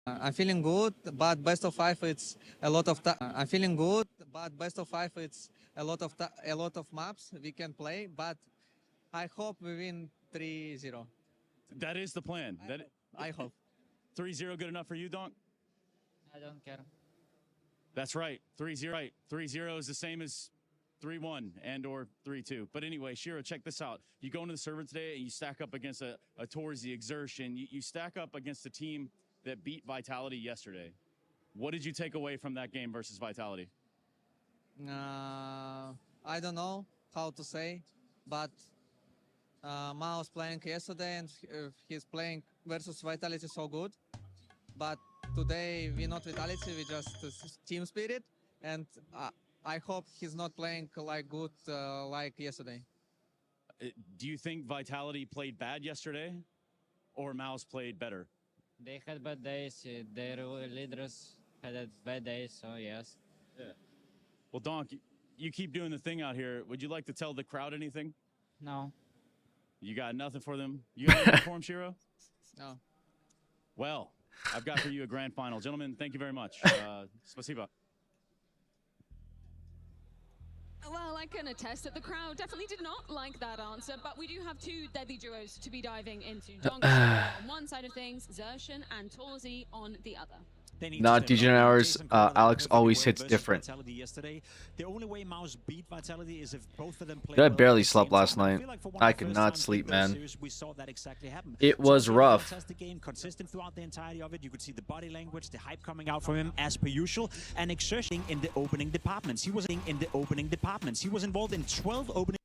I'm feeling good, but best of five it's a lot of. I'm feeling good, but best of five it's a lot of maps we can play. But I hope we win 3-0. That is the plan. I hope. 3-0 good enough for you, Donk? I don't care. That's right. 3-0. Right. 3-0 is the same as 3-1 and or 3-2. But anyway, Shiro, check this out. You go into the server today and you stack up against a towards the exertion. You stack up against a team that beat Vitality yesterday. What did you take away from that game versus Vitality? I don't know how to say, but Ma was playing yesterday and he's playing versus Vitality so good. But today we not Vitality, we just team spirit, and I hope he's not playing like good like yesterday. Do you think Vitality played bad yesterday, or Mouse played better? They had bad days. Their leaders had bad days, so yes. Yeah. Well, Donk, you keep doing the thing out here. Would you like to tell the crowd anything? No. You got nothing for them? You got anything for them, Shiro? No. Well, I've got for you a grand final. Gentlemen, thank you very much. Spasiba. Well, I can attest that the crowd definitely did not like that answer, but we do have two deadly duos to be diving into. Donk on one side of things, Xerxan and Torzi on the other. Not DJ hours. Alex always hits different. The only way Mouse beat Vitality is if both of them play. I barely slept last night. I could not sleep, man. It was rough. Consistent throughout the entirety of it. You could see the body language, the hype coming out from him as per usual, and exerting in the opening departments. He was involved in 12 opening.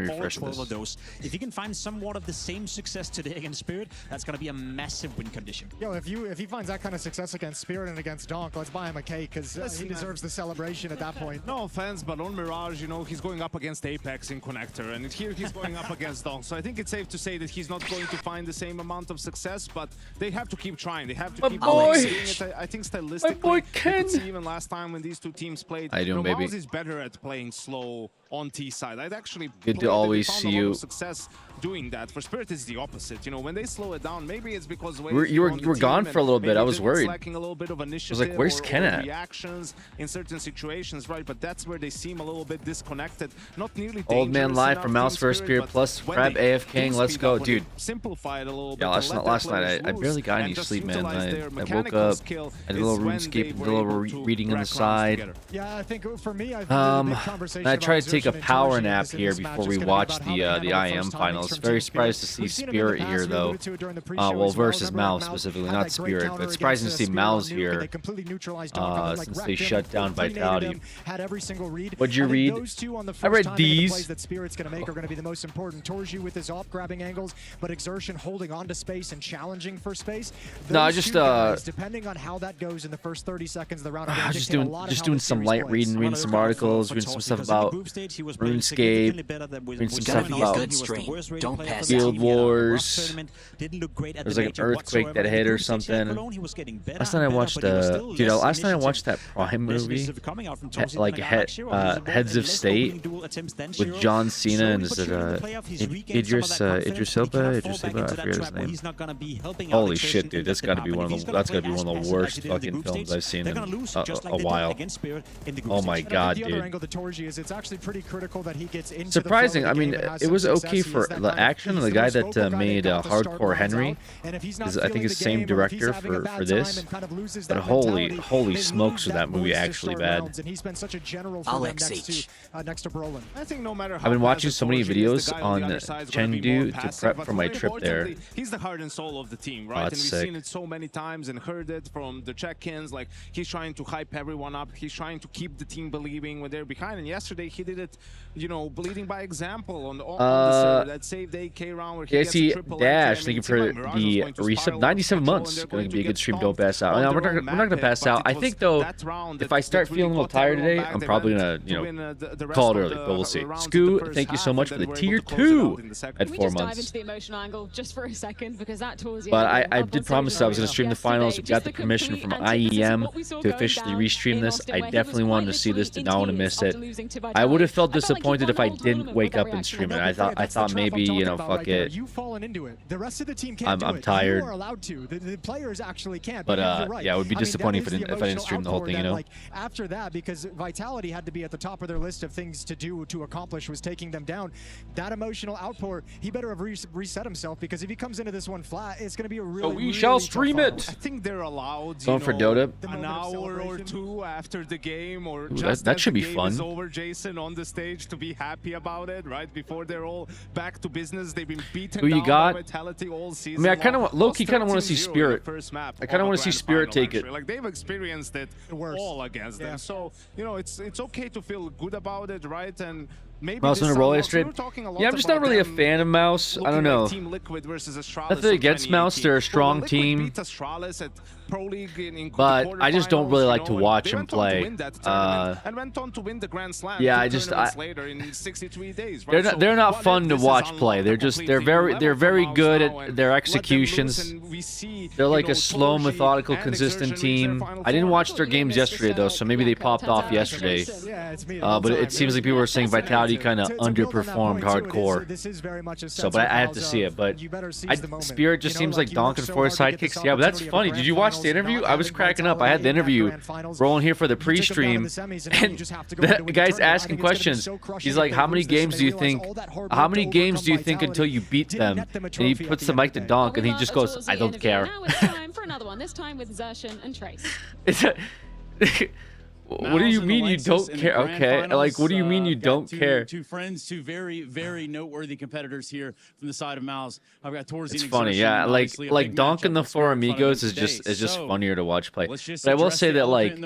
All 12 of those. If you can find somewhat of the same success today against Spirit, that's going to be a massive win condition. Yo, if he finds that kind of success against Spirit and against Donk, let's buy him a cake, because he deserves the celebration at that point. No offense, but on Mirage, you know, he's going up against Apex in Connector, and here he's going up against Donk. So I think it's safe to say that he's not going to find the same amount of success, but they have to keep trying. They have to keep seeing it. I think stylistically, my boy Ken. Even last time when these two teams played, How you doing, baby? Mouse is better at playing slow on T side. I'd actually good to always see you. Success doing that. For Spirit, it's the opposite. You know, when they slow it down, maybe it's because you were gone for a little bit. I was worried. Lacking a little bit of initiative. I was like, where's Ken at? Reactions in certain situations, right? But that's where they seem a little bit disconnected. Not nearly. Old man live from Mouse vs Spirit plus Crab AFKing. Let's go, dude. Simplify it a little bit. Yeah, last night I barely got any sleep, man. I woke up, had a little RuneScape, a little reading on the side. Yeah, I think for me, I tried to take a power nap here before we watched the IEM finals. Very surprised to see Spirit here, though. Well, versus Mouse specifically, not Spirit, but surprising to see Mouse here since they shut down Vitality. What'd you read? I read these. That Spirit's going to make are going to be the most important. Torju with his off grabbing angles, but Exertion holding on to space and challenging for space. No, I just depending on how that goes in the first 30 seconds of the round, just doing some light reading some articles, reading some stuff about RuneScape, reading some stuff about Guild Wars. There's like an earthquake that hit or something. Last night I watched last night I watched that Prime movie, like Heads of State, with John Cena and is it Idris Elba? I forget his name. Holy shit, dude, that's gotta be one of the worst fucking films I've seen in a while. Oh my god, dude. Surprising. I mean, it was okay for the action. The guy that made Hardcore Henry, I think is the same director for this. But holy smokes, was that movie actually bad? Alex H. Next to Brolin. I think no matter how I've been watching so many videos on Chengdu to prep for my trip there. He's the heart and soul of the team, right? And we've seen it so many times and heard it from the check-ins. Like, he's trying to hype everyone up. He's trying to keep the team believing when they're behind. And yesterday he did it, you know, bleeding by example on the server that saved AK round where he gets a triple Dash, thank you for the resub. 97 months. Going to be a good stream. Don't pass out. No, we're not going to pass out. I think though, if I start feeling a little tired today, I'm probably gonna, call it early. But we'll see. Scoo, thank you so much for the tier 2 at 4 months. Dive into the emotional angle just for a second, because that towards the but I did promise I was going to stream the finals. We got the permission from IEM to officially restream this. I definitely wanted to see this. Did not want to miss it. I would have felt disappointed if I didn't wake up and stream it. I thought maybe maybe, you know, fuck it. You've fallen into it. The rest of the team can't do I'm it. tired. You are allowed to. The players actually can't. But you're right. yeah, it would be disappointing if I didn't stream the whole thing, you know. Like, after that, because Vitality had to be at the top of their list of things to do to accomplish was taking them down. That emotional outpour, he better have reset himself, because if he comes into this one flat, it's going to be a really. So we shall stream it. I think they're allowed. Going for Dota. An hour or two after the game, or Ooh, just that should as the be game fun. is over, Jason, on the stage, to be happy about it, right? Before they're all back to business, they've been beaten Who you down got? by Vitality all season. I mean, I kind of low-key kind of want to see 13-0 Spirit. first map I kind of on want the to see grand Spirit final, take it. actually. Like, they've experienced it all against them, so you know it's okay to feel good about it, right? And maybe Mouse on a roll stream. Yeah, I'm just not really a fan of Mouse. I don't know. Nothing against Mouse. They're a strong team. But I just don't really like to watch him play. And went on to win the Grand Slam. Yeah, later in 63 days. Right? They're not fun to watch play. They're very good at their executions. They're like a slow, methodical, consistent team. I didn't watch their games yesterday though, so maybe they popped off yesterday. But it seems like people were saying Vitality kind of underperformed hardcore. So, but I have to see it. But Spirit just seems like donking for his sidekicks. Yeah, but that's funny. Did you watch the interview? I was cracking up. I had the interview rolling here for the pre-stream, and the guy's asking questions. He's like, "How many games do you think? How many games do you think until you beat them?" And he puts the mic to donk, and he just goes, "I don't care." Now it's time for another one. This time with Zershin and Trace. What do you mean you don't care? Okay, like, what do you mean you don't care? Two friends, two very, very noteworthy competitors here from the side of Mouse. I've got Torzy. It's funny, yeah. Like Donk and the Four Amigos is just funnier to watch play. But I will say that, like,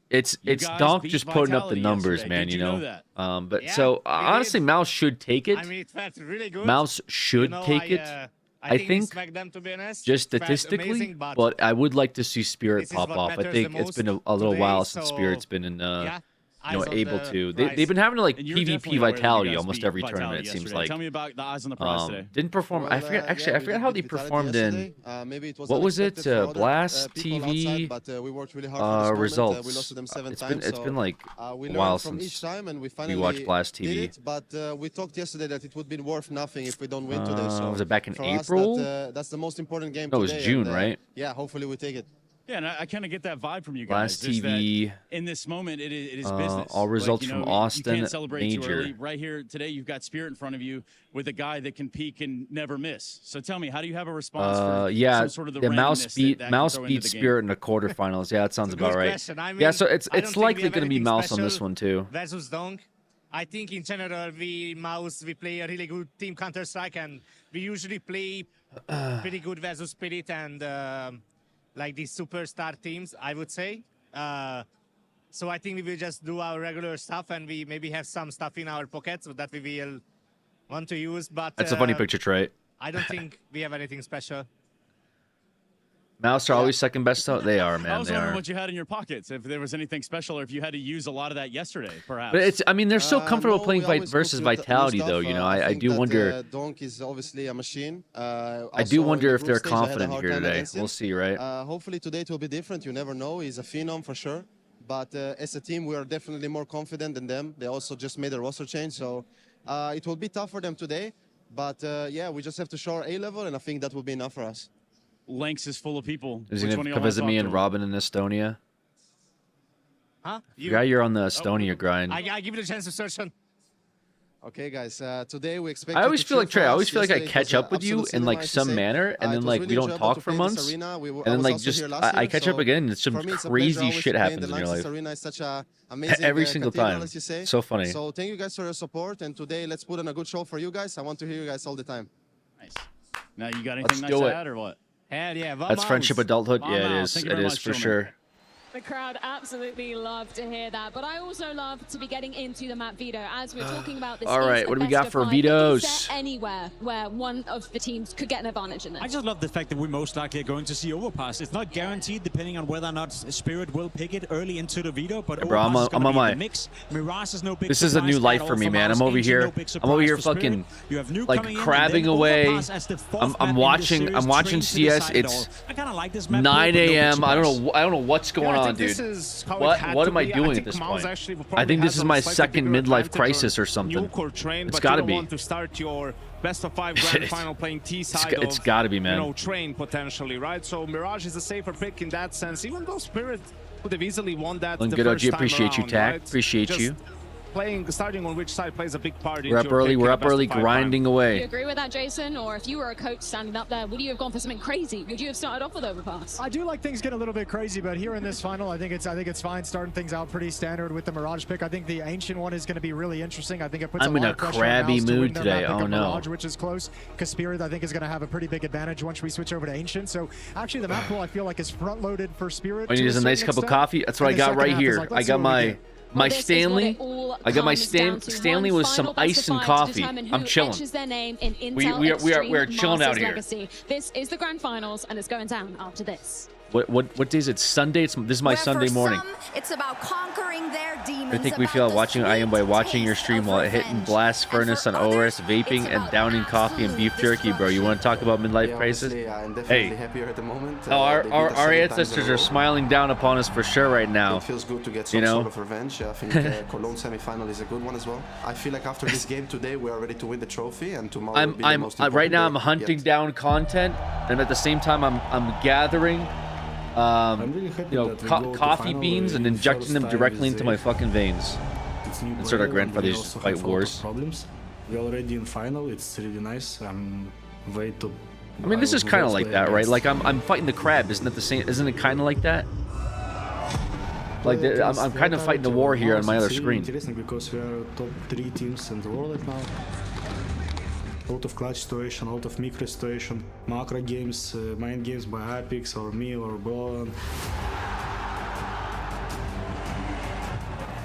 it's Donk just putting up the numbers, man. You know. But so honestly, Mouse should take it. I mean, it felt really good. Mouse should take it. I think them, to be honest. Just statistically, amazing, but I would like to see Spirit pop off. I think it's been a little while since Spirit's been in, able to. They've been having like PvP Vitality almost every tournament. It seems like. Tell me about the eyes on the prize today. Didn't perform. I forget. Actually, I forget how they performed in. What was it? Blast TV results. It's been like a while since we watched Blast TV. But we talked yesterday that it would be worth nothing if we don't win today. So was it back in April? That's the most important game. No, it was June, right? Yeah, hopefully we take it. Yeah, and I kind of get that vibe from you guys. Blast TV. In this moment, it is business. All results from Austin. You can't celebrate major. too early. Right here today, you've got Spirit in front of you with a guy that can peak and never miss. So tell me, how do you have a response for some sort of the Mouse beat Spirit in the quarterfinals. Yeah, that sounds about right. Yeah, so it's likely going to be Mouse on this one too. Versus Donk. I think in general, we play a really good team Counter-Strike, and we usually play pretty good versus Spirit and like these superstar teams, I would say. So I think we will just do our regular stuff, and we maybe have some stuff in our pockets that we will want to use. But that's a funny picture, Trey. I don't think we have anything special. Mouse are always second best. They are, man. I was wondering what you had in your pockets, if there was anything special, or if you had to use a lot of that yesterday, perhaps. But I mean, they're so comfortable playing versus Vitality, though. You know, I do wonder. Donk is obviously a machine. I do wonder if they're confident here today. We'll see, right? Hopefully today it will be different. You never know. He's a phenom for sure. But as a team, we are definitely more confident than them. They also just made a roster change, so it will be tough for them today. But yeah, we just have to show our A level, and I think that will be enough for us. Lanks is full of people. Is he going to come visit me and Robin in Estonia? Huh? You're on the Estonia grind. I give it a chance to search on. Okay, guys. Today we expect. I always feel like Trey. I always feel like I catch up with you in like some manner, and then like we don't talk for months, and then like just I catch up again, and some crazy shit happens in your life. Every single time. So funny. So thank you guys for your support, and today let's put on a good show for you guys. I want to hear you guys all the time. Nice. Now you got anything nice to add or what? Hell yeah, that's friendship adulthood. Yeah, it is. It is for sure. The crowd absolutely love to hear that, but I also love to be getting into the map veto as we're talking about this. All right, what do we got for vetoes? Is there anywhere where one of the teams could get an advantage in this? I just love the fact that we're most likely are going to see Overpass. It's not guaranteed, depending on whether or not Spirit will pick it early into the veto, but bro, I'm on my mix. Mirage is no big this is a new life for me, man. I'm over here. I'm over here fucking like crabbing away. I'm watching CS. It's 9 a.m. I don't know what's going on on, dude? What am I doing at this point? I think this is my second midlife crisis or something. It's got to be. To start your best of 5 grand final playing T side it's got to be, man. You know, train potentially, right? So Mirage is a safer pick in that sense, even though Spirit would have easily won that the good first OG, time appreciate you, around, Tack. right? Appreciate you. Starting on which side plays a big part. We're up early. We're up early, grinding Do away. you agree with that, Jason? Or if you were a coach standing up there, would you have gone for something crazy? Would you have started off with overpass? I do like things get a little bit crazy, but here in this final, I think it's fine starting things out pretty standard with the Mirage pick. I think the Ancient one is going to be really interesting. I think it puts I'm a in lot a of pressure crabby on Mouse to mood win their today. map pick Oh of no. Mirage, which is close, because Spirit I think is going to have a pretty big advantage once we switch over to Ancient. So actually the map pool I feel like is front loaded for Spirit. I need a nice cup of coffee. That's what I got right here. I got my Stanley. I got my Stanley with some ice and coffee. I'm chilling. We're chilling out here. This is the grand finals, and it's going down after this. What day is it? Sunday. This is my Sunday morning. It's about conquering their demons. I think we feel watching IEM by watching your stream while hitting blast furnace on ORS, vaping and downing coffee and beef jerky, bro. You want to talk about midlife crisis? I'm definitely Hey. happier at the moment. Oh, our ancestors are smiling down upon us for sure right now. It feels good to get some sort of revenge. I think Cologne semi-final is a good one as well. I feel like after this game today, we are ready to win the trophy, and tomorrow will be the most important right now. day I'm hunting yet. down content, and at the same time, I'm gathering. Coffee beans and injecting them directly into my fucking veins. Insert our grandfather's fight wars. Problems. We're already in final. It's really nice. I'm way to. I mean, this is kind of like that, right? Like I'm fighting the crab. Isn't it the same? Isn't it kind of like that? Like I'm kind of fighting the war here on my other screen. Interesting because we are top 3 teams in the world right now. A lot of clutch situation, a lot of micro situation, macro games, mind games by Hypix or me or Bolan.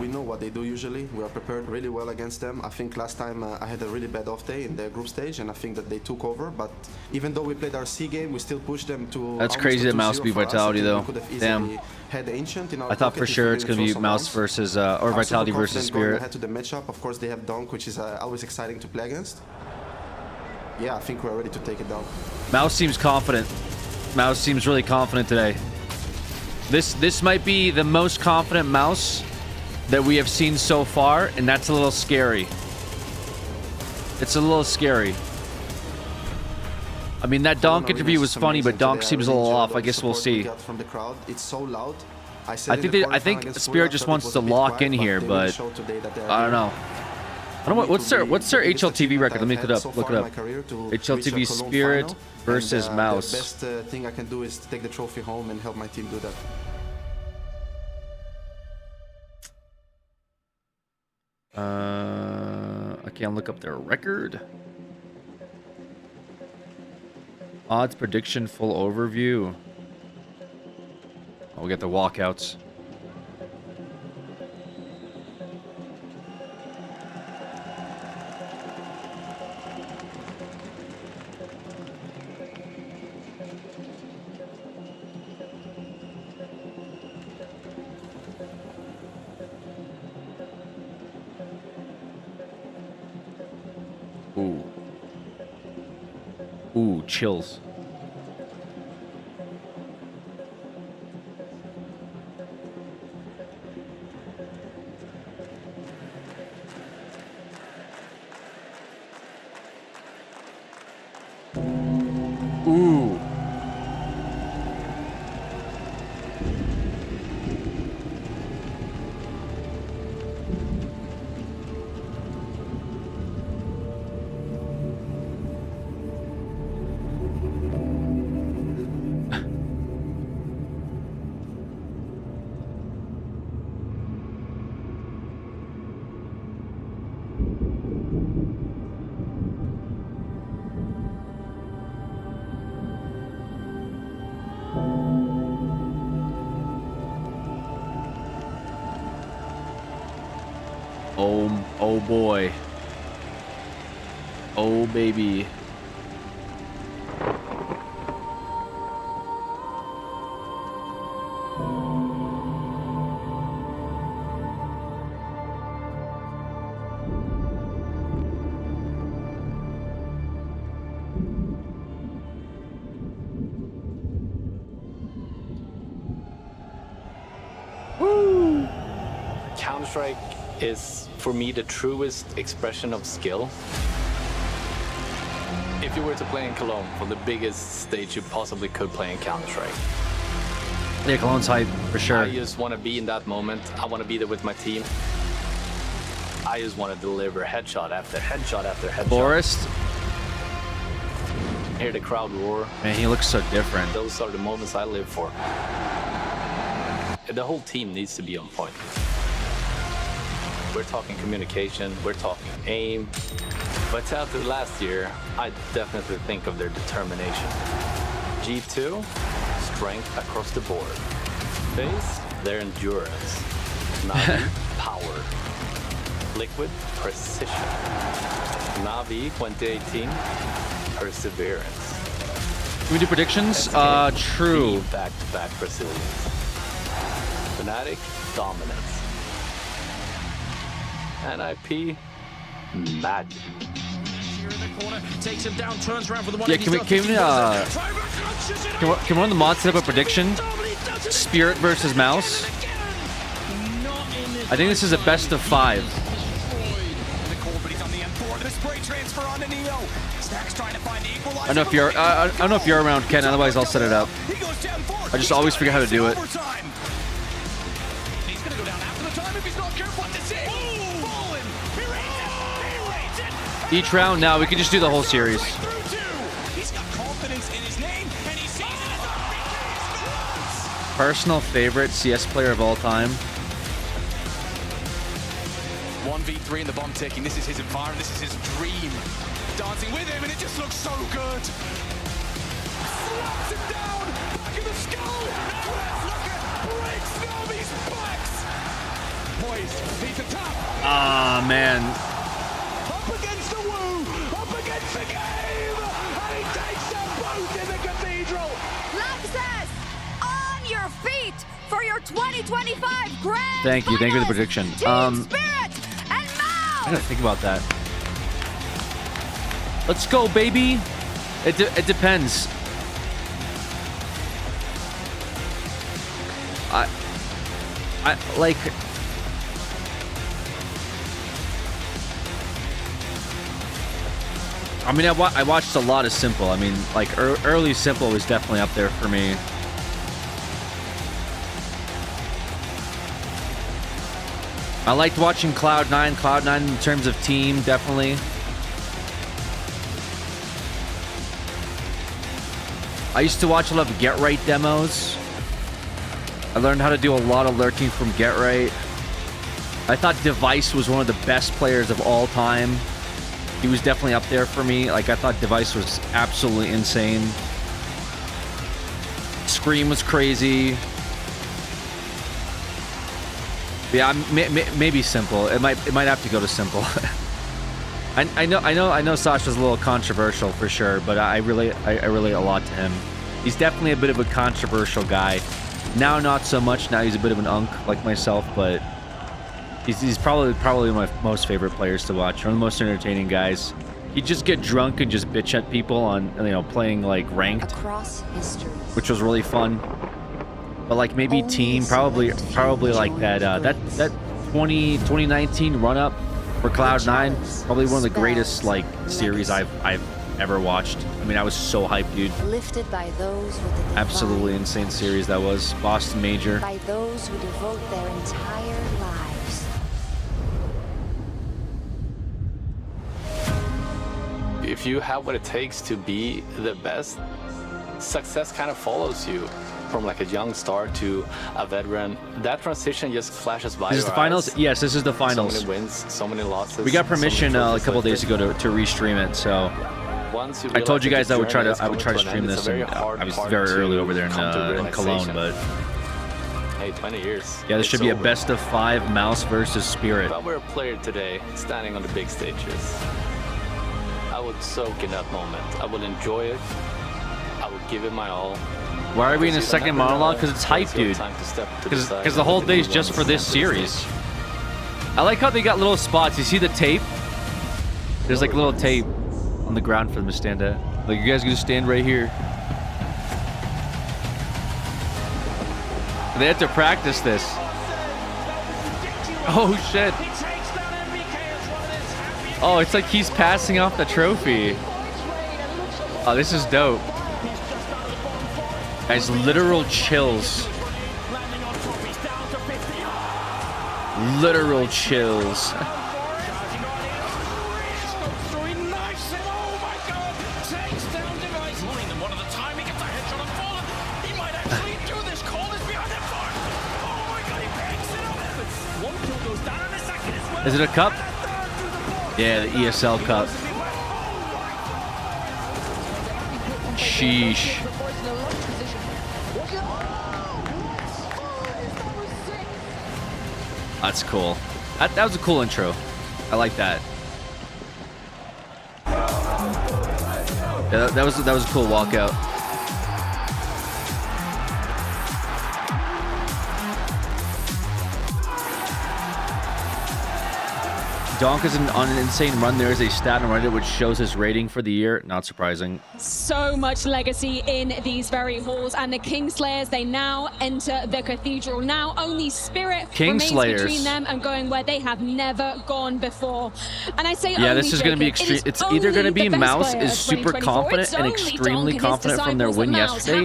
We know what they do usually. We are prepared really well against them. I think last time I had a really bad off day in the group stage, and I think that they took over. But even though we played our C game, we still pushed them to. That's crazy that Mouse beat Vitality though. Damn. Had the Ancient in our I thought for sure it's gonna be Mouse versus or Vitality versus Spirit. Ahead to the matchup. Of course, they have Donk, which is always exciting to play against. Yeah, I think we're ready to take it down. Mouse seems confident. Mouse seems really confident today. This might be the most confident Mouse that we have seen so far, and that's a little scary. It's a little scary. I mean, that Donk interview was funny, but Donk seems a little off. I guess we'll see. From the crowd, it's so loud. I think Spirit just wants to lock in here, but I don't know. I don't know what's their HLTV record. Let me look it up. Look it up. HLTV Spirit versus Mouse. The best thing I can do is take the trophy home and help my team do that. I can't look up their record. Odds prediction full overview. Oh, we got the walkouts. Ooh. Ooh, chills. Ooh. Oh boy. Oh baby. Counter-Strike is, for me, the truest expression of skill. If you were to play in Cologne for the biggest stage you possibly could play in Counter-Strike. Yeah, Cologne's hype, for sure. I just want to be in that moment. I want to be there with my team. I just want to deliver headshot after headshot after headshot. Forrest. Hear the crowd roar. Man, he looks so different. Those are the moments I live for. The whole team needs to be on point. We're talking communication, we're talking aim. But after last year, I definitely think of their determination. G2, strength across the board. FaZe, their endurance. Navi, power. Liquid, precision. Navi, 2018, perseverance. Can we do predictions? True. Back-to-back resilience. Fnatic, dominance. And IP, magic. Takes him down, turns around for the one. Yeah, can one of the mods set up a prediction? Spirit versus Mouse. I think this is a best of 5. I don't know if you're I don't know if you're around, Ken, otherwise I'll set it up. I just always forget how to do it. Each round now, we can just do the whole series. Personal favorite CS player of all time. 1v3 in the bomb ticking. This is his environment. This is his dream. Dancing with him, and it just looks so good. Slaps him down. Back of the skull. Look at breaks Navi's backs. Poised. He's the top. Ah, man. Up against the woo. Up against the game. And he takes them both in the cathedral. Laxus, on your feet for your 2025 Grand Thank you for the prediction. Team Spirit and Mouse. I gotta think about that. Let's go, baby. It depends. I like. I mean, I watched a lot of Simple. I mean, like early Simple was definitely up there for me. I liked watching Cloud9. Cloud9 in terms of team, definitely. I used to watch a lot of Get Right demos. I learned how to do a lot of lurking from Get Right. I thought Device was one of the best players of all time. He was definitely up there for me. Like, I thought Device was absolutely insane. Scream was crazy. Yeah, maybe Simple. It might have to go to Simple. I know Sasha's a little controversial for sure, but I relate a lot to him. He's definitely a bit of a controversial guy. Now not so much. Now he's a bit of an unk like myself, but he's probably one of my most favorite players to watch. One of the most entertaining guys. He'd just get drunk and just bitch at people on, you know, playing like ranked, Across history. which was really fun. But like maybe team, probably like that 2019 run up for Cloud9, probably one of the greatest like series I've ever watched. I mean, I was so hyped, dude. Lifted by those with the Absolutely insane series that was. Boston Major. by those who devote their entire lives. If you have what it takes to be the best, success kind of follows you. From like a young star to a veteran, that transition just flashes by. This is the finals? Yes, this is the finals. So many wins, so many losses. We got permission a couple days ago to restream it, so I told you guys I would try to stream this, and I was very early over there in Cologne, but hey, 20 years. yeah, this should be a best of 5 Mouse versus Spirit. If I were a player today, standing on the big stages, I would soak in that moment. I would enjoy it. I would give it my all. Why are we in a second monologue? Because it's hype, dude. Because the whole day is just for this series. I like how they got little spots. You see the tape? There's like little tape on the ground for them to stand at. Like, you guys can just stand right here. They had to practice this. Oh shit. Oh, it's like he's passing off the trophy. Oh, this is dope. Guys, literal chills. Literal chills. Is it a cup? Yeah, the ESL Cup. Sheesh. That's cool. That was a cool intro. I like that. Yeah, that was a cool walkout. Donk is on an insane run. There is a stat on Reddit which shows his rating for the year. Not surprising. So much legacy in these very halls, and the Kingslayers, they now enter the cathedral. Now only Spirit remains between them and going where they have never gone before. And I say yeah, this is going to be extreme. It's either going to be Mouse is super confident and extremely confident from their win yesterday,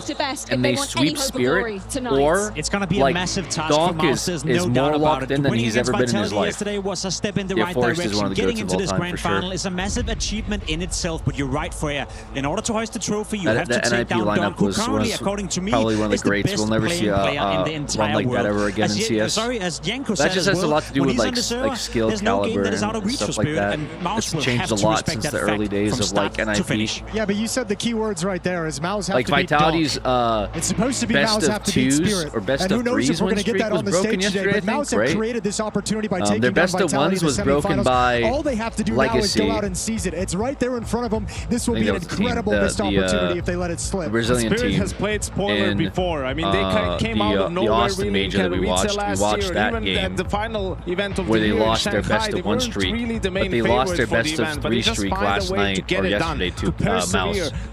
and they sweep Spirit, or it's going to be like, a massive task Donk for Mouse. is no more locked in than he's ever been in his life. Yesterday was a step in the Yeah, right Forrest is one direction. of the Getting goats into of all this time, grand for sure. final is a massive achievement in itself, but you're right, Freya. In order to hoist the trophy, you have to That take NIP down Donk, lineup who was currently, according to me, probably one of the is greats. the We'll never see a run like that ever again in CS. As Janko That said just as has a well, lot to do when with he's on like the server, skill there's no game caliber that is out of and reach for stuff like Spirit, that. and Mouse It's will changed have a to lot respect since that the fact early days from of like start to NIP. finish. Yeah, but you said the key words right there is Mouse have Like to beat Vitality's Donk. It's supposed to be best Mouse of have to beat twos Spirit. or best and who of knows threes if we're win going to get streak that was on the broken stage today. yesterday, I But Mouse think, have right? created this opportunity by taking their down best of Vitality ones in was the broken semifinals. by All they have to do now is Legacy. go out and seize it. It's right there in front of them. This will I think be an that was the team, incredible missed opportunity if they let it slip. the Brazilian Spirit team has played spoiler in, before. I mean, they came out of the nowhere Austin really major that we Katowice watched. last year. that Even game at the final event of where the they year in lost their Shanghai, best they of one weren't streak, really the but main they lost their favorite for the best of event, but they three just streak find a last way to night get or it yesterday done, to Mouse.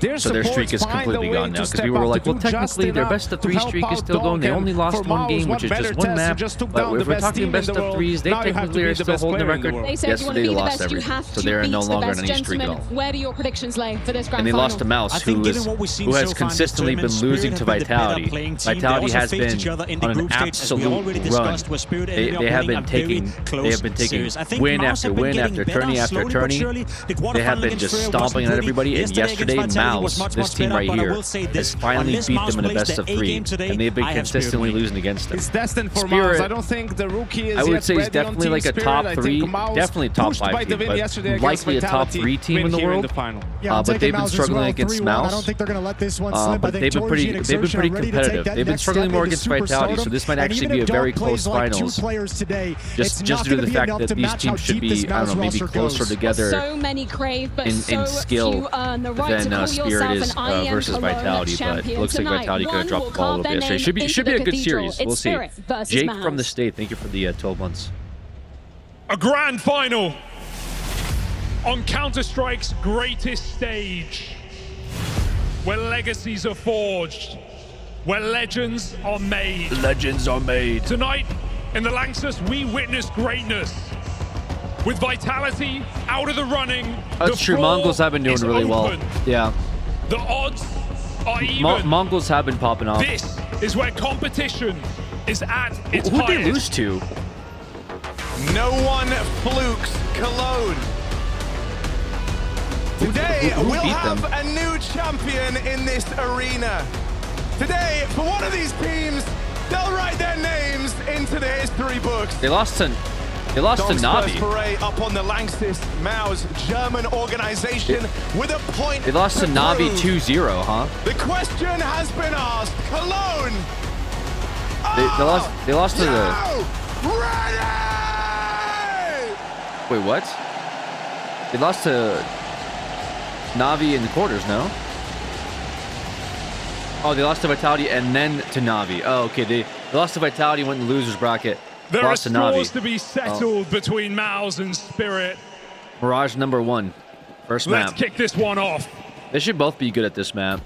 Their So their streak is supports find completely a way gone now to because step we were up like, to well, do just technically their enough best of to three help streak is out still going. They Donk. only And lost for one Mouse, game, what which is better just one test? You map. just took But down the if we're best talking team in best the of world. threes, they Now you have to technically are be the still best holding the player in the record. world. They said if you want to Yesterday be they the lost best, you everything, have so to they are beat no the longer best. on any streak at Gentlemen, all. where do your predictions lay for this grand And they final? lost to Mouse, who has consistently been losing to Vitality. Vitality has been on an absolute run. They have been taking win after win after tourney after tourney. They have been just stomping at everybody. And yesterday, Mouse, this team right here, has finally beat them in a best of three, and they've been consistently losing against them. It's destined for Spirit, Mouse. I don't think the rookie is I would yet say he's ready on definitely Team like a Spirit. top I three, think Mouse definitely top pushed by 5 the team, win yesterday but against likely a top Vitality, 3 team in the win here world. the final. Yeah, But they've been Mouse as struggling well, against 3-1. Mouse. I don't think they're going to let this one slip. But I they've think been Torji and they've been Exertion pretty are ready to take competitive. that They've been next struggling step more into against Vitality, so superstardom. this might And actually even be a if very Donk close plays like finals. two players today, Just it's not due to going the to be fact enough that to these match how teams should deep be, this I don't Mouse know, maybe roster closer goes. together So many crave, but in so skill few earn the right to than call Spirit yourself is an IEM versus Cologne Vitality. But it champion looks like tonight. Vitality could have One dropped will the ball a carve little bit their yesterday. name Should be a into the good cathedral. series. We'll It's see. Spirit versus Jake Mouse. from the state, thank you for the 12 months. A grand final on Counter-Strike's greatest stage, where legacies are forged, where legends are made. Legends are made. Tonight, in the Lanxess, we witness greatness. With Vitality out of the running, That's true. Mongols have been doing really well. open. Yeah. The odds are even. Mongols have been popping off. This is where competition is at its Who'd highest. they lose to? No one flukes Cologne. Today, who we'll beat have them? a new champion in this arena. Today, for one of these teams, they'll write their names into the history books. They lost to Donk's Navi. first foray up on the Lanxess Maus German organization with a point. They lost to Navi prove. 2-0, huh? The question has been asked. Cologne. They lost to the. Ready! Wait, what? They lost to Navi in the quarters, no? Oh, they lost to Vitality and then to Navi. Oh, okay. They lost to Vitality, went in the losers bracket. There are lost to Navi. scores to be settled between Mouse and Spirit. Mirage number 1. First Let's map. kick this one off. They should both be good at this map.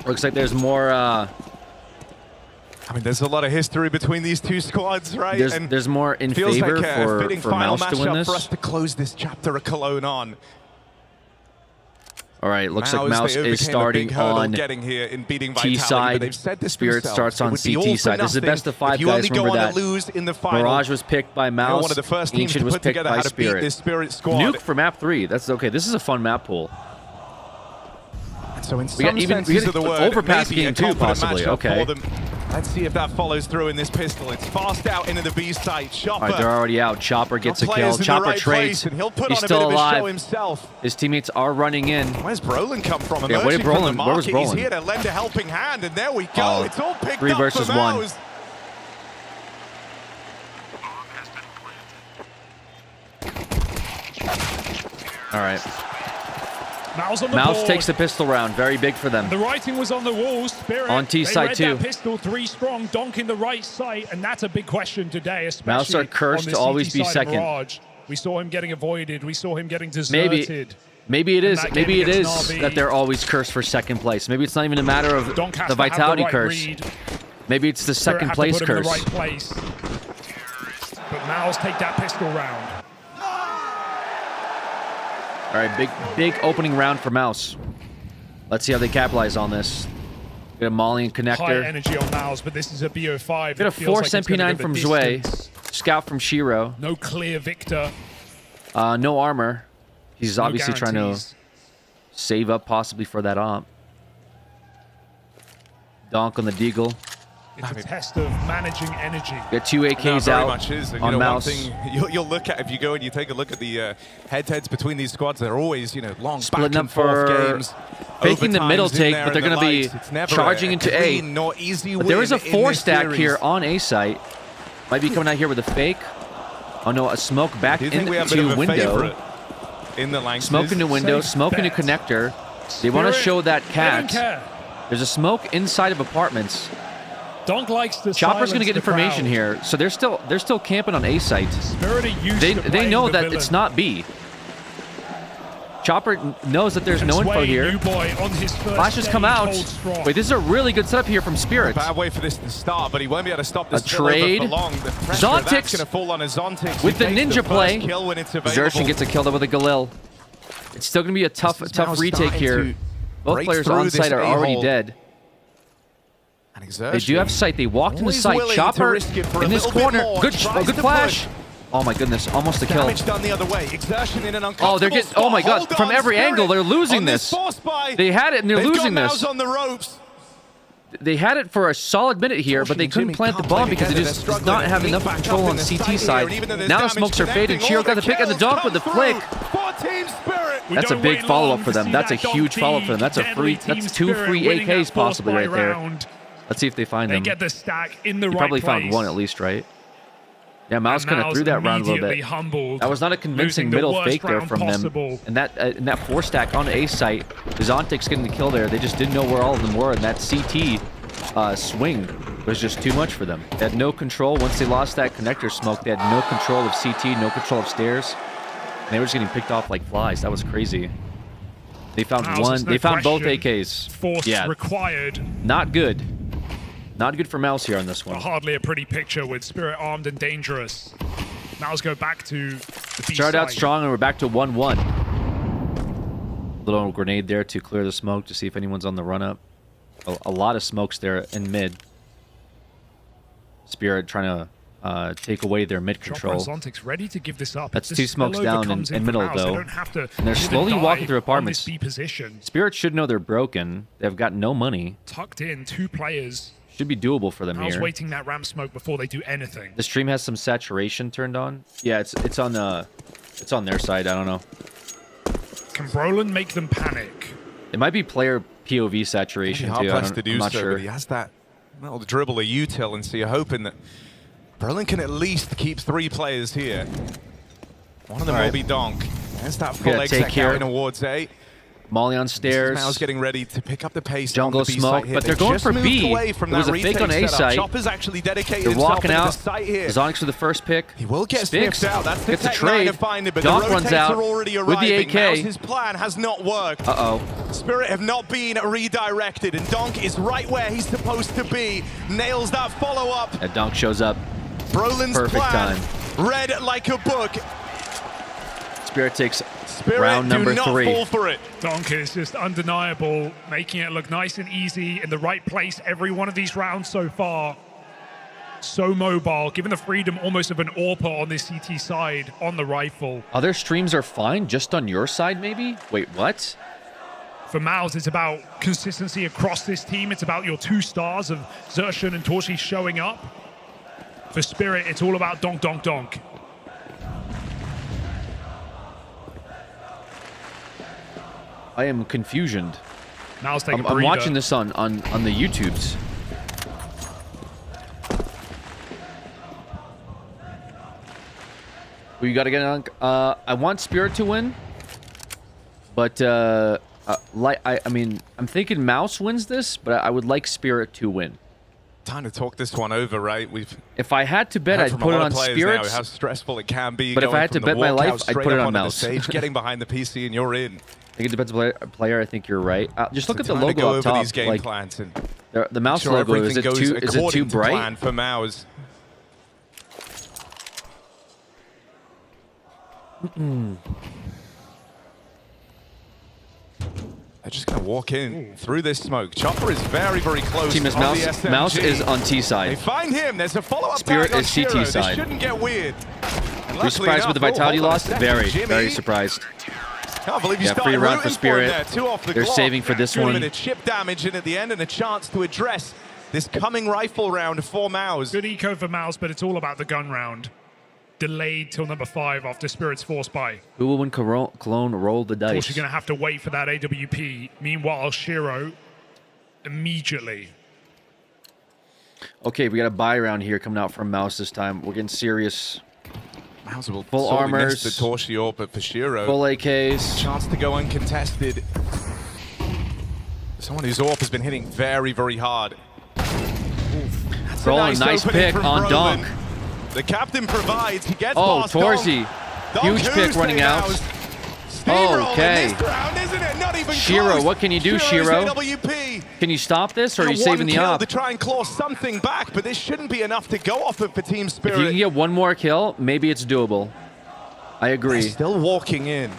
Looks like there's more I mean, there's a lot of history between these two squads, right? There's more in feels favor like a fitting for final Mouse to win matchup this. for us to close this chapter of Cologne on. All right, looks like Mouse is starting on T side. Spirit starts on CT side. This is the best of 5, guys. Remember that. Mirage was picked by Mouse. Ancient was picked by Spirit. Nuke for map 3. That's okay. This is a fun map pool. So in some senses of the word, overpass maybe game a too, confident possibly. matchup Okay. for them. Let's see if that follows through in this pistol. It's fast out into the B site. Chopper. All right, they're already out. Chopper gets a kill. Players in the Chopper right trades. place, and he'll put He's on a still bit of a show alive. himself. His teammates are running in. Where's Brolin come from? Yeah, where did Emerging from the Brolin? Where was market. He's Brolin? here to lend a helping hand, and there we go. Oh, it's all picked 3 up versus for 1. Mouse. All right. Mouse on the Mouse board. takes the pistol round. Very big for them. The writing was on the wall. Spirit On T they side read too. That pistol 3 strong, Donk in the right side, and that's a big question today, especially Mouse are cursed on to the always CT be side second. Mirage. We saw him getting avoided. We saw him getting deserted. Maybe it is. in that Maybe game it is against Na'Vi. that they're always cursed for second place. Maybe it's not even a matter of Donk has the to have vitality right curse. read. Maybe it's the Spirit second have to place put him in curse. the right place. But Mouse take that pistol round. All right, big opening round for Mouse. Let's see how they capitalize on this. Get a Molly and connector. High energy on Mouse, but this is a BO5. Get a Force MP9 from Zue. Scout from Shiro. No clear victor. No armor. He's No obviously trying to guarantees. save up possibly for that omp. Donk on the Deagle. It's a test of managing energy. Get 2 AKs very out much is. And, on Mouse. One thing you'll look at if you go and you take a look at the head-to-heads between these squads, they're always, long Splitting back and up forth for games. faking the middle Overtimes in take, there but they're and going to the be likes. It's never charging a into A. clean nor easy But there is a win in 4 this stack series. here on A site. Might be coming out here with a fake. Oh no, a smoke back Do you think we have a bit into of a window. favorite in the Lanxes? Smoke into window, smoke into connector. They want to Spirit, show that they don't cat. care. There's a smoke inside of apartments. Donk likes to Chopper's going to get information here, so they're still camping on A site. Spirit are used They to they playing know the that villain. it's not B. Chopper knows that there's no info Sway, here. new boy on his first Flashes come day, out. hold strong. Wait, this is a really good setup here from Spirit. Bad way for this to start, but he won't be able to stop this A trade. for long. The pressure of that's Zontix going to fall on a Zontix. with the He takes ninja first play. kill when it's available. Xershin gets a kill there with a Galil. It's still going to be a tough now retake starting here. to Both break players through on this site are already A-hole. dead. And They do have sight. They walked in the always sight. willing to Chopper risk it for a in this little bit corner. more. Good Tries good to flash. push. Oh my goodness, almost a kill. Damage done the other way. Exertion in an uncomfortable Oh, they're getting. spot. Oh my God! Hold From on, every Spirit angle, they're losing on this. force buy. They had it and they're They've losing got this. Mouse on the ropes. They had it for a solid minute here, but they couldn't plant the bomb because they just did not have enough control on CT side. Now the smokes are fading. Chiro got the pick and the dunk with the flick. That's a big follow-up for them. That's a huge follow-up for them. That's a free. That's 2 free AKs possibly right there. Let's see if they find They them. get the stack in the You right probably place. found one at least, right? Yeah, Mouse kind of Mouse threw that round a little immediately bit. humbled, That was not a convincing losing the middle worst fake there round from possible. them. And that 4 stack on A site, Zontix getting the kill there. They just didn't know where all of them were, and that CT swing was just too much for them. They had no control. Once they lost that connector smoke, they had no control of CT, no control of stairs. And they were just getting picked off like flies. That was crazy. They found Mouse, one. there's no They found both question. AKs. Force Yeah, required. not good. Not good for Mouse here on this one. But hardly a pretty picture with Spirit armed and dangerous. Mouse go back to the B Started out side. strong and we're back to 1-1. Little grenade there to clear the smoke to see if anyone's on the run up. A lot of smokes there in mid. Spirit trying to take away their mid Chopper and control. Zontix ready to give this up. That's If 2 this smokes spillover down comes in for middle Mouse, they though. don't have to And they're live slowly die walking through on apartments. this B position. Spirit should know they're broken. They've got no money. Tucked in, 2 players. Should be doable for them Mouse here. waiting that ramp smoke before they do anything. The stream has some saturation turned on. Yeah, it's on their side. I don't know. Can Brolin make them panic? It might be player POV saturation Hard too. pressed to do I'm not so, sure. but he has that little dribble of util, and so you're hoping that Brolin can at least keep 3 players here. One of them All will right. be Donk. There's that We full gotta take exec here. out in towards A. Molly on stairs. Mal's getting ready to pick up the pace. Jungle on the B smoke, site here. but they're They've going just for moved B. away from There was that a fake retake on A setup. site. Chopper's actually dedicated They're himself walking into out. the site here. Zonix with the first pick. He will get Spix sniffed out. That's the gets a tech nine trade. to find it, but Donk the runs rotates out are already with the arriving. AK. Mouse's plan has not worked. Uh-oh. Spirit have not been redirected, and Donk is right where he's supposed to be. Nails that follow-up. And Donk shows up. Brolin's Perfect plan, time. read like a book. Spirit takes Spirit round number do not 3. fall for it. Donk is just undeniable, making it look nice and easy in the right place every one of these rounds so far. So mobile, given the freedom almost of an AWPer on this CT side on the rifle. Other streams are fine, just on your side maybe? Wait, what? For Mouse, it's about consistency across this team. It's about your 2 stars of Xerxon and Torshi showing up. For Spirit, it's all about donk, donk, donk. I am confusioned. Mouse taking I'm watching this on the YouTubes. Who you got to get on? I want Spirit to win, but I mean, I'm thinking Mouse wins this, but I would like Spirit to win. Time to talk this one over, right? If I had to bet, I'd put it on Spirit. How stressful it can be. But if I had to bet my life, I'd put it on Mouse. Stage, getting behind the PC, and you're in. I think it depends on the player. I think you're right. Just look at the Time to logo go up over top. these game Like plans and the Mouse sure logo, everything goes is it too according to bright? plan for Mouse. They're just going to walk in through this smoke. Chopper is very, very close. Team is on Mouse. the SMG. Mouse is on T They side. find him. There's a follow-up Spirit tag on is CT Shiro. side. This shouldn't get weird. Were you surprised with the vitality loss? Very surprised. Can't believe you Yeah, started free round for rooting Spirit. him there. 2 off the They're Glock. saving for this Good one. minute chip damage in at the end and a chance to address this coming rifle round for Mouse. Good eco for Mouse, but it's all about the gun round. Delayed till number 5 after Spirit's force buy. Who will win Cologne? Roll the Of course, dice. you're going to have to wait for that AWP. Meanwhile, Shiro immediately. Okay, we got a buy round here coming out from Mouse this time. We're getting serious. Mouse will Full sorely armors. miss the Torshi, but for Shiro, Full AKs. chance to go uncontested. Someone whose AWP has been hitting very, very hard. That's Brolin, nice opening pick from on Brolin. Donk. The captain provides. He gets Oh, past Torzy. Donk. Huge Donk pick running out. Okay. This round, isn't it? Not even Shiro, close. what can you do, Shiro's Shiro? AWP. Can you stop this, or are And you a saving the one kill op? to try and claw something back, but this shouldn't be enough to go off of for Team If Spirit. you can get one more kill, maybe it's doable. I agree. They're still walking in.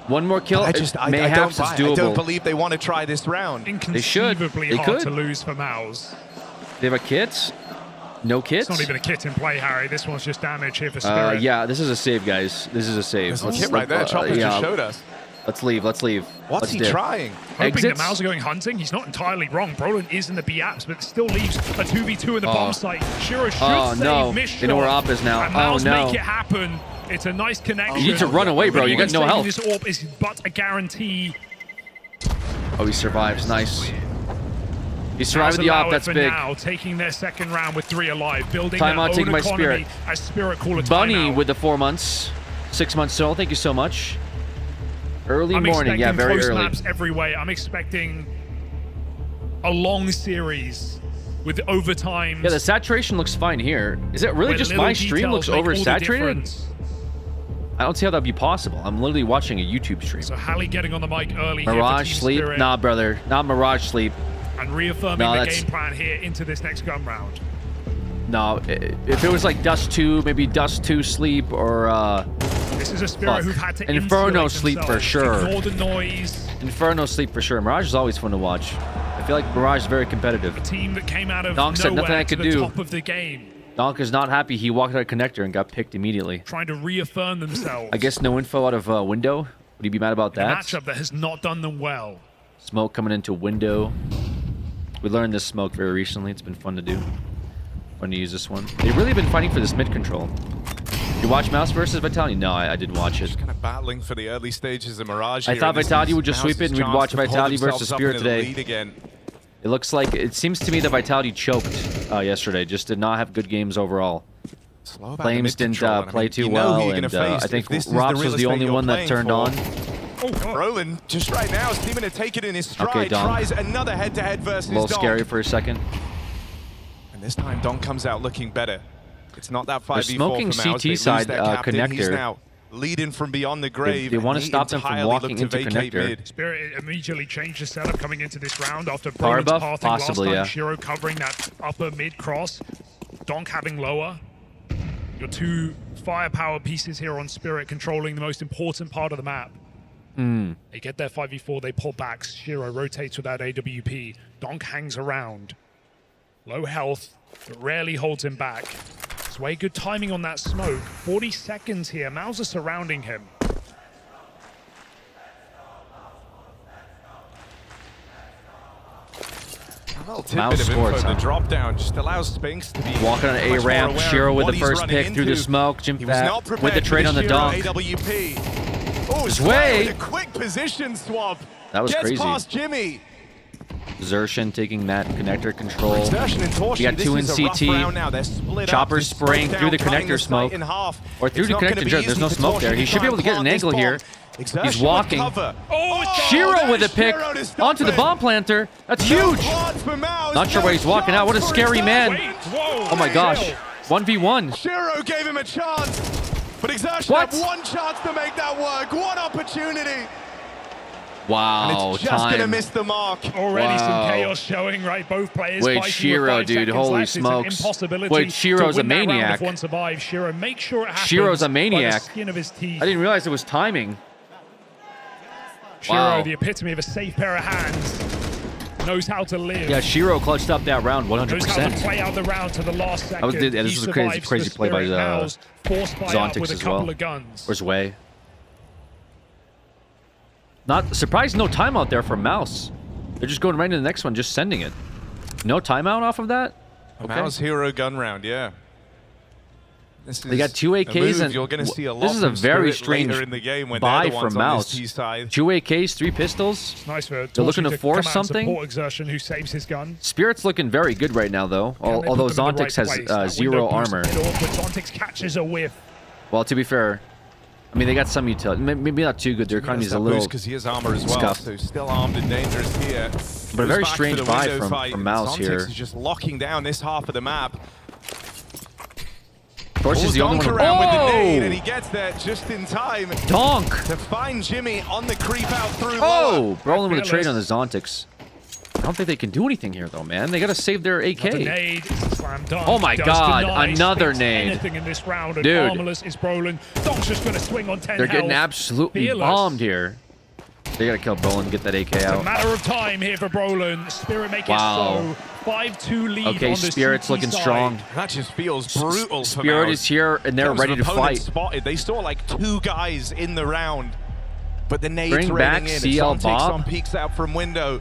One more kill, I mayhaps don't it's buy it. doable. I don't believe they want to try this round. Inconceivably They hard could. to lose for Mouse. They have a kit? No kits? It's not even a kit in play, Harry. This one's just damage here for Spirit. Yeah, this is a save, guys. This is a save. There's a kit right there. Chopper just showed us. Let's leave. Let's leave. What's Let's he dip. trying? Hoping that Exits. Mouse are going hunting. He's not entirely wrong. Brolin is in the B-apps, but it still leaves a 2v2 in the bomb site. Shiro should save no. Miss They know where Op is now. And Mouse Oh, no. make it happen. It's a nice connection. You need to run away, bro. But You got no saving health. This AWP is but a guarantee. Oh, he survives. Nice. He survived Mouse the allow op. it That's for big. now, taking their second round with 3 alive, building Timeout their taken own by economy Spirit. as Spirit call a Bunny timeout. with the 4 months. 6 months still. Thank you so much. Early I'm morning. Yeah, expecting very close early. maps every way. I'm expecting a long series with overtime. Yeah, the saturation looks fine here. Is it really where just little my stream details looks make all the oversaturated? difference. I don't see how that'd be possible. I'm literally watching a YouTube stream. So Hallie getting on the mic early Mirage here for Team sleep? Spirit Nah, brother. Not Mirage sleep. and reaffirming No, the that's- game plan here into this next gun round. No, if it was like Dust 2, maybe Dust 2 sleep or This is a Spirit fuck. who've had to Inferno insulate sleep for themselves, sure. ignore the noise. Inferno sleep for sure. Mirage is always fun to watch. I feel like Mirage is very competitive. A team that came out of Donk said nowhere nothing I to could the do. top of the game, Donk is not happy. He walked out of connector and got picked immediately. trying to reaffirm themselves. I guess no info out of window. Would he be mad about in a that? matchup that has not done them well. Smoke coming into window. We learned this smoke very recently. It's been fun to do. Fun to use this one. They've really been fighting for this mid control. You watch Mouse versus Vitality? No, I didn't watch it. Just kind of battling for the early stages of Mirage I here, thought and this Vitality is would just sweep it and Mouse's we'd watch chance to Vitality hold versus themselves up Spirit into the today. lead again. It looks like, it seems to me that Vitality choked yesterday. Just did not have good games overall. Slow about the Flames didn't mid-control, and I play mean, too you know who well, you're and gonna face I if think this is Rops real was the estate only you're one that playing turned for. on. Roland, just right now, seeming to take it in his stride, Okay, Donk. tries another head-to-head versus A little Donk. scary for a second. And this time, Donk comes out looking better. It's not that 5v4 They're smoking for Mouse. They CT lose side their captain. He's connector. now leading from beyond the grave. They want to stop them from walking into connector. Mid. Spirit immediately changed the setup coming into this round after Power Brolin's buff? pathing Possibly, last time. yeah. Shiro covering that upper mid cross. Donk having lower. Your two firepower pieces here on Spirit controlling the most important part of the map. They get their 5v4, they pull back. Shiro rotates with that AWP. Donk hangs around. Low health, but rarely holds him back. Sway, good timing on that smoke. 40 seconds here. Mouse are surrounding him. Mouse scores, The drop down just allows Spinks to be walking on an A ramp. Shiro with the first pick through the smoke. Jim back with the trade on the dunk. Oh, Sway with a quick position swap. That was Gets crazy. past Jimmy. Xertion taking that connector control. Xertion and Torshi, We got two in this is a rough CT. round now. They're split Chopper up. Just spraying break through the down, cutting connector this smoke. fight in half. Or through It's the not gonna connector be jet. There's easy no for smoke Torshi there. He to should be try able to and get an plant this angle here. bomb. Xertion He's with walking. cover. Shiro with a pick Shiro to stop onto the it. bomb planter. That's No huge. plans for Mouse, Not sure no why he's walking out. What a chance for scary his man. own. Oh my gosh. 1v1. Shiro gave him a chance, but Xertion What? had one chance to make that work. One opportunity. Wow, And it's just time. gonna miss the mark. Already some Wow. chaos showing, right? Both players Wait, fighting Shiro, with 5 dude, seconds holy left. smokes. It's an impossibility Wait, Shiro's to a win that round maniac. if one survives. Shiro, make sure it happens Shiro's a by the maniac. skin of his teeth. I didn't realize it was timing. Shiro, Wow. the epitome of a safe pair of hands, knows how to live. Yeah, Shiro clutched up that round Knows how to 100%. play out the round to the last second. Yeah, this He was a crazy, survives crazy the play by Spirit Mouse, forced by up Zontix with a as couple well. of guns. Where's Way? Not surprised, no timeout there for Mouse. They're just going right into the next one, just sending it. No timeout off of that? Okay. Mouse hero gun round, yeah. This They got two a AKs move and you're going to see a lot this is a from very Spirit later strange in the game when buy they're the from ones on Mouse. this T side. 2 AKs, 3 pistols. It's nice for They're looking Torshi to force come out and something. support Xertion, who saves his gun. Spirit's looking very good right now, though. Can they Although put them in the Zontix right has place? That 0 window boost armor. middle, but Zontix catches a whiff. Well, to be fair, I mean, they got some utility. Maybe not too good. Their economy's a little because he has armor as well, scuffed. so still armed and dangerous here. But a very Goes back strange for the buy window fight. from Mouse Zontix here. is just locking down this half of the map. Torch is the only one. Around with the nade, and Oh! he gets there just in time. Donk! To find Jimmy on the creep out through Oh! lower. Brolin with a trade on the Zontix. I don't think they can do anything here, though, man. They got to save their AK. The nade is a slam dunk. Oh my Does God, deny, another sticks nade. Anything in this round, and Dude. armorless is Brolin. Donk's just going to swing on 10 They're getting health. absolutely Fearless. bombed here. They got to kill Brolin and get that AK It's a out. matter of time here for Brolin. Spirit make Wow. it so. 5-2 lead Okay, on the Spirit's CT looking side. strong. That just feels brutal for Spirit Mouse. is here, and they're In terms ready of to opponents fight. Spotted. They saw like 2 guys in the round, but the nade's Bring back raining in. CL Zontix Bob. on peeks out from window.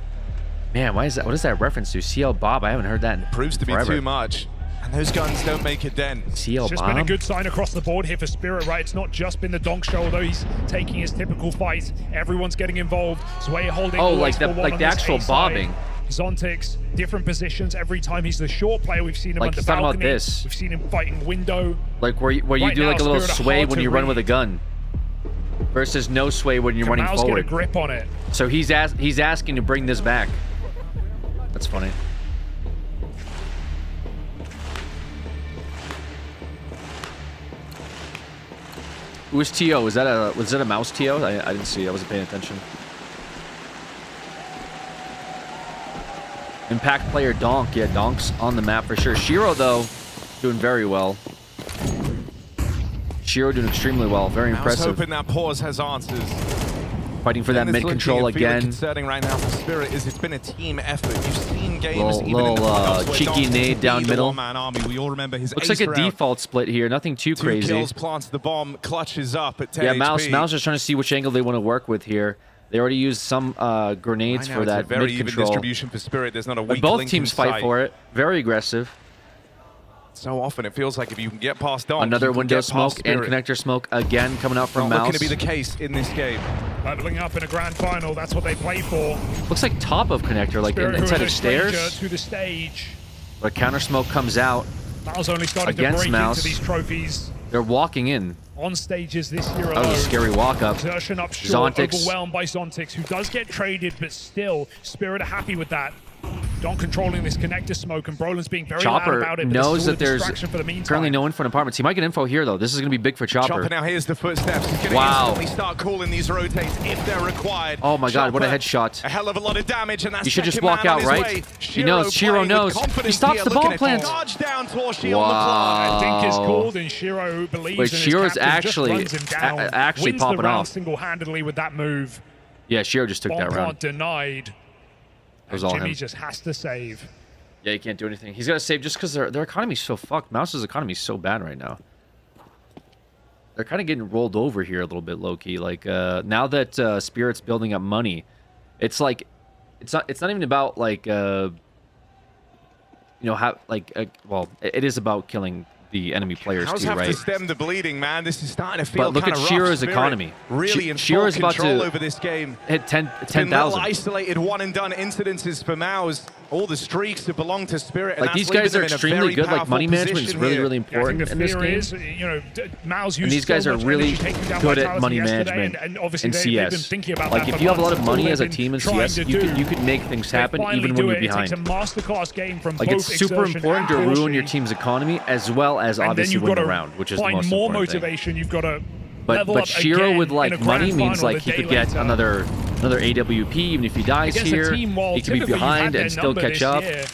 Man, why is that? What is that reference to? CL Bob? I haven't heard that in Proves to be forever. too much. And those guns don't make a dent. CL It's just Bob? been a good sign across the board here for Spirit, right? It's not just been the Donk show, although he's taking his typical fight. Everyone's getting involved. Sway holding Oh, always like the- for one like on the this actual A side. bobbing. Zontix, different positions every time he's the short player. We've seen him Like, under he's talking about balcony. this. We've seen him fighting window. Like where you Right do now, like a little Spirit are sway hard when to you run read. with a gun, versus no sway when you're Can running Mouse forward. get a grip on it? So he's asking to bring this back. That's funny. Who was TO? Was that a Mouse TO? I didn't see. I wasn't paying attention. Impact player Donk. Yeah, Donk's on the map for sure. Shiro though, doing very well. Shiro doing extremely well. Very Mouse impressive. hoping that pause has answers. Fighting for that And mid it's control looking and feeling again. concerning right now for Spirit is it's been a team effort. You've seen games even in the Little playoffs where cheeky Donk nade could down be the middle. one-man army. We all remember his Looks ace like a round. default split here. Nothing too 2 crazy. kills, plants the bomb, clutches up at 10 Yeah, HP. Mouse is trying to see which angle they want to work with here. They already used some grenades Right now for it's that a very mid even control. distribution for Spirit. There's not a But weak both link teams in fight sight. for it. Very aggressive. So often it feels like if you can get past Donk, Another you can window get smoke past and Spirit. connector smoke again coming out from Not Mouse. looking to be the case in this game. Leveling up in a grand final, that's what they play for. Looks like top of connector, like Spirit, who inside are of no stranger stairs. to the stage. But counter smoke comes out. Mouse only started to Against break Mouse. into these trophies They're walking in. on stages this year That alone. was a scary walk up. Xertion up short, Zontix. overwhelmed by Zontix, who does get traded, but still, Spirit are happy with that. Don controlling this connector smoke, and Brolin's being very loud Chopper about it. But knows that there's for the meantime. currently no info in apartments. He might get info here, though. This is going to be big for Chopper. Chopper now hears the footsteps. He's going to instantly start calling these rotates if they're required. Oh my God, what a Chopper, headshot. A hell of a lot of damage, and that's You should just second walk man out, on his right? way. He knows. Shiro knows. He stops the ball plant. Charge down Torshi Wow. on the fly. I think it's called, and Shiro believes Wait, in his Shiro's captain, actually just runs him down, actually wins popping the round off. single-handedly with that move. Yeah, Shiro just took that round. Denied. That was all Jimmy him. just has to save. Yeah, he can't do anything. He's got to save just because their economy's so fucked. Mouse's economy is so bad right now. They're kind of getting rolled over here a little bit, low-key. Like, now that Spirit's building up money, it's like, it's not even about, like, you know, how, like, well, it is about killing the enemy players How's too, have right? to stem the bleeding, man. This is starting to feel But look kind at of Shiro's rough. economy. Really in full Shiro's about control to over this game. hit 10,000. 10,000. Isolated one and done incidences for Maus. All the streaks that belong to Spirit. Like, these guys are extremely good. Like, money management is really, really important in this game. Is, you know, Maus And these guys are really good at money management and obviously in they've CS. been thinking about Like, that if for you have a lot months. of money All as a they've team in been trying CS, to you could do, make things they happen finally even do when you're it. It takes behind. a masterclass game from Like, both it's super Exertion important to and ruin your Torshi. team's economy as well as And then obviously you've win got the to round, which is the find most more important thing. motivation. You've got to But level up Shiro again with in like a money grand means final like the he day could get later. another AWP even if he dies Against a here. team, while He could be typically you've behind had their and still number catch this up. year.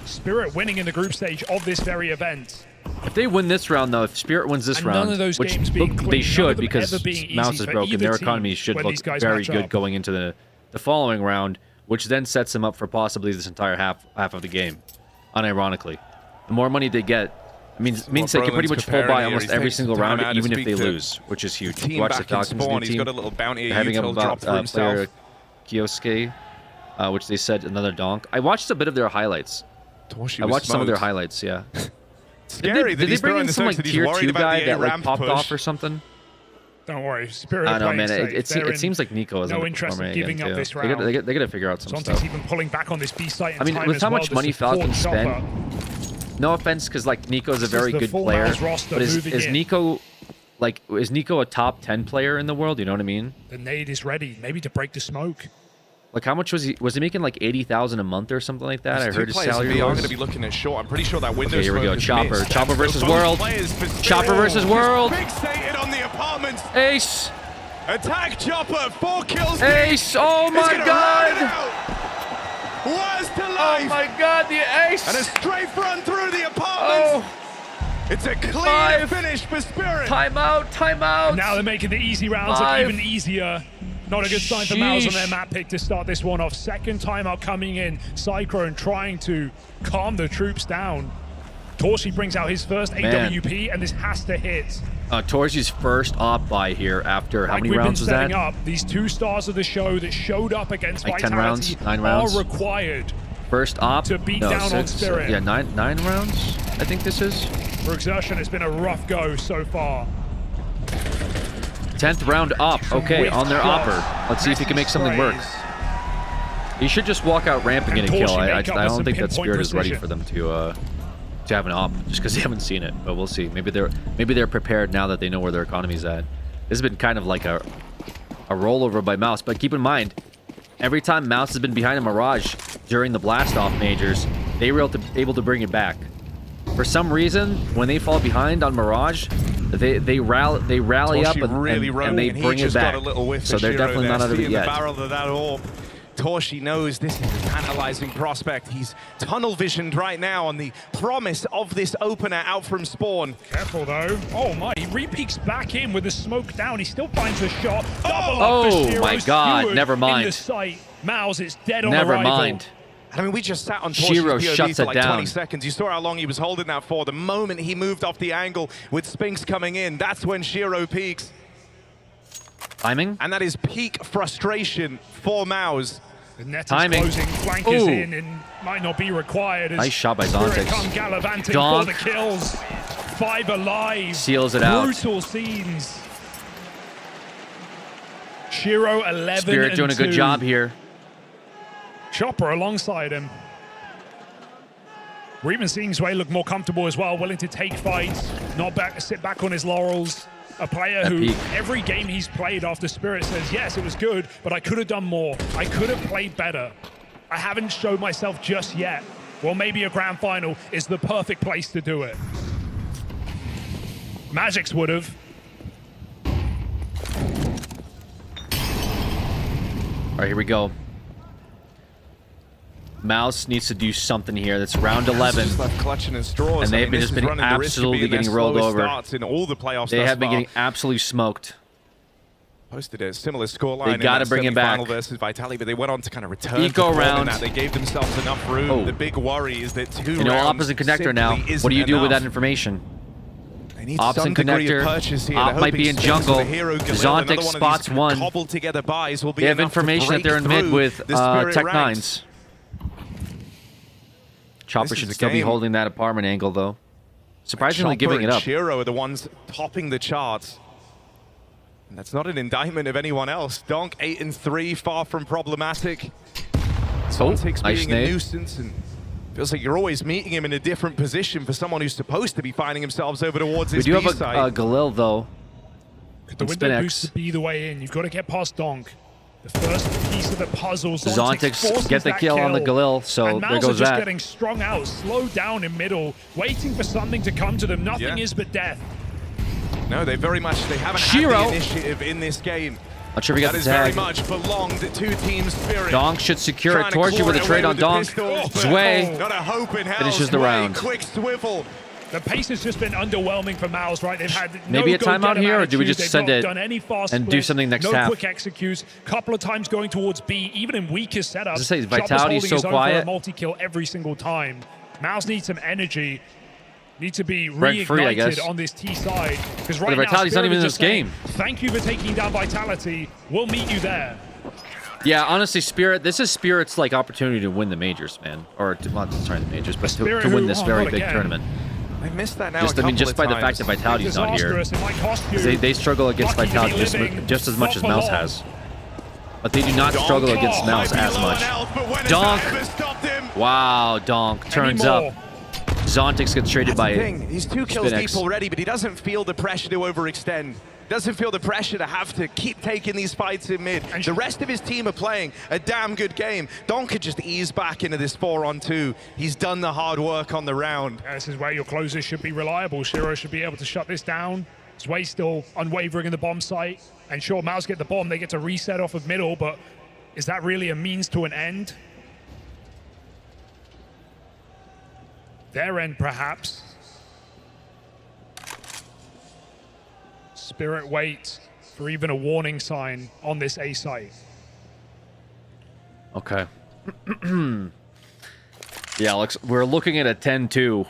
Spirit winning in the group stage of this very event. If they win this round, though, if Spirit wins this And round, none of those which games being look, clean, they none should of them because ever being easy Mouse is for broken, either their team economy should when look these guys very match good up. going into the following round, which then sets them up for possibly this entire half of the game. Unironically, the more money they get, means they can pretty much pull by almost every single round, even if they lose, which is huge. Team Watch the back in Falcons spawn. new He's team. got a little bounty They're having util about drop for himself. player Kioske, which they said another donk. I watched a bit of their highlights. Torshi I was watched some of their smoked. highlights. Yeah. Scary Did they bring in some like tier 2 guy that like popped push. off or something? Don't worry, Spirit I are know, playing man. safe. It seems like Nico is no interest in giving up this round. They got to figure out some Zontic's stuff. even pulling back on this B site in I mean, time with as how well much to money support Falcons Chopper. spend, no offense, because like Nico's a This very is the good full player, Miles roster but is moving in. Nico like is Nico a top 10 player in the world? You know what I mean? The nade is ready, maybe to break the smoke. Like how much was he? Was he making like 80,000 a month or something like that? I heard his salary I'm was. going to be looking at short. I'm pretty sure that window. Okay, here we go. smoke is Chopper. missed. Chopper And versus both World. players for Spirit. Chopper versus World. Fixated on the apartments. Ace. Attack Chopper. 4 kills. Ace. Oh my God. Where's to life? Oh my God, the ace. And a strafe run through the apartments. It's a clean finish for Spirit. Timeout. Timeout. And now they're making the easy rounds look even easier. Not a good sign for Mouse on their map pick to start this one off. Second timeout coming in. Cyclone trying to calm the troops down. Torshi brings out his first AWP, and this has to hit. Torshi's first op by here after how many we've rounds been was that? setting up, these 2 stars of the show that showed up against Like 10 Vitality rounds, 9 rounds? are required First op to beat no, down on 6, Spirit. Yeah, nine rounds. I think this is. For Exertion, it's been a rough go so far. 10th round op. Okay, on their opper. Let's see if he can make something work. He should just walk out ramp and get a kill. I don't think that Spirit is ready for them to have an op just because they haven't seen it. But we'll see. Maybe they're prepared now that they know where their economy's at. This has been kind of like a rollover by Mouse. But keep in mind, every time Mouse has been behind a Mirage during the blast off majors, they were able to bring it back. For some reason, when they fall behind on Mirage, they rally up and they bring it back. So they're definitely not out of it yet. The barrel of that orb. Torshi knows this is a tantalizing prospect. He's tunnel visioned right now on the promise of this opener out from spawn. Careful though. Oh my, he re-peeks back in with the smoke down. He still finds a shot. Double Oh up for Shiro. my God, Stewart never mind. In the sight. Mouse is dead on Never arrival. mind. I mean, we just sat on Shiro Torshi's POV shuts for it like down. 20 seconds. You saw how long he was holding that for. The moment he moved off the angle with Spinks coming in, that's when Shiro peaks. Timing? And that is peak frustration for Mouse. The net Timing. is closing, flank is in, and might not be required. As Nice shot by Spirit Zontic. come gallivanting Donk. for the kills. 5 alive. Seals it out. Brutal scenes. Shiro 11 Spirit and doing a good 2. job here. Chopper alongside him. We're even seeing Sway look more comfortable as well, willing to take fights, not sit back on his laurels. A player who every game he's played after Spirit says, yes, it was good, but I could have done more. I could have played better. I haven't showed myself just yet. Well, maybe a grand final is the perfect place to do it. Magix would have. All right, here we go. Mouse needs to do something here. That's round 11. Just left clutching and straws. And they've just been absolutely getting rolled over. In all the playoffs they have been getting absolutely smoked. Posted a similar scoreline. They got to bring him back. Versus Vitality, but they went on to kind of return. Eco round. They gave themselves enough room. Oh. The big worry is that 2 You know, rounds opposite connector now. simply What do you isn't do with enough. that information? They need Opposite some degree connector. of purchase here. Op might be in jungle. Zontic spots one. Cobbled together buys will be They have enough to information that break they're in mid through with the Spirit Tech ranks. 9s. Chopper This should is still be game. holding that apartment angle, though. Surprisingly Chopper giving it and up. Shiro are the ones topping the charts. And that's not an indictment of anyone else. Donk 8 and 3, far from problematic. Zontic's nice being nade. a nuisance, and feels like you're always meeting him in a different position for someone who's supposed to be finding themselves over towards We his do have B-side. a Galil, though. The on window boost SpinX. to be the way in. You've got to get past Donk. The first piece of the puzzle. Zontic forces get the that kill on the Galil, so and there Mouse goes are just that. getting strung out, slowed down in middle, waiting for something to come to them. Nothing Yeah. is but death. No, they haven't Shiro. had the initiative in this game. Not sure if he got That the is very tag. much belonged to Team Spirit. Donk should secure Trying it to towards you claw with a it trade away on with the Donk. pistols, but Zwei not a hope in hell. finishes the Zwei, round. Quick swivel. The pace has just been underwhelming for Mouse, right? They've had Maybe no a timeout go-get-'em here, or do we attitude. just They've send not it done any fast and do splits, something next no half? quick executes. Couple of times going towards B, even in weakest setups. As I say, Chopper's Vitality's holding so his own for quiet. a multi-kill every single time. Mouse needs some energy. Needs to be Rent free, I guess. reignited on this T side. Because right Well, now, Vitality's not Spirit even is in just this saying, game. Thank you for taking down Vitality. We'll meet you there. Yeah, honestly, Spirit. This is Spirit's like opportunity to win the majors, man, or to, well, sorry, the majors, but to win this very big tournament. I missed that now. Just, a I mean, couple just of by the times. fact that Vitality's not here, Disastrous. It might cost you. 'cause they struggle against Lucky to be Vitality living. just as much as Not for Mouse long. has, but they do not Donk. struggle against Oh, Mouse might be as low much. on health, but when has Donk. that ever stopped him? Wow, Donk turns Anymore. up. Zontic gets traded That's by the thing. He's 2 kills SpinX. deep already, but he doesn't feel the pressure to overextend. Doesn't feel the pressure to have to keep taking these fights in mid. The rest of his team are playing a damn good game. Don could just ease back into this 4-on-2. He's done the hard work on the round. Yeah, this is where your closers should be reliable. Shiro should be able to shut this down. Zwei still unwavering in the bomb site. And sure, Mouse get the bomb. They get to reset off of middle, but is that really a means to an end? Their end, perhaps. Spirit waits for even a warning sign on this A site. Okay. Yeah, Alex, we're looking at a 10-2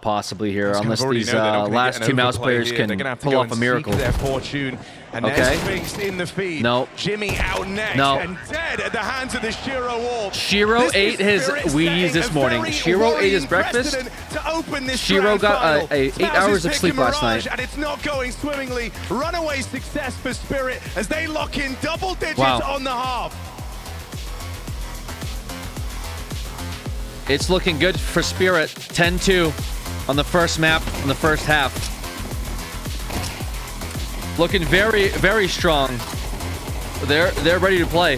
possibly here, unless these last two Mouse players can pull off a miracle. Their fortune. And Okay. there's Sphinx in the feed. No. Jimmy out next No. and dead at the hands of the Shiro wall. Shiro This ate is his Spirit Wheaties setting this a morning. very Shiro ate his worrying breakfast. precedent to open this Shiro grand got final. 8 Mouse hours has of picked sleep a last mirage, night. And it's not going swimmingly. Runaway success for Spirit as they lock in double digits Wow. on the half. It's looking good for Spirit. 10-2 on the first map in the first half. Looking very, very strong. They're ready to play.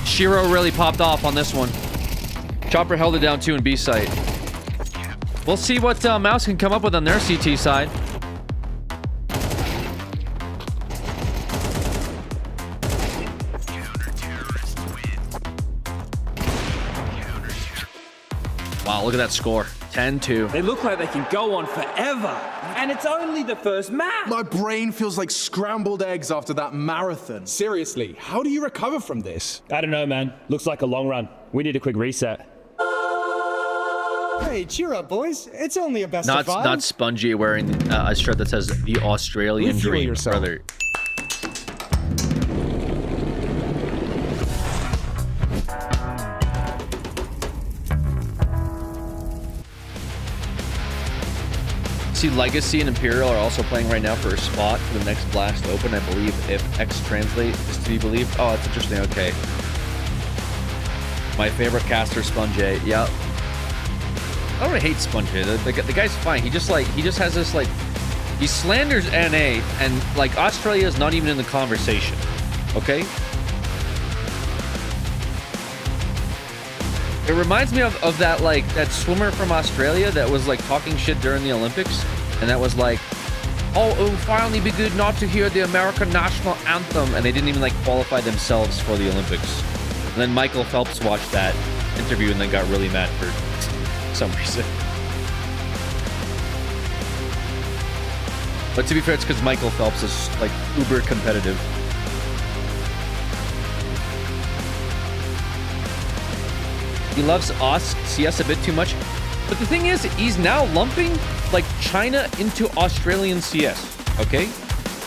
Shiro really popped off on this one. Chopper held it down too in B site. We'll see what Mouse can come up with on their CT side. Wow, look at that score. 10-2. They look like they can go on forever. And it's only the first map. My brain feels like scrambled eggs after that marathon. Seriously, how do you recover from this? I don't know, man. Looks like a long run. We need a quick reset. Hey, cheer up, boys. It's only a best of 5. Not Spongy wearing a shirt that says the Australian Refuel Dream, yourself. brother. See, Legacy and Imperial are also playing right now for a spot for the next Blast Open, I believe, if X Translate is to be believed. Oh, that's interesting. Okay. My favorite caster, Spongy. Yep. I don't really hate Spongy. The guy's fine. He just has this like He slanders NA, and like Australia is not even in the conversation. Okay. It reminds me of that like that swimmer from Australia that was like talking shit during the Olympics, and that was like, oh, it will finally be good not to hear the American national anthem, and they didn't even like qualify themselves for the Olympics. And then Michael Phelps watched that interview and then got really mad for some reason. But to be fair, it's because Michael Phelps is like uber competitive. He loves CS a bit too much. But the thing is, he's now lumping like China into Australian CS. Okay,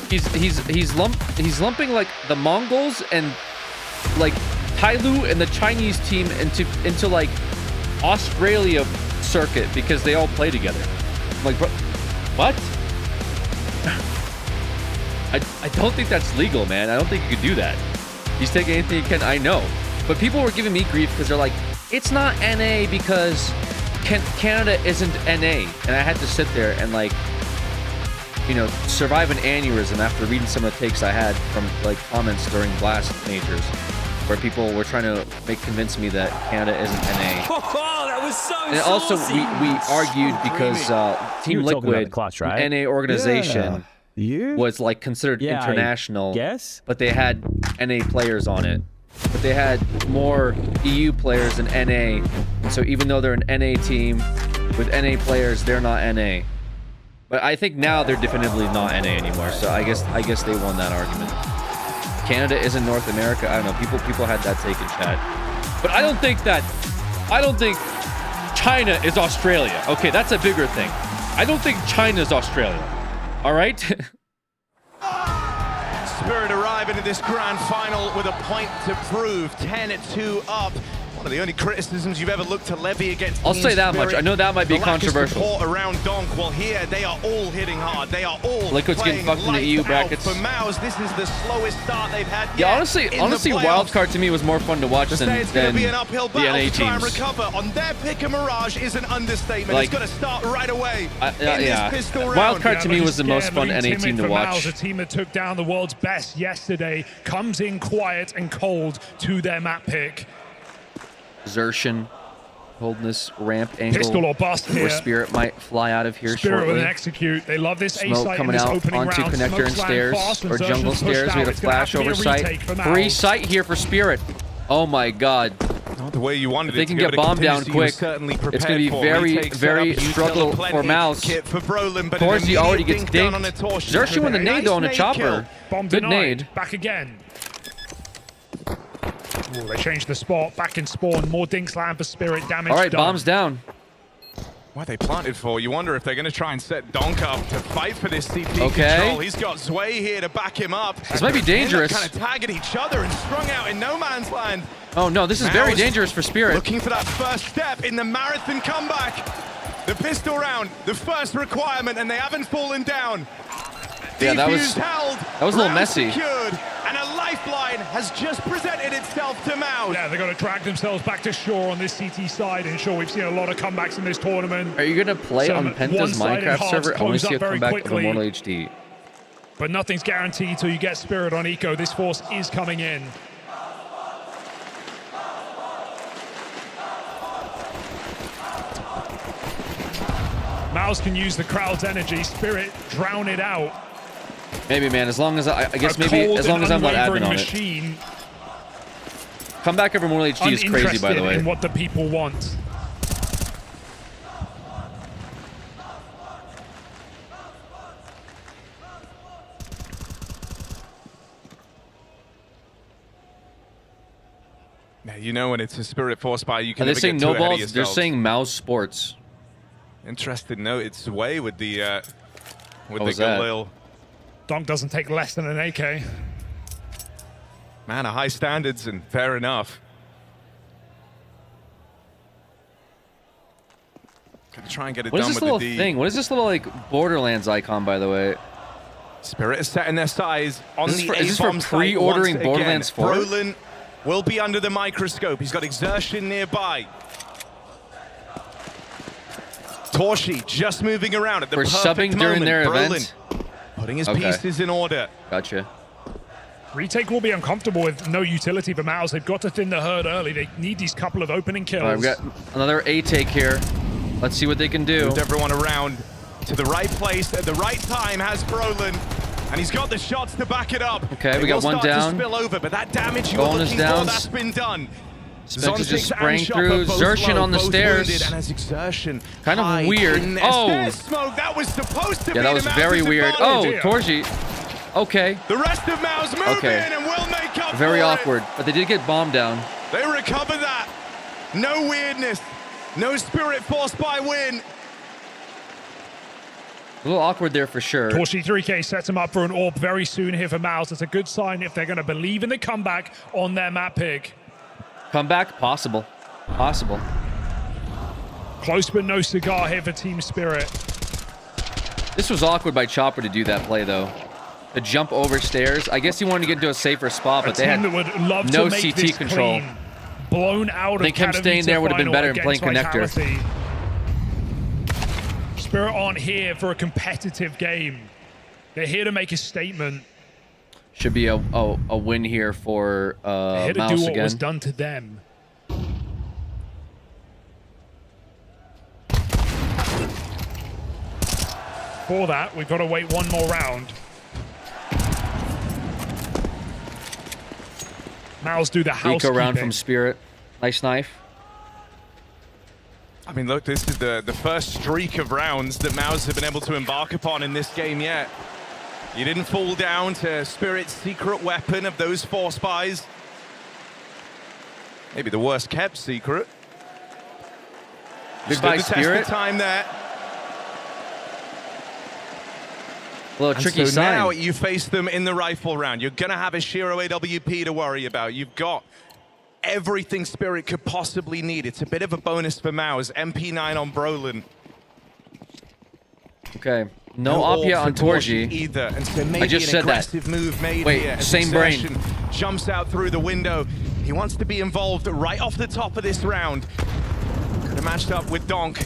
he's lumping like the Mongols and like Tailu and the Chinese team into like Australia circuit because they all play together. I'm like, bro, what? I don't think that's legal, man. I don't think you could do that. He's taking anything he can. I know, but people were giving me grief because they're like, it's not NA because Canada isn't NA, and I had to sit there and like, you know, survive an aneurysm after reading some of the takes I had from like comments during Blast Majors, where people were trying to convince me that Canada isn't NA. Oh, that was so And also we argued because Team Liquid, clutch, right? the NA organization, was like considered international, yes, but they had NA players on it. But they had more EU players than NA, and so even though they're an NA team with NA players, they're not NA. But I think now they're definitively not NA anymore. So I guess they won that argument. Canada isn't North America. I don't know. People had that take in chat, but I don't think China is Australia. Okay, that's a bigger thing. I don't think China is Australia. All right. Spirit arriving in this grand final with a point to prove. 10-2 up. One of the only criticisms you've ever looked to levy against. I'll say that much. I know that might be controversial. The lack of support around Donk. Well, here they are all hitting hard. They are all Liquid's getting fucked in the EU brackets. For Mouse, this is the slowest start they've had. Yeah, honestly, wildcard to me was more fun to watch than be an uphill the battle NA to try and teams. recover. On their pick, a Mirage is an understatement. Like, it's going to start right away. Yeah, this pistol round. wildcard to me was the most fun NA team to watch. Mouse, a team that took down the world's best yesterday, comes in quiet and cold to their map pick. Xertion holding this ramp angle. Pistol or bust here. Where Spirit might fly out of here Spirit shortly. with an execute. They love this A Smoke site coming in this out opening onto round. connector and stairs or jungle stairs. We had a flash over site. Free site here for Spirit. Oh my god. Not the way you wanted if they can get bombed down quick, it's going to be very struggle for Mouse. Of course, he already gets dinked. Xertion with a nade though on a chopper. Good nade. Back again. Ooh, they changed the spot. Back in spawn. More dink slam for Spirit. Damage. All right, done. bombs down. What they planted for? You wonder if they're going to try and set Donk up to fight for this CP control. He's got Zwei here to back him up. This might be dangerous. Kind of tagging each other and strung out in no man's land. Oh no, this is very dangerous for Spirit. Looking for that first step in the marathon comeback. The pistol round, the first requirement, and they haven't fallen down. Yeah, that was a little messy. Secured, and a lifeline has just presented itself to Mouse. Yeah, they're going to drag themselves back to shore on this CT side. And sure, we've seen a lot of comebacks in this tournament. Are you going to play on Penta's Minecraft server? I want to see a comeback of Immortal HD. But nothing's guaranteed till you get Spirit on Eco. This force is coming in. Mouse can use the crowd's energy. Spirit drown it out. Maybe, man. As long as I guess maybe as long as I'm not admin on it. Comeback of Immortal HD is crazy, by the way. In what the people want. Now, you know when it's a Spirit Force buy, you can Are they saying no balls? They're saying Mouse Sports. Interesting note. It's Zwei with the Galil. Donk doesn't take less than an AK. Man, a high standards and fair enough. Gonna try and get it done with the D. What is this little thing? What is this little like Borderlands icon, by the way? Spirit is setting their size on the A-bomb. Is this for pre-ordering Borderlands 4? Brolin will be under the microscope. He's got Exertion nearby. Torshi just moving around at the perfect subbing during moment. their Brolin event. putting his pieces in order. Gotcha. Retake will be uncomfortable with no utility for Mouse. They've got to thin the herd early. They need these couple of opening kills. All right, we got another A take here. Let's see what they can do. Moved everyone around to the right place at the right time has Brolin. And he's got the shots to back it up. Okay, we got one down. To spill over, but that damage you were looking for, that's been done. Spence is just spraying through. Xerxin on the stairs. And as Exertion kind of weird. Oh! Smoke. That was supposed to be that was very weird. Oh, Torji. Okay. The rest of Mao's move in and will make up Very for awkward, but they did get bombed down. They recover that. No weirdness. No Spirit forced by win. A little awkward there for sure. Torshi 3K sets him up for an AWP very soon here for Mouse. It's a good sign if they're going to believe in the comeback on their map pick. Comeback? Possible. Possible. Close but no cigar here for Team Spirit. This was awkward by Chopper to do that play, though. To jump over stairs. I guess he wanted to get into a safer spot, but they had no CT control. Clean. Blown out. I think him staying there would have been better than playing connector. Spirit aren't here for a competitive game. They're here to make a statement. Should be a win here for They're here to Mouse do what again. was done to them. For that, we've got to wait one more round. Mouse do the housekeeping. Eco round from Spirit. Nice knife. I mean, look, this is the first streak of rounds that Mouse have been able to embark upon in this game yet. You didn't fall down to Spirit's secret weapon of those 4 spies. Maybe the worst kept secret. Goodbye, Spirit. Test of time there. A little tricky so sign. Now you face them in the rifle round. You're going to have a Shiro AWP to worry about. You've got everything Spirit could possibly need. It's a bit of a bonus for Maus. MP9 on Brolin. Okay. No op yet on Torji. Either. And so maybe I just said that. Move made Wait, here same brain. Jumps out through the window. He wants to be involved right off the top of this round. Could have matched up with Donk,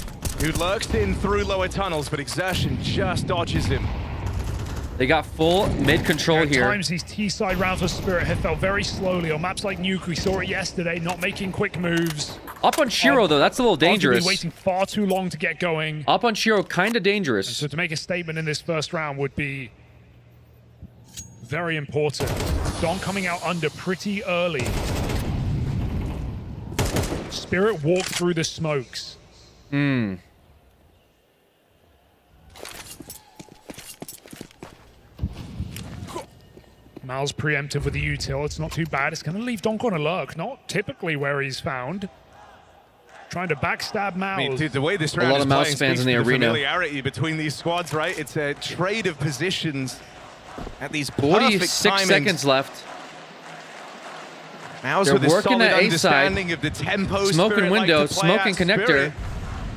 who lurks in through lower tunnels, but Exertion just dodges him. They got full mid control here. At times, these T-side rounds for Spirit have felt very slowly. On maps like Nuke, we saw it yesterday, not making quick moves. Up on Shiro, though, that's a little dangerous. Waiting far too long to get going. Up on Shiro, kind of dangerous. And so to make a statement in this first round would be very important. Don coming out under pretty early. Spirit walked through the smokes. Mal's preemptive with the util. It's not too bad. It's going to leave Donk on a lurk. Not typically where he's found. Trying to backstab Mal. I mean, dude, the way this round is Mouse playing fans in the speaks to arena. familiarity between these squads, right? It's a trade of positions at these 46 perfect timings. seconds left. Mouse They're with a working solid that A understanding side. of the tempo. Smoking Spirit window, like to play smoking at. connector. Spirit,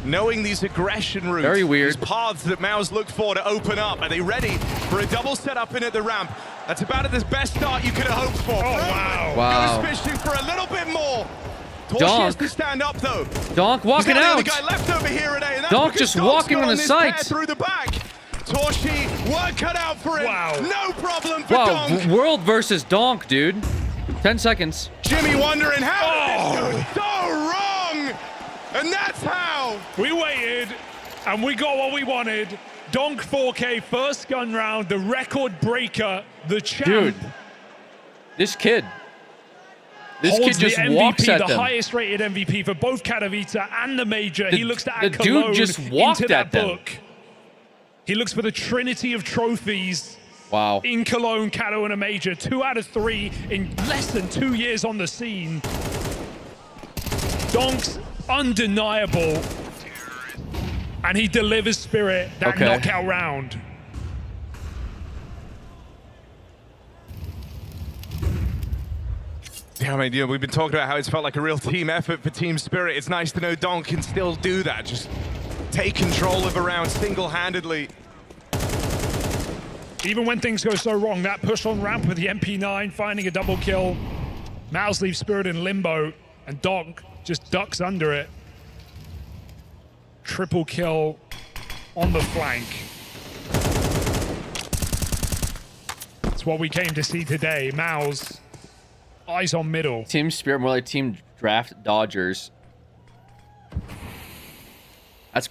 knowing these aggression routes. Very weird. These paths that Mouse look for to open up. Are they ready for a double setup in at the ramp? That's about the best start you could have hoped for. Oh, wow. Wow. Goes fishing for a little bit more. Torshi Donk. has to stand up, though. Donk walking He's out. the guy left over here today, and that's Donk because just Donk's walking got on the this site. pair through the back. Torshi, work cut out for him. Wow. No problem for Wow, Donk. World versus Donk, dude. 10 seconds. Jimmy wondering how did this go so wrong? And that's how. We waited, and we got what we wanted. Donk 4K, first gun round, the record breaker, the champ. Dude, this kid. This holds kid just the MVP, walks at the them. highest rated MVP for both Katowice and the Major. He looks to add the Cologne dude just walked into that at them. book. He looks for the trinity of trophies. Wow. In Cologne, Kato, and a Major. 2 out of 3 in less than 2 years on the scene. Donk's undeniable. And he delivers Spirit that knockout round. Yeah, I mean, we've been talking about how it's felt like a real team effort for Team Spirit. It's nice to know Donk can still do that. Just take control of a round single-handedly. Even when things go so wrong, that push on ramp with the MP9, finding a double kill. Mouse leaves Spirit in limbo, and Donk just ducks under it. Triple kill on the flank. It's what we came to see today. Mouse, eyes on middle. Team Spirit, more like Team Draft Dodgers.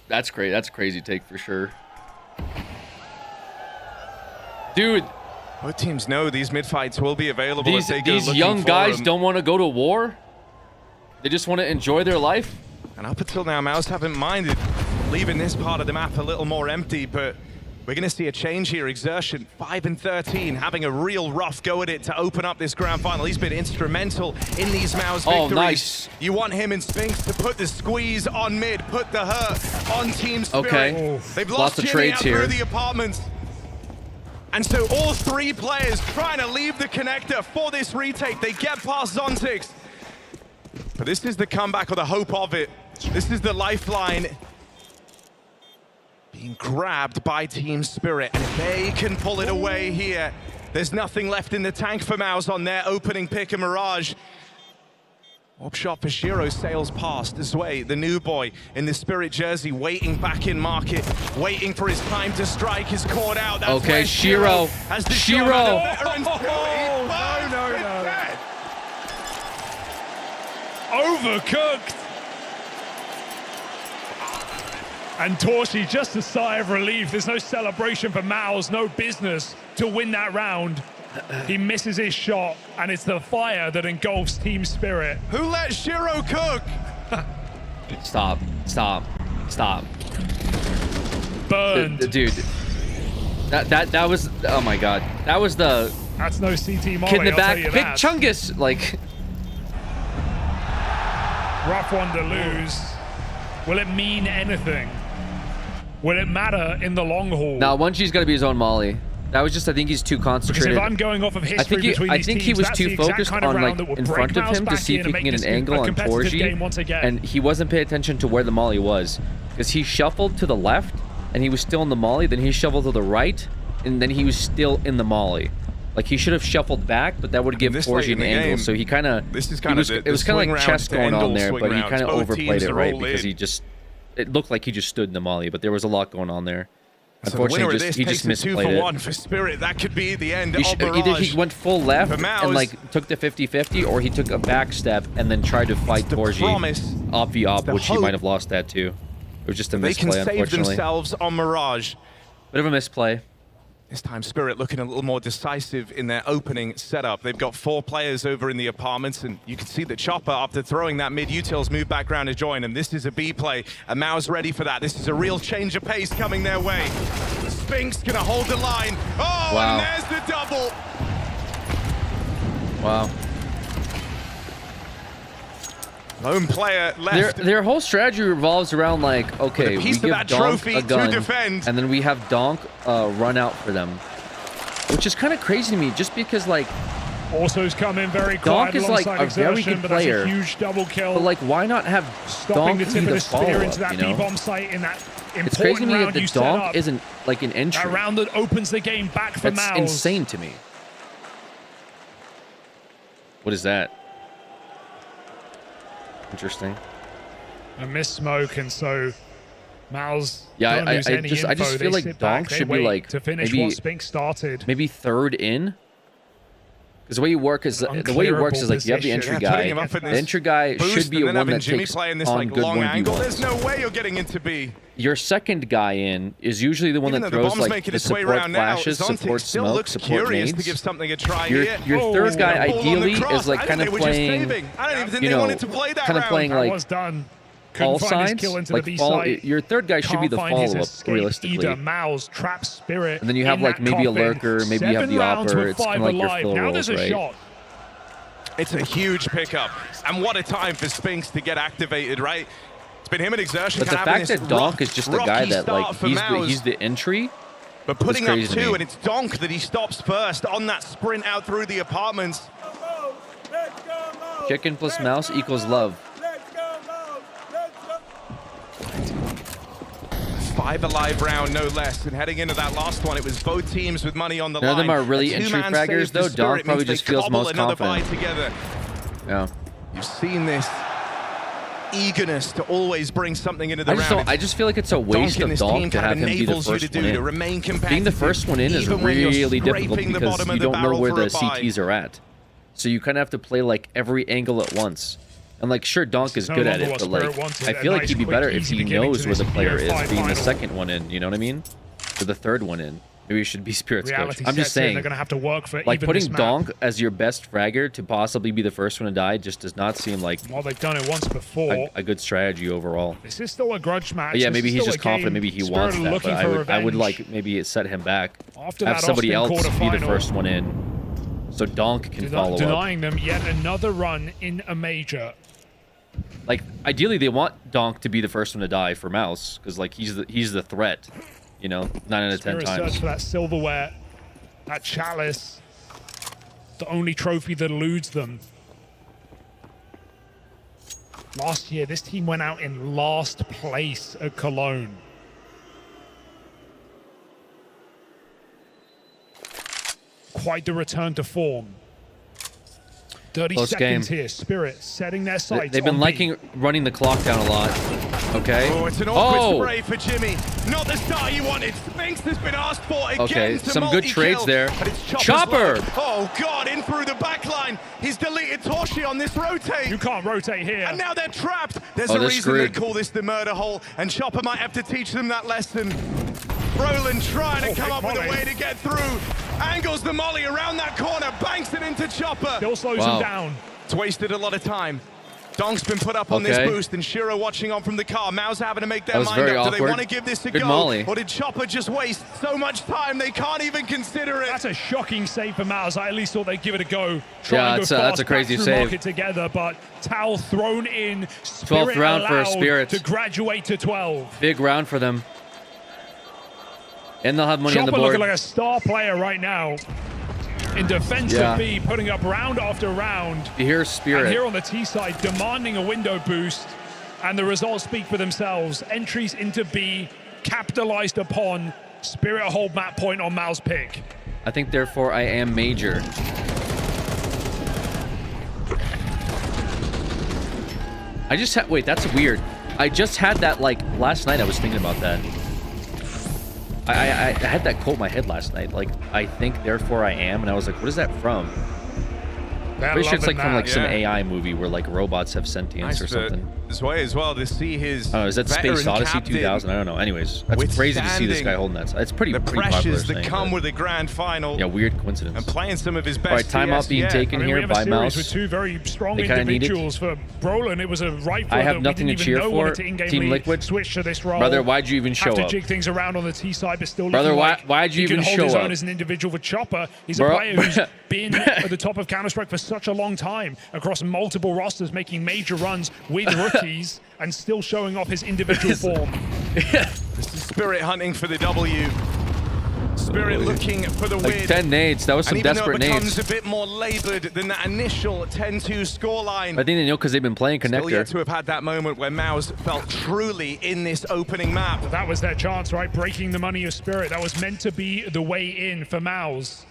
That's great. That's a crazy take for sure. Dude. Both teams know these mid-fights will be available if they go These looking young for guys them. don't want to go to war. They just want to enjoy their life. And up until now, Mouse haven't minded leaving this part of the map a little more empty, but we're going to see a change here. Exertion, 5 and 13, having a real rough go at it to open up this grand final. He's been instrumental in these Mouse victories. Oh, nice. You want him and Spinks to put the squeeze on mid, put the hurt on Team Spirit. Okay. They've Lots lost of Jimmy trades out here. through the apartments. And so all three players trying to leave the connector for this retake. They get past Zontix. But this is the comeback or the hope of it. This is the lifeline being grabbed by Team Spirit. And if they can pull it away here, there's nothing left in the tank for Mouse on their opening pick of Mirage. Op shot for Shiro sails past this way. The new boy in the Spirit jersey waiting back in market, waiting for his time to strike, is caught out. That's Okay, where Shiro. has the Shiro. shot. Overcooked. And Torshi, just a sigh of relief. There's no celebration for Mouse, no business to win that round. He misses his shot, and it's the fire that engulfs Team Spirit. Who let Shiro cook? Stop. Burned. Dude. That was, oh my god. That was the That's no CT Molly, kid in the I'll back. tell you Big that. Chungus. Like, Rough one to lose. Will it mean anything? Will it matter in the long haul? now 1G's got to be his own Molly. That was just, I think he's too Because concentrated. if I'm going off of history between I these think teams, he was that's too the exact focused kind of on round like that will in break front of Mouse him to back see in if and he can make get this an angle a on competitive game Torji, once again. and he wasn't paying attention to where the Molly was, because he shuffled to the left and he was still in the Molly, then he shuffled to the right and then he was still in the Molly. Like, he should have shuffled back, but that would give Torji an angle. So he kind of, this is kind of it was kind of like chess going on there, but he kind of overplayed it right because it looked like he just stood in the Molly, but there was a lot going on there. So the winner of this Unfortunately, he just takes a misplayed 2-for-1 it. for Spirit. That could be the end of Either he went full left For Mouse, and like took the 50-50, or he took a back step and then tried to fight Torji op v op, which he might have lost that too. It was just a they can misplay, save unfortunately. themselves on Mirage. Bit of a misplay. This time Spirit looking a little more decisive in their opening setup. They've got 4 players over in the apartments, and you can see that Chopper, after throwing that mid-utils, moved back around to join him. This is a B play, and Mao's ready for that. This is a real change of pace coming their way. Spinks gonna hold the line. Oh, Wow. and there's the double. Wow. Lone player left. Their whole strategy revolves around like, okay, we piece of give that Donk trophy a to gun, defend. and then we have Donk run out for them, which is kind of crazy to me, just because like Also's come in very Donk quiet is like alongside a very Exertion, good but that's player, a huge double kill. but like, why not have Stopping Donk the be tip of the the spear into follow-up, that you know? B-bomb site in that It's crazy to important me round that the you set Donk up. isn't like an entry. That round that opens the game back for That's Mouse. insane to me. What is that? Interesting. A missed smoke, and so Mal's Yeah, don't I lose any just info. feel They like sit Donk back, they should be wait like to finish maybe what Spink started. maybe third in. Because the way you work is the way it works is like you have the entry guy. The entry guy should be a one that Jimmy takes playing this on like good long angle. 1v1s. There's no way you're getting into B. Your second guy in is usually the one Even that though the throws bomb's like making the its way support around now, flashes, Zontic support still smoke, looks support curious nades. to give something a try Your here. third guy Ball on the ideally cross. is like I kind think of they were just playing, saving. I don't even think you they know, wanted to play that kind of round. playing That like was done. all Couldn't find his sides. kill into Like the B follow, site. your third guy should be the Can't find his follow-up escape realistically. Either Mal's trap Spirit. And then you have in like that maybe a coffin. lurker, maybe you have 7 the rounds opper. with It's 5 kind of like your alive. flow Now rolls, there's a right? shot. It's a huge pickup. And what a time for Spinks to get activated, right? It's been him and Exertion. But the kind of fact having that this Donk is just the guy rocky that like start for he's the entry. But is putting up crazy to 2, me. and it's Donk that he stops first on that sprint out through the apartments. Chicken plus mouse equals love. 5 alive round, no less. And heading into that last one, it was both teams with money on the None of line. them are really A entry two-man fraggers, save for though. Spirit Donk probably means they just feels cobble most another confident. buy together. Yeah. You've seen this eagerness to always bring something into the round. I just feel like it's a waste of Donk to have him be the first one in. Being the first one in is really difficult because you don't know where the CTs are at. So you kind of have to play like every angle at once. And like, sure, Donk is good at it, but like, I feel like he'd be better if he knows where the player is, being the second one in, you know what I mean? Or the third one in. Maybe it should be Spirit's coach. I'm just saying, they're going to have to work for like putting Donk as your best fragger to possibly be the first one to die just does not seem like well, they've done it once before. A good strategy overall. This is still a grudge match. But yeah, maybe he's just confident. Maybe he wants that. But I would like maybe set him back. Have somebody else be the first one in, so Donk can follow up. Denying them yet another run in a major. Like ideally, they want Donk to be the first one to die for Mouse because like he's the threat. You know, 9 out of 10 times. Search for that silverware, that chalice, the only trophy that eludes them. Last year, this team went out in last place at Cologne. Quite the return to form. 30 Close seconds game. Here. Spirit setting their sights. They've been liking running the clock down a lot. Okay. Oh, it's an awkward spray for Jimmy. Not the start he wanted. Spinks has been asked for again. Okay, some good trades there. But it's Chopper! Oh, God, in through the back line. He's deleted Torshi on this rotate. You can't rotate here. And now they're trapped. There's a reason they call this the murder hole, and Chopper might have to teach them that lesson. Roland trying to come up with a way to get through. Angles the molly around that corner, banks it into Chopper. Still slows him down. It's wasted a lot of time. Donk's been put up on this boost, and Shiro watching on from the car. Mao's having to make their mind up. Do they want to give this a go? Molly. Or did Chopper just waste so much time they can't even consider it? That's a shocking save for Mao's. I at least thought they'd give it a go. Try and go that's a crazy save. It together, but Tau thrown in. 12th round for Spirit to graduate to 12. Big round for them. And they'll have money Chopper on the board. Looking like a star player right now. In defensive B, putting up round after round. Here's Spirit. And here on the T side, demanding a window boost. And the results speak for themselves. Entries into B, capitalized upon. Spirit hold map point on Mao's pick. I think, therefore, I am major. I just had... Wait, that's weird. I just had that, like, last night I was thinking about that. I had that quote in my head last night, like, I think, therefore I am, and I was like, what is that from? Pretty sure it's like from like some AI movie where like robots have sentience or something. This way as well to see his. Oh, is that Space Odyssey 2000? I don't know. Anyways, that's crazy to see this guy holding that. It's pretty popular. The pressures that come with the grand final. Yeah, weird coincidence. And playing some of his best. All right, timeout being taken here by Mouse. With two very strong individuals for Brolin. It was a right. I have nothing to cheer for. Team Liquid. Switch to this role. Brother, why'd you even show up? Have to jig things around on the T side, but still. Brother, why'd you even show up? He can hold his own as an individual for Chopper. He's a player who's been at the top of Counter-Strike for such a long time across multiple rosters, making major runs with rookies and still showing off his individual form. This is Spirit hunting for the W. Spirit looking for the win. Like 10 nades. That was some desperate nades. And even though it becomes a bit more labored than that initial 10-2 scoreline. I think they know because they've been playing Connector. Still yet to have had that moment where Maus felt truly in this opening map. That was their chance, right? Breaking the money of Spirit. That was meant to be the way in for Maus.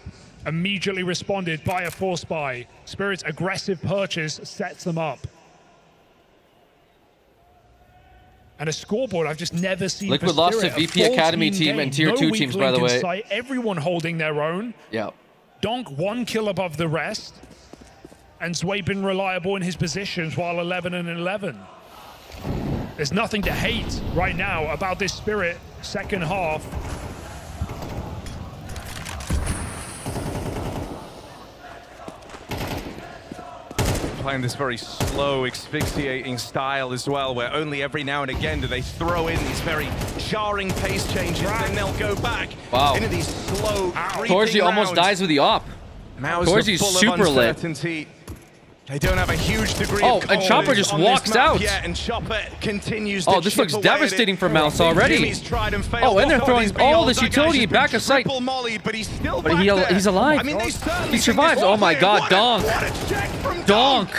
Immediately responded by a force buy. Spirit's aggressive purchase sets them up. And a scoreboard I've just never seen. Liquid lost to VP Academy team and Tier 2 teams, by the way. Sight, everyone holding their own. Yeah. Donk 1 kill above the rest. And Sway been reliable in his positions while 11 and 11. There's nothing to hate right now about this Spirit second half. Playing this very slow, asphyxiating style as well, where only every now and again do they throw in these very jarring pace changes, then they'll go back into these slow, Torsi almost dies with the op. Torsi's super lit. They don't have a huge degree of and Chopper just walks out. Yet, and Chopper continues to this looks devastating for Mouse already. And they're throwing all this utility back of sight. But he's still he's alive. I mean, he survives. Oh my god, Donk. Donk.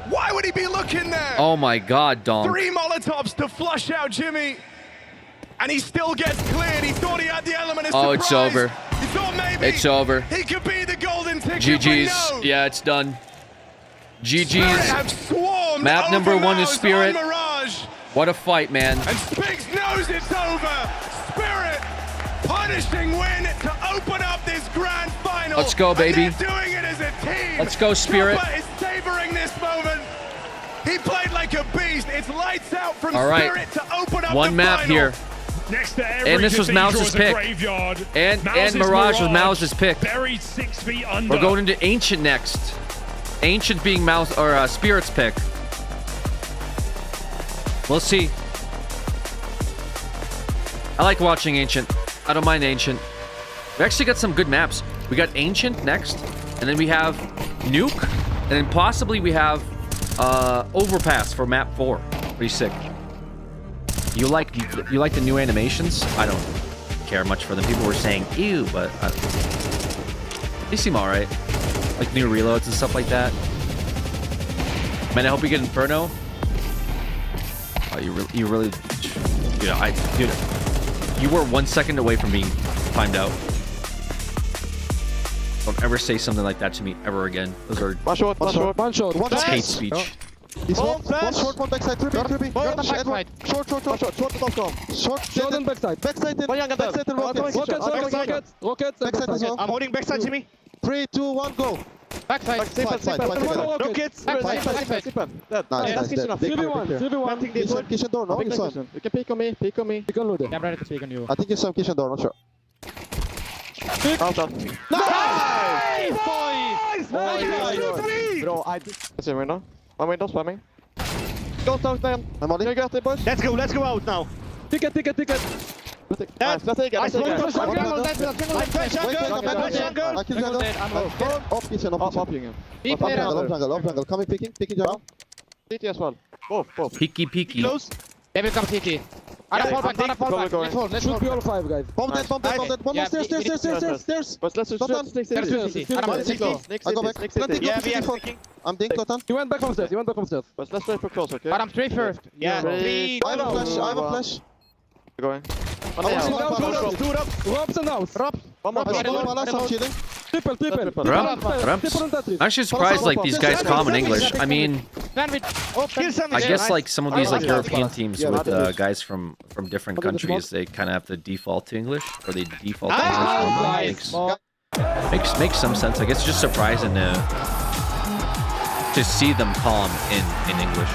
Why would he be looking there? Oh my god, Donk. 3 Molotovs to flush out Jimmy. And he still gets cleared. He thought he had the element of surprise. It's over. He thought maybe it's over. He could be the golden ticket. GG's. No. Yeah, it's done. GG's. Map number 1 is Spirit. What a fight, man. And Spigs knows it's over. Spirit punishing win to open up this grand final. Let's go, baby. And they're doing it as a team. Let's go, Spirit. Chopper is savoring this moment. He played like a beast. It's lights out from All right. Spirit to open up One the map final. here. Next to every And this was Mouse's cathedral is a pick. graveyard. And Mirage was Mouse's pick. Buried 6 feet under. We're going into Ancient next. Ancient being Mouse or Spirit's pick. We'll see. I like watching Ancient. I don't mind Ancient. We actually got some good maps. We got Ancient next, and then we have Nuke, and then possibly we have Overpass for map 4. Pretty sick. You like the new animations? I don't care much for them. People were saying ew, but they seem all right. Like new reloads and stuff like that. Man, I hope you get Inferno. Oh, you really, you know, dude, you were 1 second away from being timed out. Don't ever say something like that to me ever again. Those are one shot. hate speech. He's one backside, 3B. Short and backside. Backside and rocket. Backside as well. I'm holding backside, Jimmy. 3, 2, 1, go. Backside. Rockets. Nice. 3v1. Kitchen door, no? You can peek on me. Peek on Lude. I'm ready to speak on you. I think you saw kitchen door, not sure. Out. Nice! Bro, I see window. One window spamming. Go down then. I'm on it. You got it, boys. Let's go out now. Ticket. Nice, let's take it. I killed off kitchen, off jungle. Coming, picking jungle. CT as well. Both. Peeky. Close. They will come CT. Let's Should be all 5 guys. Bomb dead. One more stairs. But let's just take it. I go back. I'm dink, Lotan. You went back from stairs. But let's try for close, okay? But I'm 3 first. Yeah. 3. I have a flash. Going. Two up. Robs and house. One more. I'm shielding. Triple. Rumps. I'm actually surprised like these guys calm in English. I mean, I guess like some of these like European teams with guys from different countries, they kind of have to default to English, or they default to English. Makes some sense. I guess it's just surprising to see them calm in English.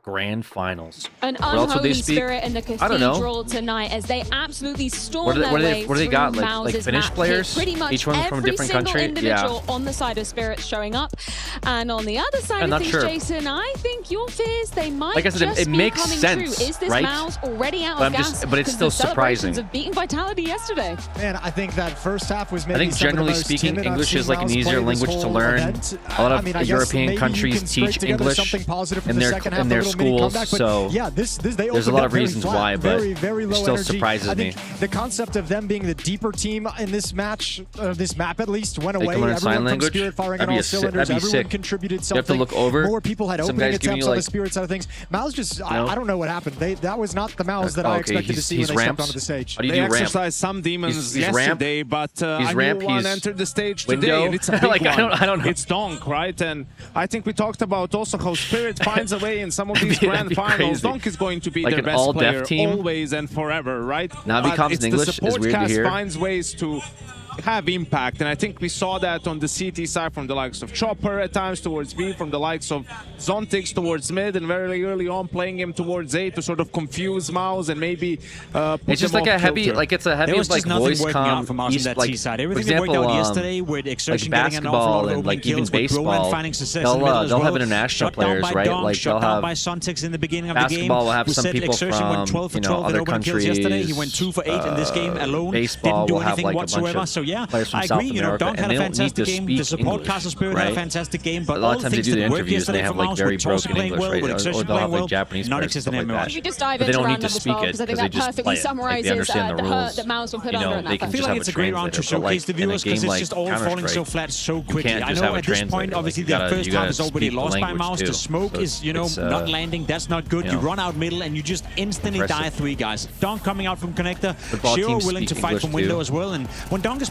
Grand finals. An unholy spirit in the cathedral tonight as they absolutely storm their way what do they got? Like Finnish players? Pretty much each one from a different country? Individual on the side of Spirits showing up. And on the other side of things, Jason, I think your fears, they might like I said, just it makes coming sense, true. Is this right? Mouse already out of gas? But it's still surprising. Of beating Vitality yesterday. Man, I think that first half was maybe I think generally speaking, English is like an easier language to learn. A lot of European countries teach English in their schools, so yeah, there's a lot of reasons why, but very low it still energy. surprises me. The concept of them being the deeper team in this match, this map at least, went They away. can learn sign Everyone from language? Spirit firing That'd on be all cylinders. that'd be Everyone sick. contributed something. You have to look over. More people had Some opening guys giving attempts you, on the like, Spirit side of things. Mouse just, I don't know what happened. That was not the Mouse that I Okay, expected to see when they stepped onto the stage. They exercised some demons yesterday, but a new one entered the stage today, and it's a big like, one. I don't know. It's Donk, right? And I think we talked about also how Spirit finds a way in some of these grand finals. Donk is going to be like their best player team? always and forever, right? Navi comes in English the is support weird to cast hear. finds ways to have impact, and I think we saw that on the CT side from the likes of Chopper at times towards B, from the likes of Zontix towards mid, and very early on playing him towards A to sort of confuse Mouse and maybe put it's just them like a off heavy, kilter. like it's a heavy like voice com east, like for example, like basketball and like even baseball, they'll have international players, right? Like they'll have basketball will have some people from other countries. He went 2 for 8 in this game alone. Baseball didn't do will have anything like a whatsoever. bunch So of yeah, players from I South agree. America, Donk had and a they don't need fantastic to game. speak The support English, Castle Spirit had a fantastic game, but a lot all of the times they things do the that worked interviews and they yesterday have for like Mouse very with Chelsea broken playing English, well, with right? Or Exertion they'll have playing well, like Japanese not players and stuff existent like in that. We just dive But they into don't round need to number speak 12 it because I think because they that just perfectly play it. Like summarizes they understand the the hurt rules. that Mouse will put You under know, in they that can I fight. feel just like have it's a a great round to translator, but showcase like the in a viewers because game it's like just all falling so flat so you quickly. can't I just know have a at this point, translator. obviously, Like, the you first gotta half is already speak the lost by language Mouse. too. The smoke So is, it's, not landing. That's not good. You run out middle and you just instantly die 3 guys. Donk coming out from connector. Football Shiro teams willing to speak fight English from window too. as well. And when Donk is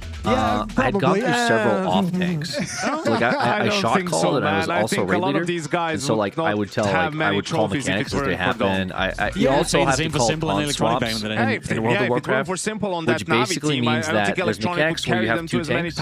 I'd gone through several off tanks. So, like I shot called, and I was also raid leader. And so like I would tell, like I would call mechanics as they happen. You also have to call pawn swaps in World of Warcraft, which basically means that there's mechanics where you have 2 tanks.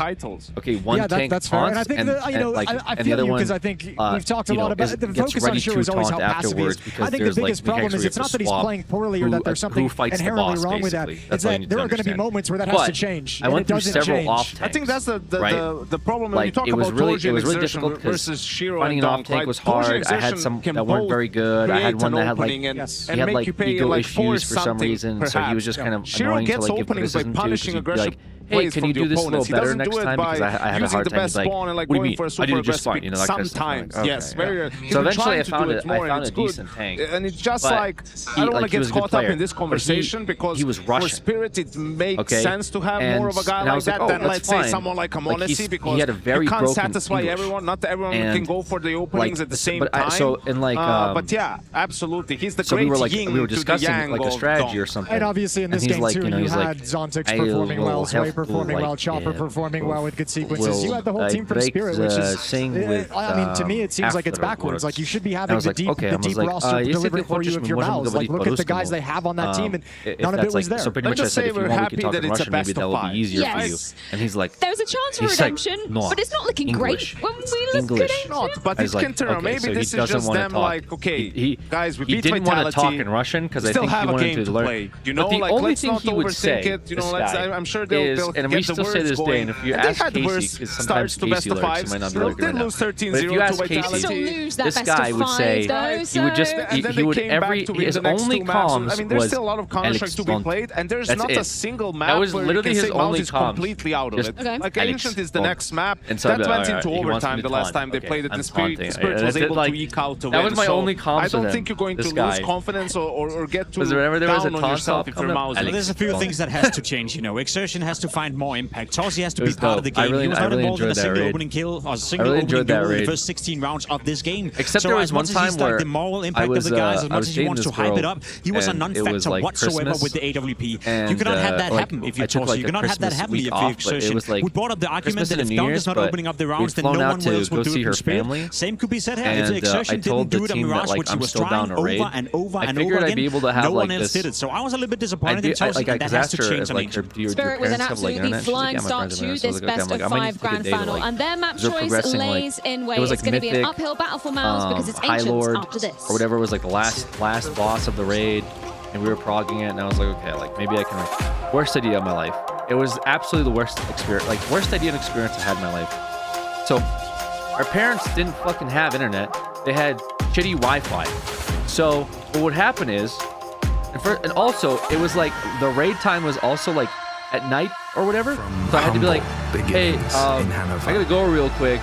Okay, one tank taunts, and the other one, I think we've talked a lot about the focus on Shiro is always how passive he is. I think the biggest problem is it's not that he's playing poorly or that there's something inherently wrong with that. It's that there are going to be moments where that has to change. I went through several off tanks. I think that's the problem when you talk about it was really difficult versus Shiro finding and an off tank was hard. I had some that weren't very good. I had one that had like he had like ego issues for some reason, so he was just kind of annoying to like give criticism to, because he'd be like, hey, can you do this a little better next time? Because I had a hard time. He's like, what do you mean? I did it just fine. You know, that kind of stuff. Sometimes, yes. So eventually I found a decent tank. And it's just like, I don't want to get caught up in this conversation because for Spirit it makes sense to have more of a guy like that than, let's say, someone like Amonesi, because you can't satisfy everyone. Not everyone can go for the openings at the same time. But yeah, absolutely. He's the great yin we were to the discussing yang like a strategy or something. And obviously in this game too, you had Zontix performing well, so performing well, Chopper performing well with good sequences. You had the whole team from Spirit, which is, I mean, to me, it seems like it's backwards. Like, you should be having the deep roster delivering for you if you're Mouse. Like, look at the guys they have on that team, and none of it was there. So pretty much I said, if you want, we can talk in Russian, maybe that will be easier for you. And he's like, there's a chance for redemption, but it's not looking great when we look good. Not, but it can turn. Maybe this is just them like, okay, guys, we beat Vitality. He didn't want to talk in Russian because I think he wanted to learn. You know, the like, only let's thing not he would overthink say, it. You know, I'm sure they'll and we still say this day, and if you ask Casey, because sometimes Casey lurks, he might not be lurking right now. But if you ask Casey, this guy would say, he would just, he would his only comms I mean, there's was still a lot of Counter-Strike to be played, and there's not a single map that was literally his only comms. Completely out of it. Like, Ancient is the next map. That went into overtime the last time they played it. The Spirit was able to eke out a win. That was my only comms. I don't think you're going to lose confidence or get too down on yourself if you're Mouse. There's a few things that has to change, you know. Exertion has to find more impact. Tosi has to be part of the game. He was not involved in a single opening kill or a single opening goal in the first 16 rounds of this game. Except there was one time where the moral impact of the guys, as much as he wants to hype it up, he was a non-factor whatsoever with the AWP. You cannot have that happen if you're Tosi. You cannot have that happen if you're Exertion. We brought up the argument that if Dunk is not opening up the rounds, then no one else will do it in Spirit. Same could be said here. If Exertion didn't do it on Mirage, which he was trying over and over and over again, no one else did it. So I was a little bit disappointed in Tosi, and that has to change. Spirit with an absolutely flying start to this best of 5 grand final, and their map choice lays in wait. It's going to be an uphill battle for Mouse because it's Ancients after this. Or whatever was like the last boss of the raid, and we were progging it, and I was like, okay, like maybe I can. Worst idea of my life. It was absolutely the worst experience, like worst idea and experience I had in my life. So our parents didn't fucking have internet. They had shitty Wi-Fi. So what would happen is, and also it was like the raid time was also like at night or whatever. So I had to be like, hey, I gotta go real quick.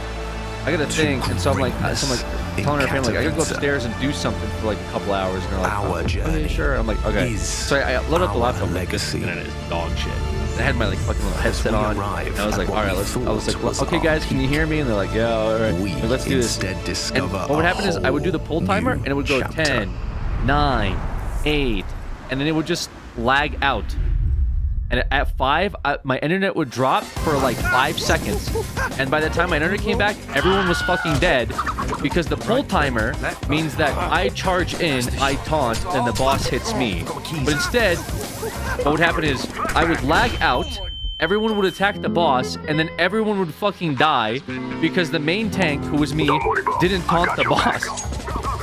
I gotta think. And so I'm like telling our family, like, I gotta go upstairs and do something for like a couple hours. And they're like, okay, sure. I'm like, okay. So I load up the laptop. Legacy. And it is dog shit. I had my like fucking little headset on. And I was like, all right, I was like, well, okay, guys, can you hear me? And they're like, yeah, all right. Well, let's do this. And what would happen is I would do the pull timer, and it would go 10, 9, 8, and then it would just lag out. And at 5, my internet would drop for like 5 seconds. And by the time my internet came back, everyone was fucking dead. Because the pull timer means that I charge in, I taunt, and the boss hits me. But instead, what would happen is I would lag out, everyone would attack the boss, and then everyone would fucking die because the main tank, who was me, didn't taunt the boss.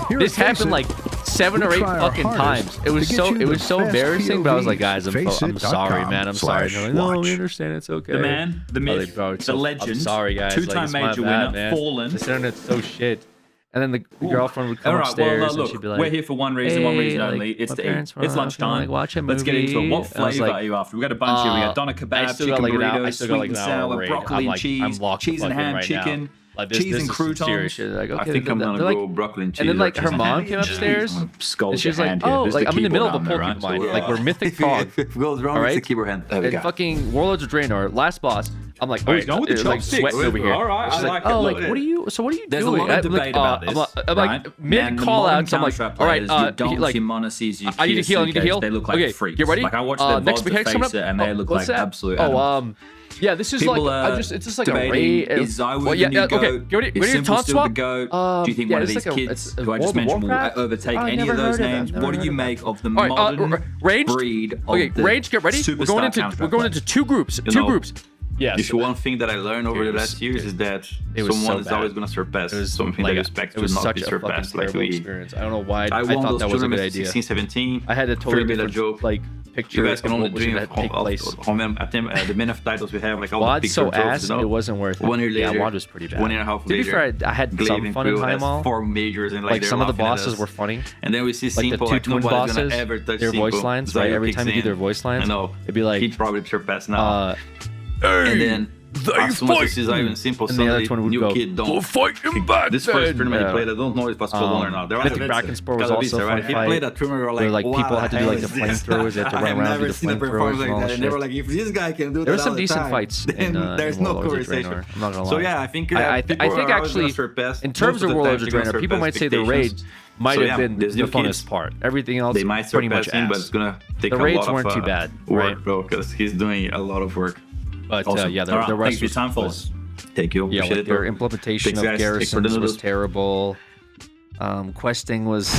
This happened like 7 or 8 fucking times. It was so embarrassing, but I was like, guys, I'm sorry, man. I'm sorry. They're like, no, we understand. It's okay. The man, the myth, the legend, I'm sorry, guys. Two-time major winner, Fallen. This internet's so shit. And then the girlfriend would come upstairs and she'd be like, we're here for one reason, one reason only. It's to eat. It's lunchtime. Watch a movie. Let's get into it. What flavor are you after? We got a bunch here. We got doner kebab, chicken burritos, sweet and sour, broccoli and cheese, cheese and ham, chicken. Like cheese and croutons. Like, okay, I think I'm gonna go broccoli and cheese. And then like her mom came upstairs, and she was like, "Oh, like I'm in the middle of a Pokemon, like we're Mythic Fog, goes wrong, all right? To keep her hand. And fucking Warlords of Draenor, last boss. I'm like, oh, he's going with the like sweating over here. All right, she's like, oh, like what are you? So what are you There's doing? There's a lot of debate about this. I'm like mid call outs. I'm like, all right, like Monacies, I need to heal. I need to heal. They look like freaks. Get ready. Like I watched them next face it, and they look like absolute. Yeah, this is like it's just like a raid. Is Zywood the new goat? Get ready to taunt swap. Do you think one of these kids who I just mentioned will overtake any of those names? What do you make of the modern breed of the Rage, get ready. We're going into 2 groups. 2 groups. Yes. If one thing that I learned over the last years is that someone is always going to surpass something that you expect to not be surpassed. Like experience. I don't know why I thought that was a good idea. 16, 17. I had a totally different joke. Like picture. You guys can only dream of the men of titles we have. Like all the picture jokes. It wasn't worth it. 1 year later. Yeah, WoD was pretty bad. 1 year and a half later. To be fair, I had some fun in Highmall. 4 majors and like some of the bosses were funny. And then we see like Simple. The 2 twin bosses. Their voice lines, right? Every time you do their voice lines, I know. It'd be like he'd probably surpass now. And then. As soon as you see Ivan Simple, suddenly new kid don't fight him back. This first tournament he played, I don't know if it was full on or not. There was a Brackenspore was also a fun fight. He played a tournament where like people had to do like the flamethrowers, they had to run around do the flamethrowers and all that shit. And they were like, if this guy can do that, there were some decent fights. Then there's no conversation. I'm not gonna lie. So yeah, I think actually, in terms of Warlords of Draenor, people might say the raid might have been the funnest part. Everything else, they might pretty much him, but it's gonna take the a raids lot weren't too bad, work, bro, because he's doing a lot of work. But Awesome. yeah, All right, the rest thanks for your time, was Thank you. yeah, Appreciate like it, their bro. implementation Thanks, of guys. Thanks for garrisons the was noodles. terrible. Questing was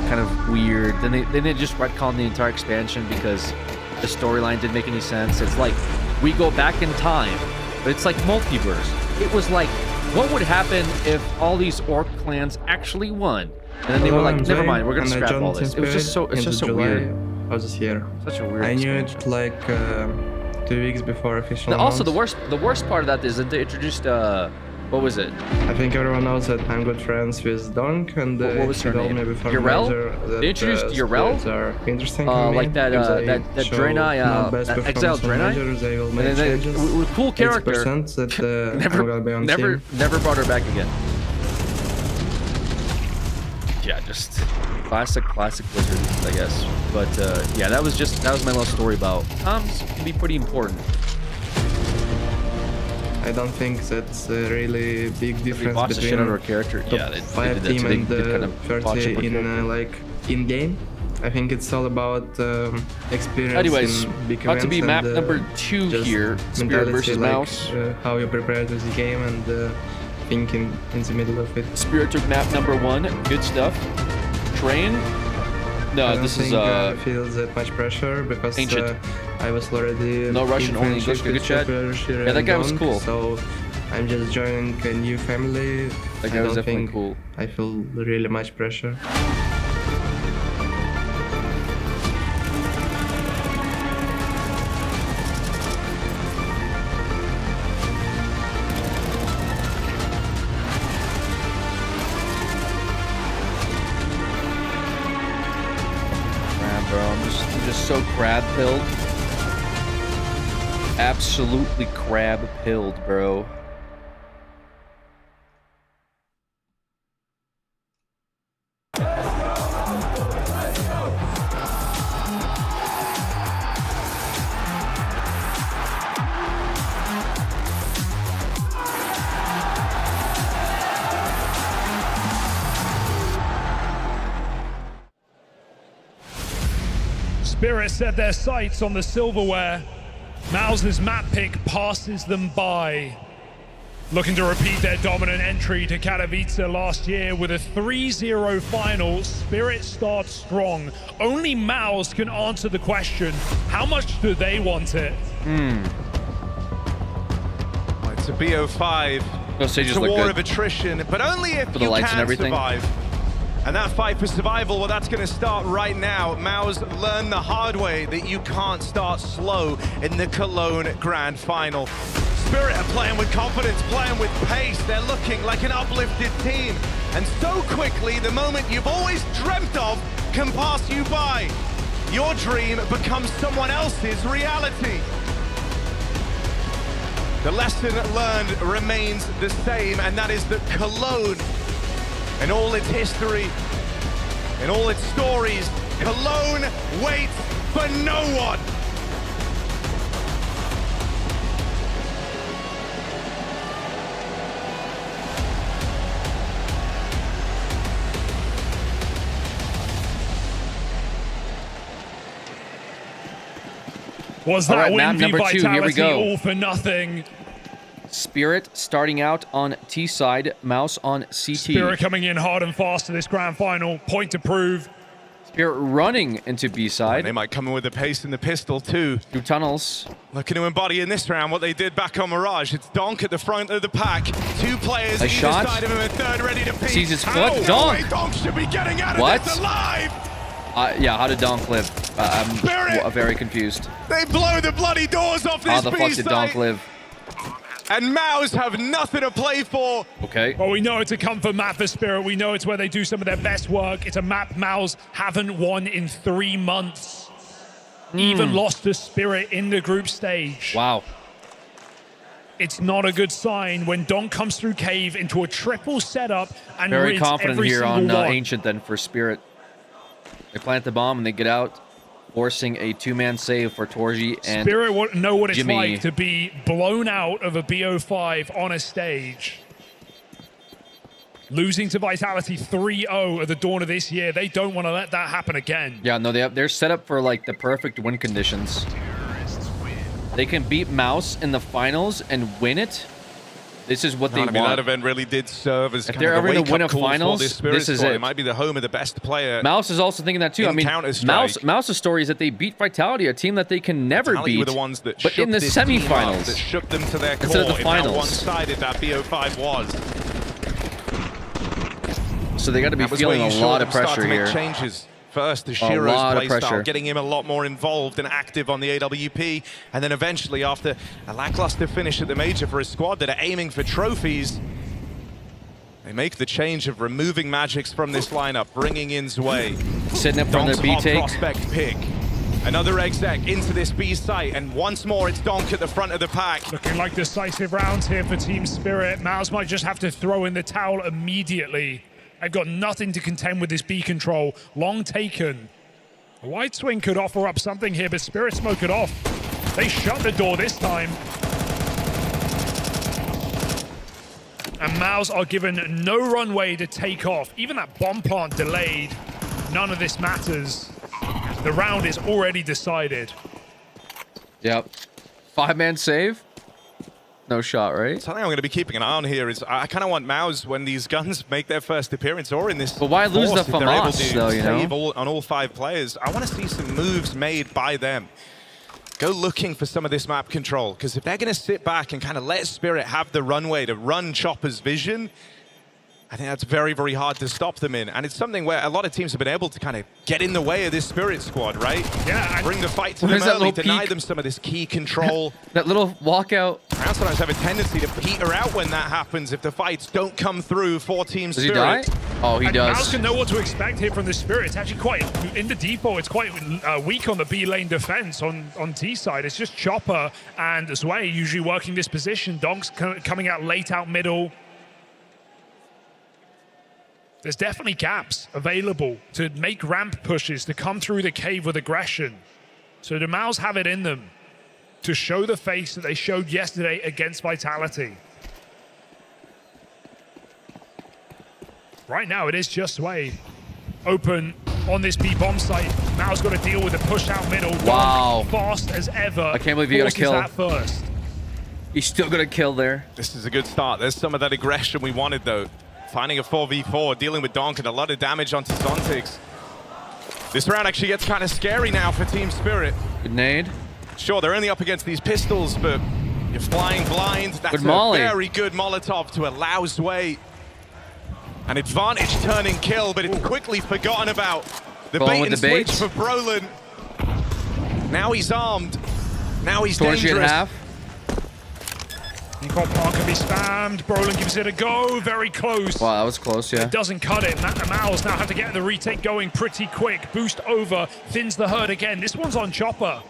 kind of weird. Then they just retconned the entire expansion because the storyline didn't make any sense. It's like we go back in time, but it's like multiverse. It was like, what would happen if all these orc clans actually won? And then they were like, never mind, we're gonna scrap all this. It was just so weird. Of this year. Such a weird. I knew it like 2 weeks before official. Also, announce. the worst part of that is that they introduced what was it? I think everyone knows that I'm good friends with Donk, and What was her he told name? me before Urel? major that They introduced Urel? spirits are interesting to me. Like that that show Draenei, not best that performance exiled on Draenei. major, they will And make then changes. with cool character. 80% that I'm gonna be on team. never brought her back again. Yeah, just classic Blizzard, I guess. But yeah, that was my little story about comms can be pretty important. I don't think that's a really big difference botched the shit between out of her character. top Yeah, they 5 did that team too. They and did kind of botch up 30 her in character. like in game. I think it's all about experience. Anyways, in big about to be events map and, number 2 just here, Spirit mentality, versus like, Mouse. How you prepare to the game and thinking in the middle of it. Spirit took map number 1. Good stuff. Train. No, I don't this think is I feel that much pressure because Ancient. I was already No in Russian, only friendship English. Good with chat. Super Shira Yeah, that and guy was Donk, cool. So I'm just joining a new family. That guy I was don't definitely think cool. I feel really much pressure. Bro, I'm just so crab pilled. Absolutely crab pilled, bro. Spirit set their sights on the silverware. Mouse's map pick passes them by. Looking to repeat their dominant entry to Katowice last year with a 3-0 final, Spirit starts strong. Only Mouse can answer the question, how much do they want it? It's a BO5. It's a war of attrition, but only if you can survive. And that fight for survival, well, that's going to start right now. Mao's learned the hard way that you can't start slow in the Cologne Grand Final. Spirit are playing with confidence, playing with pace. They're looking like an uplifted team. And so quickly, the moment you've always dreamt of can pass you by. Your dream becomes someone else's reality. The lesson learned remains the same, and that is that Cologne, in all its history, in all its stories, Cologne waits for no one. Was that All right, win map v number 2, Vitality here we go. all for nothing? Spirit starting out on T side, Mouse on CT. Spirit coming in hard and fast to this grand final. Point to prove. Spirit running into B side. They might come in with the pace and the pistol too. Through tunnels. Looking to embody in this round what they did back on Mirage. It's Donk at the front of the pack. 2 players either shot. side of him, a third ready to peek. Sees his foot. Oh, Donk. no way, Donk should be getting out of What? this alive. Yeah, how did Donk live? I'm very confused. They blow the bloody doors off this How the fuck beast did Donk site. live? And Maus have nothing to play for. Okay. Well, we know it's a comfort map for Spirit. We know it's where they do some of their best work. It's a map Mouse haven't won in 3 months. Even lost to Spirit in the group stage. Wow. It's not a good sign when Donk comes through cave into a triple setup and Very rids confident every here single on one. Ancient then for Spirit. They plant the bomb and they get out, forcing a 2-man save for Torji and Spirit know what it's Jimmy. like to be blown out of a BO5 on a stage. Losing to Vitality 3-0 at the dawn of this year. They don't want to let that happen again. Yeah, no, they're set up for like the perfect win conditions. they can beat Mouse in the finals and win it, this is what they want. That event really did serve as if they're ever going to win a finals, this is it. It might be the home of the best player. Mouse is also thinking that too. I mean, Mouse's story is that they beat Vitality, a team that they can never beat, were the ones that but in the semifinals, that shook them to their core. Instead of the finals. How one-sided that BO5 was. So they got to be feeling a lot of pressure here. Changes. First, the Shiro's playstyle, getting him a lot more involved and active on the AWP, and then eventually, after a lackluster finish at the major for a squad that are aiming for trophies, they make the change of removing Magics from this lineup, bringing in Zwei. Sitting up on their B take. Prospect pick. Another exec into this B site, and once more it's Donk at the front of the pack. Looking like decisive rounds here for Team Spirit. Mouse might just have to throw in the towel immediately. I've got nothing to contend with this B control. Long taken. White Swing could offer up something here, but Spirit smoke it off. They shut the door this time. And Mouse are given no runway to take off. Even that bomb plant delayed. None of this matters. The round is already decided. Yep. 5-man save. No shot, right? Something I'm going to be keeping an eye on here is I kind of want Mouse when these guns make their first appearance or in this. But why lose the FAMAS, though, you know? On all 5 players. I want to see some moves made by them. Go looking for some of this map control, because if they're going to sit back and kind of let Spirit have the runway to run Chopper's vision, I think that's very, very hard to stop them in. And it's something where a lot of teams have been able to kind of get in the way of this Spirit squad, right? Yeah. Bring the fight to them early, deny them some of this key control. That little walkout. Round sometimes have a tendency to peter out when that happens if the fights don't come through for Team Spirit. Does he die? Oh, he does. Mouse can know what to expect here from the Spirit. It's actually quite, in the default, it's quite weak on the B lane defense on T side. It's just Chopper and Zwei usually working this position. Donk's coming out late out middle. There's definitely gaps available to make ramp pushes, to come through the cave with aggression. So the Mouse have it in them to show the face that they showed yesterday against Vitality. Right now, it is just Zwei open on this B-bomb site. Mouse got to deal with the push out middle. Wow. Fast as ever. I can't believe he got a kill. That first. He's still got a kill there. This is a good start. There's some of that aggression we wanted, though. Finding a 4v4, dealing with Donk and a lot of damage onto Zontix. This round actually gets kind of scary now for Team Spirit. Good nade. Sure, they're only up against these pistols, but you're flying blind. That's good molly. A very good Molotov to allow Zwei an advantage turning kill, but it's quickly forgotten about. The bait and switch for Brolin. Now he's armed. Now he's dangerous. Half. Nicole Park can be spammed. Brolin gives it a go. Very close. Wow, that was close, yeah. It doesn't cut it. Mouse now have to get the retake going pretty quick. Boost over. Thins the herd again. This one's on Chopper.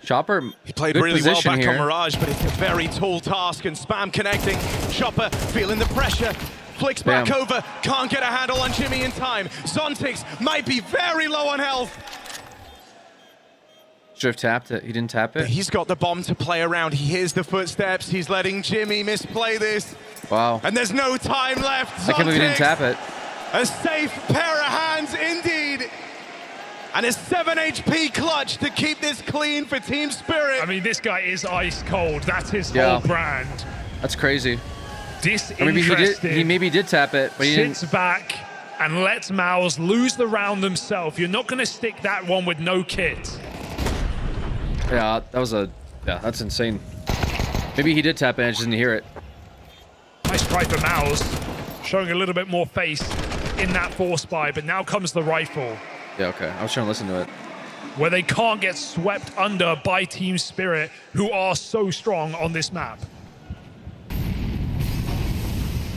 Chopper, he played really well back here on Mirage, but it's a very tall task, and Spam connecting. Chopper feeling the pressure. Flicks back over. Can't get a handle on Jimmy in time. Zontix might be very low on health. Should have tapped it. He didn't tap it. But he's got the bomb to play around. He hears the footsteps. He's letting Jimmy misplay this. Wow. And there's no time left. Zontix, I can't believe he didn't tap it. A safe pair of hands indeed. And a 7 HP clutch to keep this clean for Team Spirit. I mean, this guy is ice cold. That's his whole brand. That's crazy. Disinterested. He maybe did tap it, but he sits back and lets Mouse lose the round themselves. You're not going to stick that one with no kit. Yeah, that's insane. Maybe he did tap it and I just didn't hear it. Nice try for Mouse, showing a little bit more face in that force buy, but now comes the rifle. Yeah, okay. I was trying to listen to it. Where they can't get swept under by Team Spirit, who are so strong on this map.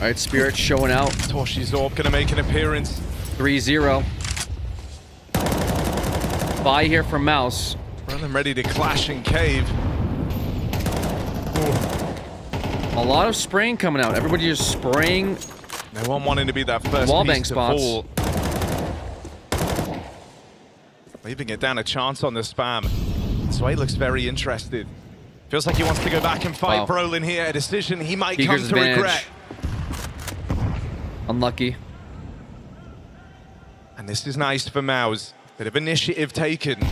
All right, Spirit showing out. Toshi's Orb gonna make an appearance. 3-0. Buy here from Mouse. Them ready to clash in cave. Ooh. A lot of spraying coming out. Everybody just spraying. No one wanting to be that first wallbang spots. Fall. Leaving it down a chance on the spam. Zwei looks very interested. Feels like he wants to go back and fight Brolin here. A decision he might come to regret. Unlucky. And this is nice for Mouse. Bit of initiative taken.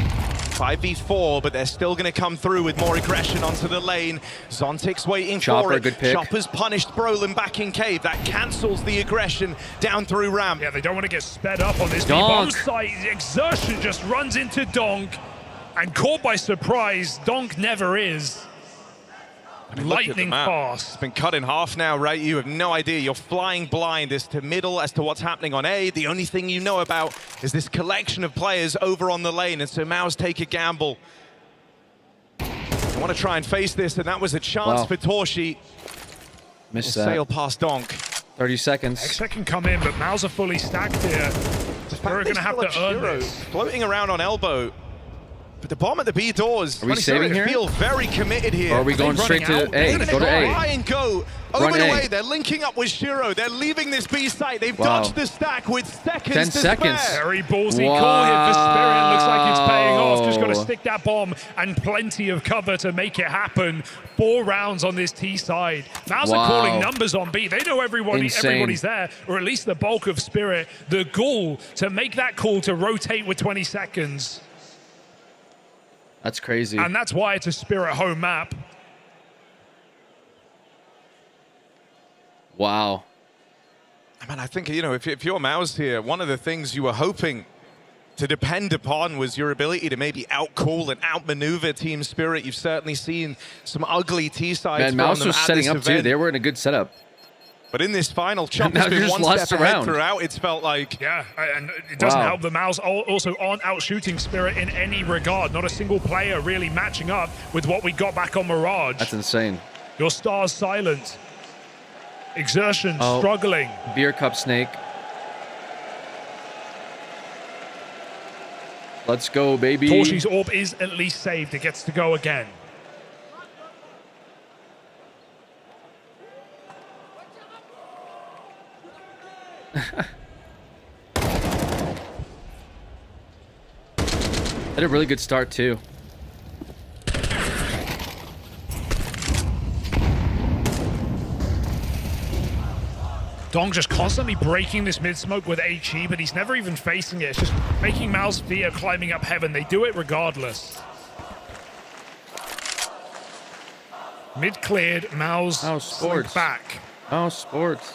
5v4, but they're still going to come through with more aggression onto the lane. Zontic's waiting Chopper, for it. good pick. Chopper's punished Brolin back in cave. That cancels the aggression down through ramp. Yeah, they don't want to get sped up on this Donk. B-bomb site. Exertion just runs into Donk, and caught by surprise. Donk never is. Lightning fast. It's been cut in half now, right? You have no idea. You're flying blind as to middle, as to what's happening on A. The only thing you know about is this collection of players over on the lane, and so Mao's take a gamble. I want to try and face this, and that was a chance for Torshi. Missed We'll that. sail past Donk. 30 seconds. Hexa can come in, but Maus are fully stacked here. They're going to have to earn this. Floating around on elbow. But the bomb at the B doors. Are we saving here? Feel very committed here. Or are we going straight to A? Go to A. Try and go over the way. They're linking up with Shiro. They're leaving this B site. They've dodged the stack with seconds 10 to seconds. spare. Very ballsy call here for Spirit. Looks like it's paying off. Just got to stick that bomb and plenty of cover to make it happen. 4 rounds on this T side. Maus are calling numbers on B. They know everybody's there, or at least the bulk of Spirit. The goal to make that call to rotate with 20 seconds. That's crazy. And that's why it's a Spirit home map. Wow. Man, I think, you know, if you're Maus here, one of the things you were hoping to depend upon was your ability to maybe outcall and outmaneuver Team Spirit. You've certainly seen some ugly T-sides. Man, Maus was setting up too. They were in a good setup. But in this final, Chopper's been one step ahead throughout, it's felt like. Yeah, and it doesn't help the Maus also aren't out-shooting Spirit in any regard. Not a single player really matching up with what we got back on Mirage. That's insane. Your star's silent. Exertion struggling. Beer cup snake. Let's go, baby. Torshi's orb is at least saved. It gets to go again. Had a really good start too. Dong just constantly breaking this mid-smoke with HE, but he's never even facing it. It's just making Maus fear climbing up heaven. They do it regardless. Mid cleared, Maus sports back. Oh, sports.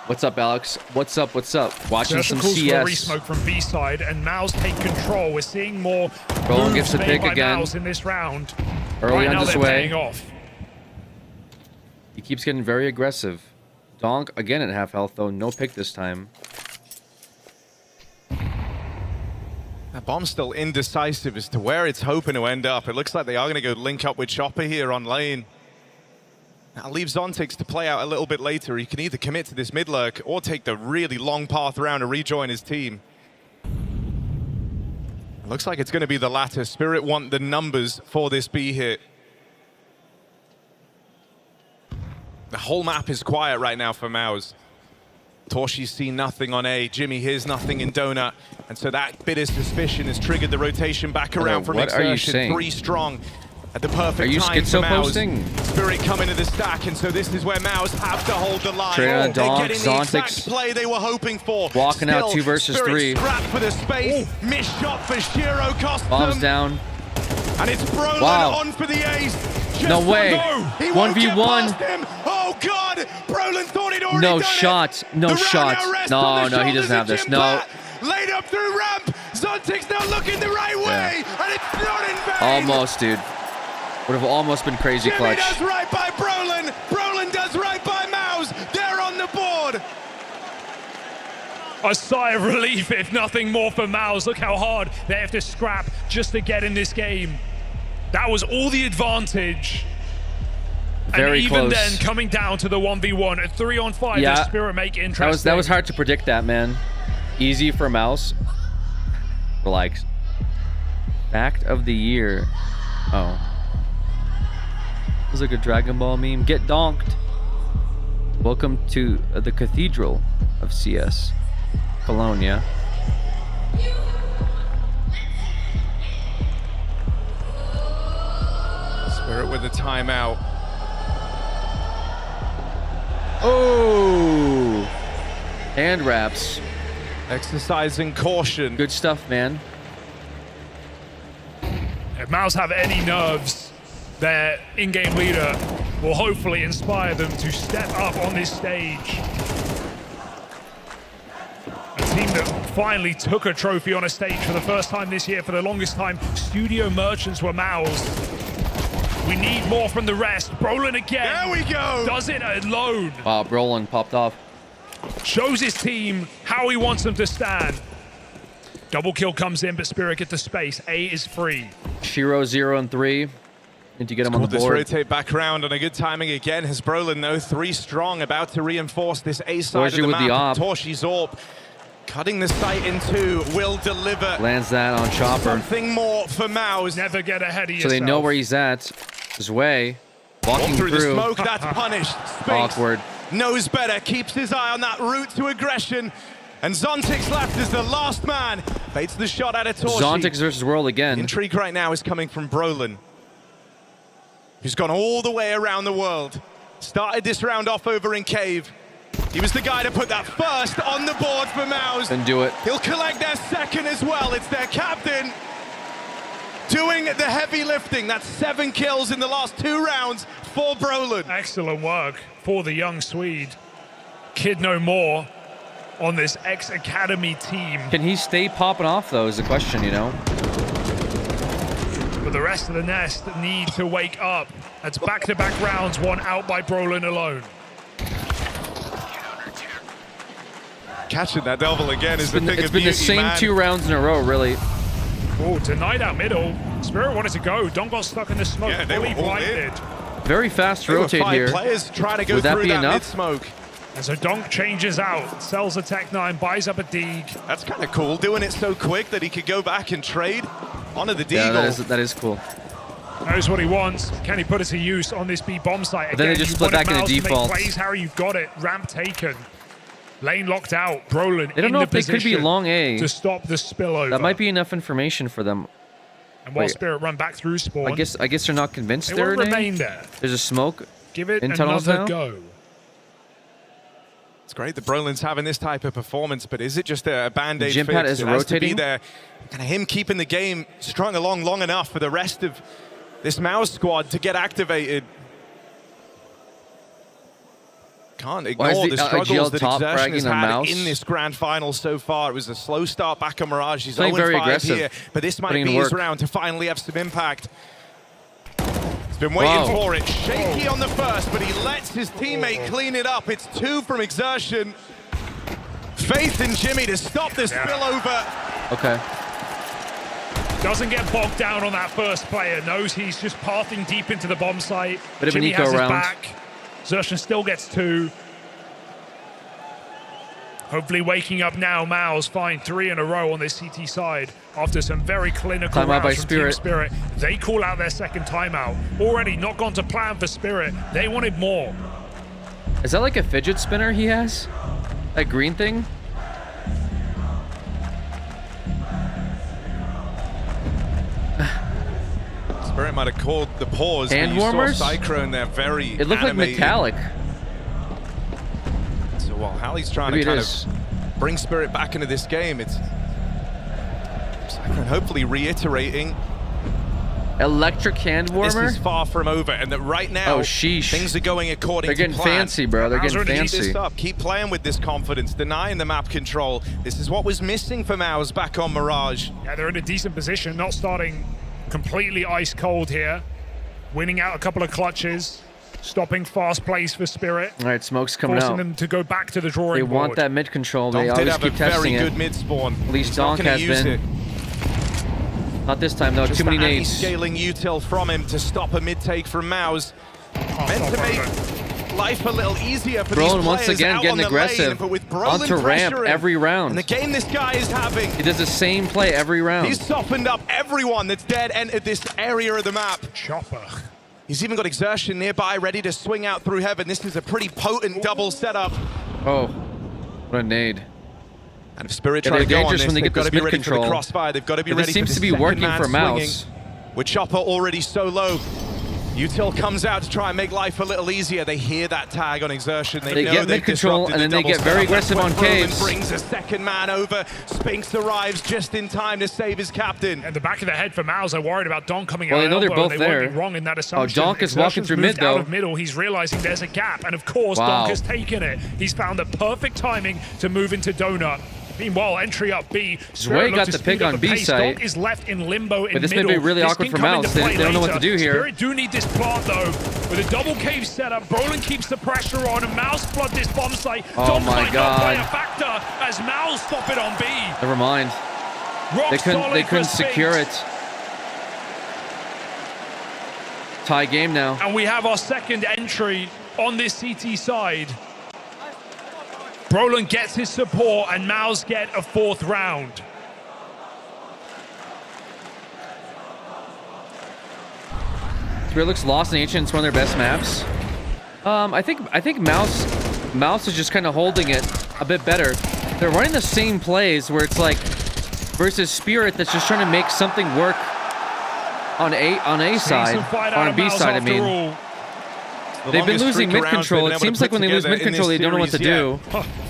What's up, Alex? What's up? What's up? Watching some CS. Re-smoke from B side, and Maus take control. We're seeing more Roland gets the made pick by again. Maus in this round. Early right on now this they're way. paying off. He keeps getting very aggressive. Donk again at half health though. No pick this time. That bomb's still indecisive as to where it's hoping to end up. It looks like they are going to go link up with Chopper here on lane. That leaves Zontix to play out a little bit later. He can either commit to this mid lurk or take the really long path around to rejoin his team. It looks like it's going to be the latter. Spirit want the numbers for this B hit. The whole map is quiet right now for Maus. Torshi's seen nothing on A. Jimmy hears nothing in Donut. And so that bit of suspicion has triggered the rotation back around from Exertion. 3 strong at the perfect time for Maus. Spirit coming to the stack, and so this is where Maus have to hold the line. They're getting the exact play they were hoping for. Walking out 2 versus 3. Scrapped for the space. Missed shot for Shiro cost Bombs them. down. And it's Brolin on for the ace. Just no way. He won't get 1v1. past him. Oh God! Brolin thought he'd already No done shot. it. No The shot. run arrest No, on the no, he shoulders doesn't have of this. Jim No. Platt. Laid up through ramp. Zontic's now looking the right way, and it's not in vain. Almost, dude. Would have almost been crazy Jimmy clutch. does right by Brolin. Brolin does right by Maus. They're on the board. A sigh of relief, if nothing more, for Maus. Look how hard they have to scrap just to get in this game. That was all the advantage. Very and even close. then, coming down to the 1v1 at 3-on-5, Yeah, the Spirit make it interesting. that was hard to predict that, man. Easy for Maus. Relax. Fact of the year. Oh. This is like a Dragon Ball meme. Get donked. Welcome to the Cathedral of CS. Colonia. Spirit with a timeout. Oh! Hand wraps. Exercising caution. Good stuff, man. If Mouse have any nerves, their in-game leader will hopefully inspire them to step up on this stage. A team that finally took a trophy on a stage for the first time this year. For the longest time, Studio Merchants were Mouse. We need more from the rest. Brolin again. There we go. Does it alone. Wow, Brolin popped off. Shows his team how he wants them to stand. Double kill comes in, but Spirit gets the space. A is free. Shiro 0 and 3. Need to get him on the board. This rotate back around on a good timing again. Has Brolin, though, 3 strong, about to reinforce this A side of the map. Torshi's AWP cutting the sight in 2 will deliver. Lands that on Chopper. Something more for Maus. Never get ahead of yourself. So they know where he's at. His way. Walking through the smoke, that's punished. Spinks awkward. Knows better, keeps his eye on that route to aggression. And Zontic's left as the last man. Baits the shot out of Torshi. Zontic versus World again. Intrigue right now is coming from Brolin, who's gone all the way around the world. Started this round off over in Cave. He was the guy to put that first on the board for Maus. And do it. He'll collect their second as well. It's their captain doing the heavy lifting. That's 7 kills in the last 2 rounds for Brolin. Excellent work for the young Swede. Kid no more on this ex-academy team. Can he stay popping off, though, is the question, you know? But the rest of the nest need to wake up. That's back-to-back rounds, one out by Brolin alone. Catching that double again is the thing of beauty, It's been the same 2 rounds in a row, really. Oh, denied out middle. Spirit wanted to go. Don't got stuck in the smoke. Yeah, they fully were all blinded. Very fast rotate here. 5 players trying to go Would that through be that enough? mid-smoke. And so Donk changes out, sells a Tech-9, buys up a Deeg. That's kind of cool, doing it so quick that he could go back and trade onto the Deagle. Yeah, that is cool. Knows what he wants. Can he put it to use on this B bomb site? But then they just split back into default. Plays, Harry, you've got it. Ramp taken. Lane locked out. Brolin They don't know if they could be long A. to stop the spillover. That might be enough information for them. And while Spirit run back through spawn, I guess they're not convinced they they're won't in A. remain there. There's a smoke. Give it in tunnels another now. go. It's great that Brolin's having this type of performance, but is it just a band-aid Jim fix? Pat is It has to be rotating. there. And him keeping the game strung along long enough for the rest of this Maus squad to get activated. Can't ignore the struggles that Exertion has had in this grand final so far. It was a slow start back on Mirage. He's 0-5 here, but this might be his round to finally have some impact. He's been waiting for it. Shaky on the first, but he lets his teammate clean it up. It's 2 from Exertion. Faith in Jimmy to stop this spillover. Okay. Doesn't get bogged down on that first player. Knows he's just pathing deep into the bomb site. Bit of an Jimmy eco has his round. back. Exertion still gets 2. Hopefully waking up now, Maus find 3 in a row on this CT side after some very clinical Timeout by rounds from Team Spirit. Spirit. They call out their second timeout. Already not gone to plan for Spirit. They wanted more. Is that like a fidget spinner he has? That green thing? Spirit might have called the pause. Hand but you warmers? saw Cyclone there, very It looked like animated. metallic. So while Hallie's trying Maybe to it kind is. of bring Spirit back into this game, it's Cyclone hopefully reiterating Electric hand warmer? this is far from over, and that right now Oh, sheesh. things are going according They're to getting plan. fancy, bro. They're getting Keep fancy. this up. Keep playing with this confidence, denying the map control. This is what was missing for Maus back on Mirage. Yeah, they're in a decent position, not starting completely ice cold here. Winning out a couple of clutches, stopping fast plays for Spirit. All right, smoke's coming forcing out. them to go back to the drawing They board. want that mid control. They Donk did always have keep a very testing good it. mid spawn. At least He's not Donk gonna has use been. it. Not this time, though. Just Too many that nades. scaling util from him to stop a mid take from Maus. Meant to make life a little easier for these Brolin players once again out getting on the lane, aggressive but with Brolin onto ramp pressuring, every round. and the game this guy is having, He does the same play every round. he's softened up everyone that's dead entered this area of the map. Chopper. He's even got Exertion nearby, ready to swing out through heaven. This is a pretty potent double setup. Oh, what a nade. And if Spirit Yeah, try to they're go on dangerous this, when they they've get got this to be mid ready for the control. crossfire. They've got to be But ready this seems for to the be second working man for swinging. Maus. With Chopper already so low. Util comes out to try and make life a little easier. They hear that tag on Exertion. They get mid-control, and then they get very aggressive on Caves. Brings a second man over. Spinks arrives just in time to save his captain. And the back of the head for Mouse, they're worried about Donk coming out. Well, I know they're both they there. Won't be wrong in that assumption. Oh, Donk is walking through mid, though. Out of middle, he's realizing there's a gap, and of course, Donk has taken it. He's found the perfect timing to move into Donut. Meanwhile, entry up B. Zwei got the pick on B side. Donk is left in limbo in but this middle. may be really awkward for Mouse. They don't know what to do here. Spirit do need this plant, though. With a double cave setup, Brolin keeps the pressure on, and Mouse flood this bomb site. Oh Donk my might God. not play a factor as Mouse stop it on B. Never mind. They couldn't secure it. Tie game now. And we have our second entry on this CT side. Brolin gets his support, and Mouse get a 4th round. Spirit looks lost in Ancient. It's one of their best maps. I think Mouse is just kind of holding it a bit better. They're running the same plays where it's like versus Spirit that's just trying to make something work on A side, on B side. I mean. They've been losing mid-control. It seems like when they lose mid-control, they don't know what to do.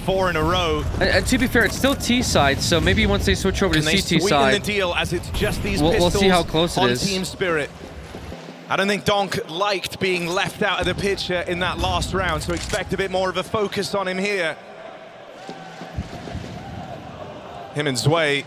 4 in a row. And to be fair, it's still T side, so maybe once they switch over to CT side, the deal as it's just these we'll see how close it on is. Team Spirit. I don't think Donk liked being left out of the picture in that last round, so expect a bit more of a focus on him here. Him and Zwei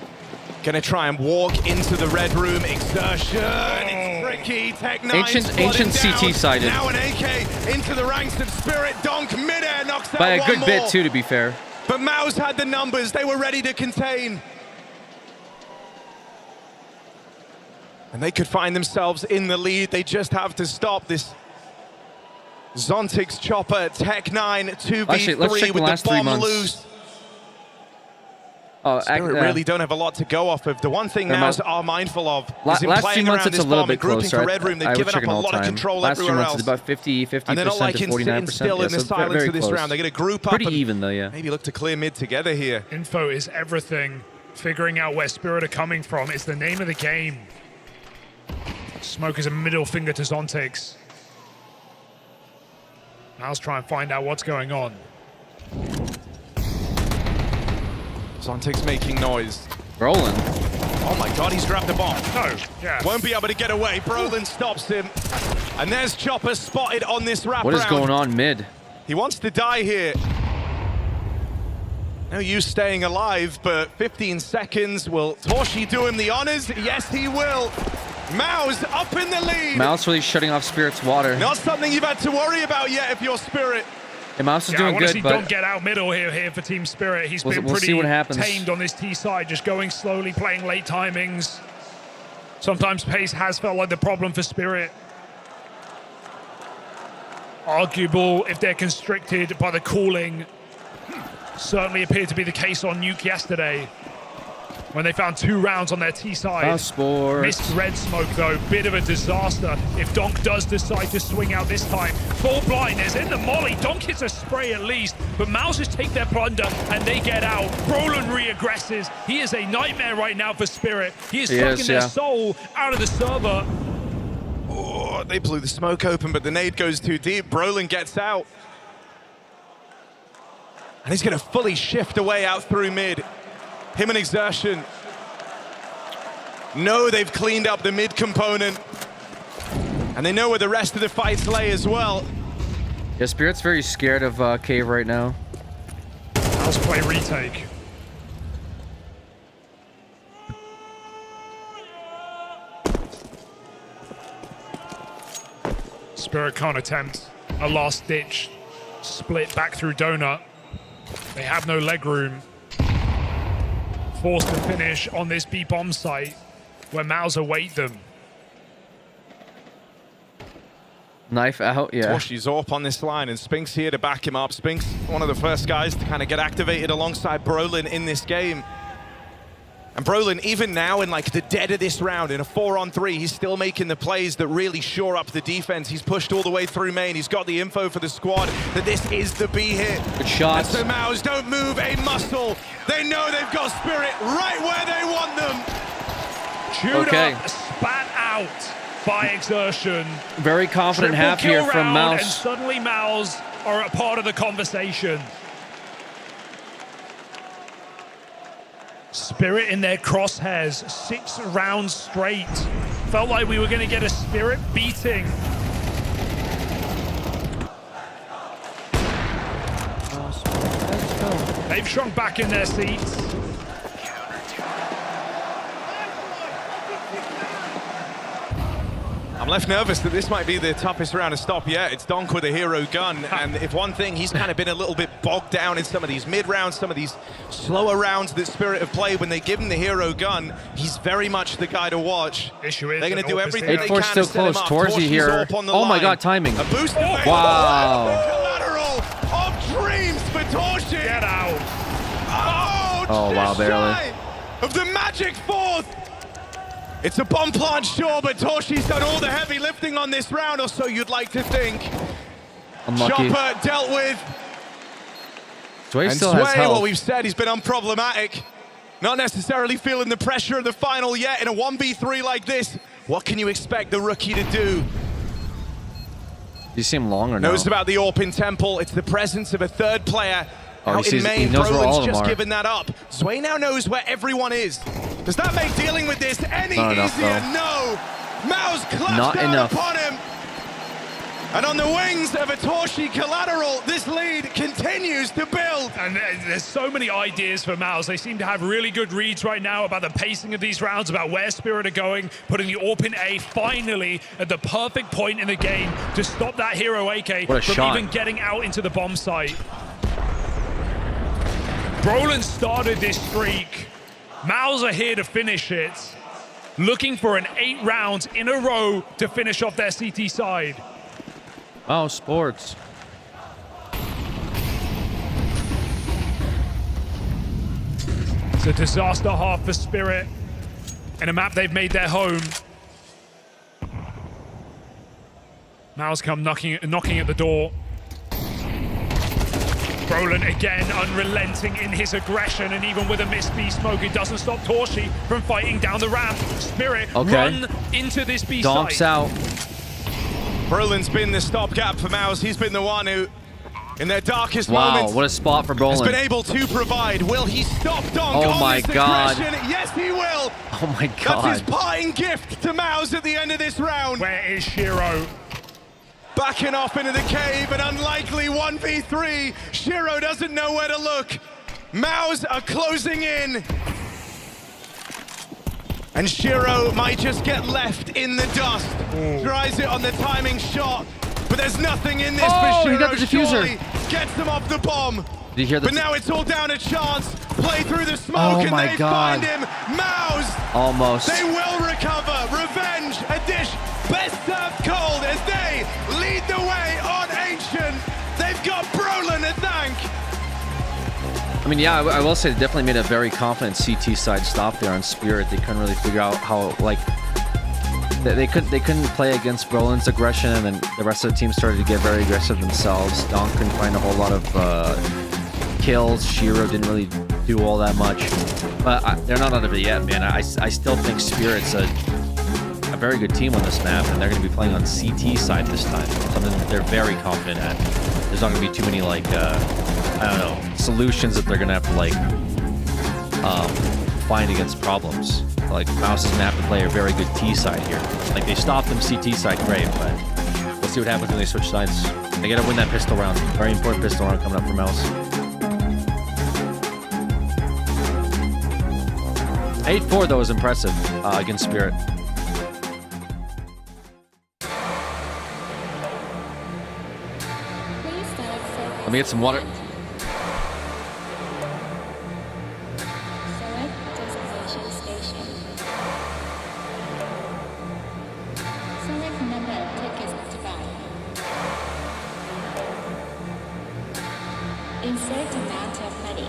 gonna try and walk into the red room. Exertion, it's tricky. Tech9 Ancient CT sided. Now an AK into the ranks of Spirit. Donk midair knocks out by a one good more. bit too, to be fair. But Mouse had the numbers. They were ready to contain. And they could find themselves in the lead. They just have to stop this Zontix chopper. Tech9 2v3 with the bomb loose. Oh, Spirit really don't have a lot to go off of. The one thing Mouse are mindful of is in last playing 2 months around it's this a little bomb bit and grouping closer. for Red Room. They've given up a lot of control last 2 everywhere months else. it's about 50% And they're not to liking sitting 49%. still in the silence very of this close. round. They're going to group up. Pretty even though, yeah. Maybe look to clear mid together here. Info is everything. Figuring out where Spirit are coming from is the name of the game. Smoke is a middle finger to Zontix. Mouse try and find out what's going on. Zontix making noise. Brolin. Oh my God, he's grabbed the bomb. No, yeah. Won't be able to get away. Brolin stops him. And there's Chopper spotted on this wraparound. What is going on mid? He wants to die here. No use staying alive, but 15 seconds. Will Torshi do him the honors? Yes, he will. Mouse up in the lead. Mouse really shutting off Spirit's water. Not something you've had to worry about yet if you're Spirit. Yeah, Mouse is doing I want to good, see but Donk get out middle here for Team Spirit. He's been we'll pretty see what happens. tamed on this T side, just going slowly, playing late timings. Sometimes pace has felt like the problem for Spirit. Arguable if they're constricted by the cooling. Certainly appeared to be the case on Nuke yesterday, when they found 2 rounds on their T side. Missed red smoke though, bit of a disaster if Donk does decide to swing out this time. Full blindness in the molly, Donk hits a spray at least, but Mousers take their plunder and they get out. Brolin re-aggresses. He is a nightmare right now for Spirit. He is sucking their soul out of the server. Oh, they blew the smoke open, but the nade goes too deep. Brolin gets out. And he's going to fully shift away out through mid. Him and Exertion. No, they've cleaned up the mid component. And they know where the rest of the fights lay as well. Yeah, Spirit's very scared of Cave right now. Let's play retake. Spirit can't attempt a last-ditch split back through Donut. They have no leg room. Forced to finish on this B-bomb site where Mouse await them. Knife out, yeah. Torshi's up on this line, and Spinks here to back him up. Spinks, one of the first guys to kind of get activated alongside Brolin in this game. And Brolin, even now in like the dead of this round, in a 4-on-3, he's still making the plays that really shore up the defense. He's pushed all the way through main. He's got the info for the squad that this is the B hit. Good shot. And so Mouse don't move a muscle. They know they've got Spirit right where they want them. Chewed up, spat out. by Exertion. Very confident half here from Mouse. And suddenly Mouse are a part of the conversation. Spirit in their crosshairs, 6 rounds straight. Felt like we were going to get a Spirit beating. They've shrunk back in their seats. I'm left nervous that this might be the toughest round to stop yet. It's Donk with a hero gun, and if one thing, he's kind of been a little bit bogged down in some of these mid-rounds, some of these slower rounds that Spirit have played. When they give him the hero gun, he's very much the guy to watch. Issue is they're going to do everything they 8-4 can still to set him close. up. Torzy here. Oh my god, timing. A boost available. Wow. Collateral of dreams for Torzy. Get out. Oh, wow, barely. Shy of the magic fourth. It's a bomb plant, sure, but Torsy's done all the heavy lifting on this round, or so you'd like to think. Unlucky. Chopper dealt with. Sway and still Sway, has health. well, we've said he's been unproblematic. Not necessarily feeling the pressure of the final yet in a 1v3 like this. What can you expect the rookie to do? You seem long or no? Knows about the Orpin Temple. It's the presence of a third player. Oh, Out in Maine, he knows where all Brolin's of them just are. given that up. Sway now knows where everyone is. Does that make dealing with this any Not enough, easier? though. No. Mouse clutched Not down enough. upon him. And on the wings of a Torzy collateral, this lead continues to build. And there's so many ideas for Mouse. They seem to have really good reads right now about the pacing of these rounds, about where Spirit are going, putting the Orpin A finally at the perfect point in the game to stop that hero AK What a from shot. even getting out into the bomb site. Brolin started this streak. Mouse are here to finish it. Looking for an 8 rounds in a row to finish off their CT side. Oh, sports. It's a disaster half for Spirit in a map they've made their home. Mouse come knocking at the door. Brolin again unrelenting in his aggression, and even with a missed B smoke, it doesn't stop Torzy from fighting down the ramp. Spirit run into this B site. Donk's out. Brolin's been the stopgap for Mouse. He's been the one who, in their darkest Wow, moments, what a spot for has been Brolin. able to provide. Will he stop Donk Oh on my this God. aggression? Yes, he will. Oh my That's god. his parting gift to Mouse at the end of this round. Where is Shiro? Backing off into the cave, an unlikely 1v3. Shiro doesn't know where to look. Mouse are closing in. And Shiro might just get left in the dust. Tries it on the timing shot, but there's nothing in this for Shiro. He got the diffuser. Surely gets them off the bomb. Did you hear the But now it's all down to chance. Play through the smoke Oh and my they God. find him. Mouse. Almost. They will recover. Revenge, a dish best served cold as they lead the way on Ancient. They've got Brolin to thank. I mean, yeah, I will say they definitely made a very confident CT side stop there on Spirit. They couldn't really figure out how, like, they couldn't play against Brolin's aggression, and then the rest of the team started to get very aggressive themselves. Donk couldn't find a whole lot of kills. Shiro didn't really do all that much, but they're not out of it yet, man. I still think Spirit's a very good team on this map, and they're going to be playing on CT side this time. Something that they're very confident at. There's not going to be too many, like, I don't know, solutions that they're going to have to, like, find against problems. Like, Mouse's map to play a very good T side here. Like, they stopped them CT side, great, but we'll see what happens when they switch sides. They got to win that pistol round. Very important pistol round coming up for Mouse. 8-4, though, is impressive against Spirit. Let me get some water. Insert amount of money.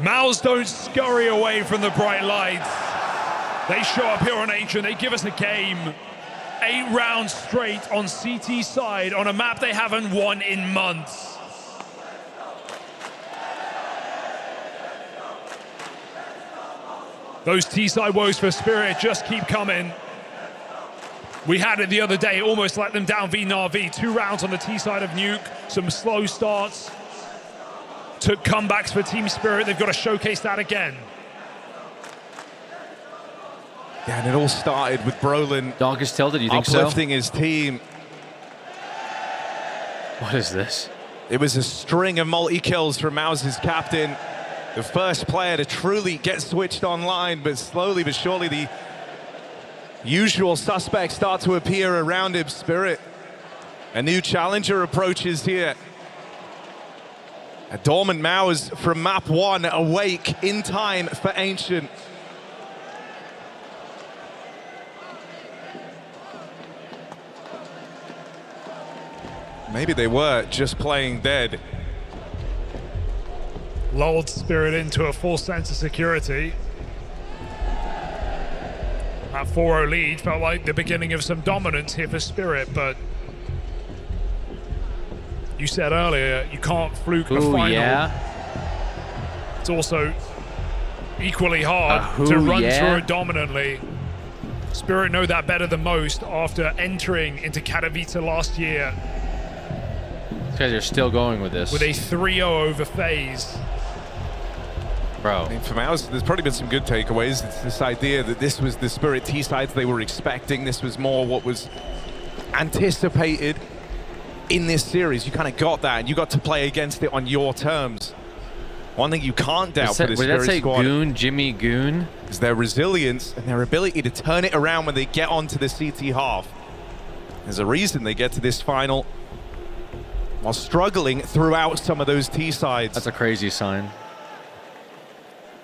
Mouse don't scurry away from the bright lights. They show up here on H and they give us a game. 8 rounds straight on CT side on a map they haven't won in months. Those T-side woes for Spirit just keep coming. We had it the other day, almost let them down v Na'Vi. 2 rounds on the T-side of Nuke, some slow starts. Took comebacks for Team Spirit. They've got to showcase that again. Yeah, and it all started with Brolin Donkey's tilted, you think so? uplifting his team. What is this? It was a string of multi-kills from Mouse's captain. The first player to truly get switched online, but slowly but surely the usual suspects start to appear around him. Spirit, a new challenger approaches here. A dormant Mouse from map 1, awake in time for Ancient. Maybe they were just playing dead. Lulled Spirit into a full sense of security. That 4-0 lead felt like the beginning of some dominance here for Spirit, but you said earlier, you can't fluke a final. Yeah. It's also equally hard to run through it dominantly. Spirit know that better than most after entering into Katowice last year. These guys are still going with this. With a 3-0 over phase. Bro. I mean, for Mouse, there's probably been some good takeaways. It's this idea that this was the Spirit T-sides they were expecting. This was more what was anticipated in this series. You kind of got that, and you got to play against it on your terms. One thing you can't doubt for this Spirit squad, Goon, Jimmy Goon, is their resilience and their ability to turn it around when they get onto the CT half. There's a reason they get to this final while struggling throughout some of those T-sides. That's a crazy sign.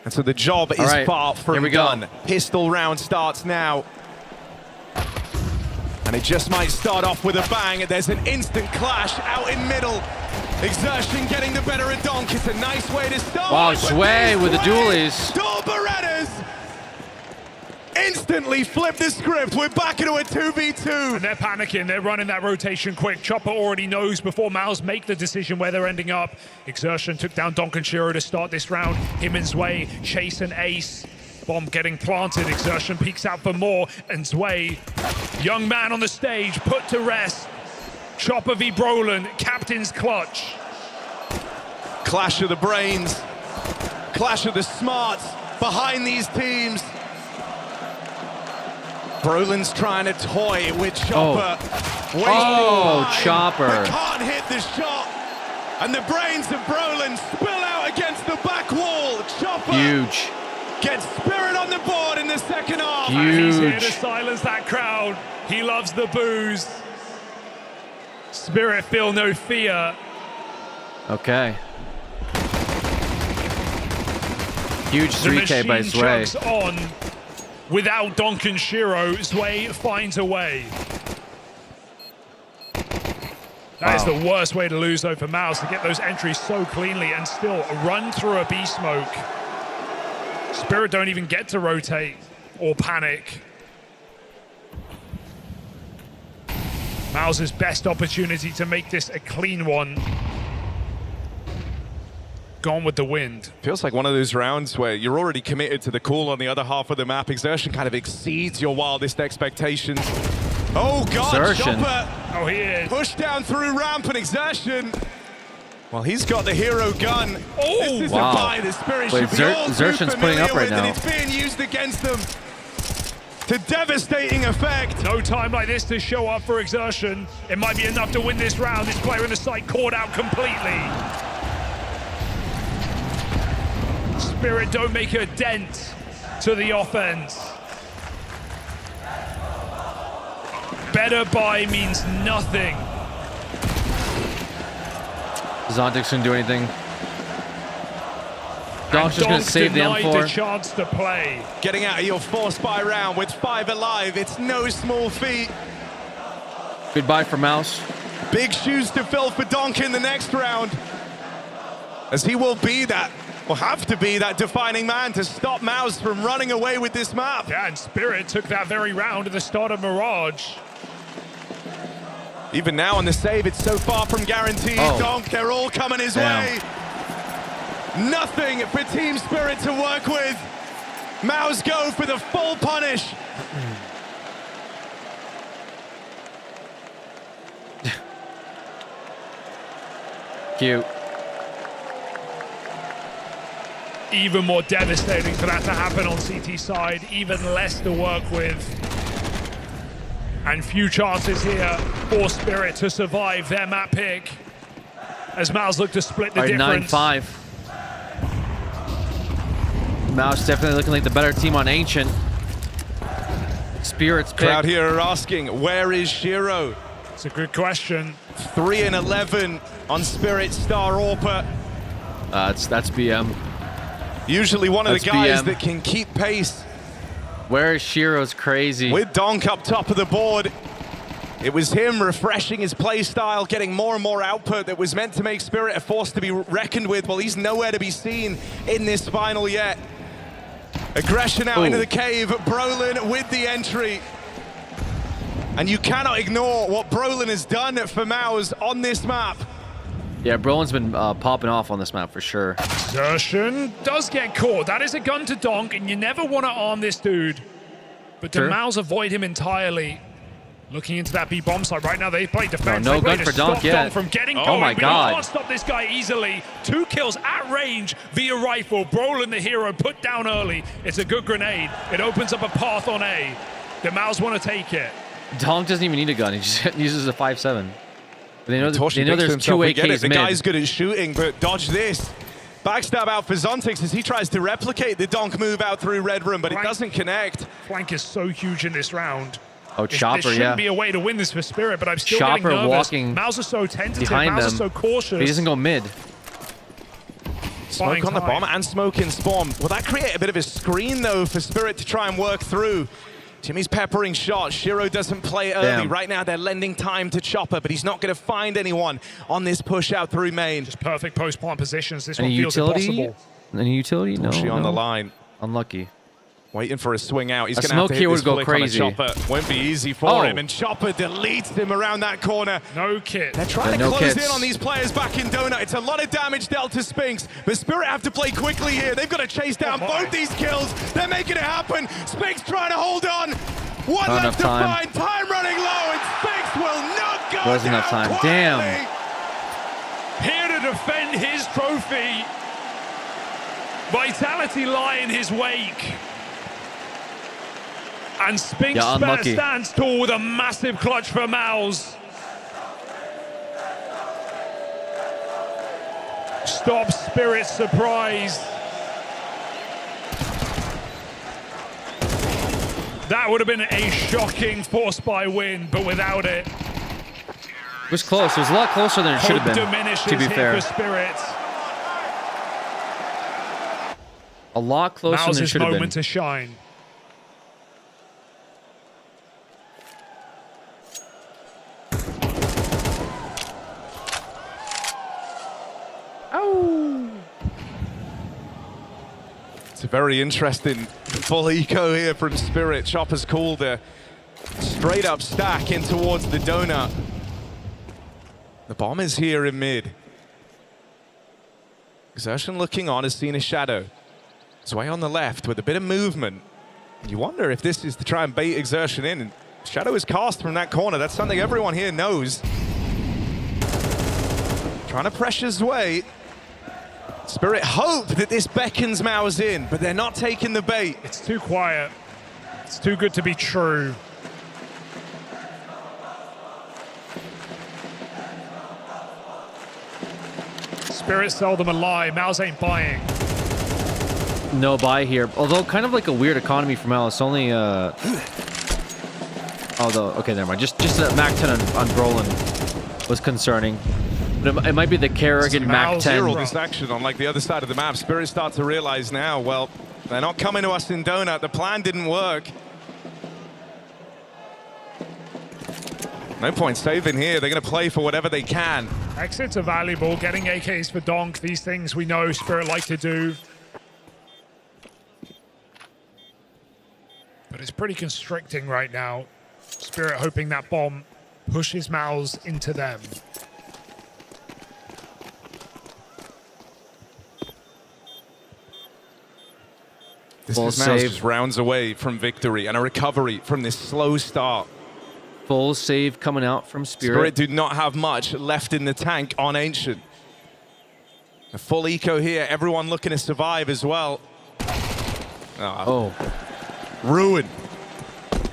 And so the job is far from done. Pistol round starts now. And it just might start off with a bang. There's an instant clash out in middle. Exertion getting the better of Donk. It's a nice way to start. Wow, Sway with the dualies. Dual Berettas instantly flip the script. We're back into a 2v2. And they're panicking. They're running that rotation quick. Chopper already knows before Mouse make the decision where they're ending up. Exertion took down Donk and Shiro to start this round. Him and Zwei chase an ace. Bomb getting planted. Exertion peeks out for more. And Zwei, young man on the stage, put to rest. Chopper v Brolin, captain's clutch. Clash of the brains. Clash of the smarts behind these teams. Brolin's trying to toy with Chopper. Chopper. But can't hit the shot. And the brains of Brolin spill out against the back wall. Chopper. Huge. Gets Spirit on the board in the second half. And he's here to silence that crowd. He loves the booze. Spirit feel no fear. Okay. Huge 3K by Zwei. Chugs on. Without Donk and Shiro, Zwei finds a way. That is the worst way to lose though for Mouse, to get those entries so cleanly and still run through a B smoke. Spirit don't even get to rotate or panic. Mouse's best opportunity to make this a clean one. Gone with the wind. Feels like one of those rounds where you're already committed to the call on the other half of the map. Exertion kind of exceeds your wildest expectations. Oh God, Exertion. Chopper. Oh, he is. Pushed down through ramp and Exertion. Well, he's got the hero gun. Oh, this is wow. a buy the Spirit Wait, should be all too Exertion's putting up familiar right with, now. and it's being used against them to devastating effect. No time like this to show up for Exertion. It might be enough to win this round. This player in the site caught out completely. Spirit don't make a dent to the offense. Better buy means nothing. Zontic's gonna do anything. Donk's just gonna save the M4. A chance to play. Getting out of your force buy round with 5 alive, it's no small feat. Goodbye for Mouse. Big shoes to fill for Donk in the next round, as he will be that, will have to be that defining man to stop Mouse from running away with this map. Yeah, and Spirit took that very round at the start of Mirage. Even now on the save, it's so far from guaranteed. Oh. Donk, they're all coming his way. Nothing for Team Spirit to work with. Mouse go for the full punish. Cute. Even more devastating for that to happen on CT side. Even less to work with. And few chances here for Spirit to survive their map pick, as Mouse look to split the difference. 9-5. Mouse definitely looking like the better team on Ancient. Spirit's pick. Crowd here are asking, where is Shiro? It's a good question. 3 and 11 on Spirit Star Orpa. That's BM. Usually one of the guys BM. that can keep pace. Where is Shiro's crazy? With Donk up top of the board. It was him refreshing his play style, getting more and more output that was meant to make Spirit a force to be reckoned with. Well, he's nowhere to be seen in this final yet. Aggression out into the cave. Brolin with the entry. And you cannot ignore what Brolin has done for Mouse on this map. Yeah, Brolin's been popping off on this map for sure. Exertion does get caught. That is a gun to Donk, and you never want to arm this dude. But do Mouse avoid him entirely? Looking into that B bomb side right now, they play defense. No they play gun to for Donk yet. Donk from getting going. Oh my God! You can't stop this guy easily. 2 kills at range via rifle. Brolin, the hero, put down early. It's a good grenade. It opens up a path on A. The Mouse want to take it. Donk doesn't even need a gun. He just uses a 5.7. They know, Toshi they know there's 2 AKs The mid. guy's good at shooting, but dodge this. Backstab out for Zontix as he tries to replicate the Donk move out through Red Room, but it doesn't connect. Flank is so huge in this round. Oh, Chopper, there shouldn't be a way to win this for Spirit, but I'm still Chopper getting nervous. walking Mouse is so tentative. behind Mouse them. is so cautious. He doesn't go mid. Smoke on the bomb and smoke in spawn. Will that create a bit of a screen, though, for Spirit to try and work through? Jimmy's peppering shots. Shiro doesn't play early. Damn. Right now, they're lending time to Chopper, but he's not going to find anyone on this push out through main. Just perfect post-plant positions. This Any one feels utility? impossible. Any utility? No. Toshi on the line. Unlucky. Waiting for a swing out. He's A going to have smoke to hit here this would go flick on a crazy. Chopper. Won't be easy for Oh. him, and Chopper deletes him around that corner. No kit. They're trying to no close kits. in on these players back in Donut. It's a lot of damage dealt to Spinks, but Spirit have to play quickly here. They've got to chase down both these kills. They're making it happen. Spinks trying to hold on. One Not left enough to time. find. Time running low, and Spinks will not go Wasn't enough down time. quietly. Damn. Here to defend his trophy. Vitality lie in his wake. And Spinks unlucky. stands tall with a massive clutch for Mouse. Stop Spirit's surprise. That would have been a shocking force by win, but without it, It was close. It was a lot closer than it should hope have been, diminishes to be here fair. for Spirit. A lot closer than it Mouse's should have been. moment to shine. It's a very interesting full eco here from Spirit. Chopper's called a straight up stack in towards the donut. The bomb is here in mid. Exertion looking on, has seen a shadow. Sway on the left with a bit of movement. You wonder if this is to try and bait Exertion in. And shadow is cast from that corner. That's something everyone here knows. Trying to pressure Sway. Spirit hope that this beckons Maus in, but they're not taking the bait. It's too quiet. It's too good to be true. Spirit sell them a lie. Maus ain't buying. No buy here. Although kind of like a weird economy for Maus. Only although okay, never mind. Just that Mac 10 on Brolin was concerning. But it might be the Kerrigan Mac 10. This action on like the other side of the map. Spirit start to realize now, well, they're not coming to us in Donut. The plan didn't work. No point saving here. They're going to play for whatever they can. Exits are valuable. Getting AKs for Donk. These things we know Spirit like to do. But it's pretty constricting right now. Spirit hoping that bomb pushes Maus into them. This is Maus just rounds away from victory and a recovery from this slow start. Full save coming out from Spirit. Spirit do not have much left in the tank on Ancient. A full eco here. Everyone looking to survive as well. Oh. Ruin.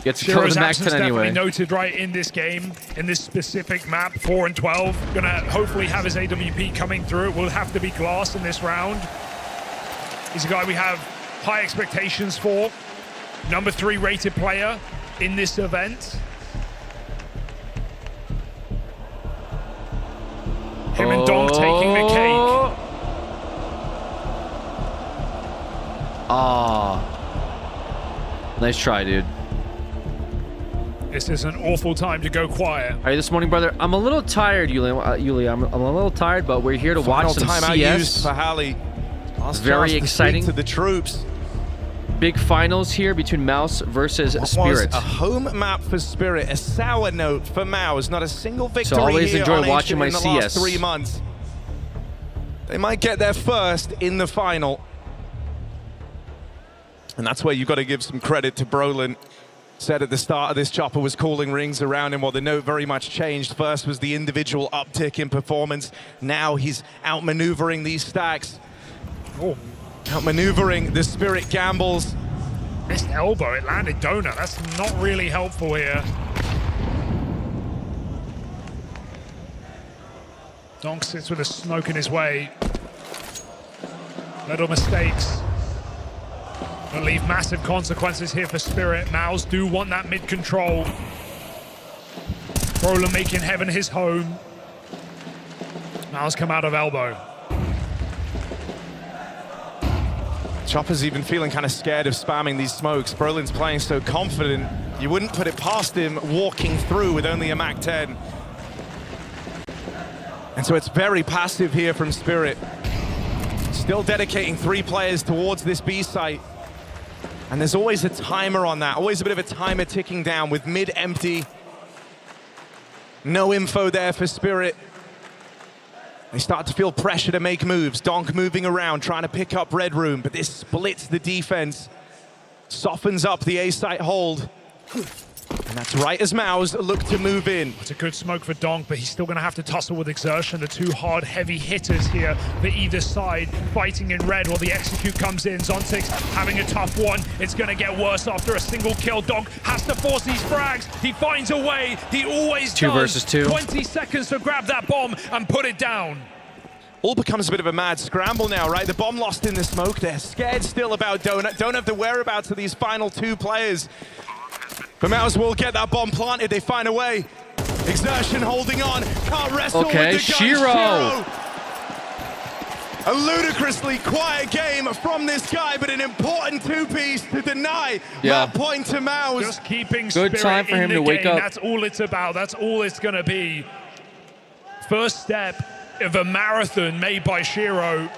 Gets to kill the Mac 10 anyway. Definitely noted right in this game, in this specific map, 4 and 12. Gonna hopefully have his AWP coming through. It will have to be Glass in this round. He's a guy we have high expectations for. Number 3 rated player in this event. Him and Donk taking the cake. Nice try, dude. This is an awful time to go quiet. All right, this morning, brother. I'm a little tired, Yulia. I'm a little tired, but we're here to watch some CS. Used for Halley. Very exciting. To the troops. Big finals here between Maus versus Spirit. A home map for Spirit, a sour note for Maus. Not a single victory. So always here enjoy on watching my in the CS. Last 3 months. They might get there first in the final. And that's where you've got to give some credit to Brolin. Said at the start of this, Chopper was calling rings around him. Well, the note very much changed. First was the individual uptick in performance. Now he's outmaneuvering these stacks. Oh. Outmaneuvering the Spirit gambles. Missed elbow, it landed Donut. That's not really helpful here. Donk sits with a smoke in his way. Little mistakes. Gonna leave massive consequences here for Spirit. Maus do want that mid control. Brolin making heaven his home. Maus come out of elbow. Chopper's even feeling kind of scared of spamming these smokes. Brolin's playing so confident, you wouldn't put it past him walking through with only a Mac 10. And so it's very passive here from Spirit. Still dedicating 3 players towards this B site. And there's always a timer on that, always a bit of a timer ticking down with mid empty. No info there for Spirit. They start to feel pressure to make moves. Donk moving around, trying to pick up Red Room, but this splits the defense, softens up the A site hold. And that's right as Maus look to move in. It's a good smoke for Donk, but he's still going to have to tussle with Exertion. The 2 hard, heavy hitters here for either side, fighting in red while the execute comes in. Zontix having a tough one. It's going to get worse after a single kill. Donk has to force these frags. He finds a way. He always does. 2 versus 2. 20 seconds to grab that bomb and put it down. All becomes a bit of a mad scramble now, right? The bomb lost in the smoke. They're scared still about Donut. Don't have the whereabouts of these final 2 players. But Maus will get that bomb planted. They find a way. Exertion holding on. Can't wrestle with the gun. Shiro. A ludicrously quiet game from this guy, but an important 2-piece to deny that point to Maus. Just keeping Spirit good time for him to wake up. That's all it's about. That's all it's going to be. First step of a marathon made by Shiro.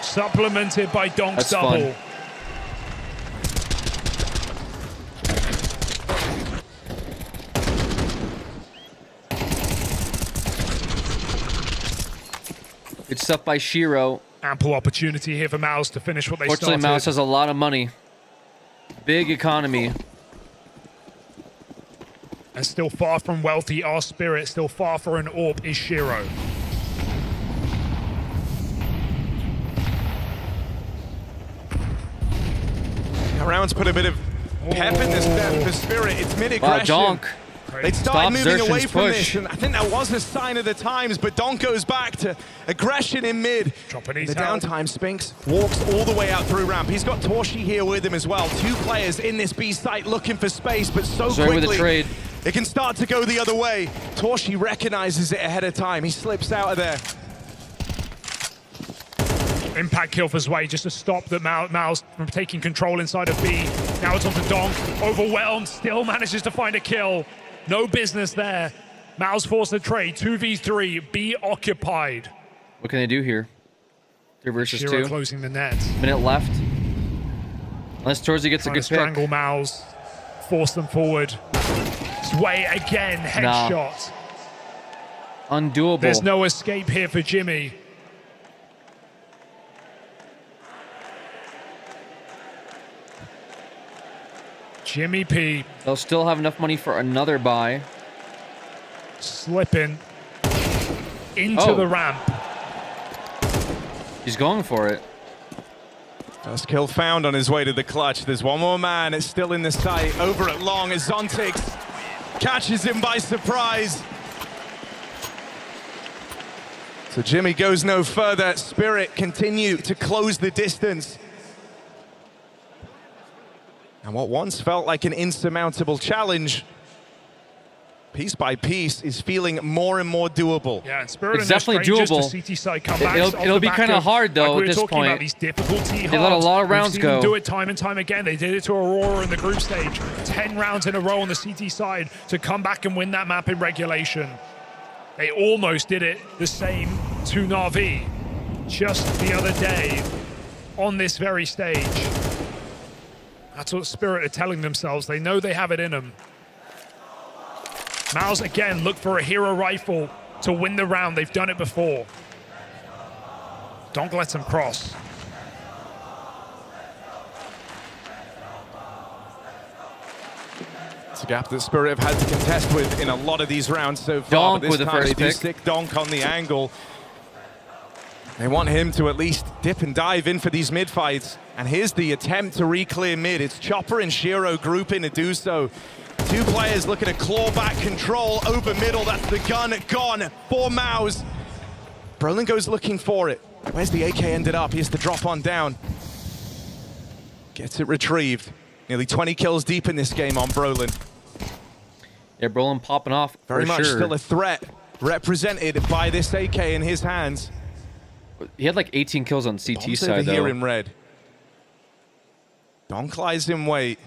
Supplemented by Donk's double. Fun. Good stuff by Shiro. Ample opportunity here for Mouse to finish what they Fortunately, started. Mouse has a lot of money. Big economy. And still far from wealthy are Spirit. Still far for an AWP is Shiro. Rounds put a bit of pep in this step for Spirit. It's mid-aggression. Wow, Donk. They started moving Xerxen's away from push. this, and I think that was a sign of the times, but Donk goes back to aggression in mid. Dropping The downtime, Spinks walks all the way out through ramp. He's got Torshi here with him as well. 2 players in this B site looking for space, but so Sorry with the quickly trade. it can start to go the other way. Torshi recognizes it ahead of time. He slips out of there. Impact kill for Zwei, just to stop the Mouse from taking control inside of B. Now it's on to Donk, overwhelmed, still manages to find a kill. No business there. Mouse forced the trade, 2v3, B occupied. What can they do here? 3 versus Shiro 2. closing the net. Minute left. Unless Torzy gets Trying a to good pick. strangle Mouse, force them forward. Zwei again, headshot. Undoable. There's no escape here for Jimmy. Jimmy P. They'll still have enough money for another buy. Slipping into the ramp. He's going for it. First kill found on his way to the clutch. There's one more man. It's still in the sight. Over at long as Zontix catches him by surprise. So Jimmy goes no further. Spirit continue to close the distance. And what once felt like an insurmountable challenge, piece by piece, is feeling more and more doable. Yeah, and Spirit It's definitely doable. CT side comebacks It'll be kind of hard though like at this talking point. About these difficulty They let a lot of We've rounds seen go. them do it time and time again. They did it to Aurora in the group stage. 10 rounds in a row on the CT side to come back and win that map in regulation. They almost did it the same to Na'Vi just the other day on this very stage. That's what Spirit are telling themselves. They know they have it in them. Mouse again look for a hero rifle to win the round. They've done it before. Donk lets them cross. It's a gap that Spirit have had to contest with in a lot of these rounds so far. Donk but this with the time first they do pick. stick Donk on the angle. They want him to at least dip and dive in for these mid fights. And here's the attempt to re-clear mid. It's Chopper and Shiro grouping to do so. 2 players looking to claw back control over middle. That's the gun gone for Mouse. Brolin goes looking for it. Where's the AK ended up? Here's the drop on down. Gets it retrieved. Nearly 20 kills deep in this game on Brolin. Yeah, Brolin popping off. Very for much sure. still a threat represented by this AK in his hands. He had like 18 kills on CT Bombs side over though. here in red. Donk lies in wait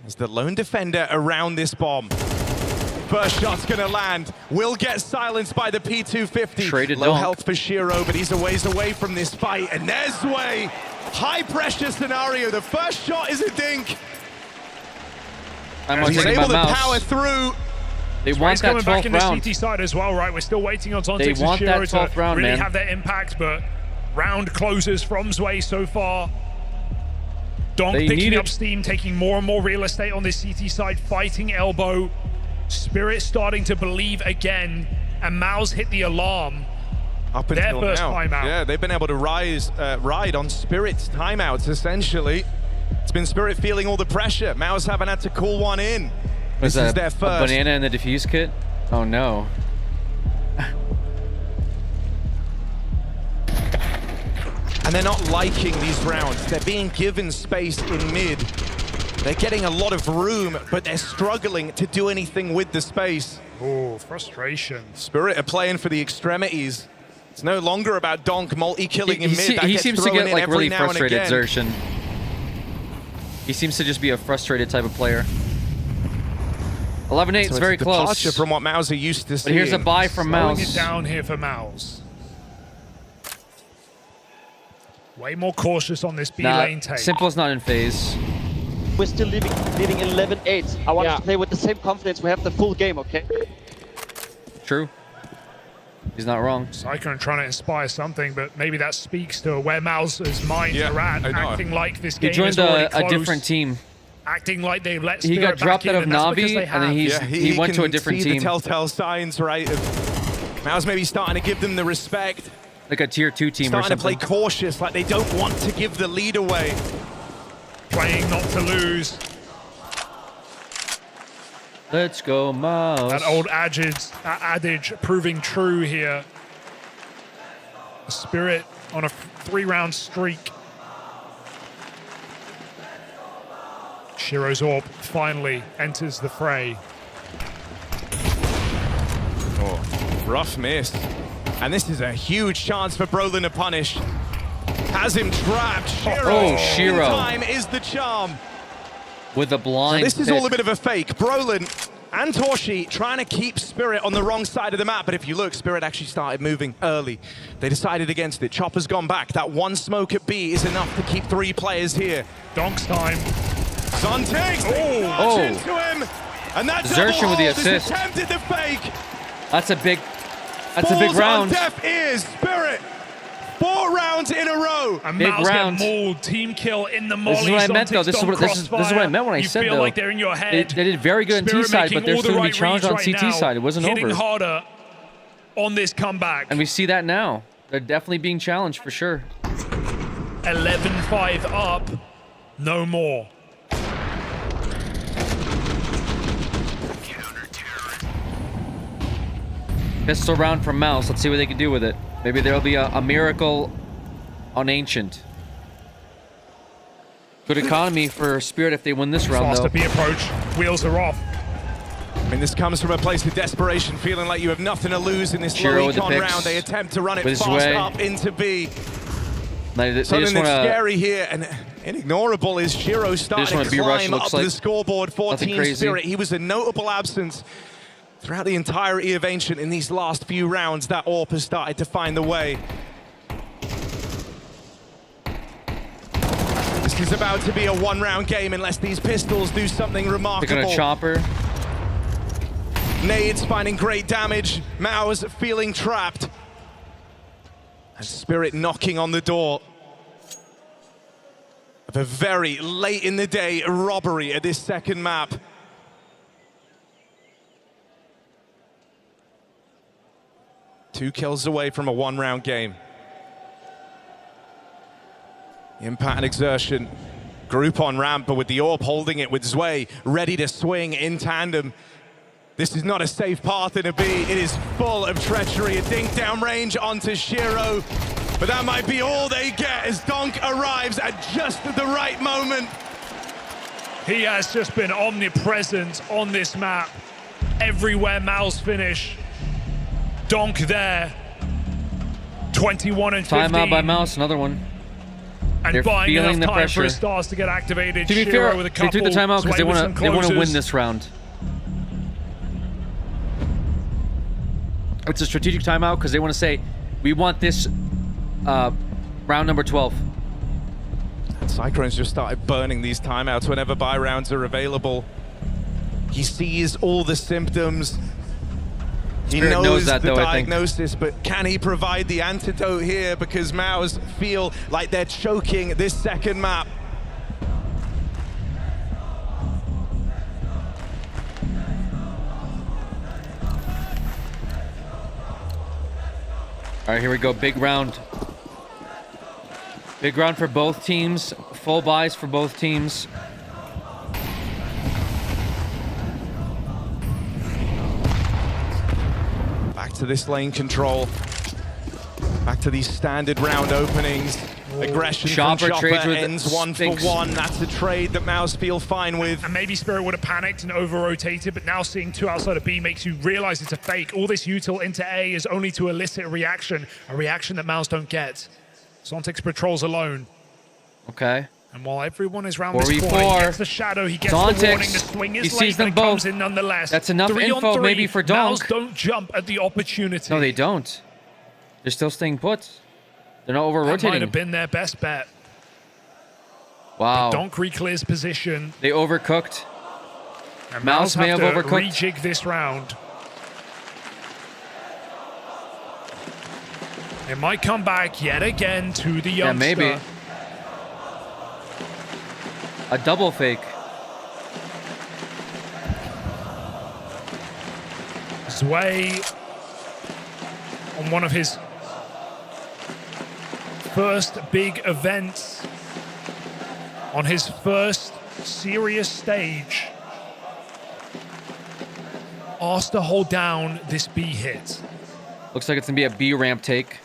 as the lone defender around this bomb. First shot's gonna land. Will get silenced by the P250. Traded Low Donk. health for Shiro, but he's a ways away from this fight. And there's Zwei. High pressure scenario. The first shot is a dink. I'm He's taking able my to mouse. power through. They want He's that coming back 12th in round. the CT side as well, right? We're still waiting on They Zontix and want Shiro that 12th to round, really man. have their impact, but round closes from Zwei so far. Donk They picking need up it. steam, taking more and more real estate on this CT side, fighting elbow. Spirit starting to believe again, and Mao's hit the alarm. Up Their until first now. timeout. Yeah, they've been able to ride on Spirit's timeouts, essentially. It's been Spirit feeling all the pressure. Mao's haven't had to call one in. Was This is that their a first. banana in the defuse kit? Oh no. And they're not liking these rounds. They're being given space in mid. They're getting a lot of room, but they're struggling to do anything with the space. Oh, frustration. Spirit are playing for the extremities. It's no longer about Donk multi-killing in mid. That He gets seems to thrown get in like every really now and frustrated, again. Xerxen. He seems to just be a frustrated type of player. 11-8 So is very it's a close. departure from what Mouse are used to But seeing. here's a buy from Slowing Mouse. it down here for Mouse. Way more cautious on this B lane take. Simple's not in phase. We're still leading 11-8. I want us to play with the same confidence. We have the full game, okay? True. He's not wrong. Cyclone trying to inspire something, but maybe that speaks to where Mouse's minds are at, acting like this game is already close. He joined a different team. Acting like they've let He got dropped out of Navi, and then he went to a different see team. The telltale signs, right? Of Mouse maybe starting to give them the respect. Like a tier 2 team or starting something. to play cautious, like they don't want to give the lead away. Playing not to lose. Let's go, Mouse. That old adage proving true here. A Spirit on a 3-round streak. Shiro's Orb finally enters the fray. Oh, rough miss. And this is a huge chance for Brolin to punish. Has him trapped. Shiro. Oh, Shiro. Time is the charm. With a blind Now, this is pick. all a bit of a fake. Brolin and Torshi trying to keep Spirit on the wrong side of the map, but if you look, Spirit actually started moving early. They decided against it. Chopper's gone back. That one smoke at B is enough to keep 3 players here. Donks time. Son takes into him, and that Xerxes with the assist. Attempted the fake. That's a big Falls round. on deaf ears. Spirit. 4 rounds in a row. And Big Mouse round. get mauled. Team kill in the mollies. This is what I meant, though. This is what I meant when I said, feel though. like they're in your head. They did very good on Spirit T side, making but they're all still the going to be right challenged on reads CT right now. side. It wasn't Hitting over. harder on this comeback. And we see that now. They're definitely being challenged for sure. 11-5 up. No more. Pistol round from Mouse. Let's see what they can do with it. Maybe there'll be a miracle on Ancient. Good economy for Spirit if they win this round, Faster though. B approach. Wheels are off. I mean, this comes from a place of desperation, feeling like you have nothing to lose in this Shiro low with the econ picks. round. They attempt to run it With his fast way. up into B. They Something just that's wanna, scary here and inignorable is Shiro starting wanna to B-rush, climb looks up like. the scoreboard for Nothing Team crazy. Spirit. He was a notable absence throughout the entirety of Ancient in these last few rounds. That AWP has started to find the way. This is about to be a 1-round game unless these pistols do something remarkable. Picking a chopper. Nades finding great damage. Mao's feeling trapped. And Spirit knocking on the door of a very late in the day robbery at this second map. Two kills away from a 1-round game. Impact and exertion. Group on ramp, but with the AWP holding it with Zwei ready to swing in tandem. This is not a safe path in a B. It is full of treachery. A dink down range onto Shiro. But that might be all they get as Donk arrives at just the right moment. He has just been omnipresent on this map. Everywhere Mouse finish. Donk there. 21 and 15. Timeout by Mouse, another one. And They're buying feeling enough the time pressure. for his stars to get activated. To be Shiro fair, with a they couple, took the timeout because Zwei with some they want to win closers. this round. It's a strategic timeout because they want to say, we want this round number 12. Cyclones just started burning these timeouts whenever buy rounds are available. He sees all the symptoms. He Spirit knows that, the though, I think. diagnosis, but can he provide the antidote here? Because Maus feel like they're choking this second map. All right, here we go. Big round. Big round for both teams. Full buys for both teams. Back to this lane control. Back to these standard round openings. Aggression Chopper from Chopper trades with ends 1 for Sphinx. 1. That's a trade that Maus feel fine with. And maybe Spirit would have panicked and over-rotated, but now seeing two outside of B makes you realize it's a fake. All this util into A is only to elicit a reaction that Mouse don't get. Sontix patrols alone. Okay. And while everyone is round 4v4. this corner, he gets the shadow, he gets the warning, the Sontix, swing he is sees late, them but it comes both. in nonetheless. That's enough 3 on info 3. maybe for Mouse Donk. don't jump at the opportunity. No, they don't. They're still staying put. They're not That might over-rotating. have been their best bet. Wow. Donk reclears position. They overcooked. And Mouse may have to overcooked. rejig this round. It might come back yet again to the youngster. Yeah, maybe. A double fake. Zwei on one of his first big events, on his first serious stage, asked to hold down this B hit. Looks like it's gonna be a B ramp take.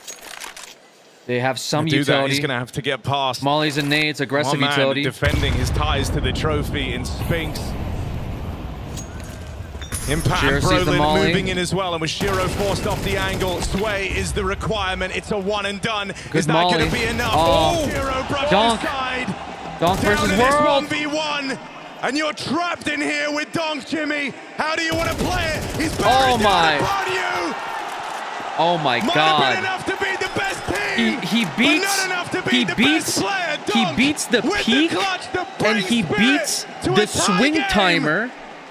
They have some do utility. That, he's gonna have to get past. Mollies and nades, aggressive One man utility. defending his ties to the trophy in Spinks. Impact Shiro sees the Brolin molly. moving in as well, and with Shiro forced off the angle, Sway is the requirement. It's a one and done. Good is that molly. going to be enough? Oh. Shiro brushed Donk. aside. Donk Down versus to World. this 1v1, and you're trapped in here with Donk, Jimmy. How do you want to play it? He's Oh my. upon you. Oh my Might God. have been enough to be the best team. He beats. But not enough to be He the beats. best player. He Donk beats the with peak, the clutch to and bring he Spirit beats to the a tie swing game. timer,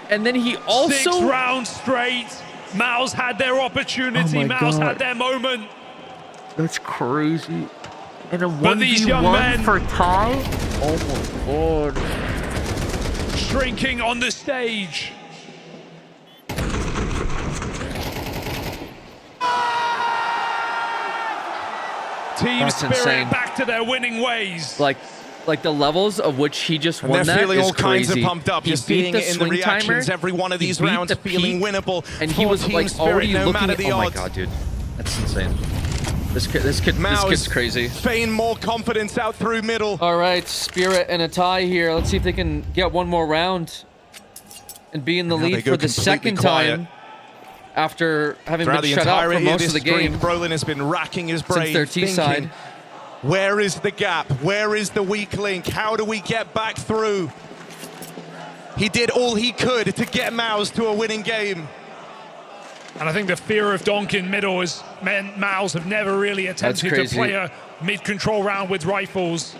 and then he also. 6 rounds straight. Mouse had their opportunity. Oh my Mouse God. had their moment. That's crazy. And a But these young men for tie. Oh my God. shrinking on the stage. Team That's Spirit insane. back to their winning ways. Like the levels of which he just And won they're that feeling is all kinds crazy. of pumped up. He You're beat seeing the it in the swing reactions. timer. Every one of He these beat rounds the feeling peak, winnable. and he for was Team like Spirit, already no looking. matter the Oh my odds. God, dude, that's insane. This kid's Mouse crazy. feign more confidence out through middle. All right, Spirit and a tie here. Let's see if they can get one more round and be in the Now they lead go for the completely second quiet. time after having Throughout been the shut out for entirety of most this of the streak, game. Brolin has been racking his brain, Since their T thinking, side. where is the gap? Where is the weak link? How do we get back through? He did all he could to get Mouse to a winning game. And I think the fear of Donk in middle has meant Mouse have never really attempted to crazy. play a mid-control round with rifles.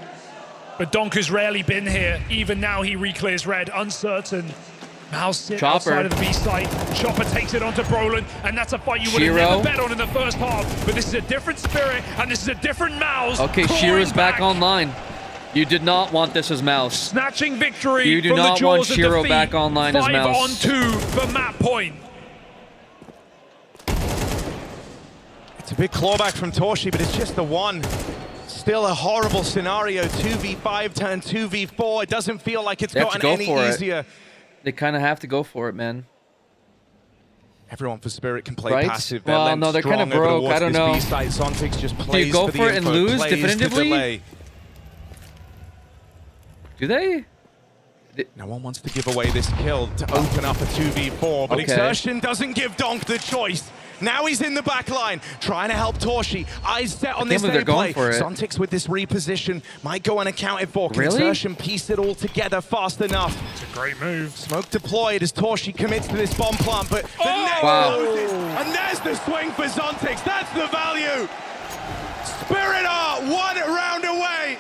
But Donk has rarely been here. Even now he reclears red, uncertain. Mouse sits Chopper. outside of the B site. Chopper takes it onto Brolin, and that's a fight you would have Shiro. never bet on in the first half. But this is a different Spirit, and this is a different Mouse. Okay, clawing Shiro's back back, online. You did not want this as Mouse. snatching victory You do from not the want jaws of Shiro defeat. back online as 5 Mouse. on 2 for Matt Point. It's a big clawback from Torshi, but it's just the one. Still a horrible scenario. 2v5 turn 2v4. It doesn't feel like it's They have to gotten go any for easier. it. They kind of have to go for it, man. Everyone for Spirit can play Right? passive. Well, no, they're kind of broke. I don't know. B-side. Zontix just Do plays you go for the for it and info, lose plays the definitively? delay. Do they? No one wants to give away this kill to open up a 2v4, but Okay. Exertion doesn't give Donk the choice. Now he's in the back line, trying to help Torshi. Eyes set on I this can't believe they're play. going for it. Zontix with this reposition might go unaccounted for. Can Really? Exertion piece it all together fast enough? It's a great move. Smoke deployed as Torshi commits to this bomb plant, but the net Wow. closes. And there's the swing for Zontix. That's the value. Spirit are 1 round away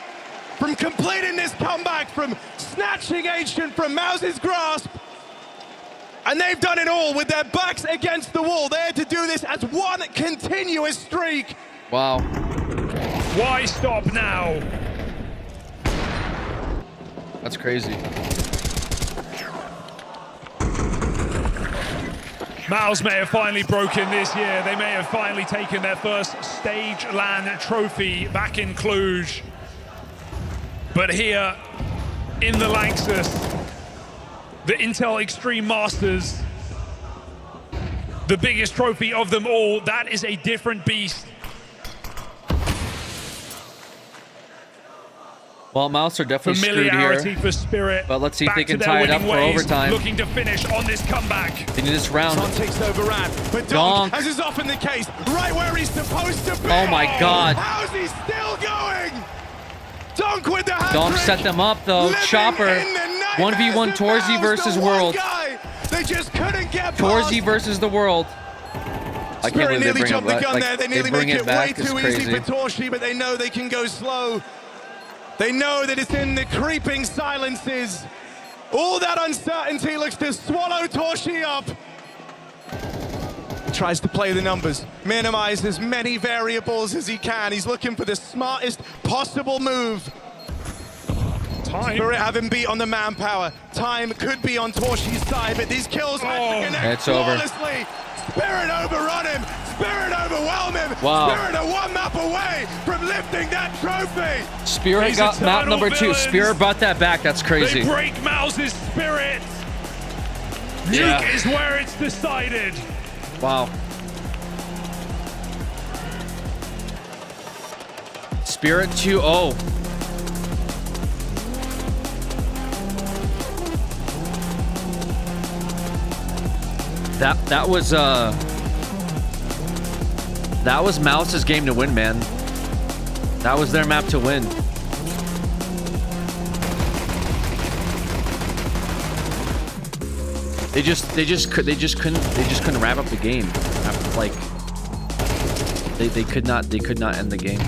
from completing this comeback, from snatching Ancient from Mouse's grasp. And they've done it all with their backs against the wall. They had to do this as one continuous streak. Wow. Why stop now? That's crazy. Mouse may have finally broken this year. They may have finally taken their first stage LAN trophy back in Cluj. But here in the Lanxess, the Intel Extreme Masters, the biggest trophy of them all, that is a different beast. Well, Mouse are definitely screwed Familiarity here. for Spirit. But let's see if back they to can their tie it up winning for ways, overtime. Looking to finish on this comeback. They need this round. Zontix overran, but Donk. Donk, as is often the case, right where he's supposed to be. Oh my God. How's he still going? Donk with the hat Donk trick. set them up though. Living Chopper. in the nightmares 1v1 of Torzy Mouse, versus the one World. guy they just couldn't get Torzy past. versus the World. I can't Spirit believe they nearly bring jumped it the gun back. there. They Like, nearly bring make it it way back. It's too crazy. easy for Torshi, but they know they can go slow. They know that it's in the creeping silences. All that uncertainty looks to swallow Torshi up. tries to play the numbers, minimize as many variables as he can. He's looking for the smartest possible move. Spirit have him beat on the manpower. Time could be on Torshi's side, but these kills connect flawlessly. Spirit overrun him. Spirit overwhelm him. Wow. Spirit are one map away from lifting that trophy. Spirit These got map eternal number 2. villains. Spirit brought that back. That's crazy. They break Mouse's spirit. Nuke is where it's decided. Wow. Spirit 2-0. That was Mouse's game to win, man. That was their map to win. They just couldn't wrap up the game. Like they could not end the game.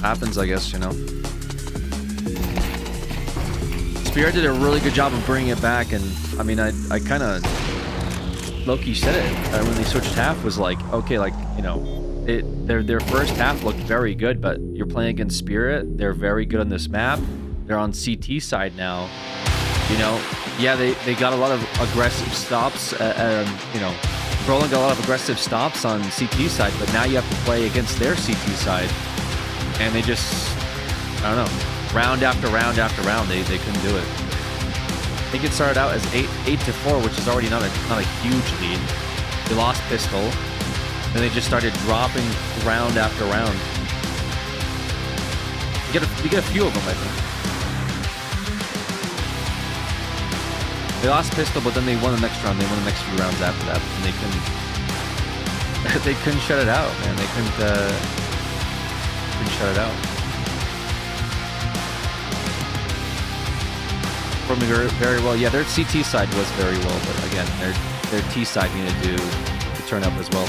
Happens, I guess, you know. Spirit did a really good job of bringing it back, and I mean, I kind of low-key said it when they switched half, was like, okay, like, you know, their first half looked very good, but you're playing against Spirit. They're very good on this map. They're on CT side now. You know, yeah, they got a lot of aggressive stops. You know, Brolin got a lot of aggressive stops on CT side, but now you have to play against their CT side, and they just, I don't know, round after round after round, they couldn't do it. I think it started out as 8-4, which is already not a huge lead. They lost pistol, and they just started dropping round after round. You get a few of them, I think. They lost pistol, but then they won the next round. They won the next few rounds after that, and they couldn't shut it out, man. They couldn't shut it out. Performing very well. Yeah, their CT side was very well, but again, their T side needed to turn up as well.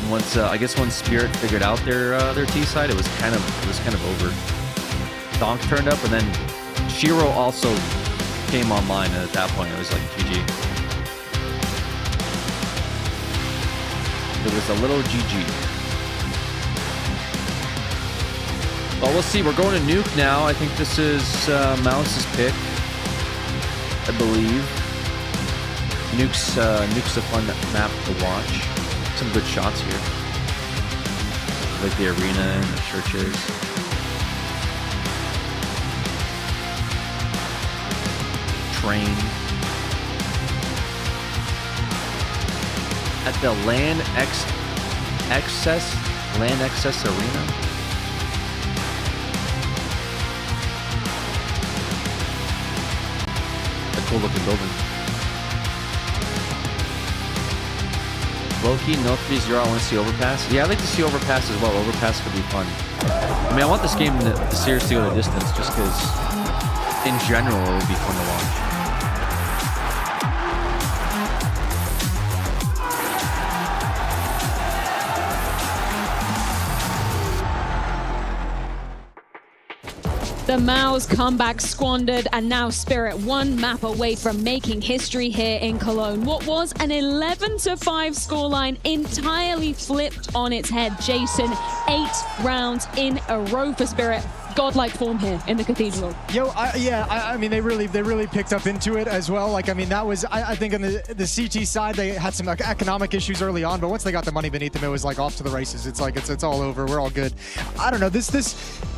And once I guess once Spirit figured out their T side, it was kind of over. Donk turned up, and then Shiro also came online, and at that point it was like GG. It was a little GG. Well, we'll see. We're going to Nuke now. I think this is Mouse's pick, I believe. Nuke's a fun map to watch. Some good shots here, like the arena and the churches. Train at the Land Access Arena. A cool looking building. Loki, no 3-0. I want to see Overpass. Yeah, I'd like to see Overpass as well. Overpass could be fun. I mean, I want this game, the series, to go the distance, just because, in general, it would be fun to watch. The Mao's comeback squandered, and now Spirit one map away from making history here in Cologne. What was an 11-5 scoreline entirely flipped on its head. Jason, 8 rounds in a row for Spirit. Godlike form here in the Cathedral. Yo, I mean, they really picked up into it as well. Like, I mean, that was, I think on the CT side, they had some economic issues early on, but once they got the money beneath them, it was like off to the races. It's like, it's all over. We're all good. I don't know.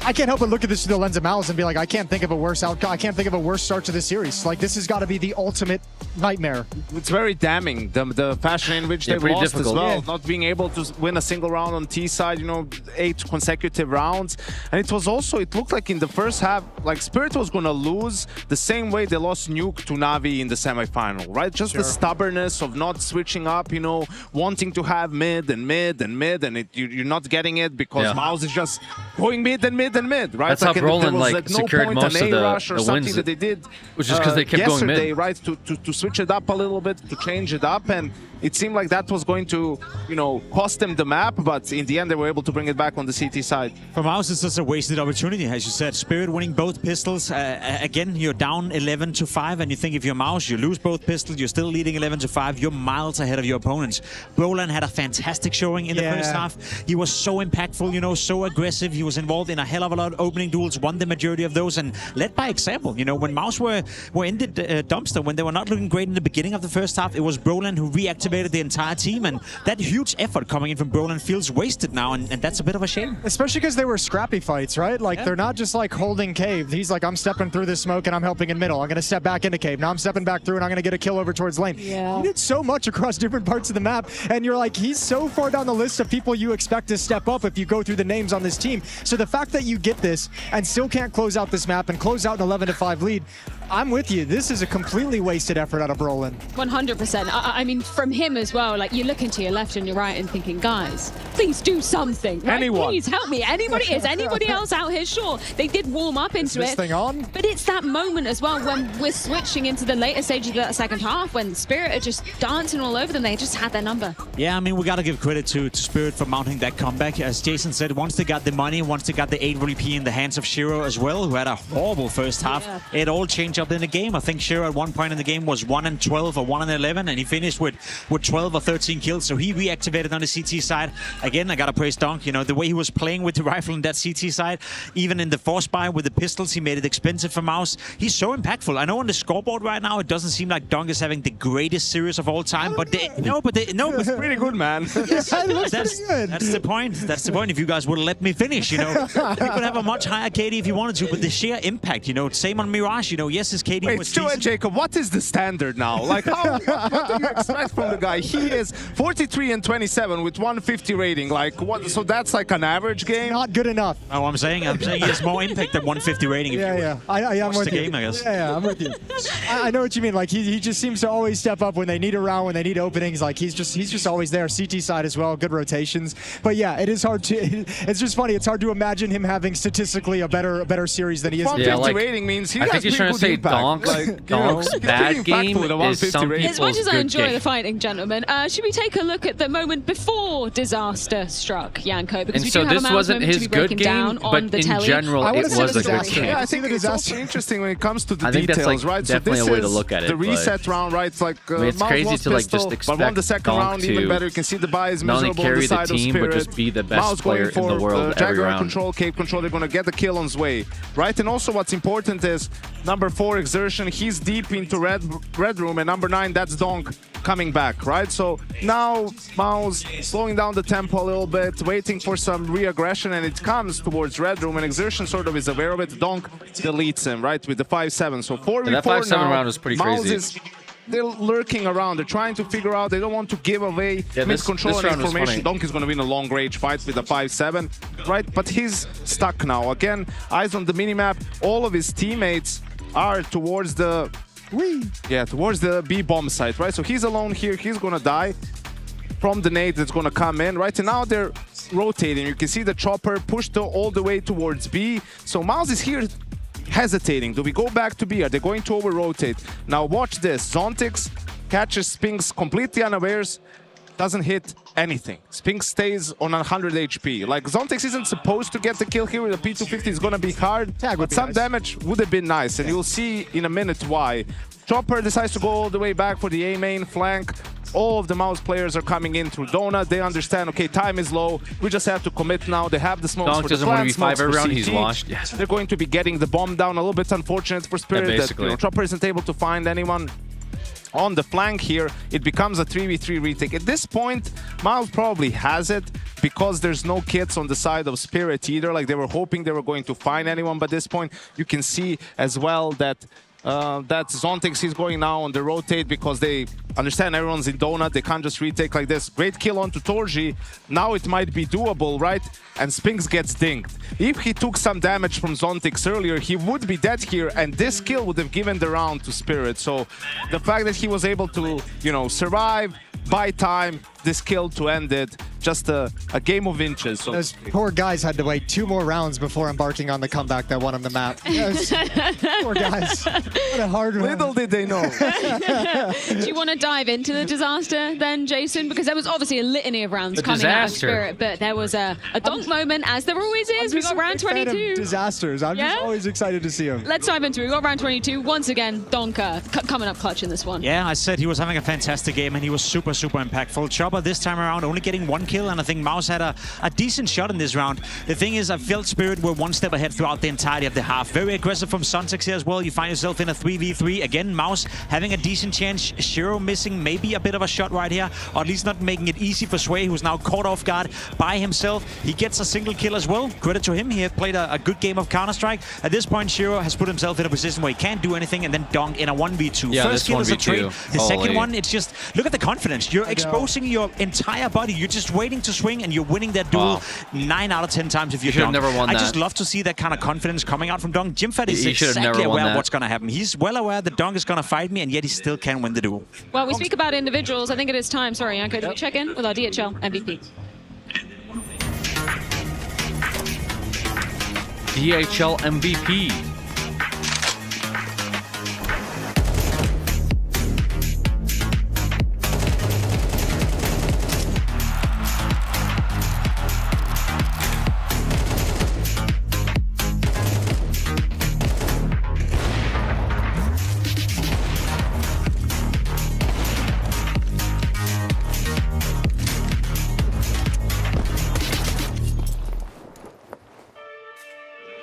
I can't help but look at this through the lens of Malice and be like, I can't think of a worse outcome. I can't think of a worse start to the series. Like, this has got to be the ultimate nightmare. It's very damning, the fashion in which they lost as well. Yeah. Not being able to win a single round on T side, you know, 8 consecutive rounds. And it was also, it looked like in the first half, like Spirit was going to lose the same way they lost Nuke to Navi in the semifinal, right? Just the stubbornness of not switching up, you know, wanting to have mid and mid and mid, and you're not getting it because Mouse is just going mid and mid and mid, right? That's like, how Brolin secured most of the wins that they did, which is because they kept going mid. Right? To switch it up a little bit, to change it up, and it seemed like that was going to, you know, cost them the map, but in the end they were able to bring it back on the CT side. For Mouse, it's just a wasted opportunity. opportunity, as you said. Spirit winning both pistols. Again, you're down 11-5, and you think if you're Mouse, you lose both pistols, you're still leading 11-5. You're miles ahead of your opponents. Brolan had a fantastic showing in the first half. He was so impactful, you know, so aggressive. He was involved in a hell of a lot of opening duels, won the majority of those, and led by example. You know, when Mouse were in the dumpster, when they were not looking great in the beginning of the first half, it was Brolan who reactivated the entire team, and that huge effort coming in from Brolan feels wasted now, and that's a bit of a shame. Especially because they were scrappy fights, right? Like, they're not just like holding cave. He's like, I'm stepping through this smoke and I'm helping in middle. I'm going to step back into cave. Now I'm stepping back through and I'm going to get a kill over towards lane. Yeah. He did so much across different parts of the map, and you're like, he's so far down the list of people you expect to step up if you go through the names on this team. So the fact that you get this and still can't close out this map and close out an 11-5 lead, I'm with you. This is a completely wasted effort out of Brolan. 100%. I mean, from him as well, like, you're looking to your left and your right and thinking, guys, please do something. Right? Anyone. Please help me. Anybody? Is anybody else out here? Sure, they did warm up into this thing on? But it's that moment as well when we're switching into the later stages of that second half, when Spirit are just dancing all over them. They just had their number. Yeah, I mean, we got to give credit to Spirit for mounting that comeback. As Jason said, once they got the money, once they got the 8 VP in the hands of Shiro as well, who had a horrible first half, it all changed up in the game. I think Shiro at one point in the game was 1-12 or 1-11, and he finished with 12 or 13 kills. So he reactivated on the CT side. Again, I got to praise Donk. You know, the way he was playing with the rifle on that CT side, even in the force buy with the pistols, he made it expensive for Mouse. He's so impactful. I know on the scoreboard right now, it doesn't seem like Donk is having the greatest series of all time, but it's pretty good, man. That's the point. That's the point. If you guys would let me finish, you know, you could have a much higher KD if you wanted to, but the sheer impact, you know, same on Mirage, you know, yes, his KD was decent. Jacob, what is the standard now? Like, what do you expect from the guy? He is 43-27 with 150 rating. Like, what? So that's like an average game? Not good enough. Oh, I'm saying he has more impact than 150 rating. If I'm with you. Game, I guess. Yeah, I'm with you. I know what you mean. Like, he just seems to always step up when they need a round, when they need openings. Like, he's just always there. CT side as well, good rotations. But yeah, it is hard to. It's just funny. It's hard to imagine him having statistically a better series than he is. 150 rating means he I think he's trying to say Donk's bad game is some people's As much as I enjoy game. the fighting, gentlemen, should we take a look at the moment before disaster struck Yanko? Because we so do have this a wasn't his good game, but in general, it was a good game. Yeah, I think it's also interesting when it comes to the I think details, that's like right? definitely so this a way to is look at it. The reset round, right? It's like I mean, it's crazy to like just expect but won the second Donk round even better. You can see the buy is not only miserable on carry the side the team, of Spirit. but just be the best Mouse player in the world every Jaguar round. control, Cape control. They're going to get the kill on his way, right? And also what's important is number 4 Exertion. He's deep into red room, and number 9 that's Donk coming back, right? So now Mouse slowing down the tempo a little bit, waiting for some re-aggression, and it comes towards red room, and Exertion sort of is aware of it. Donk deletes him, right, with the 5-7. So 4v4 that 5-7 now, round was pretty crazy. They're lurking around. They're trying to figure out. They don't want to give away mid-control and information. Donk is going to win a long range fight with a 5-7, right? But he's stuck now. Again, eyes on the minimap. All of his teammates are towards the B bomb site, right? So he's alone here. He's going to die from the nade that's going to come in, right? And now they're rotating. You can see the chopper pushed all the way towards B. So Mouse is here hesitating. Do we go back to B? Are they going to over-rotate? Now watch this. Zontix catches Spinks completely unawares, doesn't hit anything. Spinks stays on 100 HP. Like, Zontix isn't supposed to get the kill here with a P250. It's going to be hard, but some damage would have been nice, and you'll see in a minute why. Chopper decides to go all the way back for the A main flank. All of the Mouse players are coming in through Donut. They understand, okay, time is low. We just have to commit now. They have the smokes Donk for the doesn't want to be plant, 5 every round. CT. He's washed. Yes. They're going to be getting the bomb down. A little bit unfortunate for Spirit that Chopper isn't able to find anyone on the flank here. It becomes a 3v3 retake. At this point, Mouse probably has it because there's no kits on the side of Spirit either. Like, they were hoping they were going to find anyone, but at this point, you can see as well that Zontix is going now on the rotate because they understand everyone's in Donut. They can't just retake like this. Great kill onto Torji. Now it might be doable, right? And Spinks gets dinged. If he took some damage from Zontix earlier, he would be dead here, and this kill would have given the round to Spirit. So the fact that he was able to, you know, survive, buy time, this kill to end it, just a game of inches. So those poor guys had to wait 2 more rounds before embarking on the comeback that won them the map. Poor guys. What a hard one. Little did they know. Do you want to dive into the disaster then, Jason? Because there was obviously a litany of rounds coming out of Spirit, but there was a donk moment, as there always is. We got round 22. Disasters. I'm just always excited to see them. Let's dive into it. We got round 22. Once again, Donk coming up clutch in this one. Yeah, I said he was having a fantastic game, and he was super, super impactful. Chopper this time around only getting 1 kill, and I think Mouse had a decent shot in this round. The thing is, I felt Spirit were 1 step ahead throughout the entirety of the half. Very aggressive from Sontex here as well. You find yourself in a 3v3. Again, Mouse having a decent chance. Shiro missing maybe a bit of a shot right here, or at least not making it easy for Sway, who's now caught off guard by himself. He gets a single kill as well. Credit to him. He had played a good game of Counter-Strike. At this point, Shiro has put himself in a position where he can't do anything, and then Donk in a 1v2. Yeah, First kill is a trade. The second Holy. one, it's just, look at the confidence. You're exposing your entire body. You're just waiting to swing, and you're winning that duel 9 out of 10 times if you're should have Donk. never won I that. just love to see that kind of confidence coming out from Donk. Jimfat is He should have exactly never won aware of that. what's going to happen. He's well aware that Donk is going to fight me, and yet he still can win the duel. Well, we speak about individuals. I think it is time, sorry, Yanko, that we check in with our DHL MVP. DHL MVP.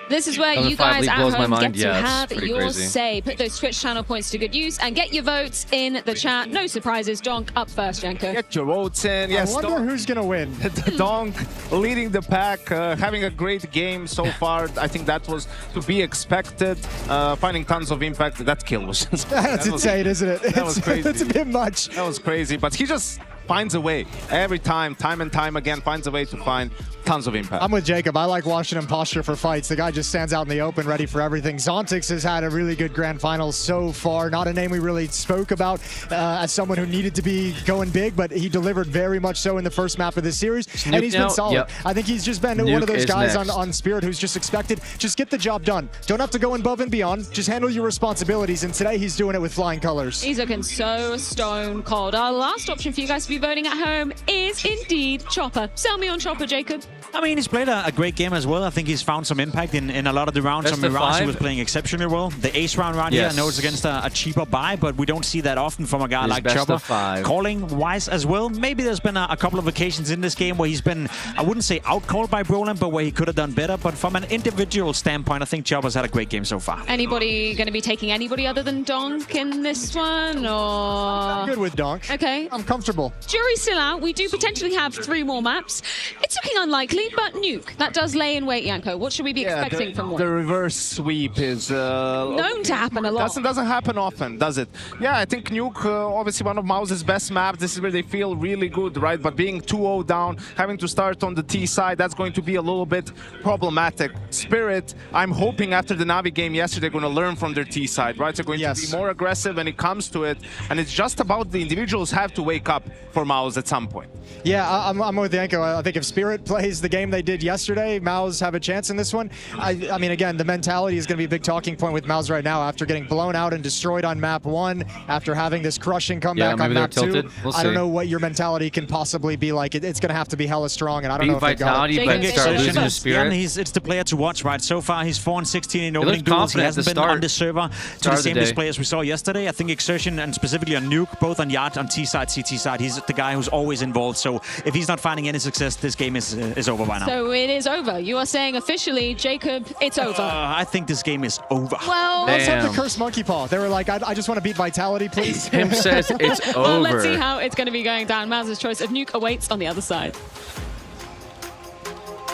This is where Number you 5 guys league at blows my home mind. get to Yeah, it's have pretty your crazy. say. Put those Twitch channel points to good use and get your votes in the chat. No surprises. Donk up first, Yanko. Get your votes in. Yes, I wonder who's going to win. Donk leading the pack, having a great game so far. I think that was to be expected. Finding tons of impact. That kill was just... That's insane, isn't it? That was crazy. It's a bit much. That was crazy, but he just finds a way. Every time and time again, finds a way to find tons of impact. I'm with Jacob. I like watching him posture for fights. The guy just stands out in the open, ready for everything. Zontix has had a really good grand finals so far. Not a name we really spoke about as someone who needed to be going big, but he delivered very much so in the first map of this series. And he's been solid. Yep. I think he's just been Nuke one of those guys next. on Spirit who's just expected, just get the job done. Don't have to go above and beyond. Just handle your responsibilities. And today he's doing it with flying colors. He's looking so stone cold. Our last option for you guys to be voting at home is indeed Chopper. Sell me on Chopper, Jacob. I mean, he's played a great game as well. I think he's found some impact in a lot of the rounds. Best Some of the of rounds he 5. was playing exceptionally well. The ace round here, I Yes. know it's against a cheaper buy, but we don't see that often from a guy His like best Chopper. of 5. Calling wise as well. Maybe there's been a couple of occasions in this game where he's been, I wouldn't say outcalled by Brolin, but where he could have done better. But from an individual standpoint, I think Chopper's had a great game so far. Anybody going to be taking anybody other than Donk in this one, or? I'm good with Donk. Okay. I'm comfortable. Jury's still out. We do potentially have 3 more maps. It's looking unlikely, but Nuke. That does lay in wait, Yanko. What should we be expecting from one? The reverse sweep is known to happen a lot. Doesn't happen often, does it? Yeah, I think Nuke, obviously one of Mouse's best maps. This is where they feel really good, right? But being 2-0 down, having to start on the T side, that's going to be a little bit problematic. Spirit, I'm hoping after the Navi game yesterday, they're going to learn from their T side, right? They're going to be more aggressive when it comes to it. And it's just about the individuals have to wake up for Mouse at some point. Yeah, I'm with Yanko. I think if Spirit plays the game they did yesterday, Maus have a chance in this one. I mean, again, the mentality is going to be a big talking point with Maus right now after getting blown out and destroyed on map 1, after having this crushing comeback on map 2. I don't know what your mentality can possibly be like. It's going to have to be hella strong, and I don't know if they got it. but start losing his Spirit. Yeah, it's the player to watch, right? So far, he's 4-16 in opening duels. He hasn't been start. on this server to the same display as we saw yesterday. I think Exertion and specifically on Nuke, both on Yacht, on T side, CT side, he's the guy who's always involved. So if he's not finding any success, this game is over by now. So it is over. You are saying officially, Jacob, it's over. I think this game is over. Well, let's have the curse monkey paw. They were like, I just want to beat Vitality, please. Him says it's over. Well, let's see how it's going to be going down. Maus's choice of Nuke awaits on the other side.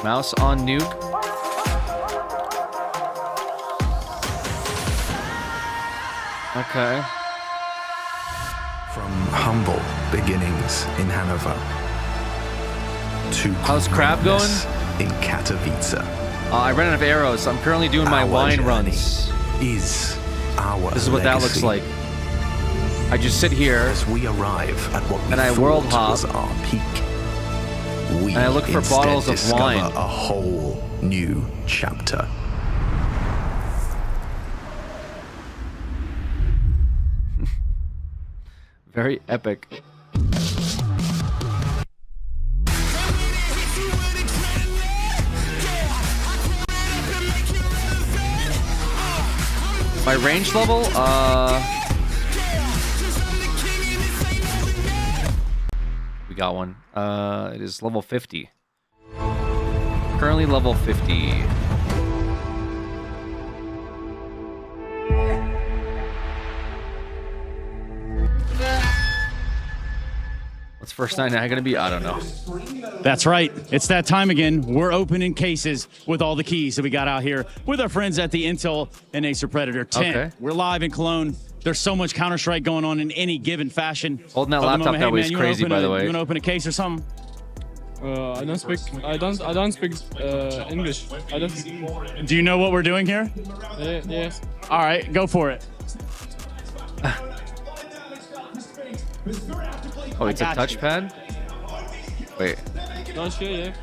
Mouse on Nuke. Okay. From humble beginnings in Hanover to how's Crab going? In Katowice. I ran out of arrows. I'm currently doing my wine runs. Is our This is what that looks like. I just sit here as we arrive at what we and I world thought hop. was our peak. we I look for instead bottles of discover wine. a whole new chapter. Very epic. My range level, we got one. It is level 50. Currently level 50. What's first night now gonna be? I don't know. That's right. It's that time again. We're opening cases with all the keys that we got out here with our friends at the Intel and Acer Predator 10. Okay. We're live in Cologne. There's so much Counter-Strike going on in any given fashion. Holding that At the laptop moment, that hey, way man, is you wanna crazy, open by a- the way. You want to open a case or something? I don't speak English. I don't. Do you know what we're doing here? Yes. All right, go for it. Oh, it's a I got you. touchpad? Wait, Don't show, yeah.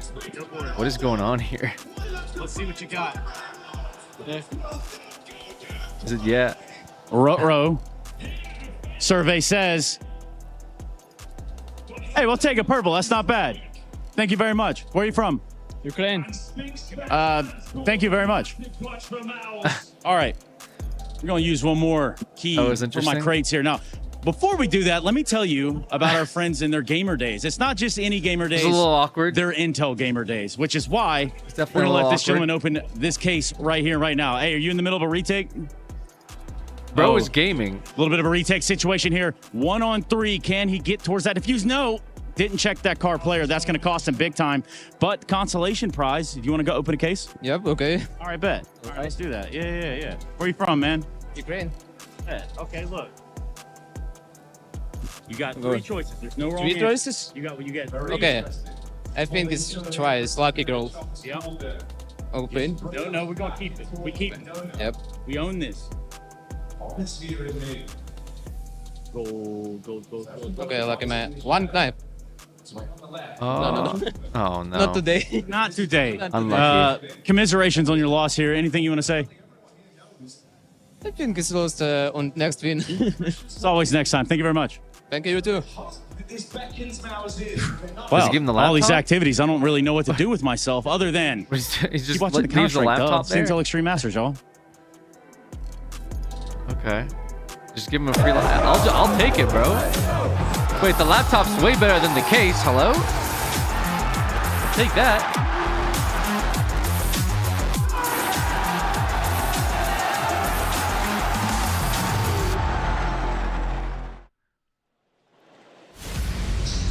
what is going on here? Let's see what you got. Yeah. Is it yeah? Row. Survey says, hey, we'll take a purple. That's not bad. Thank you very much. Where are you from? Ukraine. Thank you very much. All right. We're going to use one more key That was for my interesting. crates here. Now, before we do that, let me tell you about our friends in their gamer days. It's not just any gamer days. It's a little awkward. They're Intel gamer days, which is why we're definitely going to a let little this awkward. gentleman open this case right here, right now. Hey, are you in the middle of a retake? Bro is gaming. A little bit of a retake situation here. 1-on-3. Can he get towards that defuse? No. Didn't check that car player. That's going to cost him big time. But consolation prize. If you want to go open a case? Yep. Okay. All right, bet. All right, let's do that. Yeah. Where are you from, man? Ukraine. Bet. Okay, look. You got Go. three choices. There's no wrong Three answer. choices? You got what you get. Okay. I think it's twice. Lucky girl. Yep. Open. No, we're going to keep it. We keep it. Yep. We own this. Gold. Okay, lucky man. One knife. No. Oh no. Not today. Not today. Unlucky. Commiserations on your loss here. Anything you want to say? I think it's lost on next win. It's always next time. Thank you very much. Thank you too. Well, Does he give him the all these laptop? activities, I don't really know what to do with myself other than He's just keep watching the leaves the Counter-Strike. laptop Duh. It's there. Intel Extreme Masters, y'all. Okay. Just give him a free laptop. I'll take it, bro. Wait, the laptop's way better than the case. Hello? Take that.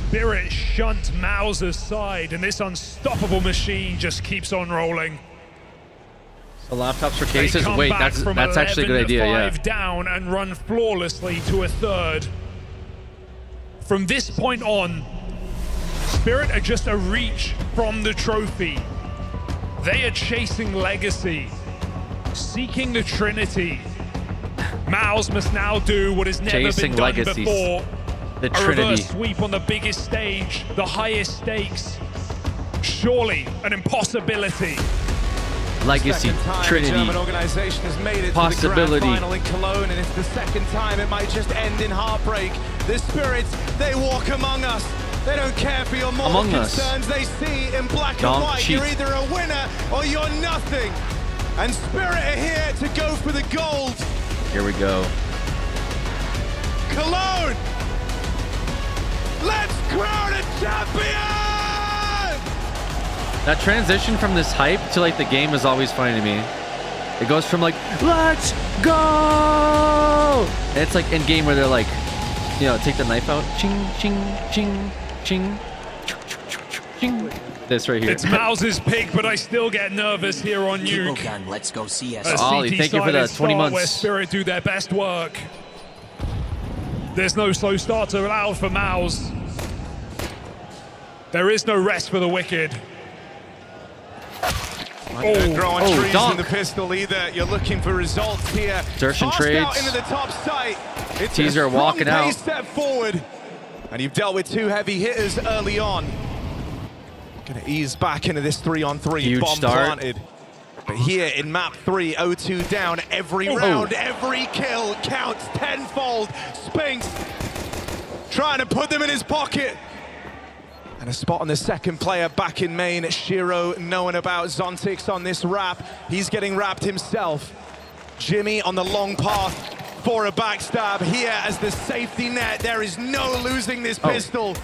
Spirit shunt Mauser's side, and this unstoppable machine just keeps on rolling. The laptops for They cases. come Wait, back that's from actually a good idea. 11-5 Yeah. down and run flawlessly to a third. From this point on, Spirit are just a reach from the trophy. They are chasing legacy, seeking the Trinity. Maus must now do what has never Chasing been done legacies. before. The A Trinity. reverse sweep on the biggest stage, the highest stakes. Surely an impossibility. Legacy, Second time Trinity, a German organization has made it possibility. to the grand final in Cologne, and it's the second time it might just end in heartbreak. The Spirits, they walk among us. They don't care for your moral Among us. concerns. They see in black Don't and white. cheat. You're either a winner or you're nothing. And Spirit are here to go for the gold. Here we go. Cologne! Let's crown a champion! That transition from this hype to like the game is always funny to me. It goes from like, let's go! And it's like in game where they're like, you know, take the knife out. Ching, ching, ching, ching. Ching. This right here. It's Maus's pick, but I still get nervous here on Nuke. Gun, let's go CS. Ollie, thank you for the 20 months. Where Spirit do their best work. There's no slow starter allowed for Maus. There is no rest for the wicked. Growing trees in donk. the pistol either. You're looking for results here. Search and Tossed trades. out into the top sight. It's Teaser a walking strong out. pace step forward. And you've dealt with two heavy hitters early on. Gonna ease back into this 3-on-3. Huge Bomb start. planted. But here in map 3, 0-2 down. Every round, every kill counts tenfold. Spinks trying to put them in his pocket. And a spot on the second player back in main. Shiro knowing about Zontix on this wrap. He's getting wrapped himself. Jimmy on the long path for a backstab. Here as the safety net. There is no losing this pistol.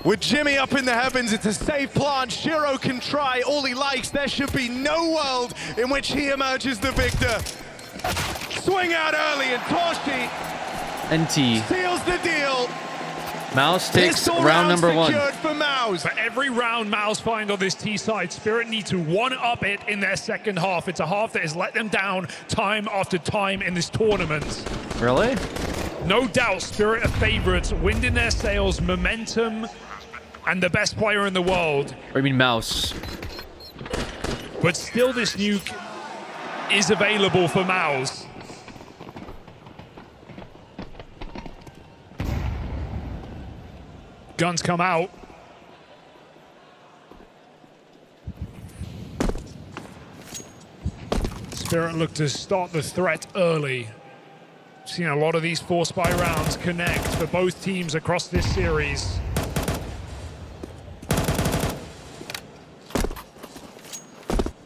With Jimmy up in the heavens, it's a safe plant. Shiro can try all he likes. There should be no world in which he emerges the victor. Swing out early, and Toshi NT seals the deal. Mouse takes round number 1. For Mouse. For every round Mouse find on this T side, Spirit need to one-up it in their second half. It's a half that has let them down time after time in this tournament. Really? No doubt Spirit are favorites, wind in their sails, momentum, and the best player in the world. Or you mean Mouse? But still this nuke is available for Mouse. Guns come out. Spirit look to start the threat early. Seen a lot of these Force by rounds connect for both teams across this series.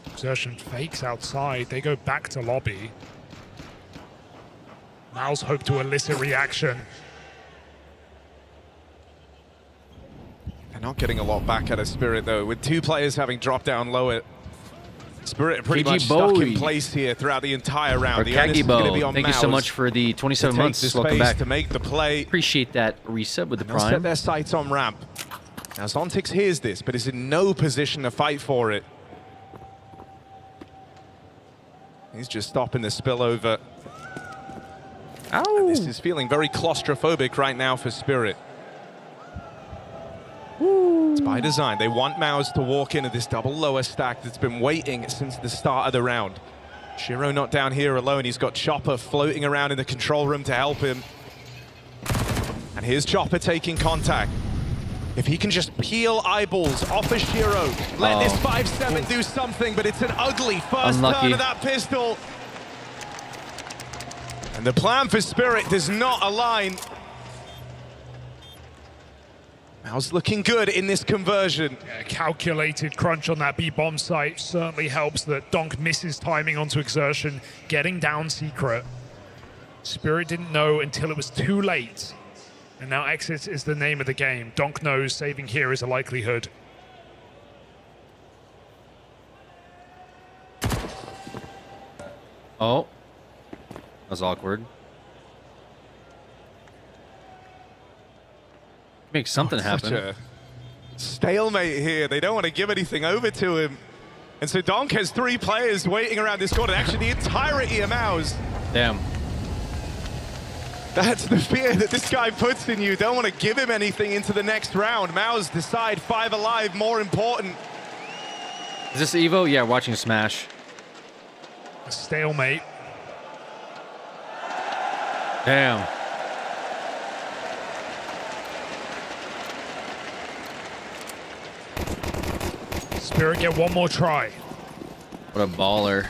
Exertion fakes outside. They go back to lobby. Mouse hope to elicit reaction. They're not getting a lot back out of Spirit, though. With 2 players having dropped down lower, Spirit are pretty much stuck in place here throughout the entire round. The onus is going to be on Thank you Mouse so much for the 27 months. Welcome back. To make the play. Appreciate that reset with the They'll prime. set their sights on ramp. Now Zontix hears this, but is in no position to fight for it. He's just stopping the spillover. Ow. And this is feeling very claustrophobic right now for Spirit. It's by design. They want Mouse to walk into this double lower stack that's been waiting since the start of the round. Shiro not down here alone. He's got Chopper floating around in the control room to help him. And here's Chopper taking contact. If he can just peel eyeballs off of Shiro, let this 5-7 do something, but it's an ugly first turn of that pistol. And the plan for Spirit does not align. Mouse looking good in this conversion. Yeah, calculated crunch on that B-bomb site certainly helps that Donk misses timing onto Exertion, getting down secret. Spirit didn't know until it was too late. And now exit is the name of the game. Donk knows saving here is a likelihood. Oh. That was awkward. Make something happen. Such a stalemate here. They don't want to give anything over to him. And so Donk has 3 players waiting around this corner. Actually, the entirety of Mouse. Damn. That's the fear that this guy puts in you. Don't want to give him anything into the next round. Mouse decide 5 alive, more important. Is this Evo? Yeah, watching Smash. A stalemate. Damn. Spirit get one more try. What a baller.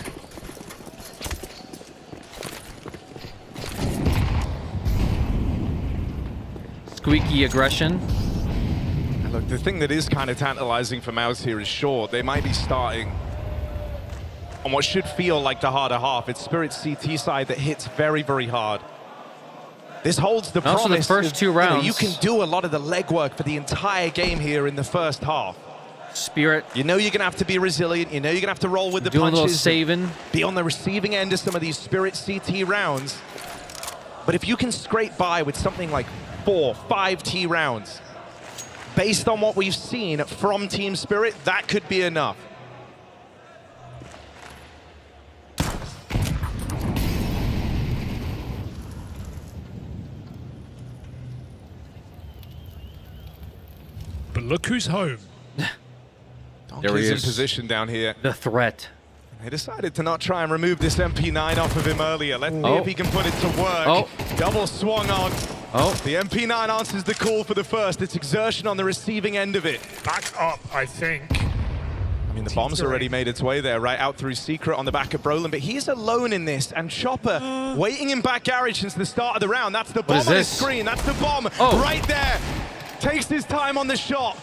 Squeaky aggression. And look, the thing that is kind of tantalizing for Mouse here is sure, they might be starting on what should feel like the harder half. It's Spirit's CT side that hits very, very hard. This holds the promise. Also, the first 2 rounds. You can do a lot of the legwork for the entire game here in the first half. Spirit. You know you're going to have to be resilient. You know you're going to have to roll with the doing punches. A little saving. Be on the receiving end of some of these Spirit CT rounds. But if you can scrape by with something like 4, 5 T rounds, based on what we've seen from Team Spirit, that could be enough. But look who's home. There he is in position down here. The threat. They decided to not try and remove this MP9 off of him earlier. Let's see if he can put it to work. Double swung on. Oh. The MP9 answers the call for the first. It's Exertion on the receiving end of it. Back up, I think. I mean, the bomb's already made its way there, right out through Secret on the back of Brolin, but he's alone in this, and Chopper waiting in back garage since the start of the round. That's the bomb on his screen. That's the bomb right there. Takes his time on the shot.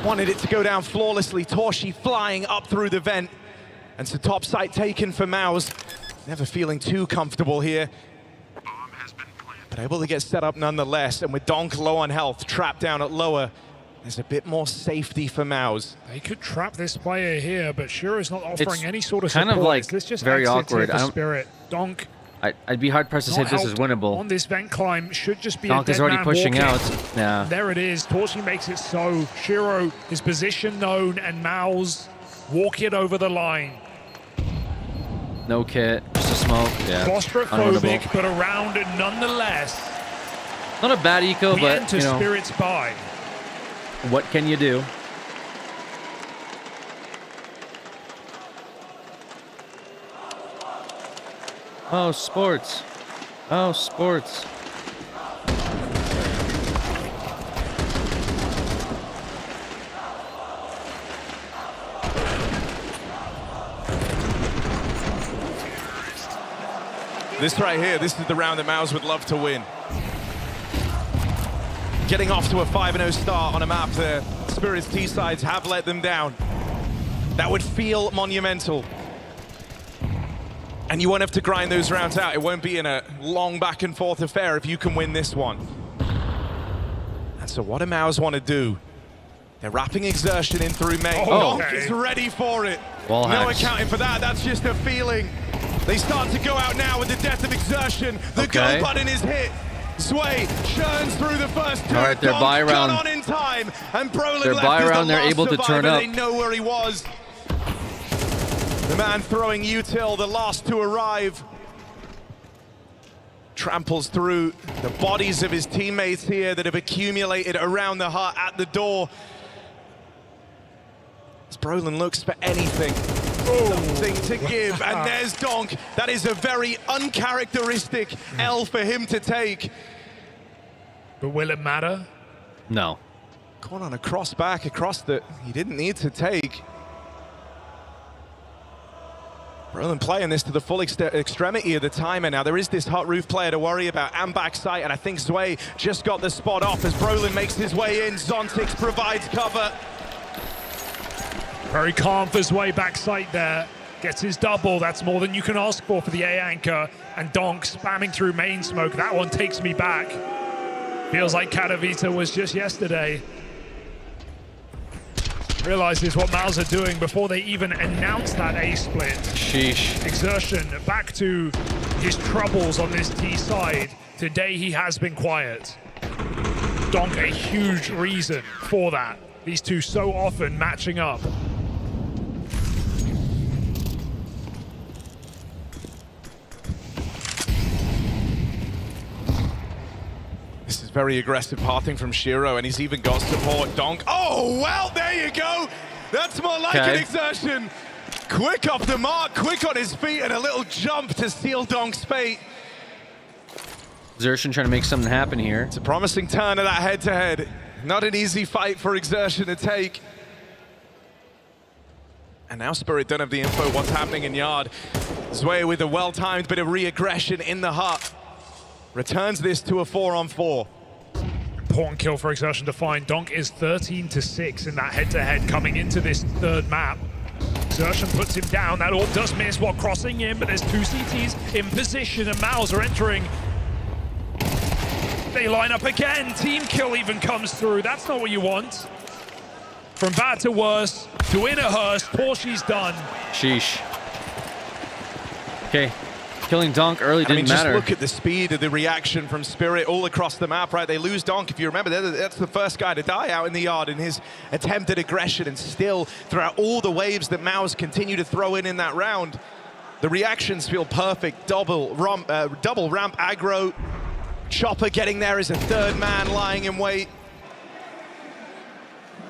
Wanted it to go down flawlessly. Torshi flying up through the vent. And so top site taken for Maus. Never feeling too comfortable here. But able to get set up nonetheless. And with Donk low on health, trapped down at lower, there's a bit more safety for Maus. They could trap this player here, but Shiro's not offering any sort of kind support. of like This just very awkward. I don't. Spirit. Donk. I'd be hard pressed to say this is winnable. On this vent climb should just be Donk a is dead already man pushing walking. out. Yeah. There it is. Torchi makes it so. Shiro, his position known, and Maus walk it over the line. No kit, just a smoke. Yeah. Claustrophobic, but around it nonetheless. Not a bad eco, We but enter you know, Spirit's by. what can you do? Oh, sports. Oh, sports. This right here, this is the round that Maus would love to win. Getting off to a 5-0 start on a map there. Spirit's T-sides have let them down. That would feel monumental. And you won't have to grind those rounds out. It won't be in a long back and forth affair if you can win this one. And so what do Maus want to do? They're wrapping Exertion in through main. Donk is ready for it. Wall no hacks. accounting for that. That's just a feeling. They start to go out now with the death of Exertion. The go button is hit. Zwei churns through the first two. All right, their buy round. On in time, and Brolin Their left buy as round, the they're last able to turn survivor. up. They know where he was. The man throwing util, the last to arrive. Tramples through the bodies of his teammates here that have accumulated around the hut at the door. As Brolin looks for anything. Something to give, and there's Donk. That is a very uncharacteristic L for him to take. But will it matter? No. Caught on a cross back across that he didn't need to take. Brolin playing this to the full extremity of the timer now. There is this hot roof player to worry about and backside, and I think Zwei just got the spot off as Brolin makes his way in. Zontix provides cover. Very calm for Zwei backside there. Gets his double. That's more than you can ask for the A anchor. And Donk spamming through main smoke. That one takes me back. Feels like Katowice was just yesterday. Realizes what Maus are doing before they even announce that A split. Sheesh. Exertion back to his troubles on this T side. Today he has been quiet. Donk a huge reason for that. These two so often matching up. This is very aggressive pathing from Shiro, and he's even got support. Donk. Oh, well, there you go. That's more like an Exertion. Quick off the mark, quick on his feet, and a little jump to seal Donk's fate. Exertion trying to make something happen here. It's a promising turn of that head-to-head. Not an easy fight for Exertion to take. And now Spirit don't have the info what's happening in yard. Zwei with a well-timed bit of re-aggression in the hut. Returns this to a 4-on-4. Important kill for Exertion to find. Donk is 13-6 in that head-to-head coming into this third map. Exertion puts him down. That orb does miss while crossing in, but there's two CTs in position and Maus are entering. They line up again. Team kill even comes through. That's not what you want. From bad to worse, to in a hearse, Porsche's done. Sheesh. Okay. Killing Donk early didn't matter. Just look at the speed of the reaction from Spirit all across the map, right? They lose Donk, if you remember, that's the first guy to die out in the yard in his attempt at aggression, and still, throughout all the waves that Maus continue to throw in that round, the reactions feel perfect. Double ramp aggro. Chopper getting there as a third man lying in wait.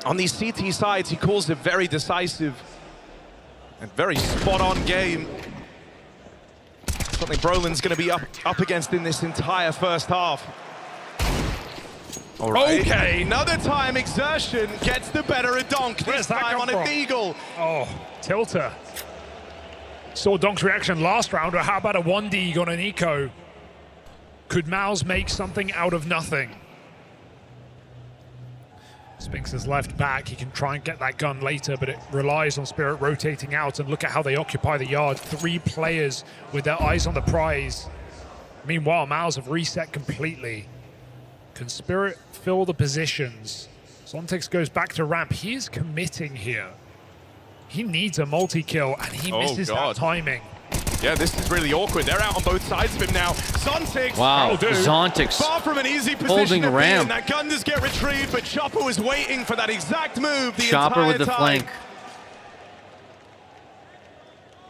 On these CT sides, he calls it very decisive and very spot-on game. Something Brolin's going to be up against in this entire first half. All right. Okay. Another time, Exertion gets the better of Donk. This time on a Deagle. Oh, Tilter. Saw Donk's reaction last round, or how about a 1D on an eco? Could Mouse make something out of nothing? Spinks is left back. He can try and get that gun later, but it relies on Spirit rotating out. And look at how they occupy the yard. 3 players with their eyes on the prize. Meanwhile, Mouse have reset completely. Can Spirit fill the positions? Zontex goes back to ramp. He is committing here. He needs a multi-kill, and he misses that timing. Yeah, this is really awkward. They're out on both sides of him now. Zontex. Wow, Zontex Far from an easy position holding to be ramp. in. That gun does get retrieved, but Chopper was waiting for that exact move the Chopper entire with the time. flank.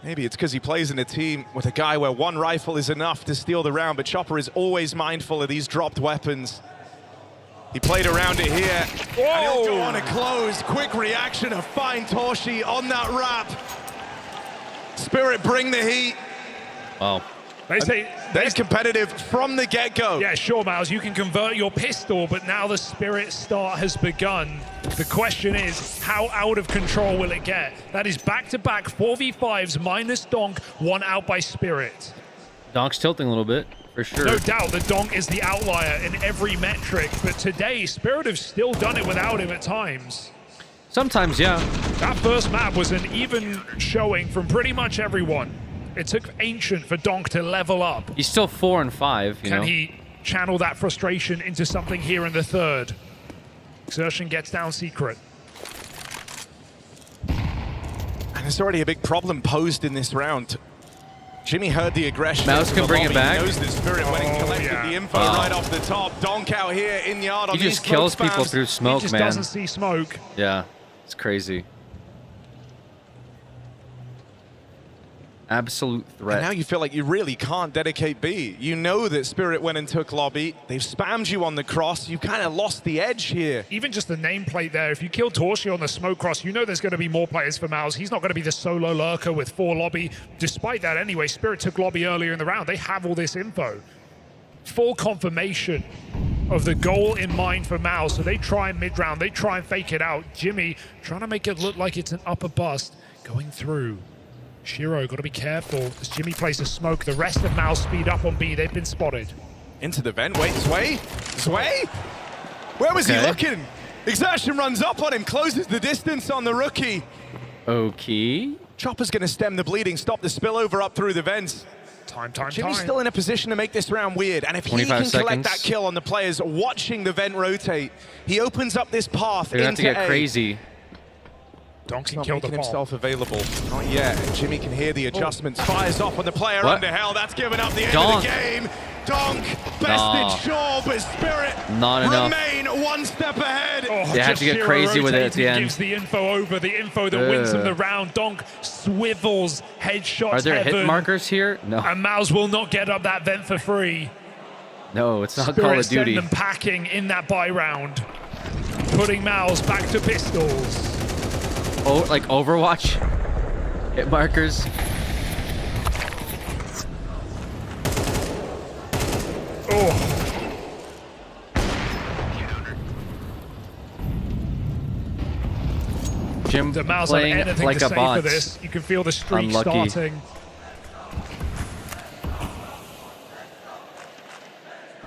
Maybe it's because he plays in a team with a guy where 1 rifle is enough to steal the round, but Chopper is always mindful of these dropped weapons. He played around it here, and he'll go on a close. Quick reaction, a fine Torshi on that wrap. Spirit bring the heat. Wow. They say they're competitive from the get-go. Yeah, sure, Miles, you can convert your pistol, but now the Spirit start has begun. The question is, how out of control will it get? That is back-to-back 4v5s minus Donk, 1 out by Spirit. Donk's tilting a little bit, for sure. No doubt that Donk is the outlier in every metric, but today, Spirit have still done it without him at times. Sometimes, yeah. That first map was an even showing from pretty much everyone. It took Ancient for Donk to level up. He's still 4 and 5, you know? Can he channel that frustration into something here in the third? Exertion gets down Secret. And there's already a big problem posed in this round. Jimmy heard the aggression. Mouse can bring it back. He knows the Spirit went and collected the info right off the top. Donk out here in yard on He these just kills smoke people spams. through smoke, He just man. doesn't see smoke. Yeah, it's crazy. Absolute threat. And now you feel like you really can't dedicate B. You know that Spirit went and took lobby. They've spammed you on the cross. You kind of lost the edge here. Even just the nameplate there, if you kill Torshi on the smoke cross, you know there's going to be more players for Mouse. He's not going to be the solo lurker with 4 lobby. Despite that, anyway, Spirit took lobby earlier in the round. They have all this info. Full confirmation of the goal in mind for Mouse. So they try mid-round. They try and fake it out. Jimmy trying to make it look like it's an upper bust going through. Shiro, got to be careful as Jimmy places smoke. The rest of Mouse speed up on B. They've been spotted. Into the vent. Wait, Sway? Sway? Where was he looking? Exertion runs up on him, closes the distance on the rookie. Okay. Chopper's going to stem the bleeding, stop the spillover up through the vents. Jimmy's still in a position to make this round weird, and if he can collect that kill on the players watching the vent rotate, he opens up this path They're into going to get A. crazy. Donk can Not kill the making ball. himself available. Not yet. Jimmy can hear the adjustments. Fires off on the player under hell. That's given up the end of the game. Donk bested Shaw, but Spirit Not enough. remain 1 step ahead. They had to get crazy with it at the end. Gives the info over, the info that wins them the round. Donk swivels, headshots. Are there heaven, hit markers here? No. And Mouse will not get up that vent for free. No, it's not Spirit Call of send Duty. them packing in that buy round, putting Mouse back to pistols. Oh, like Overwatch? Hit markers? Oh. Jim The Mouse have playing anything like to a say bot. for this. You can feel the streak Unlucky. starting.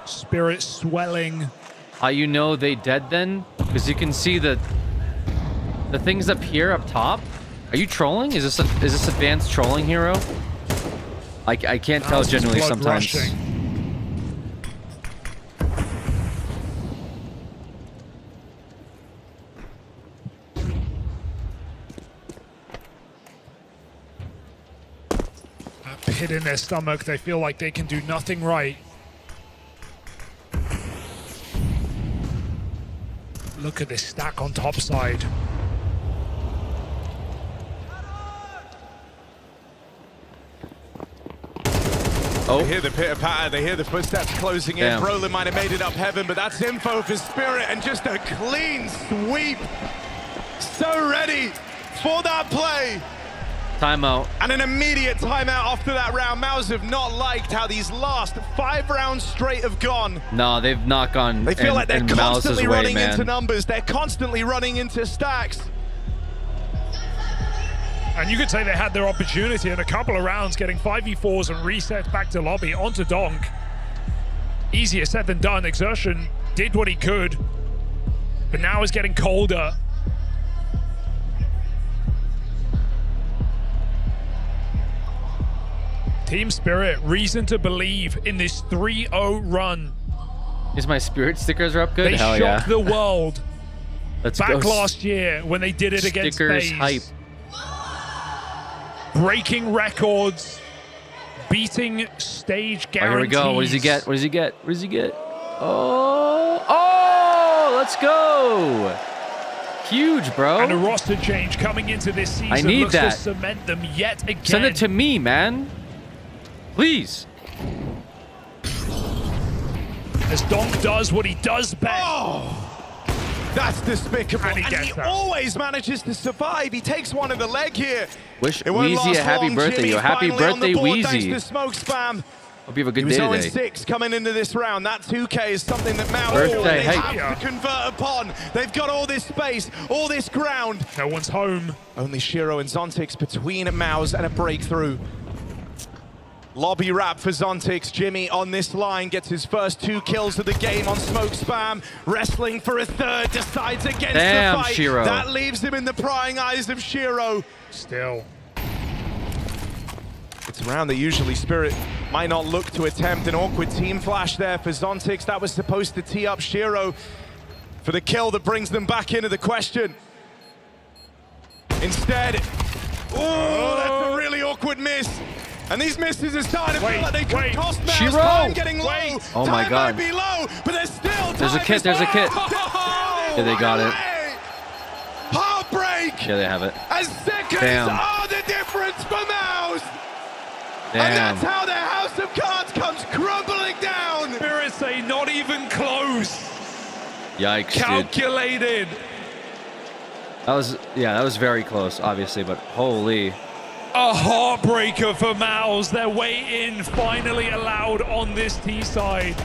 Spirit swelling. How you know they dead then? Because you can see the things up here up top. Are you trolling? Is this advanced trolling, hero? I can't tell Mouse is genuinely blood sometimes. rushing. That pit in their stomach, they feel like they can do nothing right. Look at this stack on top side. Oh. They hear the pitter-patter, they hear the footsteps closing in. Damn. Brolin might have made it up heaven, but that's info for Spirit, and just a clean sweep. So ready for that play. Timeout. And an immediate timeout after that round. Maus have not liked how these last 5 rounds straight have gone. No, they've not gone. They feel like they're constantly running way, into numbers. They're constantly running into stacks. And you could say they had their opportunity in a couple of rounds, getting 5v4s and resets back to lobby onto Donk. Easier said than done. Exertion did what he could, but now it's getting colder. Team Spirit, reason to believe in this 3-0 run. Is my Spirit stickers are up good? They Hell shocked yeah. the world Let's back go. last year when they did it against Stickers FaZe. hype. Breaking records, beating stage guarantees. Oh, here we go. What does he get? What does he get? What does he get? Oh, let's go. Huge, bro. And a roster change coming into this season. I need looks that. to cement them yet again. Send it to me, man. Please. As Donk does what he does best. Oh, that's despicable. And he always manages to survive. He takes one in the leg here. Wish It won't Wheezy a last happy long. birthday. Jimmy Yo, happy finally on the birthday, board Wheezy. Thanks to smoke spam. Hope you have a good He was day today. 0-6 coming into this round. That 2K is something that Maus Birthday, hey. have to convert upon. They've got all this space, all this ground. No one's home. Only Shiro and Zontix between Maus and a breakthrough. Lobby wrap for Zontix. Jimmy on this line gets his first 2 kills of the game on smoke spam. Wrestling for a third, decides against Damn, the fight. Shiro. That leaves him in the prying eyes of Shiro. Still. It's a round that usually Spirit might not look to attempt. An awkward team flash there for Zontix. That was supposed to tee up Shiro for the kill that brings them back into the question. Instead, oh, that's a really awkward miss. And these misses are starting to feel like they could cost Maus. Shiro! Time getting low. Oh my Time God. might be low, but there's still time. There's a kit, there's a kit. Oh, Yeah, they got it. heartbreak. Yeah, they have it. And seconds Damn. are the difference for Maus. Damn. And that's how their house of cards comes crumbling down. Spirit say not even close. Yikes, dude. Calculated. That was very close, obviously, but holy. A heartbreaker for Maus. Their way in finally allowed on this T side.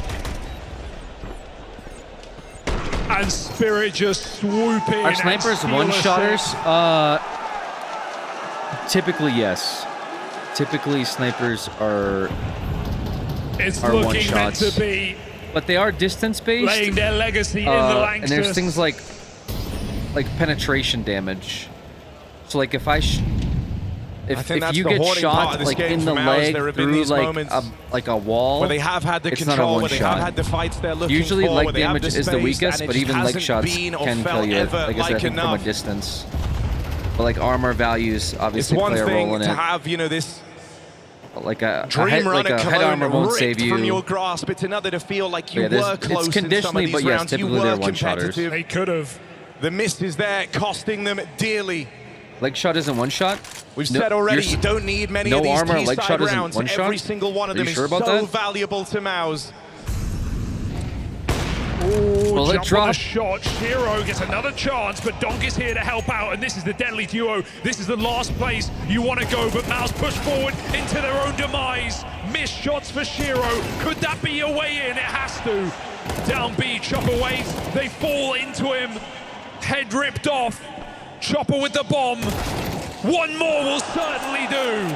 And Spirit just swoop in. Are snipers one-shotters? Typically, yes. Typically, snipers are It's are looking meant one-shots. to be. But they are distance-based. Laying their legacy in the Lanxess. And there's things like penetration damage. So like if if you get shot like in the leg through like a wall, where they have had the it's not a control, one where they shot. have had the fights they're looking Usually for, leg where they have damage is the space, weakest, and but it even leg hasn't shots been or can felt kill you. ever Like I said, like I think from a enough. distance. But like armor values, It's obviously one play a thing role in to it. have, you know, this Like a dream head, run like at a head Cologne armor won't ripped save you. from your grasp. It's another to feel like you Yeah, were it's close in some of conditionally, these but yes, rounds. You typically they're were one-shotters. competitive. They could have. The miss is there, costing them dearly. Leg shot isn't one shot. We've said already, you don't need many no of these armor, leg T-side shot isn't rounds. one shot? Every single one of Are them you is sure about so that? valuable to Maus. Ooh, Well, it jump dropped. with a shot. Shiro gets another chance, but Donk is here to help out, and this is the deadly duo. This is the last place you want to go, but Maus push forward into their own demise. Missed shots for Shiro. Could that be a way in? It has to. Down B, Chopper waits. They fall into him. Head ripped off. Chopper with the bomb. One more will certainly do.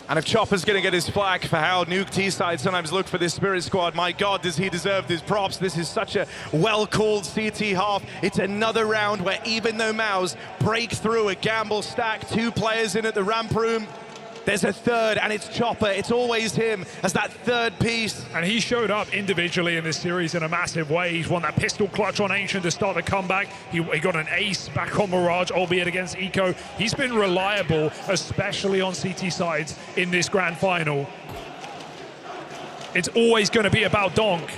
And if Chopper's going to get his flag for how Nuke T-Side sometimes look for this Spirit squad, my God, does he deserve his props. This is such a well-called CT half. It's another round where even though Maus break through a gamble stack, 2 players in at the ramp room, there's a third, and it's Chopper. It's always him as that third piece. And he showed up individually in this series in a massive way. He's won that pistol clutch on Ancient to start the comeback. He got an ace back on Mirage, albeit against Eco. He's been reliable, especially on CT sides in this grand final. It's always going to be about Donk.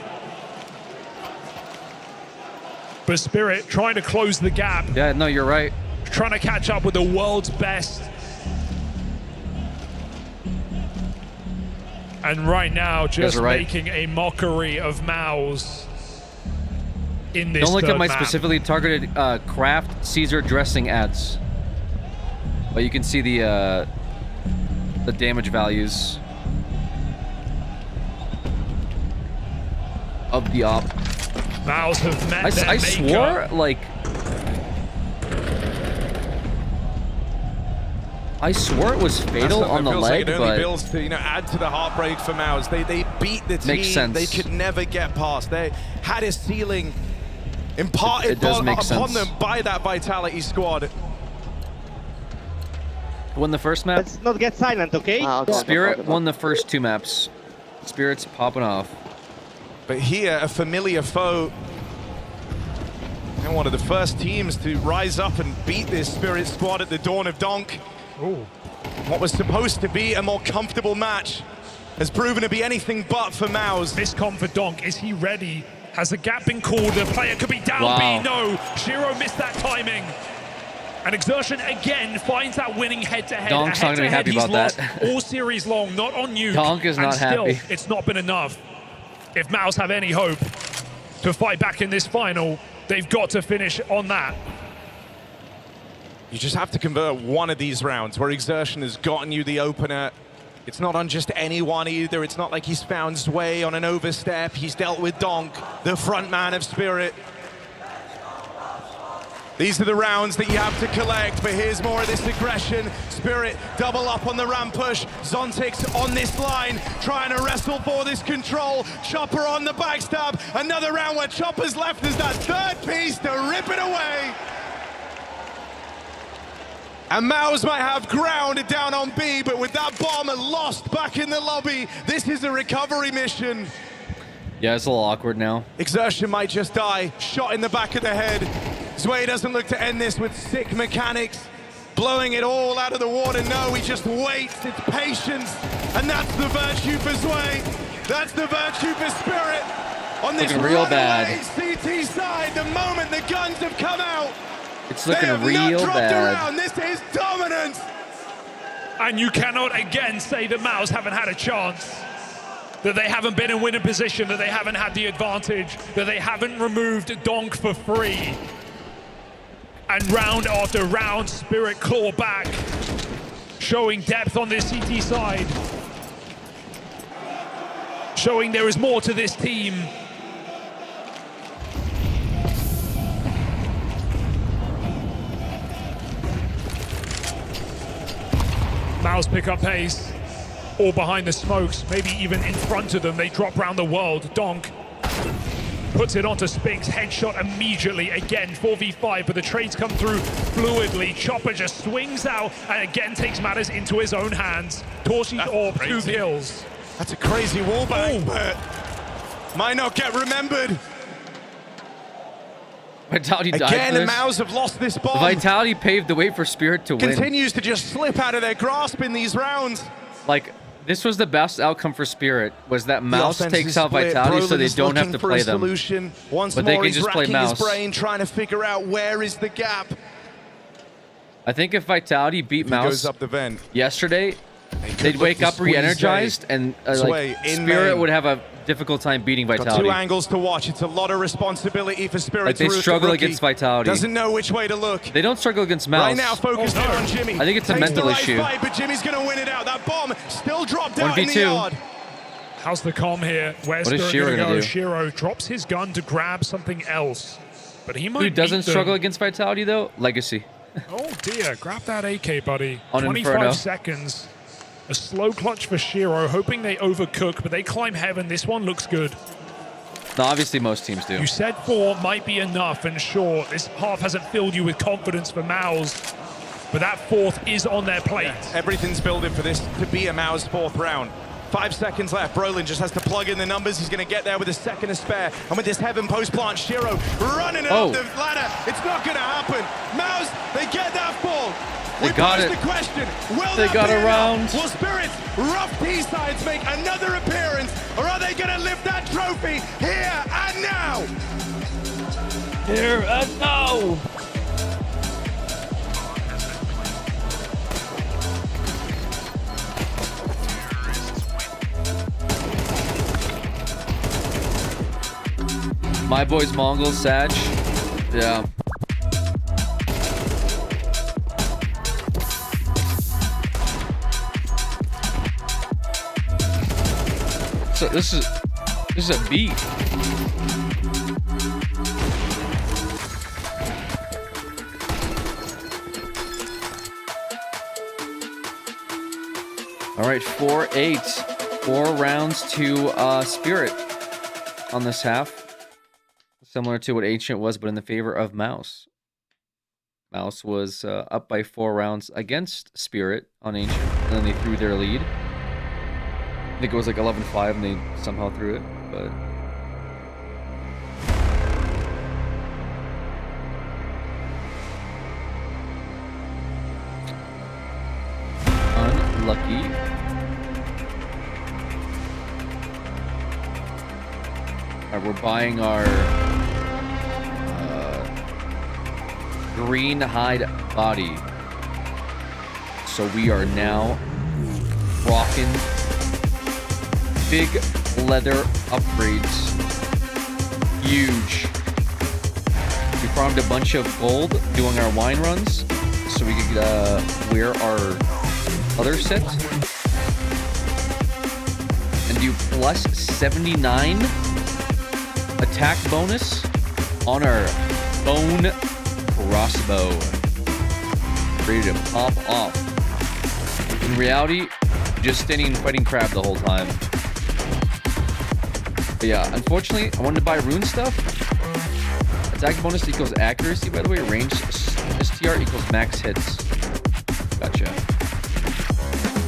But Spirit trying to close the gap. Yeah, no, you're right. Trying to catch up with the world's best. And right now, just right. making a mockery of Maus. in this Don't look at my map. specifically targeted Kraft Caesar dressing ads. But you can see the damage values of the op. Mouse have met I swore, like... I swore it was fatal on the leg, like it only but... builds to, add to the heartbreak for Mouse. They beat the team. Makes sense. They could never get past. They had a ceiling imparted upon them by that Vitality squad. Won the first map. Let's not get silent, okay? Spirit won the first 2 maps. Spirit's popping off. But here, a familiar foe. And one of the first teams to rise up and beat this Spirit squad at the dawn of Donk. Ooh. What was supposed to be a more comfortable match has proven to be anything but for Mouse. Miscom for Donk. Is he ready? Has the gap been called? The player could be down Wow. B. No. Shiro missed that timing. And Exertion again finds that winning head-to-head. Donk's not gonna be happy about lost that. all series long, not on Nuke. Donk is not still, happy. It's not been enough. If Mouse have any hope to fight back in this final, they've got to finish on that. You just have to convert one of these rounds where Exertion has gotten you the opener. It's not on just anyone either. It's not like he's found Sway on an overstep. He's dealt with Donk, the front man of Spirit. These are the rounds that you have to collect, but here's more of this aggression. Spirit double up on the ramp push. Zontix on this line, trying to wrestle for this control. Chopper on the backstab. Another round where Chopper's left as that third piece to rip it away. And Mouse might have ground down on B, but with that bomb lost back in the lobby, this is a recovery mission. Yeah, it's a little awkward now. Exertion might just die, shot in the back of the head. Sway doesn't look to end this with sick mechanics, blowing it all out of the water. No, he just waits, it's patience, and that's the virtue for Sway. That's the virtue for Spirit. On this looking real bad. CT side, the moment the guns have come out, It's looking they have real not dropped bad. around. This is dominance. And you cannot again say that Mouse haven't had a chance, that they haven't been in winning position, that they haven't had the advantage, that they haven't removed Donk for free. And round after round, Spirit claw back, showing depth on this CT side, showing there is more to this team. Mouse pick up pace, all behind the smokes, maybe even in front of them. They drop round the world. Donk puts it onto Spinks, headshot immediately, again 4v5, but the trades come through fluidly. Chopper just swings out and again takes matters into his own hands. Torchy's orb, 2 kills. That's a crazy wallbang, but might not get remembered. Vitality died Again, for the this. Mouse have lost this bomb. Vitality paved the way for Spirit to win. Continues to just slip out of their grasp in these rounds. Like, this was the best outcome for Spirit, was that Mouse offense takes is out split. Vitality so they Brolin's don't have looking to for play a them. solution. Once But more, they can he's just play racking Mouse. his brain, trying to figure out where is the gap. I think if Vitality beat He Mouse goes up the vent. yesterday, could they'd look wake to up squeeze re-energized, Zay. and Sway like, in Spirit main. would have a difficult time beating Got Vitality. 2 angles to watch. It's a lot of responsibility for Spirit. Like, they struggle against Vitality. Doesn't know which way to look. They don't struggle against Mouse. Right now, focused in on Jimmy. I think it's a Takes mental the right issue. Fight, but Jimmy's going to win it out. That bomb still dropped out in the 1v2. yard. How's the comm here? Where's What is Spirit Shiro gonna gonna go? do? Shiro drops his gun to grab something else, but he might Who doesn't beat them. struggle against Vitality, though? Legacy. Oh dear, grab that AK, buddy. On 25 Inferno. seconds. A slow clutch for Shiro, hoping they overcook, but they climb heaven. This one looks good. No, obviously most teams do. You said 4 might be enough, and sure, this half hasn't filled you with confidence for Mouse, but that 4th is on their plate. Everything's building for this to be a Mao's 4th round. 5 seconds left. Brolin just has to plug in the numbers. He's going to get there with a second to spare. And with this heaven post plant, Shiro running up the ladder. It's not going to happen. Mouse, they get that fall. They got it. The question, will They that got be around. enough? Will Spirit's rough T-sides make another appearance? Or are they going to lift that trophy here and now? Here and now. My boys, Mongols, Sag. Yeah. So this is a beat. All right, 4-8. 4 rounds to Spirit on this half. Similar to what Ancient was, but in the favor of Mouse. Mouse was up by 4 rounds against Spirit on Ancient, and then they threw their lead. I think it was like 11-5, and they somehow threw it, but... Unlucky. Alright, we're buying our green hide body. So we are now rocking big leather upgrades. Huge. We farmed a bunch of gold doing our wine runs so we could wear our other set and do plus 79 attack bonus on our bone crossbow. Ready to pop off. In reality, just standing and fighting crab the whole time. But yeah, unfortunately, I wanted to buy rune stuff. Attack bonus equals accuracy, by the way. Range STR equals max hits. Gotcha.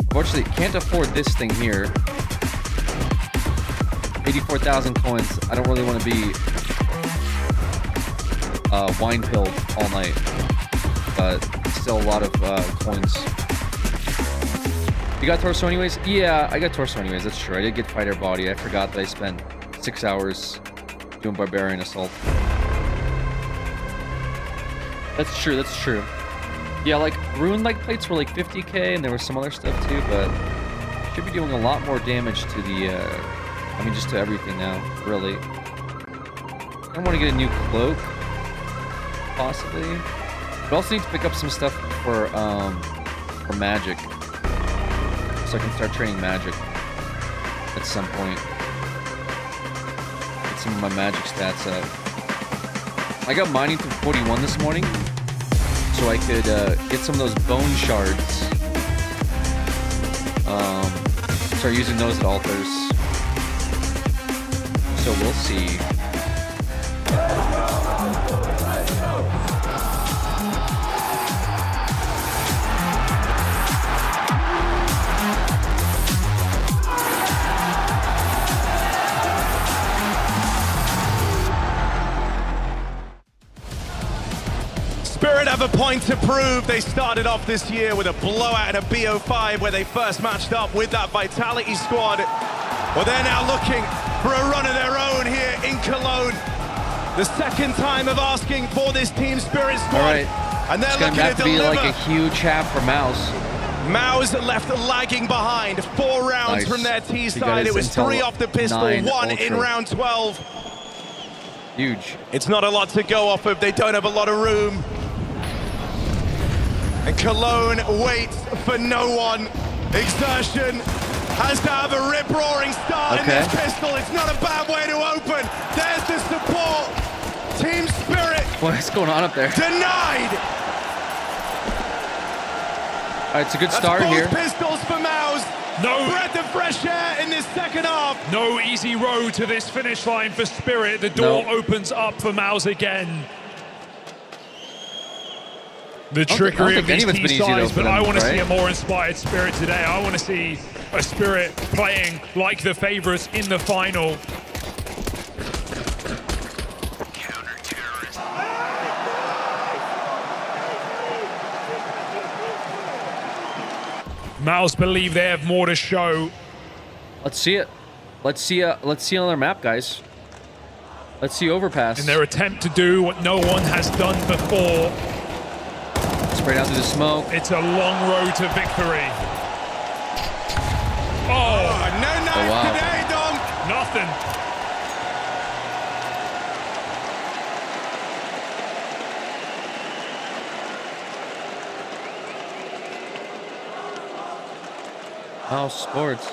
Unfortunately, can't afford this thing here. 84,000 coins. I don't really want to be wine pilled all night. But still a lot of coins. You got torso anyways? Yeah, I got torso anyways. That's true. I did get fighter body. I forgot that I spent 6 hours doing barbarian assault. That's true. That's true. Yeah, like rune like plates were like 50k, and there was some other stuff too. But should be doing a lot more damage to the. I mean, just to everything now. Really. I want to get a new cloak, possibly. But also need to pick up some stuff for magic. So I can start training magic at some point. Get some of my magic stats up. I got mining to 41 this morning, so I could get some of those bone shards. Start using those at altars. So we'll see. Spirit have a point to prove. They started off this year with a blowout in a BO5 where they first matched up with that Vitality squad. Well, they're now looking for a run of their own here in Cologne. The second time of asking for this Team Spirit squad. All right. And they're it's looking gonna have to to be deliver. like a huge half for Mouse. Mouse left lagging behind. 4 rounds from their T side. It was 3 off the pistol, 1 in round 12. Huge. It's not a lot to go off of. They don't have a lot of room. And Cologne waits for no one. Exertion has to have a rip-roaring start in this pistol. It's not a bad way to open. There's the support. Team Spirit. What's going on up there? Denied. All right, it's a good start That's here. both pistols for Mouse. No breath of fresh air in this second half. No easy road to this finish line for Spirit. The door opens up for Mouse again. The trickery of these T sides, but I want to see a more inspired Spirit today. I want to see a Spirit playing like the favorites in the final. Mouse believe they have more to show. Let's see it. Let's see another map, guys. Let's see overpass. In their attempt to do what no one has done before. Spray down through the smoke. It's a long road to victory. Oh, no knife today, Dom. Nothing. Oh, sports.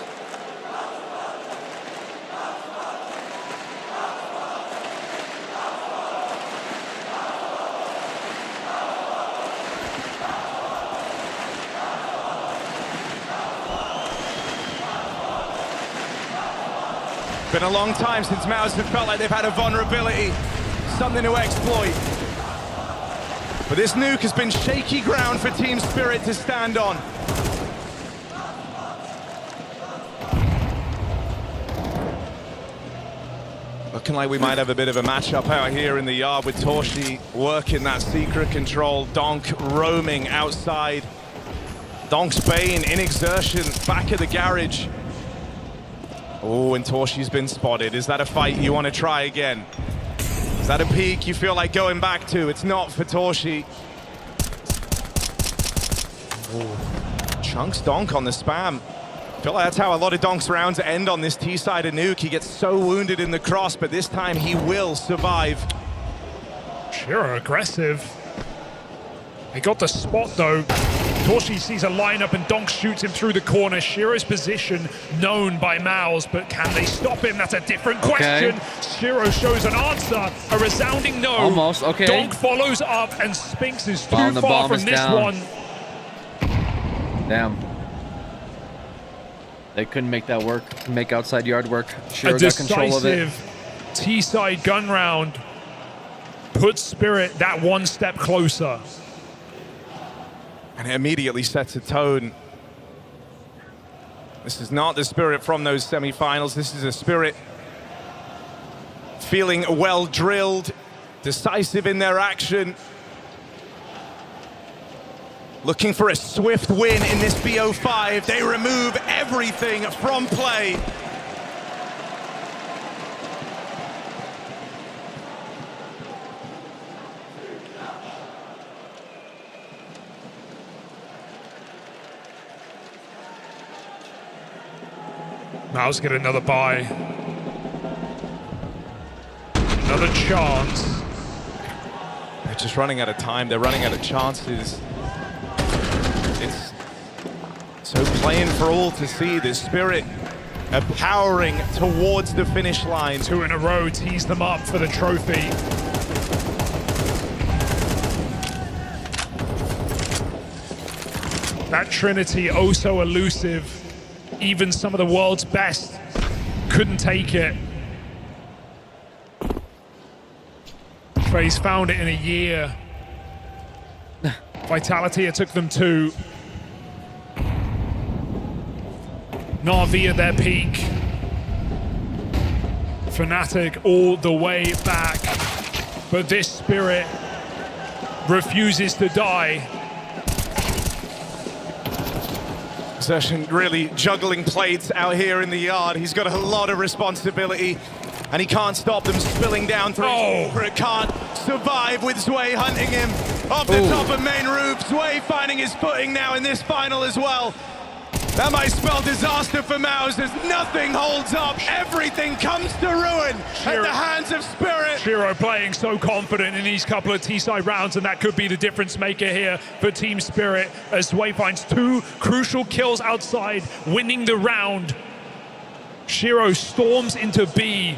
Been a long time since Mouse have felt like they've had a vulnerability, something to exploit. But this nuke has been shaky ground for Team Spirit to stand on. Looking like we might have a bit of a matchup out here in the yard with Torshi working that secret control. Donk roaming outside. Donk's Bane in exertion, back at the garage. Oh, and Torshi's been spotted. Is that a fight you want to try again? Is that a peak you feel like going back to? It's not for Torshi. Oh. Chunks Donk on the spam. I feel like that's how a lot of Donk's rounds end on this T-side of nuke. He gets so wounded in the cross, but this time he will survive. Shiro aggressive. He got the spot though. Torshi sees a lineup and Donk shoots him through the corner. Shiro's position known by Mouse, but can they stop him? That's a different question. Shiro shows an answer, a resounding no. Almost, okay. Donk follows up and Spinks is too far from this one. Damn. They couldn't make that work, make outside yard work. Shiro A got control of it. decisive T-side gun round puts Spirit that one step closer. And it immediately sets a tone. This is not the Spirit from those semifinals. This is a Spirit feeling well drilled, decisive in their action. Looking for a swift win in this BO5. They remove everything from play. Mouse get another buy. Another chance. They're just running out of time. They're running out of chances. It's so plain for all to see. The Spirit are powering towards the finish line. 2 in a row tease them up for the trophy. That Trinity, oh so elusive. Even some of the world's best couldn't take it. FaZe found it in a year. Vitality, it took them 2. Na'Vi at their peak. Fnatic all the way back. But this Spirit refuses to die. Xerxes really juggling plates out here in the yard. He's got a lot of responsibility, and he can't stop them spilling down through. It can't survive with Zwei hunting him off the top of main roof. Zwei finding his footing now in this final as well. That might spell disaster for Mouse as nothing holds up. Everything comes to ruin at the hands of Spirit. Shiro playing so confident in these couple of T-side rounds, and that could be the difference maker here for Team Spirit as Zwei finds 2 crucial kills outside, winning the round. Shiro storms into B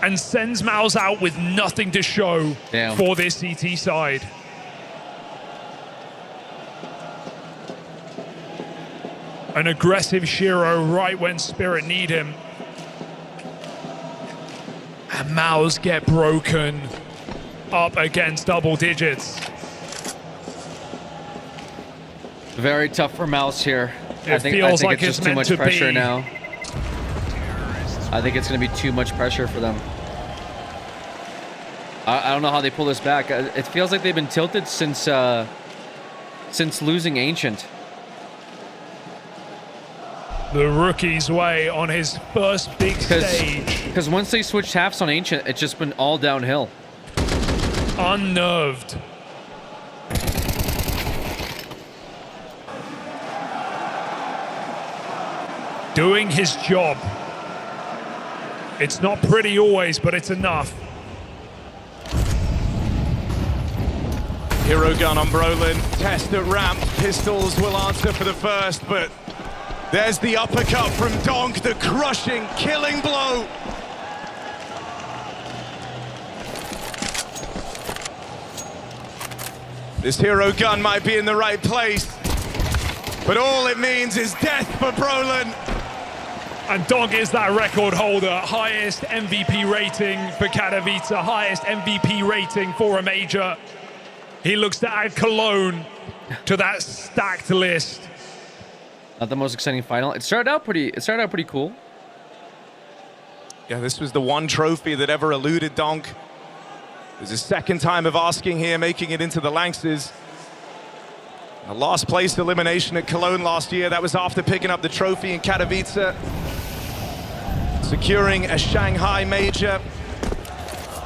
and sends Mouse out with nothing to show for this CT side. An aggressive Shiro right when Spirit need him. And Mouse get broken up against double digits. Very tough for Mouse here. I think like it's just too much pressure now. I think it's going to be too much pressure for them. I don't know how they pull this back. It feels like they've been tilted since losing Ancient. The rookie's way on his first big stage. Because once they switched halves on Ancient, it's just been all downhill. Unnerved. Doing his job. It's not pretty always, but it's enough. Hero gun on Brolin. Test at ramp. Pistols will answer for the first, but There's the uppercut from Donk, the crushing, killing blow. This hero gun might be in the right place, but all it means is death for Brolin. And Donk is that record holder, highest MVP rating for Katowice, highest MVP rating for a major. He looks to add Cologne to that stacked list. Not the most exciting final. It started out pretty cool. Yeah, this was the one trophy that ever eluded Donk. It was his second time of asking here, making it into the Lanxes. A last place elimination at Cologne last year. That was after picking up the trophy in Katowice. Securing a Shanghai major.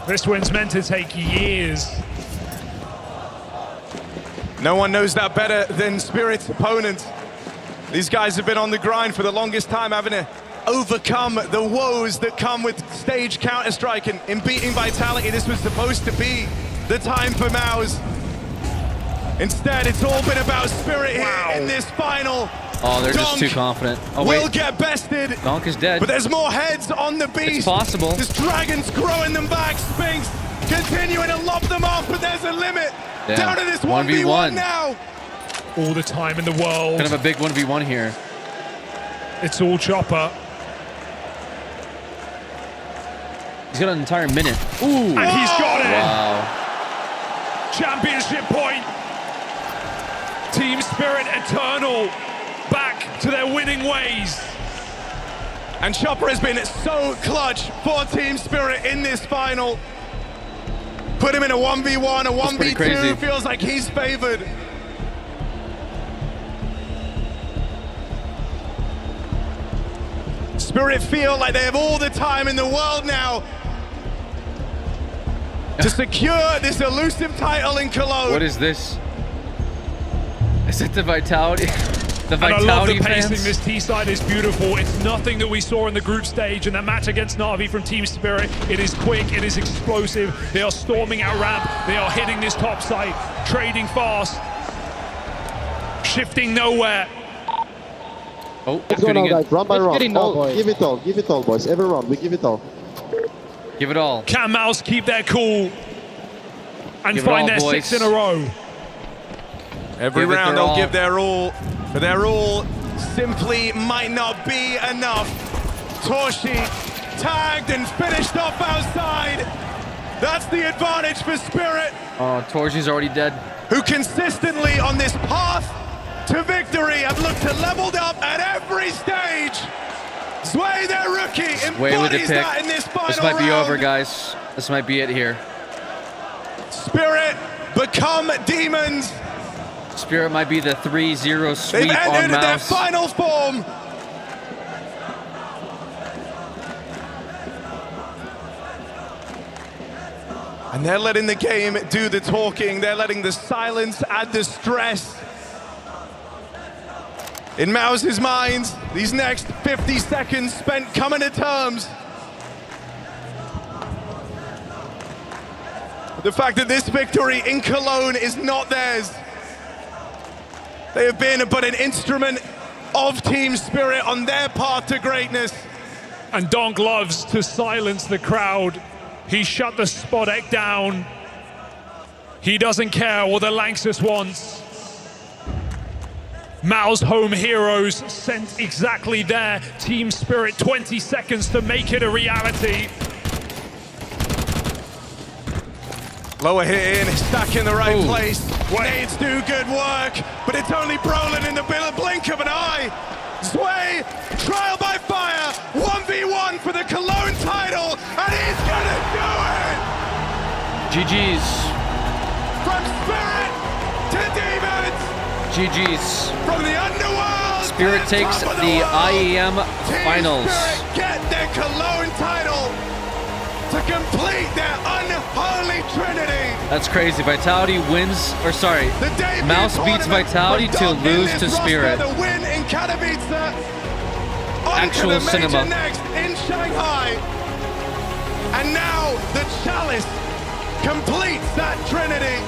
This win's meant to take years. No one knows that better than Spirit's opponent. These guys have been on the grind for the longest time, having to overcome the woes that come with stage Counter-Strike and in beating Vitality. This was supposed to be the time for Maus. Instead, it's all been about Spirit here in this final. Oh, they're Donk just too confident. Oh, will wait. get bested. Donk is dead. But there's more heads on the beast. It's possible. This dragon's growing them back. Spinks continuing to lob them off, but there's a limit. Yeah. Down to this 1v1 now. All the time in the world. Kind of a big 1v1 here. It's all Chopper. He's got an entire minute. Ooh. And he's got it. Wow. Championship point. Team Spirit eternal. Back to their winning ways. And Chopper has been so clutch for Team Spirit in this final. Put him in a 1v1, a 1v2. Feels like he's favored. Spirit feel like they have all the time in the world now to secure this elusive title in Cologne. What is this? Is it the Vitality? The And I love the Vitality pacing. fans? This T side is beautiful. It's nothing that we saw in the group stage in that match against Na'Vi from Team Spirit. It is quick, it is explosive. They are storming our ramp. They are hitting this top site, trading fast, shifting nowhere. Oh, Let's go now, guys. Round by round. Give it all, boys. Every round, we give it all. Give it all. Can Mouse keep their cool and Give it find all, their boys. 6 in a row? Every round they'll give their all, but their all simply might not be enough. Torshi tagged and finished off outside. That's the advantage for Spirit. Oh, Torshi's already dead. Who consistently on this path to victory have looked to leveled up at every stage. Sway, their rookie, Way with the embodies pick. that in this final This might be round. over, guys. This might be it here. Spirit become demons. Spirit might be the 3-0 sweep They've on entered their Mouse. final form. And they're letting the game do the talking. They're letting the silence add the stress. In Mouse's mind, these next 50 seconds spent coming to terms. The fact that this victory in Cologne is not theirs. They have been but an instrument of Team Spirit on their path to greatness. And Donk loves to silence the crowd. He shut the Spodek down. He doesn't care what the Lanxess wants. Mao's home heroes sent exactly there. Team Spirit 20 seconds to make it a reality. Lower hit in, stuck in the right place. Nades do good work, but it's only Brolin in the blink of an eye. Sway, trial by fire, 1v1 for the Cologne title, and he's gonna do it! GG's. From Spirit to Demons! GG's. From the underworld! Spirit takes the IEM finals. Spirit get their Cologne title to complete their unholy trinity! That's crazy. Vitality wins, or sorry, Mouse beats Vitality to lose to Spirit. The win in Katowice. Actual the major cinema. Next in Shanghai. And now the Chalice completes that trinity.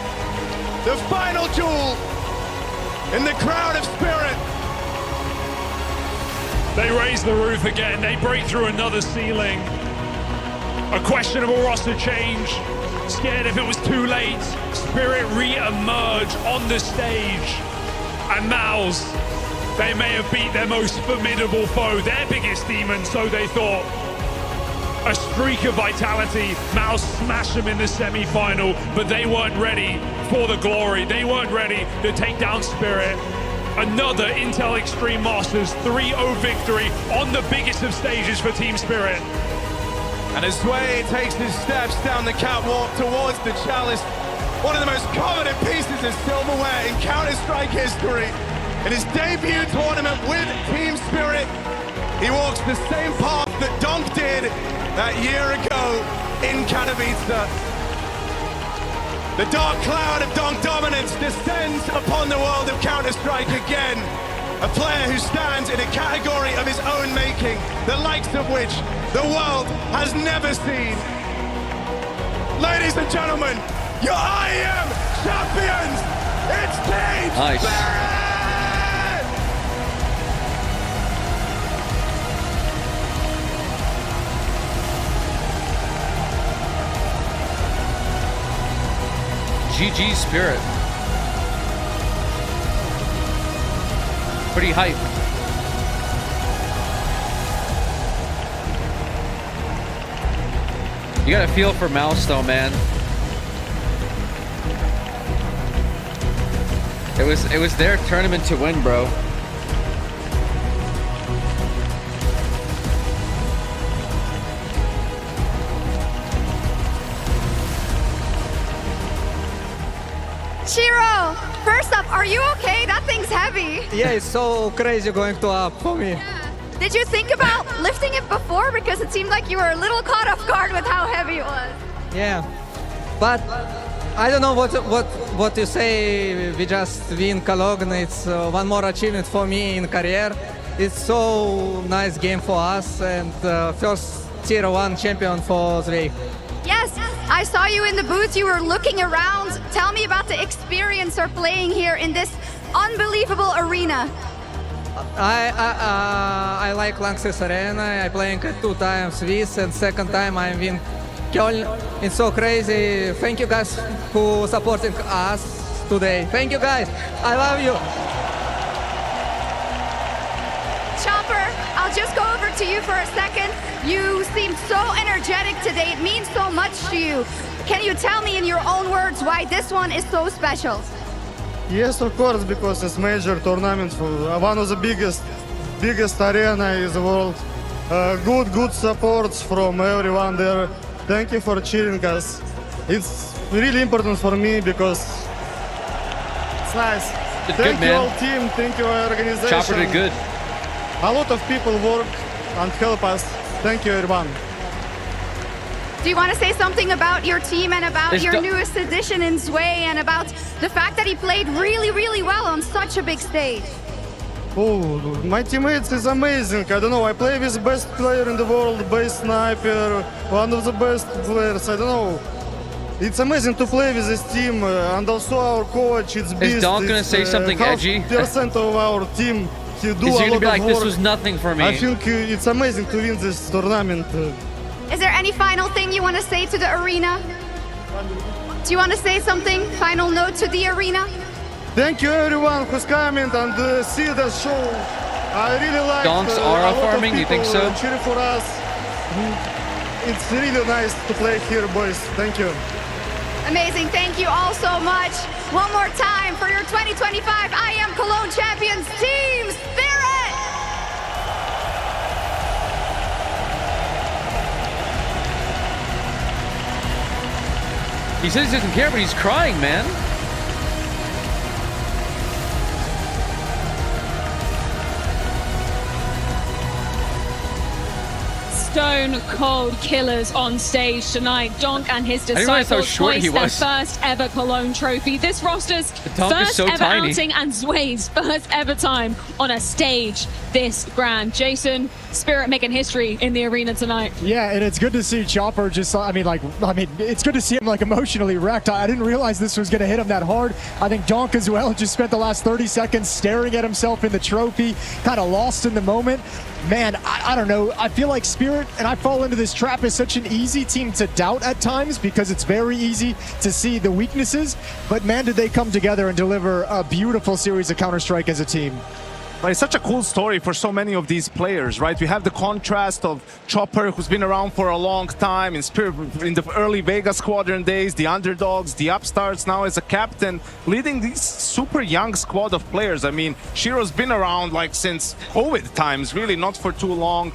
The final jewel in the crown of Spirit. They raise the roof again. They break through another ceiling. A questionable roster change. Scared if it was too late. Spirit re-emerge on the stage. And Mouse, they may have beat their most formidable foe, their biggest demon, so they thought. A streak of vitality. Mouse smashed them in the semi-final, but they weren't ready for the glory. They weren't ready to take down Spirit. Another Intel Extreme Masters 3-0 victory on the biggest of stages for Team Spirit. And as Sway takes his steps down the catwalk towards the chalice, one of the most coveted pieces of silverware in Counter-Strike history. In his debut tournament with Team Spirit, he walks the same path that Donk did that year ago in Katowice. The dark cloud of Donk dominance descends upon the world of Counter-Strike again. A player who stands in a category of his own making, the likes of which the world has never seen. Ladies and gentlemen, your IEM champions, it's Team Spirit! GG Spirit. Pretty hype. You got a feel for Mouse though, man. It was their tournament to win, bro. Shiro, first up, are you okay? That thing's heavy. Yeah, it's so crazy going to up for me. Yeah. Did you think about lifting it before? Because it seemed like you were a little caught off guard with how heavy it was. Yeah, but I don't know what you say. We just win Cologne. It's one more achievement for me in career. It's so nice game for us and first tier 1 champion for Zwei. Yes, I saw you in the booth. You were looking around. Tell me about the experience of playing here in this unbelievable arena. I like Lanxess Arena. I playing 2 times Swiss and second time I win Köln. It's so crazy. Thank you guys who supporting us today. Thank you guys. I love you. Chopper, I'll just go over to you for a second. You seem so energetic today. It means so much to you. Can you tell me in your own words why this one is so special? Yes, of course, because it's major tournament for one of the biggest arena in the world. Good support from everyone there. Thank you for cheering us. It's really important for me because it's nice. Thank you all team, thank you organization. Chopper did good. A lot of people work and help us. Thank you everyone. Do you want to say something about your team and about your newest addition in Zwei and about the fact that he played really, really well on such a big stage? Oh, my teammates is amazing. I don't know, I play with the best player in the world, best sniper, one of the best players. I don't know. It's amazing to play with this team, and also our coach. It's Is Donk gonna say something edgy? % of our team. He do Is a he gonna lot be like, of this work. was nothing for me? I think it's amazing to win this tournament. Is there any final thing you want to say to the arena? Do you want to say something? Final note to the arena? Thank you everyone who's coming and see the show. I really like Donk's aura farming, you think so? Cheering for us. It's really nice to play here, boys. Thank you. Amazing. Thank you all so much. One more time for your 2025 IEM Cologne champions, Team Spirit! He says he doesn't care, but he's crying, man. Stone cold killers on stage tonight. Donk and his disciples hoist their first ever Cologne trophy. This roster's first ever outing and Zwei's first ever time on a stage this grand. Jason, Spirit making history in the arena tonight. Yeah, and it's good to see Chopper just, it's good to see him like emotionally wrecked. I didn't realize this was going to hit him that hard. I think Donk as well just spent the last 30 seconds staring at himself in the trophy, kind of lost in the moment. Man, I don't know. I feel like Spirit, and I fall into this trap, is such an easy team to doubt at times because it's very easy to see the weaknesses. But man, did they come together and deliver a beautiful series of Counter-Strike as a team. But it's such a cool story for so many of these players, right? We have the contrast of Chopper, who's been around for a long time, in Spirit, in the early Vegas Squadron days, the underdogs, the upstarts, now as a captain, leading this super young squad of players. I mean, Shiro's been around like since COVID times, really not for too long.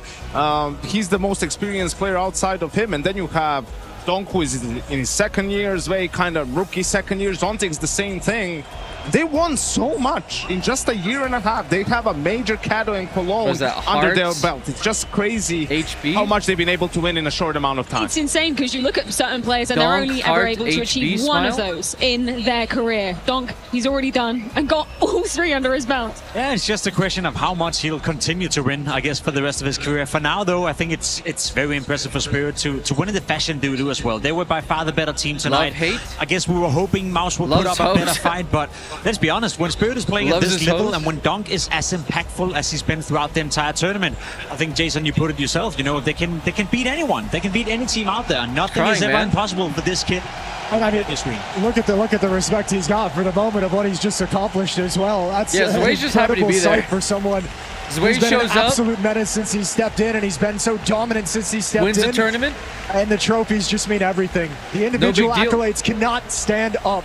He's the most experienced player outside of him. And then you have Donk, who is in his second year, Zwei, kind of rookie second year. Zontic's the same thing. They won so much in just a year and a half. They have a major Kato and Cologne under their belt. It's just crazy how much they've been able to win in a short amount of time. It's insane because you look at certain players and they're only ever able to achieve one of those in their career. Donk, he's already done and got all three under his belt. Yeah, it's just a question of how much he'll continue to win, I guess, for the rest of his career. For now, though, I think it's very impressive for Spirit to win in the fashion they do as well. They were by far the better team tonight. I guess we were hoping Mouse would put up a better fight, but let's be honest, when Spirit is playing at this level and when Donk is as impactful as he's been throughout the entire tournament, I think, Jason, you put it yourself, you know, they can beat anyone. They can beat any team out there. Nothing is ever impossible for this kid. And I mean, look at the respect he's got for the moment of what he's just accomplished as well. That's an incredible sight for someone who's been an absolute menace since he stepped in, and he's been so dominant since he stepped in. Wins the tournament. And the trophies just mean everything. The individual accolades cannot stand up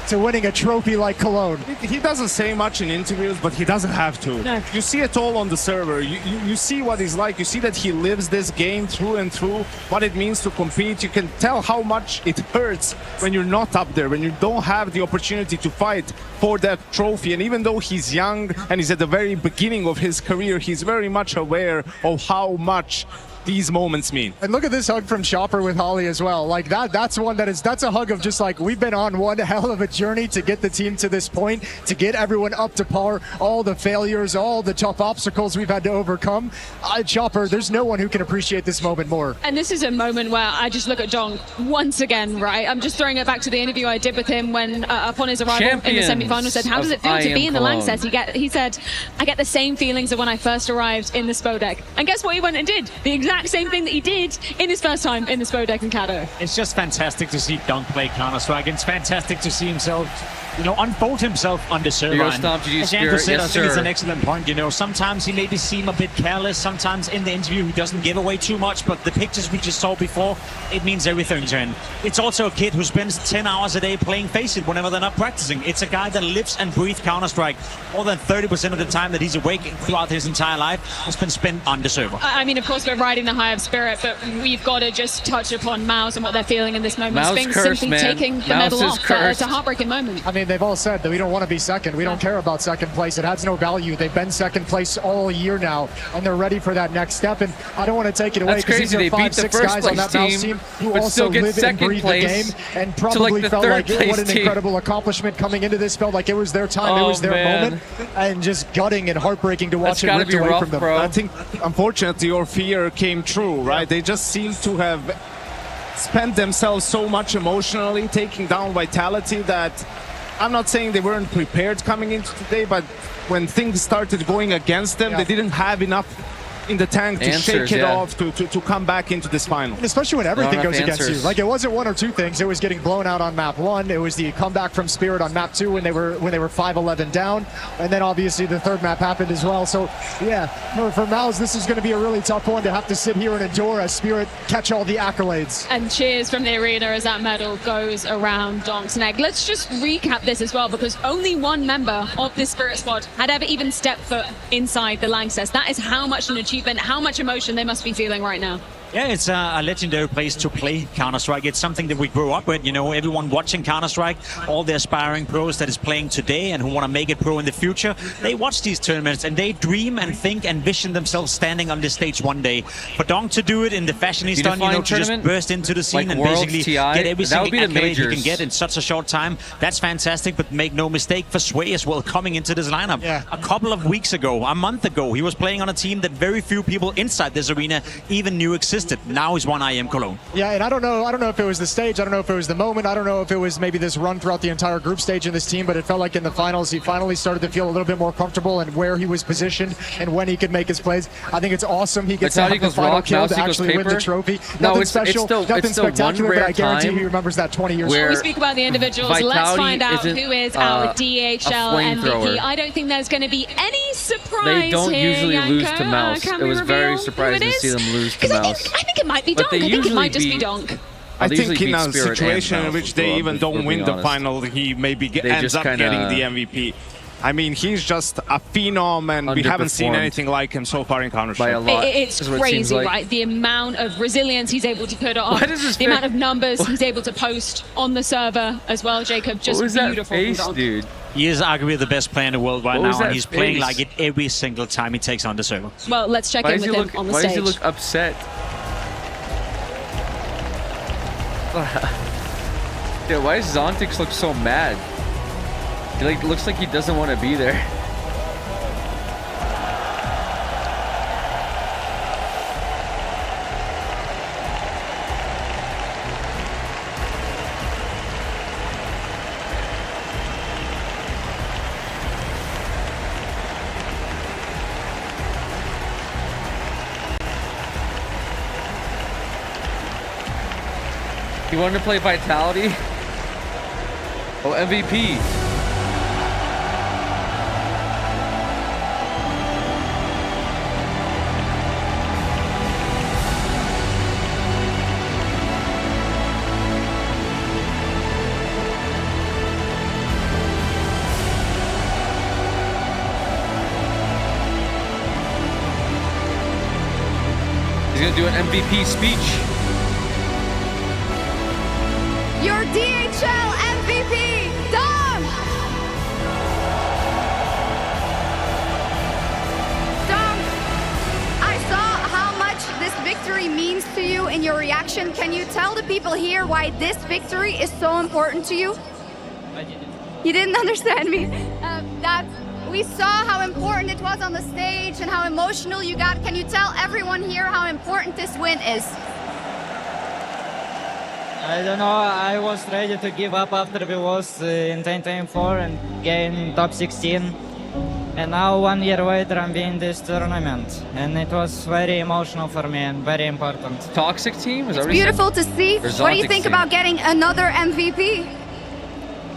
to winning a trophy like Cologne. He doesn't say much in interviews, but he doesn't have to. No. You see it all on the server. You see what he's like. You see that he lives this game through and through, what it means to compete. You can tell how much it hurts when you're not up there, when you don't have the opportunity to fight for that trophy. And even though he's young and he's at the very beginning of his career, he's very much aware of how much these moments mean. And look at this hug from Chopper with Holly as well. Like that's a hug of just like, we've been on one hell of a journey to get the team to this point, to get everyone up to par, all the failures, all the tough obstacles we've had to overcome. Chopper, there's no one who can appreciate this moment more. And this is a moment where I just look at Donk once again, right? I'm just throwing it back to the interview I did with him when upon his arrival in the semi-final, said, how does it feel to be in the Lang set? He said, I get the same feelings of when I first arrived in the Spodek. And guess what he went and did? The exact same thing that he did in his first time in the Spodek and Kato. It's just fantastic to see Donk play Counter-Strike. It's fantastic to see himself, you know, unfold himself on the server. As Andrew said, I think it's an excellent point. You know, sometimes he maybe seem a bit careless. Sometimes in the interview he doesn't give away too much, but the pictures we just saw before, it means everything to him. It's also a kid who spends 10 hours a day playing Faceit whenever they're not practicing. It's a guy that lives and breathes Counter-Strike. More than 30% of the time that he's awake throughout his entire life has been spent on the server. I mean, of course, we're riding the high of Spirit, but we've got to just touch upon Mouse and what they're feeling in this moment. Sping simply taking the medal off. It's a heartbreaking moment. I mean, they've all said that we don't want to be second. We don't care about second place. It has no value. They've been second place all year now, and they're ready for that next step. And I don't want to take it away because these are 5-6 guys on that Mouse team who also live and breathe the game and probably felt like what an incredible accomplishment coming into this. Felt like it was their time, it was their moment, and just gutting and heartbreaking to watch it ripped away from them. I think, unfortunately, your fear came true, right? They just seem to have spent themselves so much emotionally, taking down Vitality, that I'm not saying they weren't prepared coming into today, but when things started going against them, they didn't have enough in the tank to shake it off, to come back into this final. And especially when everything goes against you. Like, it wasn't one or two things. It was getting blown out on map 1. It was the comeback from Spirit on map 2 when they were 5-11 down. And then obviously the third map happened as well. So yeah, for Mouse, this is going to be a really tough one to have to sit here and endure as Spirit catch all the accolades. And cheers from the arena as that medal goes around Donk's neck. Let's just recap this as well, because only one member of this Spirit squad had ever even stepped foot inside the Lang set. That is how much an achievement, how much emotion they must be feeling right now. Yeah, it's a legendary place to play Counter-Strike. It's something that we grew up with. You know, everyone watching Counter-Strike, all the aspiring pros that is playing today and who want to make it pro in the future, they watch these tournaments and they dream and think and vision themselves standing on this stage one day. For Donk to do it in the fashion he's done, you know, to just burst into the scene like and Worlds, basically TI, get every single accolade he majors. can get in such a short time, that's fantastic. But make no mistake, for Sway as well, coming into this lineup. Yeah. A couple of weeks ago, a month ago, he was playing on a team that very few people inside this arena even knew existed. Now he's won IEM Cologne. Yeah, and I don't know if it was the stage, I don't know if it was the moment, I don't know if it was maybe this run throughout the entire group stage in this team, but it felt like in the finals he finally started to feel a little bit more comfortable and where he was positioned and when he could make his plays. I think it's awesome he gets to have the final kill to actually win the trophy. No, nothing it's special, still, nothing it's still spectacular, one rare but I guarantee time he remembers that 20 years Before ago. we speak about the individuals, let's Vitality find out isn't, who is our DHL MVP. I don't think there's going to be any surprise They don't here, usually Yanko. lose to Mouse. Can It we was reveal very who surprising it to see is? them lose to Mouse. I think it might be But Donk. they I think it might just usually be Donk. I They think usually in beat a Spirit situation and in Mouse which as they well, even if we're don't win being the honest. final, he maybe They ends just up kinda getting the MVP. I mean, he's just a phenom, and we haven't seen Underperformed. anything like him so far in By a Counter-Strike. lot. It's is what it seems crazy, like. right? The amount of resilience he's able to put on, Why does his the amount of numbers he's able to post on the server as well, Jacob. Just What was that beautiful. face, from Donk. dude? He is arguably the best player in the world right What was now, and that he's playing face? like it every single time he takes on the server. Well, let's check Why in does with he him look? on the Why stage. does he look upset? Dude, why does Zontix look so mad? He like looks like he doesn't want to be there. You wanted to play Vitality? Oh, MVP. He's gonna do an MVP speech. Your DHL MVP, Donk! Donk, I saw how much this victory means to you in your reaction. Can you tell the people here why this victory is so important to you? I didn't. You didn't understand me. We saw how important it was on the stage and how emotional you got. Can you tell everyone here how important this win is? I don't know, I was ready to give up after we lost in 2024 and gained top 16. And now 1 year later I'm winning this tournament. And it was very emotional for me and very important. Toxic team? Is that It's what you said? beautiful to see. Or What do you Zontic think team? about getting another MVP?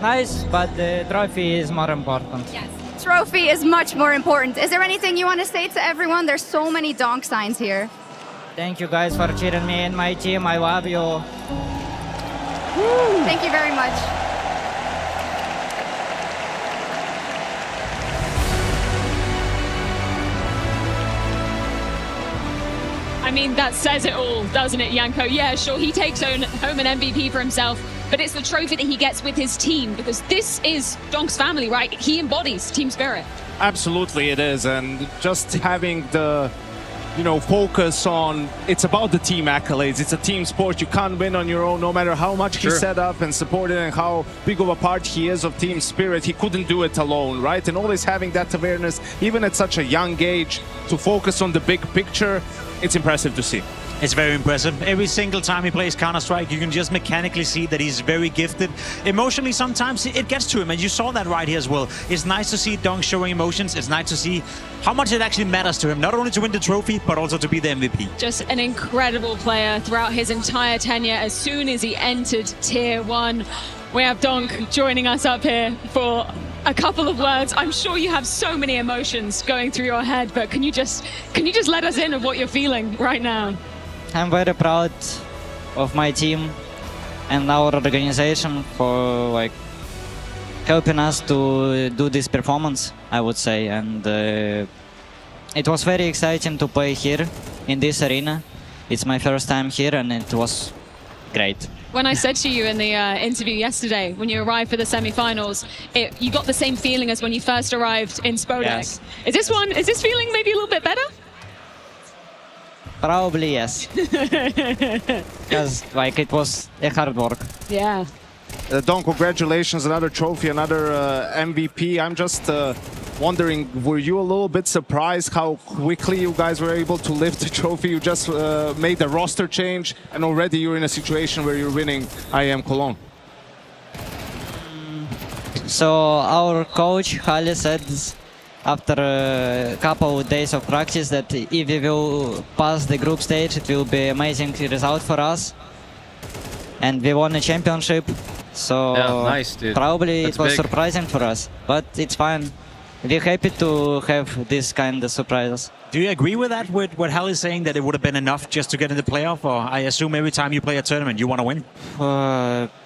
Nice, but the trophy is more important. Yes. Trophy is much more important. Is there anything you want to say to everyone? There's so many Donk signs here. Thank you guys for cheering me and my team. I love you. Thank you very much. I mean, that says it all, doesn't it, Yanko? Yeah, sure, he takes home an MVP for himself, but it's the trophy that he gets with his team, because this is Donk's family, right? He embodies team spirit. Absolutely it is, and just having the focus on, it's about the team accolades. It's a team sport. You can't win on your own, no matter how much he set up and supported and how big of a part he is of team spirit. He couldn't do it alone, right? And always having that awareness, even at such a young age, to focus on the big picture, it's impressive to see. It's very impressive. Every single time he plays Counter-Strike, you can just mechanically see that he's very gifted. Emotionally, sometimes it gets to him, and you saw that right here as well. It's nice to see Donk showing emotions. It's nice to see how much it actually matters to him, not only to win the trophy, but also to be the MVP. Just an incredible player throughout his entire tenure. As soon as he entered Tier 1, we have Donk joining us up here for a couple of words. I'm sure you have so many emotions going through your head, but can you just let us in of what you're feeling right now? I'm very proud of my team and our organization for helping us to do this performance, I would say. And it was very exciting to play here in this arena. It's my first time here, and it was great. When I said to you in the interview yesterday, when you arrived for the semi-finals, you got the same feeling as when you first arrived in Spodek. Yes. Is this feeling maybe a little bit better? Probably yes. Because like it was a hard work. Yeah. Don, congratulations, another trophy, another MVP. I'm just wondering, were you a little bit surprised how quickly you guys were able to lift the trophy? You just made a roster change, and already you're in a situation where you're winning IEM Cologne. So our coach, Hali, said after a couple of days of practice that if we will pass the group stage, it will be amazing result for us. And we won a championship. So yeah, nice, dude. Probably That's it was big. surprising for us, but it's fine. We're happy to have this kind of surprises. Do you agree with that, with what Hal is saying, that it would have been enough just to get in the playoff? Or I assume every time you play a tournament, you want to win?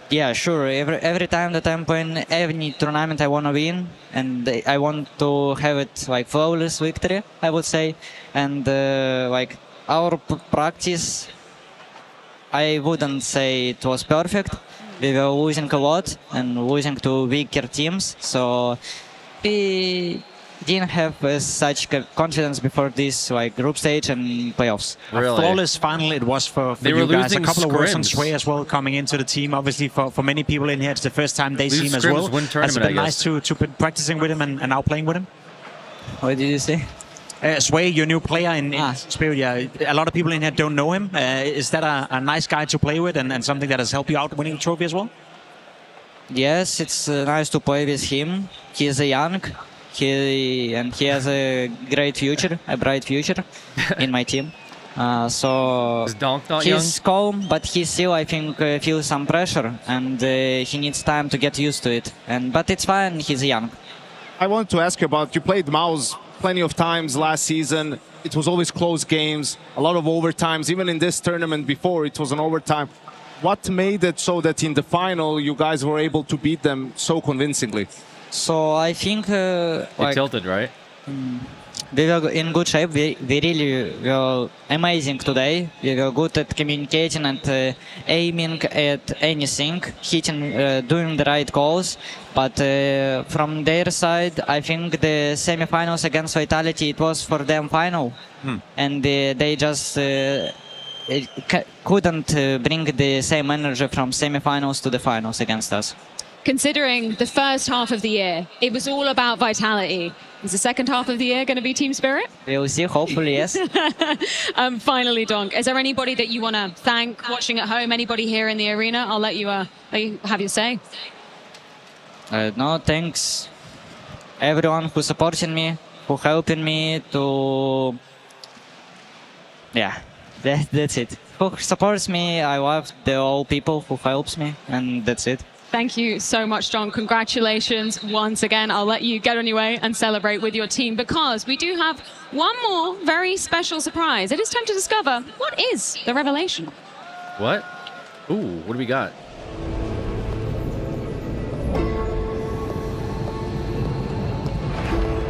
Yeah, sure. Every time that I'm playing any tournament, I want to win, and I want to have it like flawless victory, I would say. And like our practice, I wouldn't say it was perfect. We were losing a lot and losing to weaker teams, so we didn't have such confidence before this like group stage and playoffs. Really? A flawless final it was for They were you guys. A losing couple of words on scrims. Sway as well coming into the team. Obviously for many people in here, it's the first time they Lose see him as scrims, well. win Has it tournament, been I nice to be practicing with him and now playing with him? What did you say? Sway, your new player in Spirit, yeah. A lot of people in here don't know him. Is that a nice guy to play with and something that has helped you out winning the trophy as well? Yes, it's nice to play with him. He's young, he has a great future, a bright future in my team. So Is Donk not he's calm, but he still, I think, feels some pressure, and he needs time to get used to it. But it's fine. He's young. I wanted to ask you about, you played Mouse plenty of times last season. It was always close games, a lot of overtimes. Even in this tournament before, it was an overtime. What made it so that in the final you guys were able to beat them so convincingly? So I think It tilted, right? We were in good shape. We really were amazing today. We were good at communicating and aiming at anything, hitting, doing the right calls. But from their side, I think the semi-finals against Vitality, it was for them final. And they just couldn't bring the same energy from semi-finals to the finals against us. Considering the first half of the year, it was all about Vitality. Is the second half of the year going to be Team Spirit? We'll see, hopefully, yes. Finally, Donk, is there anybody that you want to thank watching at home? Anybody here in the arena? I'll let you have your say. No, thanks everyone who supporting me, who helping me to... Yeah, that's it. Who supports me, I love all people who helps me, and that's it. Thank you so much, John. Congratulations once again. I'll let you get on your way and celebrate with your team because we do have one more very special surprise. It is time to discover what is the revelation. What? Ooh, what do we got?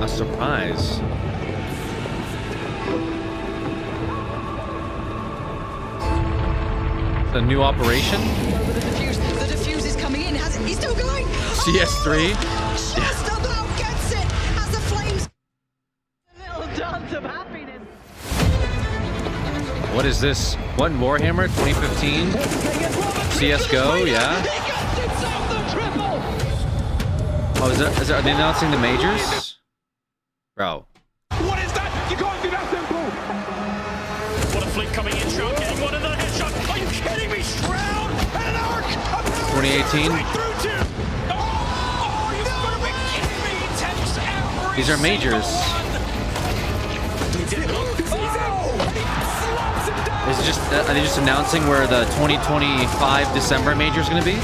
A surprise. A new operation? The defuse is coming in. He's still going. CS3? Just about gets it as the flames. A little dance of happiness. What is this? What in Warhammer 2015? CSGO, yeah. Oh, are they announcing the majors? Bro. What is that? You can't do that simple. What a flick coming in, Shroud getting one another headshot. Are you kidding me, Shroud? And an arc. 2018. These are majors. Is it just are they just announcing where the 2025 December major is going to be?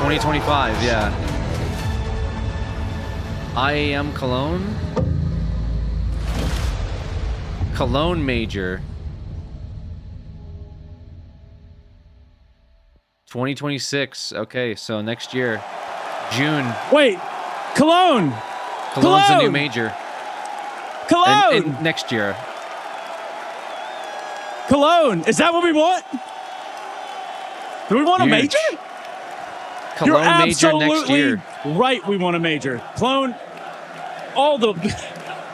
2025, yeah. IEM Cologne? Cologne major. 2026. Okay, so next year. June. Wait, Cologne! Cologne's a new major. Cologne! And next year. Cologne, is that what we want? Do we want a major? Cologne You're major next year. Right, we want a major. Cologne,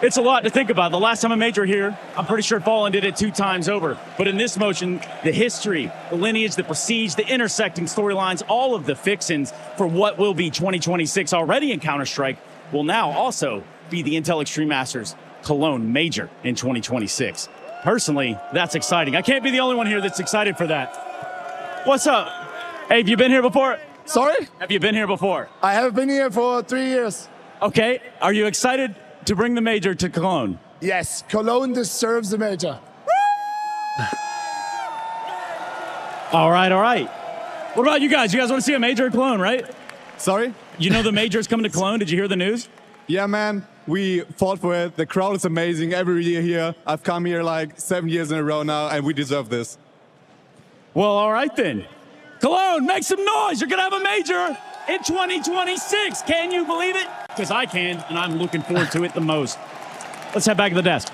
it's a lot to think about. The last time a major here, I'm pretty sure Fallen did it 2 times over. But in this motion, the history, the lineage, the prestige, the intersecting storylines, all of the fixins for what will be 2026 already in Counter-Strike will now also be the Intel Extreme Masters Cologne major in 2026. Personally, that's exciting. I can't be the only one here that's excited for that. What's up? Hey, have you been here before? Sorry? Have you been here before? I have been here for 3 years. Okay. Are you excited to bring the major to Cologne? Yes, Cologne deserves the major. All right, all right. What about you guys? You guys want to see a major in Cologne, right? Sorry? You know the major is coming to Cologne. Did you hear the news? Yeah, man. We fought for it. The crowd is amazing every year here. I've come here like 7 years in a row now, and we deserve this. Well, all right then. Cologne, make some noise. You're going to have a major in 2026. Can you believe it? Because I can, and I'm looking forward to it the most. Let's head back to the desk.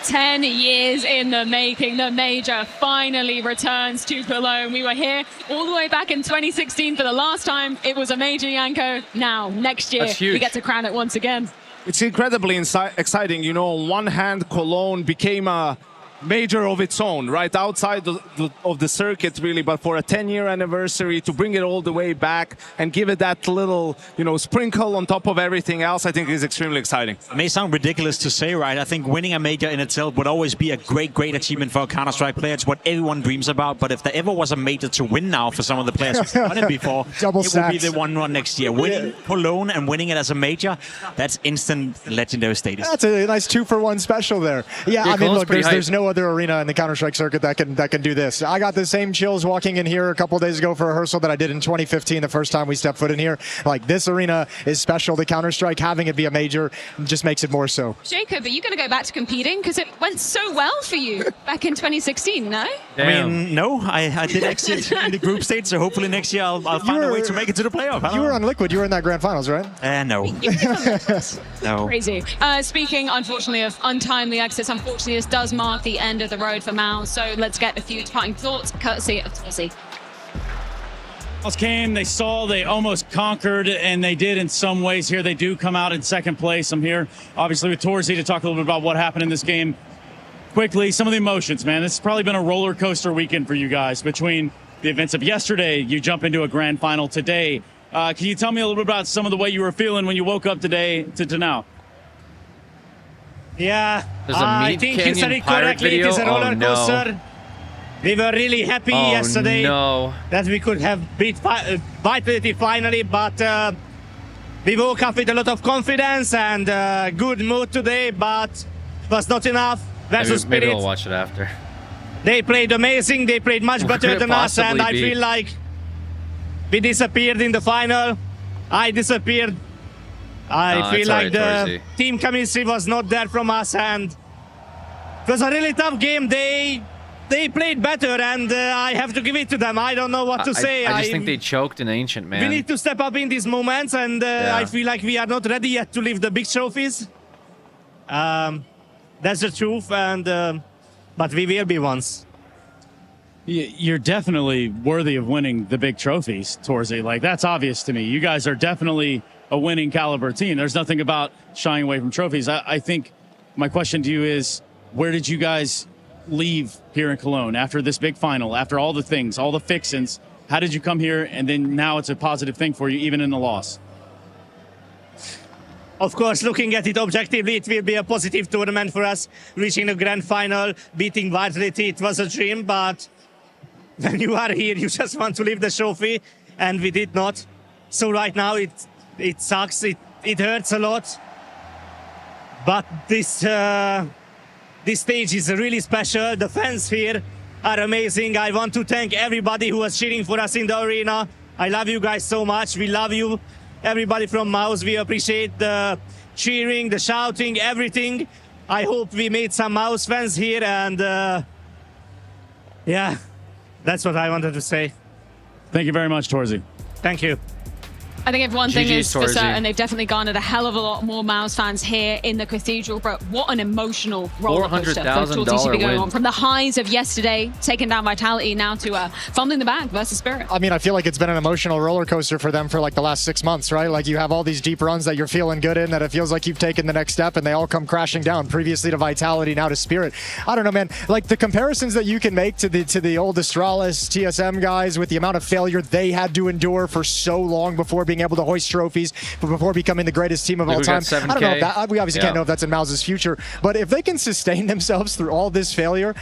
10 years in the making, the major finally returns to Cologne. We were here all the way back in 2016 for the last time. It was a major, Yanko. Now, next year, we get to crown it once again. It's incredibly exciting. You know, on one hand, Cologne became a major of its own, right outside of the circuit, really. But for a 10-year anniversary, to bring it all the way back and give it that little, you know, sprinkle on top of everything else, I think is extremely exciting. It may sound ridiculous to say, right? I think winning a major in itself would always be a great achievement for a Counter-Strike player. It's what everyone dreams about. But if there ever was a major to win now for some of the players who've won it before, it would be the one next year. Winning Cologne and winning it as a major, that's instant legendary status. That's a nice 2-for-1 special there. Yeah, I mean, look, there's no other arena in the Counter-Strike circuit that can do this. I got the same chills walking in here a couple days ago for rehearsal that I did in 2015, the first time we stepped foot in here. Like, this arena is special to Counter-Strike. Having it be a major just makes it more so. Jacob, are you going to go back to competing? Because it went so well for you back in 2016, no? Damn. I mean, no, I did exit in the group stage, so hopefully next year I'll find a way to make it to the playoff. You were on Liquid. You were in that grand finals, right? No. No. Crazy. Speaking, unfortunately, of untimely exits, unfortunately, this does mark the end of the road for Mal. So let's get a few parting thoughts, courtesy of Torzy. Came, they saw, they almost conquered, and they did in some ways here. They do come out in second place. I'm here, obviously, with Torzy to talk a little bit about what happened in this game. Quickly, some of the emotions, man. This has probably been a roller coaster weekend for you guys. Between the events of yesterday, you jump into a grand final today. Can you tell me a little bit about some of the way you were feeling when you woke up today to now? Yeah, There's a I Meat think Canyon you said it pirate correctly. video? It is a roller Oh, no. coaster. We were really happy yesterday that we could have beat Vitality finally, but we woke up with a lot of confidence and good mood today, but it was not enough. Versus Spirit. Maybe we'll watch it after. They played amazing. They played much better than us, and I feel like we disappeared in the final. I disappeared. I feel like the team chemistry was not there from us, and it was a really tough game. They played better, and I have to give it to them. I don't know what to say. I just think they choked in Ancient, man. We need to step up in these moments, and I feel like we are not ready yet to lift the big trophies. That's the truth, and but we will be once. You're definitely worthy of winning the big trophies, Torzy. Like, that's obvious to me. You guys are definitely a winning caliber team. There's nothing about shying away from trophies. I think my question to you is, where did you guys leave here in Cologne after this big final, after all the things, all the fixins? How did you come here, and then now it's a positive thing for you, even in the loss? Of course, looking at it objectively, it will be a positive tournament for us. Reaching the grand final, beating Vitality, it was a dream, but when you are here, you just want to lift the trophy, and we did not. So right now, it sucks, it hurts a lot. But this stage is really special. The fans here are amazing. I want to thank everybody who was cheering for us in the arena. I love you guys so much. We love you. Everybody from Mouse, we appreciate the cheering, the shouting, everything. I hope we made some Mouse fans here, and yeah, that's what I wanted to say. Thank you very much, Torzy. Thank you. I think if one thing GG, is for Torzy. certain, they've definitely garnered a hell of a lot more Mouse fans here in the Cathedral. But what an emotional roller coaster for TourTCB going on. From the highs of yesterday, taking down Vitality, now to fumbling the bag versus Spirit. I mean, I feel like it's been an emotional roller coaster for them for like the last 6 months, right? Like you have all these deep runs that you're feeling good in, that it feels like you've taken the next step, and they all come crashing down. Previously to Vitality, now to Spirit. I don't know, man. Like the comparisons that you can make to the old Astralis, TSM guys with the amount of failure they had to endure for so long before being able to hoist trophies, but before becoming the greatest team of all time. I don't know if that, we obviously can't know if that's in Mouse's future, but if they can sustain themselves through all this failure,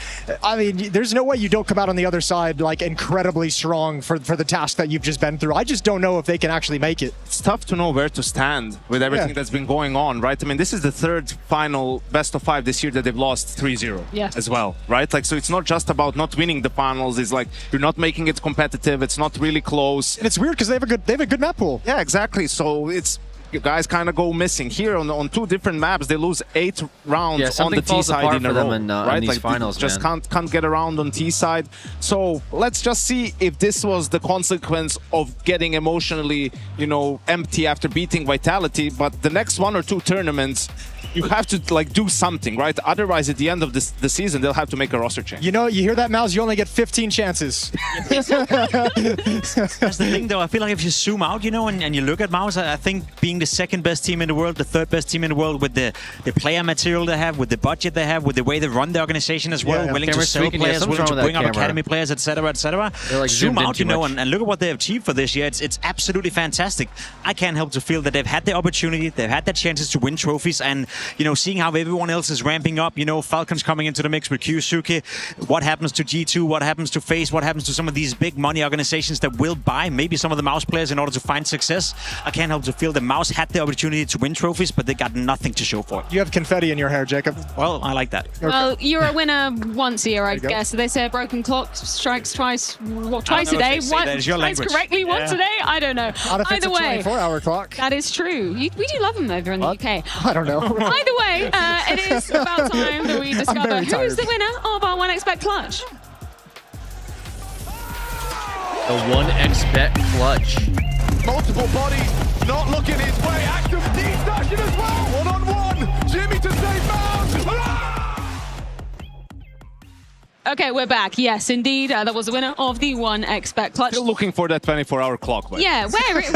I mean, there's no way you don't come out on the other side like incredibly strong for the task that you've just been through. I just don't know if they can actually make it. It's tough to know where to stand with everything that's been going on, right? I mean, this is the third final best of 5 this year that they've lost 3-0 as well, right? Like, so it's not just about not winning the finals. It's like you're not making it competitive. It's not really close. And it's weird because they have a good map pool. Yeah, exactly. So it's guys kind of go missing here on 2 different maps. They lose 8 rounds on the T side in a row, right? These like finals, just can't get around on T side. So let's just see if this was the consequence of getting emotionally, you know, empty after beating Vitality. But the next 1 or 2 tournaments, you have to like do something, right? Otherwise, at the end of the season, they'll have to make a roster change. You know, you hear that, Mouse? You only get 15 chances. That's the thing, though. I feel like if you zoom out, you know, and you look at Mouse, I think being the second best team in the world, the third best team in the world, with the player material they have, with the budget they have, with the way they run the organization as well, willing to sell players, willing to bring up academy players, etc., etc. Like zoom out, you know, and look at what they have achieved for this year. It's absolutely fantastic. I can't help to feel that they've had the opportunity, they've had the chances to win trophies, and you know, seeing how everyone else is ramping up, you know, Falcons coming into the mix with Kyusuke, what happens to G2, what happens to FaZe, what happens to some of these big money organizations that will buy maybe some of the Mouse players in order to find success. I can't help to feel that Mouse had the opportunity to win trophies, but they got nothing to show for it. You have confetti in your hair, Jacob. Well, I like that. Okay. Well, you're a winner once a year, I guess. They say a broken clock strikes twice a day. Strikes correctly once a day? I don't know. Either way, 24-hour clock. That is true. We do love them over in the UK. I don't know. Either way, it is about time that we discover who's the winner of our 1xBet Clutch. The 1xBet Clutch. Multiple bodies not looking his way. Active D-stashing as well. One-on-one. Jimmy to save Mouse. Okay, we're back. Yes, indeed. That was the winner of the 1xBet Clutch. Still looking for that 24-hour clock, but yeah, where is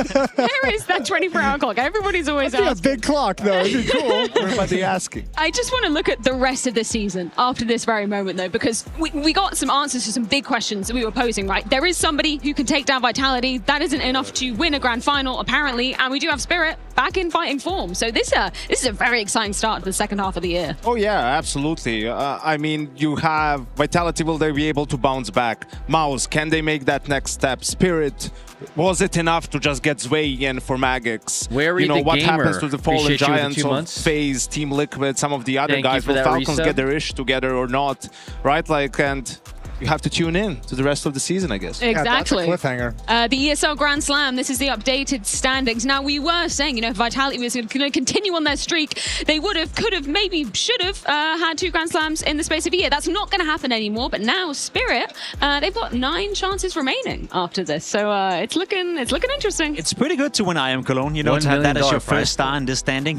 that 24-hour clock? Everybody's always asking. A big clock, though. It'd be cool. Everybody asking. I just want to look at the rest of the season after this very moment, though, because we got some answers to some big questions that we were posing, right? There is somebody who can take down Vitality. That isn't enough to win a grand final, apparently, and we do have Spirit back in fighting form. So this is a very exciting start to the second half of the year. Oh, yeah, absolutely. I mean, you have Vitality. Will they be able to bounce back? Mouse, can they make that next step? Spirit, was it enough to just get Zwei in for Magix? You know, what gamer. happens to the fallen giants of FaZe, Team Liquid, some of the other guys? Will Falcons get their ish together or not? Right? Like, and you have to tune in to the rest of the season, I guess. Exactly. Yeah, that's a cliffhanger. The ESL Grand Slam, this is the updated standings. Now, we were saying, you know, if Vitality was going to continue on their streak, they would have, could have, maybe should have had 2 Grand Slams in the space of a year. That's not going to happen anymore. But now, Spirit, they've got 9 chances remaining after this. So it's looking interesting. It's pretty good to win IEM Cologne, you know, to have that as your first star in this standing.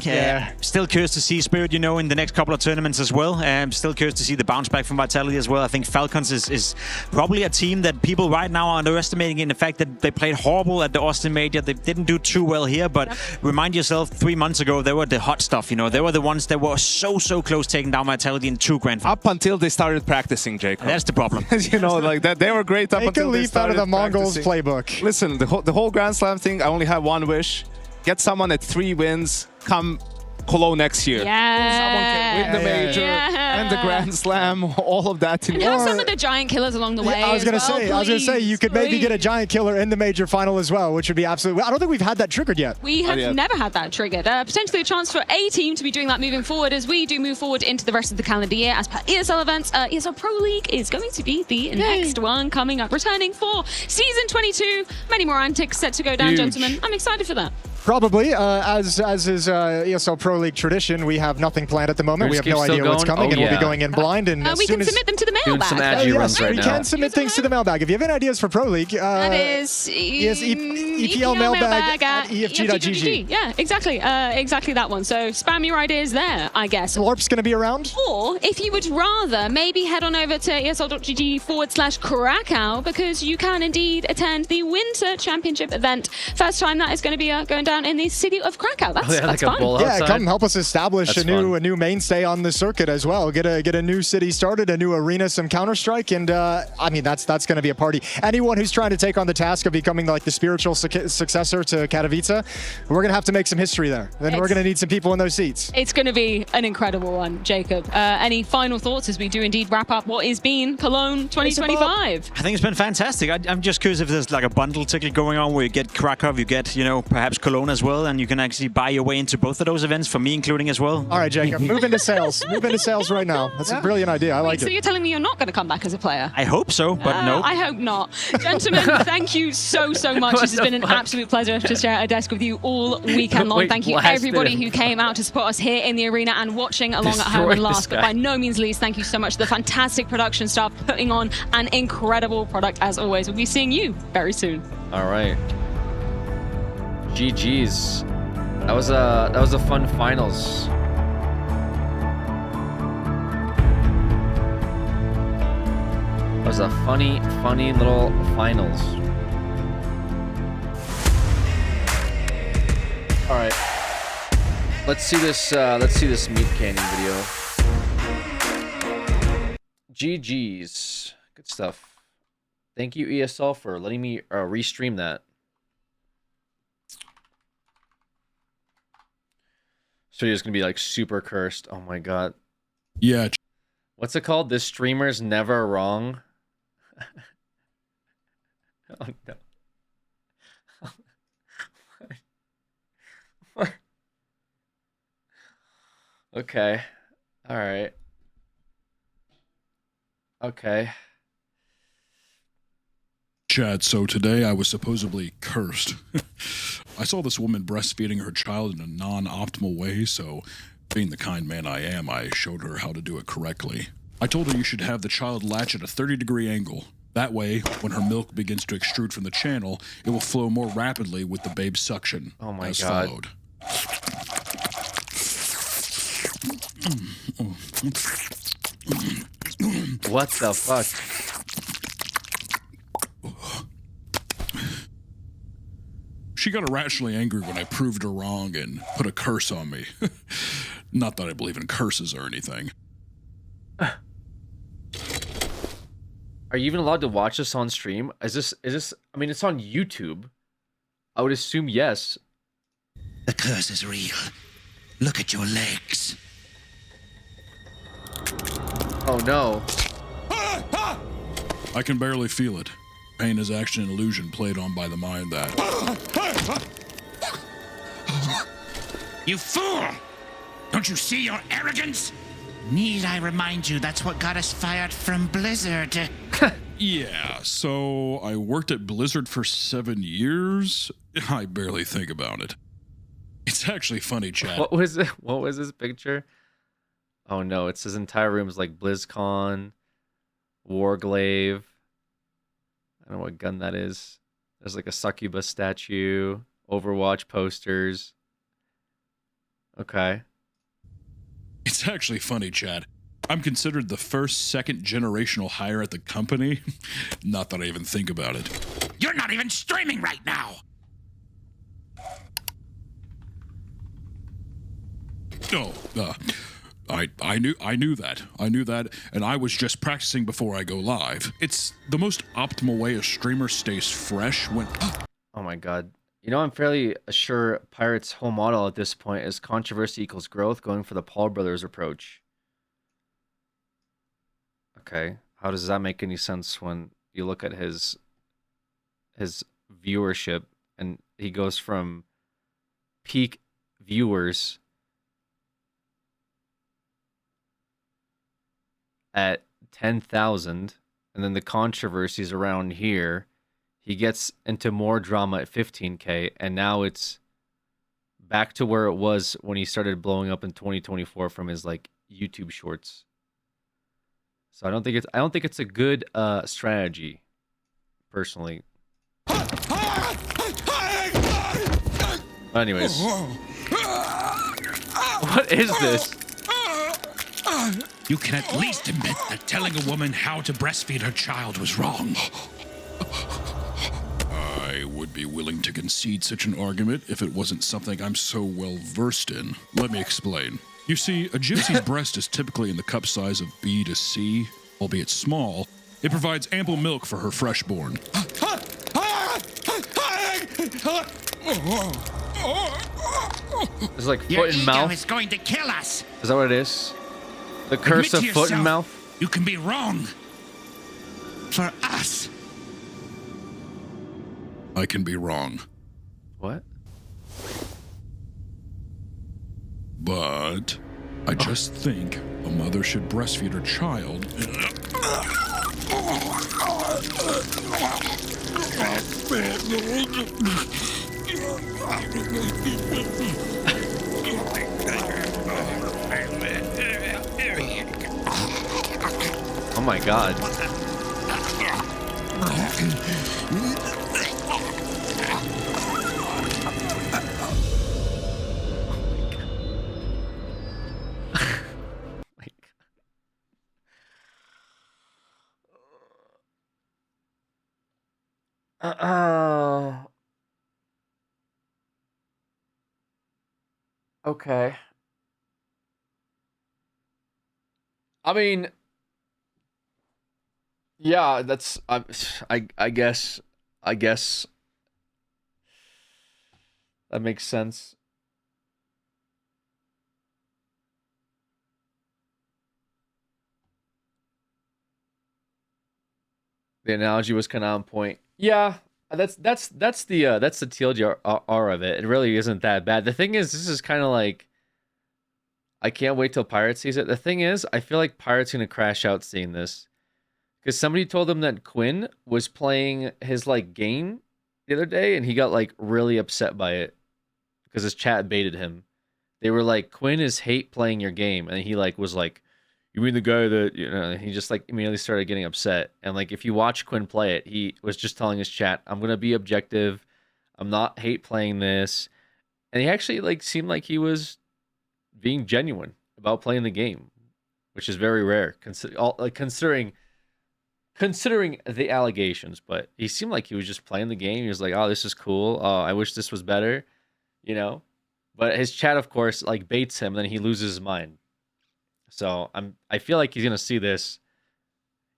Still curious to see Spirit, you know, in the next couple of tournaments as well. Still curious to see the bounce back from Vitality as well. I think Falcons is probably a team that people right now are underestimating in the fact that they played horrible at the Austin Major. They didn't do too well here, but remind yourself, 3 months ago, they were the hot stuff, you know. They were the ones that were so close taking down Vitality in 2 grand finals. Up until they started practicing, Jacob. That's the problem. You know, like that, they were great up until they started Take a leaf out of the Mongols playbook. Listen, the whole Grand Slam thing, I only have one wish. Get someone at 3 wins, come Cologne next year. Yeah. Someone can win the major and the Grand Slam, all of that. And have some of the giant killers along the way. I was gonna say you could maybe get a giant killer in the major final as well, which would be absolutely. I don't think we've had that triggered yet. We have never had that triggered. Potentially a chance for a team to be doing that moving forward as we do move forward into the rest of the calendar year. As per ESL events, ESL Pro League is going to be the next one coming up, returning for season 22. Many more antics set to go down, gentlemen. I'm excited for that. Probably, as is ESL Pro League tradition, we have nothing planned at the moment. We have no idea what's coming, and we'll be going in blind. And we can submit them to the mailbag. Yes, we can submit things to the mailbag. If you have any ideas for Pro League, that is EPL mailbag at EFG.gg. Yeah, exactly that one. So spam your ideas there, I guess. LARP's going to be around. Or if you would rather, maybe head on over to ESL.gg/Krakow, because you can indeed attend the Winter Championship event. First time that is going to be going down in the city of Krakow. That's fun. Yeah, come help us establish a new mainstay on the circuit as well. Get a new city started, a new arena, some Counter-Strike, and I mean that's going to be a party. Anyone who's trying to take on the task of becoming like the spiritual successor to Katowice, we're going to have to make some history there. Then we're going to need some people in those seats. It's going to be an incredible one, Jacob. Any final thoughts as we do indeed wrap up what has been Cologne 2025? I think it's been fantastic. I'm just curious if there's like a bundle ticket going on where you get Krakow, you get, perhaps Cologne as well, and you can actually buy your way into both of those events, for me including as well. All right, Jacob, move into sales. Move into sales right now. That's a brilliant idea. I like it. So you're telling me you're not going to come back as a player? I hope so, but no. I hope not. Gentlemen, thank you so much. This has been an absolute pleasure to share a desk with you all weekend long. Thank you everybody who came out to support us here in the arena and watching along at home. And last but by no means least, thank you so much to the fantastic production staff putting on an incredible product as always. We'll be seeing you very soon. All right. GG's. That was a fun finals. That was a funny little finals. All right. Let's see this meat canning video. GG's. Good stuff. Thank you, ESL, for letting me restream that. So you're just gonna be like super cursed. Oh my god. Yeah. What's it called? This streamer's never wrong. Oh no. What? Okay. All right. Okay. Chad, so today I was supposedly cursed. I saw this woman breastfeeding her child in a non-optimal way, so being the kind man I am, I showed her how to do it correctly. I told her you should have the child latch at a 30-degree angle. That way, when her milk begins to extrude from the channel, it will flow more rapidly with the babe's suction. Oh my as god. Followed. What the fuck? She got irrationally angry when I proved her wrong and put a curse on me. Not that I believe in curses or anything. Are you even allowed to watch this on stream? Is this I mean, it's on YouTube. I would assume yes. The curse is real. Look at your legs. Oh no. I can barely feel it. Pain is actually an illusion played on by the mind that... You fool! Don't you see your arrogance? Need I remind you that's what got us fired from Blizzard? Yeah, so I worked at Blizzard for 7 years. I barely think about it. It's actually funny, Chad. What was it? What was this picture? Oh no, it's his entire room is like BlizzCon, Warglaive. I don't know what gun that is. There's like a succubus statue, Overwatch posters. Okay. It's actually funny, Chad. I'm considered the first second generational hire at the company. Not that I even think about it. You're not even streaming right now! Oh, I knew that. I knew that, and I was just practicing before I go live. It's the most optimal way a streamer stays fresh when... Oh my god. You know, I'm fairly sure Pirate's whole model at this point is controversy equals growth, going for the Paul Brothers approach. Okay. How does that make any sense when you look at his viewership and he goes from peak viewers at 10,000, and then the controversies around here, he gets into more drama at 15K, and now it's back to where it was when he started blowing up in 2024 from his like YouTube shorts. So I don't think it's a good strategy, personally. Anyways, what is this? You can at least admit that telling a woman how to breastfeed her child was wrong. I would be willing to concede such an argument if it wasn't something I'm so well versed in. Let me explain. You see, a gypsy's breast is typically in the cup size of B to C, albeit small. It provides ample milk for her freshborn. It's like Your foot and ego mouth. is going to kill us. Is that what it is? The curse Admit of to foot and yourself, mouth? You can be wrong. For us. I can be wrong. What? But I just think a mother should breastfeed her child. Oh my god. Okay. I mean, yeah, that's I guess that makes sense. The analogy was kind of on point. Yeah, that's the TLDR of it. It really isn't that bad. The thing is, this is kind of like, I can't wait till Pirates sees it. The thing is, I feel like Pirates gonna crash out seeing this, because somebody told him that Quinn was playing his like game the other day, and he got like really upset by it because his chat baited him. They were like, Quinn is hate playing your game, and he like was like, you mean the guy that, you know, he just like immediately started getting upset. And like, if you watch Quinn play it, he was just telling his chat, I'm going to be objective. I'm not hate playing this. And he actually like seemed like he was being genuine about playing the game, which is very rare considering the allegations. But he seemed like he was just playing the game. He was like, oh, this is cool. Oh, I wish this was better, you know? But his chat, of course, like baits him, and then he loses his mind. So I feel like he's gonna see this.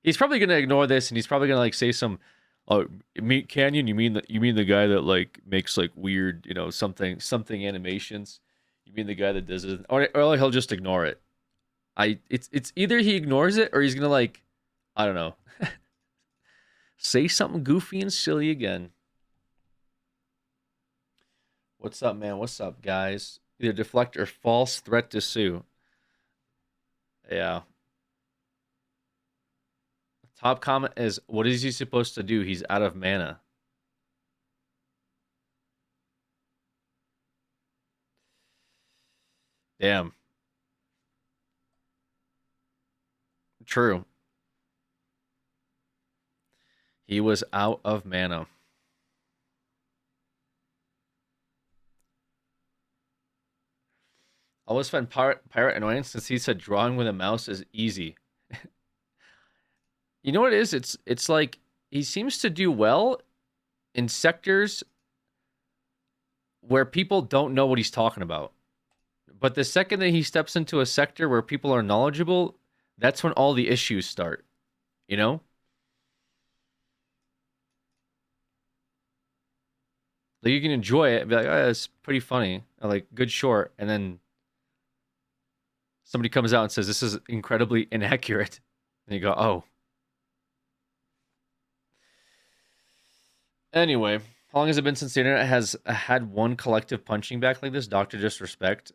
He's probably gonna ignore this, and he's probably gonna like say some, "Oh, Canyon, you mean the guy that like makes like weird, you know, something animations? You mean the guy that does it?" Or he'll just ignore it. It's either he ignores it, or he's gonna like, I don't know, say something goofy and silly again. What's up, man? What's up, guys? Either deflect or false threat to sue. Yeah. Top comment is, what is he supposed to do? He's out of mana. Damn. True. He was out of mana. I always find pirate annoying since he said drawing with a mouse is easy. You know what it is? It's like he seems to do well in sectors where people don't know what he's talking about. But the second that he steps into a sector where people are knowledgeable, that's when all the issues start. You know? Like, you can enjoy it and be like, oh, it's pretty funny. Or like, good short. And then somebody comes out and says, this is incredibly inaccurate. And you go, oh. Anyway, how long has it been since the internet has had one collective punching back like this? Dr. Disrespect.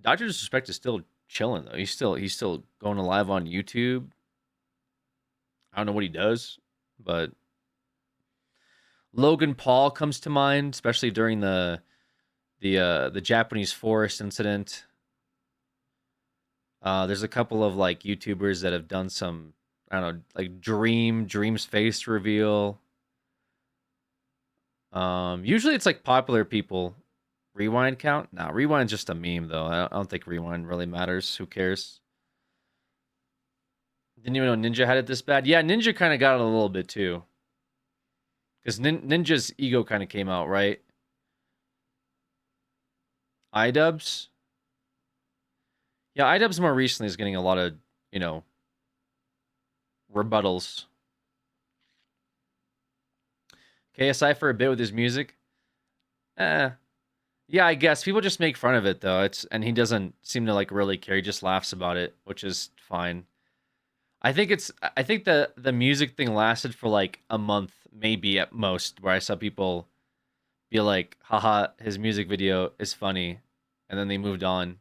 Dr. Disrespect is still chilling, though. He's still going live on YouTube. I don't know what he does, but Logan Paul comes to mind, especially during the the Japanese forest incident. There's a couple of like YouTubers that have done some, I don't know, like Dream's face reveal. Usually it's like popular people. Rewind count? Nah, Rewind's just a meme though. I don't think Rewind really matters. Who cares? Didn't even know Ninja had it this bad. Yeah, Ninja kind of got it a little bit too. Because Ninja's ego kind of came out, right? iDubbbz? Yeah, iDubbbz more recently is getting a lot of, you know, rebuttals. KSI for a bit with his music? Yeah, I guess. People just make fun of it, though. And he doesn't seem to, like, really care. He just laughs about it, which is fine. I think the music thing lasted for, like, a month, maybe at most, where I saw people be like, haha, his music video is funny. And then they moved on.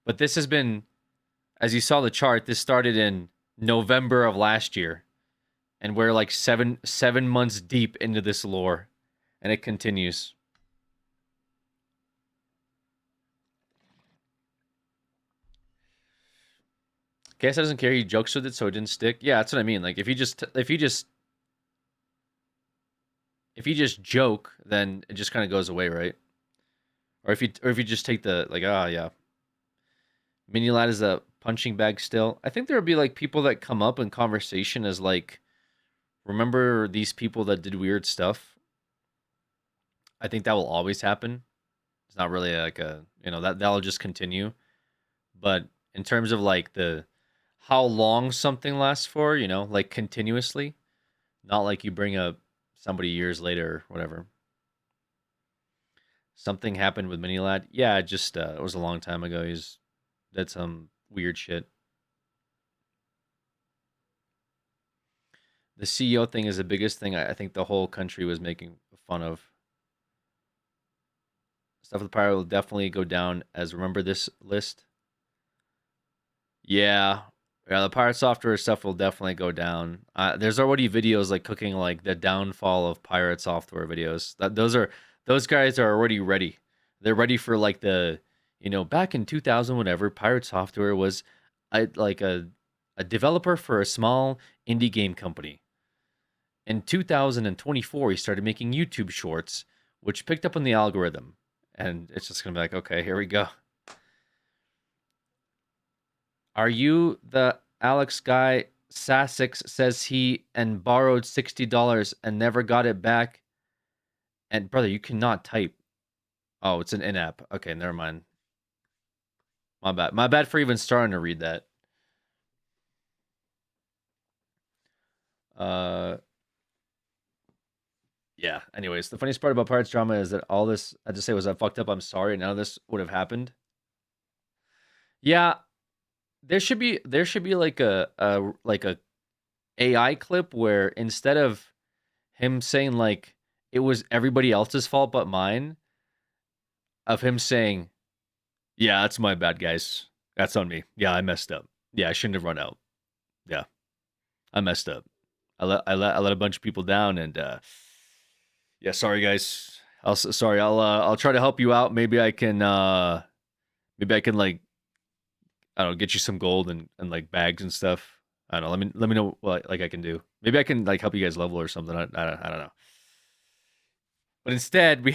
But this has been, as you saw the chart, this started in November of last year. And we're like seven months deep into this lore. And it continues. KSI doesn't care. He jokes with it, so it didn't stick. Yeah, that's what I mean. Like if you just joke, then it just kind of goes away, right? Or if you just take the like, yeah. Mini Lad is a punching bag still. I think there would be like people that come up in conversation as like, remember these people that did weird stuff? I think that will always happen. It's not really like a, you know, that'll just continue. But in terms of like how long something lasts for, you know, like continuously, not like you bring up somebody years later or whatever. Something happened with Mini Lad. Yeah, it just it was a long time ago. He's did some weird shit. The CEO thing is the biggest thing I think the whole country was making fun of. Stuff with the Pirate will definitely go down as remember this list. Yeah, the Pirate Software stuff will definitely go down. There's already videos like cooking like the downfall of Pirate Software videos. Those guys are already ready. They're ready for like the, you know, back in 2000 whatever, Pirate Software was like a developer for a small indie game company. In 2024, he started making YouTube shorts, which picked up on the algorithm. And it's just going to be like, okay, here we go. Are you the Alex guy? Sassix says he and borrowed $60 and never got it back. And brother, you cannot type. Oh, it's an in-app. Okay, never mind. My bad. My bad for even starting to read that. Yeah, anyways, the funniest part about Pirates drama is that all this, I just say, was I fucked up, I'm sorry, none of this would have happened. Yeah, there should be like a AI clip where instead of him saying like it was everybody else's fault but mine, of him saying, yeah, that's my bad, guys. That's on me. Yeah, I messed up. Yeah, I shouldn't have run out. Yeah, I messed up. I let a bunch of people down, and yeah, sorry guys. I'll try to help you out. Maybe I can like, I don't know, get you some gold and like bags and stuff. I don't know. Let me know what like I can do. Maybe I can like help you guys level or something. I don't know. But instead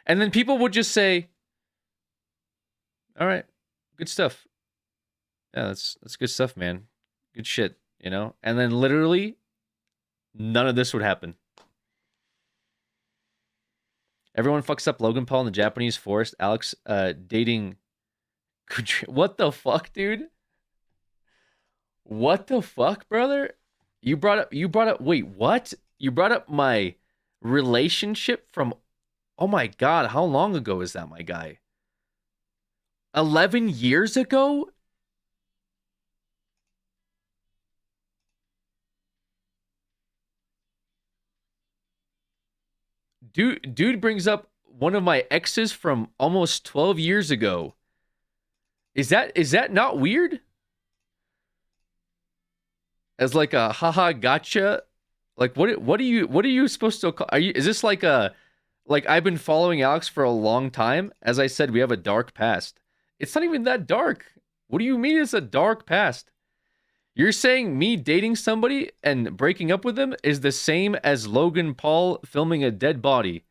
and then people would just say, all right, good stuff. Yeah, that's good stuff, man. Good shit, you know? And then literally none of this would happen. Everyone fucks up Logan Paul in the Japanese forest. Alex dating. What the fuck, dude? What the fuck, brother? You brought up. Wait, what? You brought up my relationship from. Oh my god, how long ago is that, my guy? 11 years ago? Dude brings up one of my exes from almost 12 years ago. Is that not weird? As like a haha gotcha? Like what are you supposed to call? Is this like Like, I've been following Alex for a long time. As I said, we have a dark past. It's not even that dark. What do you mean it's a dark past? You're saying me dating somebody and breaking up with them is the same as Logan Paul filming a dead body.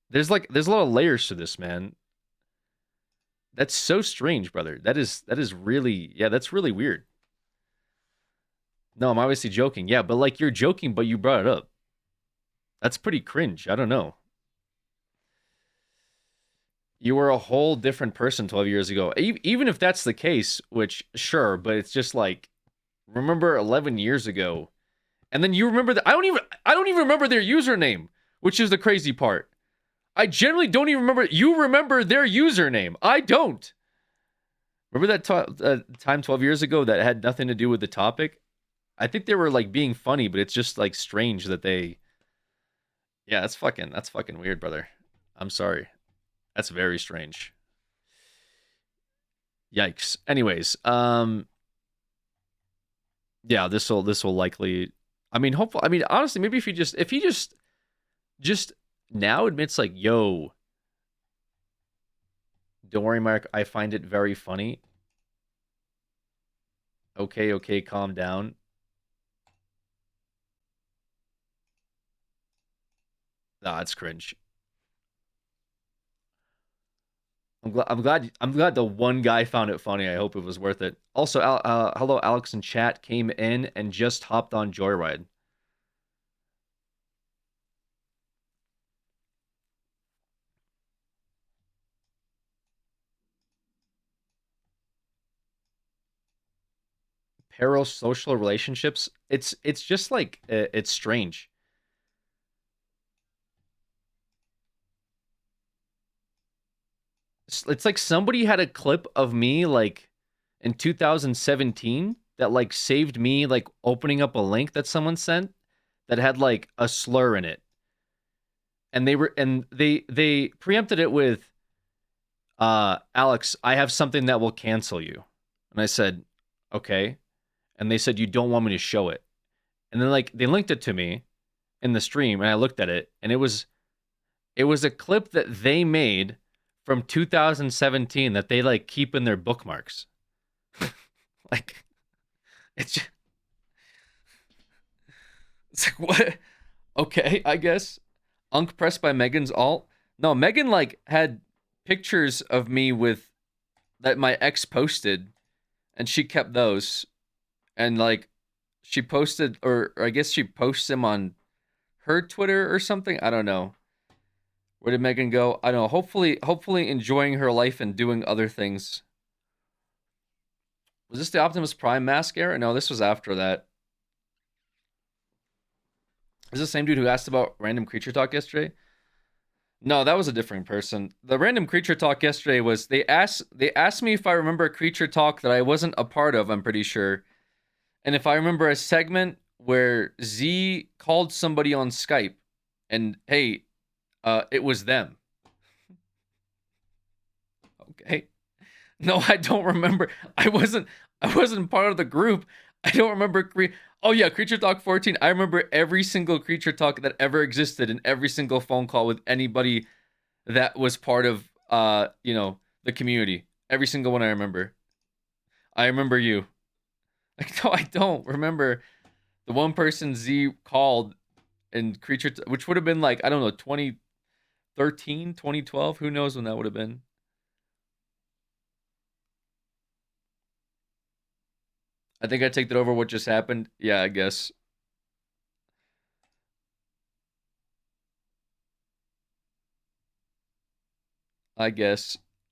There's a lot of layers to this, man. That's so strange, brother. That is really, yeah, that's really weird. No, I'm obviously joking. Yeah, but like, you're joking, but you brought it up. That's pretty cringe. I don't know. You were a whole different person 12 years ago. Even if that's the case, which, sure, but it's just like, remember 11 years ago. And then you remember that. I don't even remember their username, which is the crazy part. I generally don't even remember. You remember their username. I don't. Remember that time 12 years ago that had nothing to do with the topic? I think they were like being funny, but it's just like strange that they... Yeah, that's fucking weird, brother. I'm sorry. That's very strange. Yikes. Anyways, yeah, this will likely, I mean, hopefully, I mean, honestly, maybe if he just now admits like, yo, don't worry, Mark, I find it very funny. Okay, calm down. Nah, it's cringe. I'm glad the one guy found it funny. I hope it was worth it. Also, hello, Alex in chat came in and just hopped on Joyride. Parasocial relationships. It's just like it's strange. It's like somebody had a clip of me like in 2017 that like saved me like opening up a link that someone sent that had like a slur in it. And they preempted it with Alex, I have something that will cancel you. And I said, okay. And they said, you don't want me to show it. And then like they linked it to me in the stream and I looked at it and it was a clip that they made from 2017 that they like keep in their bookmarks. Like it's like, what? Okay, I guess. Unk pressed by Megan's alt. No, Megan like had pictures of me with that my ex posted and she kept those. And like she posted, or I guess she posts them on her Twitter or something. I don't know. Where did Megan go? I don't know. Hopefully enjoying her life and doing other things. Was this the Optimus Prime mask era? No, this was after that. Is this the same dude who asked about random creature talk yesterday? No, that was a different person. The random creature talk yesterday was they asked me if I remember a creature talk that I wasn't a part of, I'm pretty sure. And if I remember a segment where Z called somebody on Skype and hey, it was them. Okay. No, I don't remember. I wasn't part of the group. I don't remember. Oh yeah, Creature Talk 14. I remember every single Creature Talk that ever existed and every single phone call with anybody that was part of the community. Every single one I remember. I remember you. Like, no, I don't remember the one person Z called and Creature, which would have been like, I don't know, 2013, 2012. Who knows when that would have been? I think I take that over what just happened. Yeah, I guess.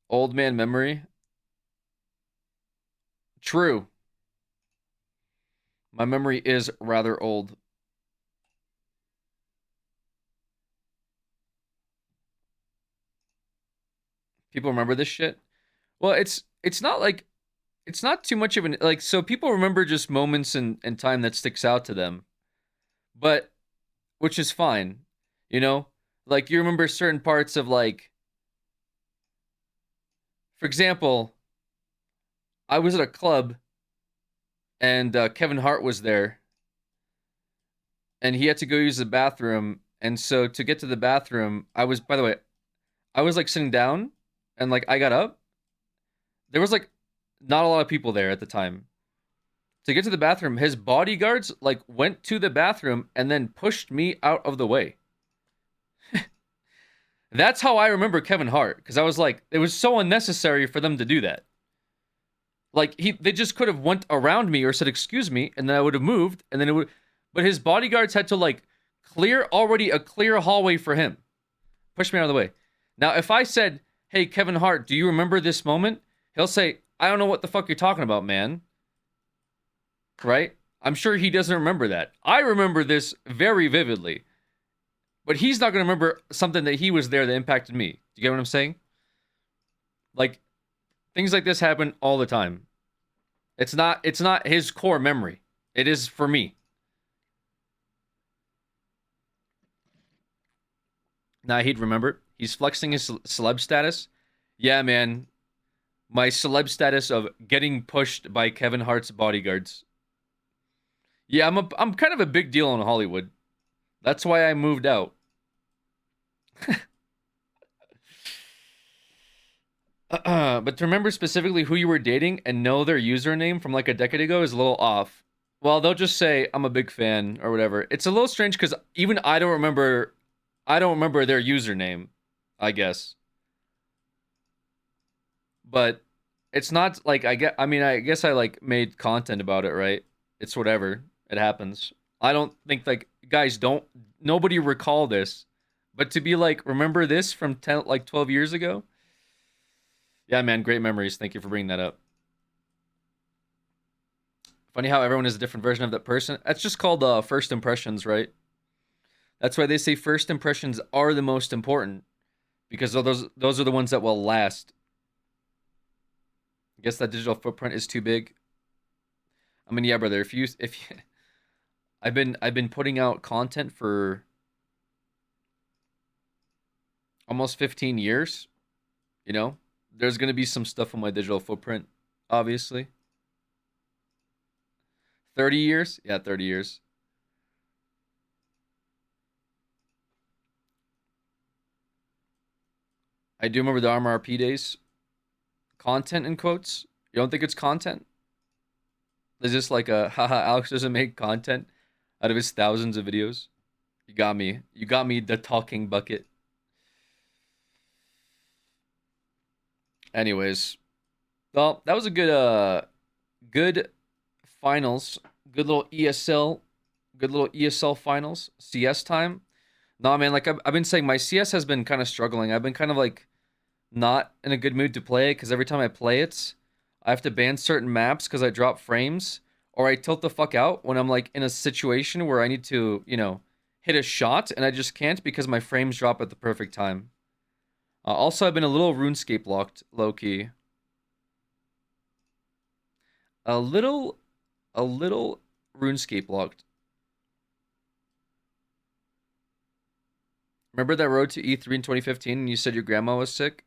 Old man memory. True. My memory is rather old. People remember this shit? Well, it's not like, it's not too much of an, like, so people remember just moments in time that sticks out to them. But, which is fine, you know? Like, you remember certain parts of, like, for example, I was at a club and Kevin Hart was there. and he had to go use the bathroom. And so to get to the bathroom, I was, by the way, I was like sitting down, and like I got up. There was like not a lot of people there at the time. To get to the bathroom, his bodyguards like went to the bathroom and then pushed me out of the way. That's how I remember Kevin Hart, because I was like, it was so unnecessary for them to do that. Like they just could have went around me or said excuse me, and then I would have moved, and then it would. But his bodyguards had to like clear already a clear hallway for him, push me out of the way. Now, if I said, "Hey, Kevin Hart, do you remember this moment?" He'll say, "I don't know what the fuck you're talking about, man." Right? I'm sure he doesn't remember that. I remember this very vividly. But he's not going to remember something that he was there that impacted me. Do you get what I'm saying? Like, things like this happen all the time. It's not his core memory. It is for me. Now he'd remember. He's flexing his celeb status. Yeah, man. My celeb status of getting pushed by Kevin Hart's bodyguards. Yeah, I'm kind of a big deal in Hollywood. That's why I moved out. But to remember specifically who you were dating and know their username from like a decade ago is a little off. Well, they'll just say I'm a big fan or whatever. It's a little strange because even I don't remember their username, I guess. But it's not like I guess I like made content about it, right? It's whatever. It happens. I don't think like guys nobody recall this. But to be like, remember this from 12 years ago? Yeah, man, great memories. Thank you for bringing that up. Funny how everyone is a different version of that person. That's just called first impressions, right? That's why they say first impressions are the most important. Because those are the ones that will last. I guess that digital footprint is too big. I mean, yeah, brother, if you I've been putting out content for almost 15 years, you know, there's going to be some stuff on my digital footprint, obviously. 30 years? Yeah, 30 years. I do remember the Armor RP days. Content in quotes? You don't think it's content? Is this like a, haha, Alex doesn't make content out of his thousands of videos? You got me. You got me, the talking bucket. Anyways, well, that was a good finals, good little ESL finals, CS time. No, man, like I've been saying, my CS has been kind of struggling. I've been kind of like not in a good mood to play it because every time I play it, I have to ban certain maps because I drop frames or I tilt the fuck out when I'm like in a situation where I need to, you know, hit a shot and I just can't because my frames drop at the perfect time. Also, I've been a little RuneScape locked, low-key. A little RuneScape locked. Remember that road to E3 in 2015 and you said your grandma was sick?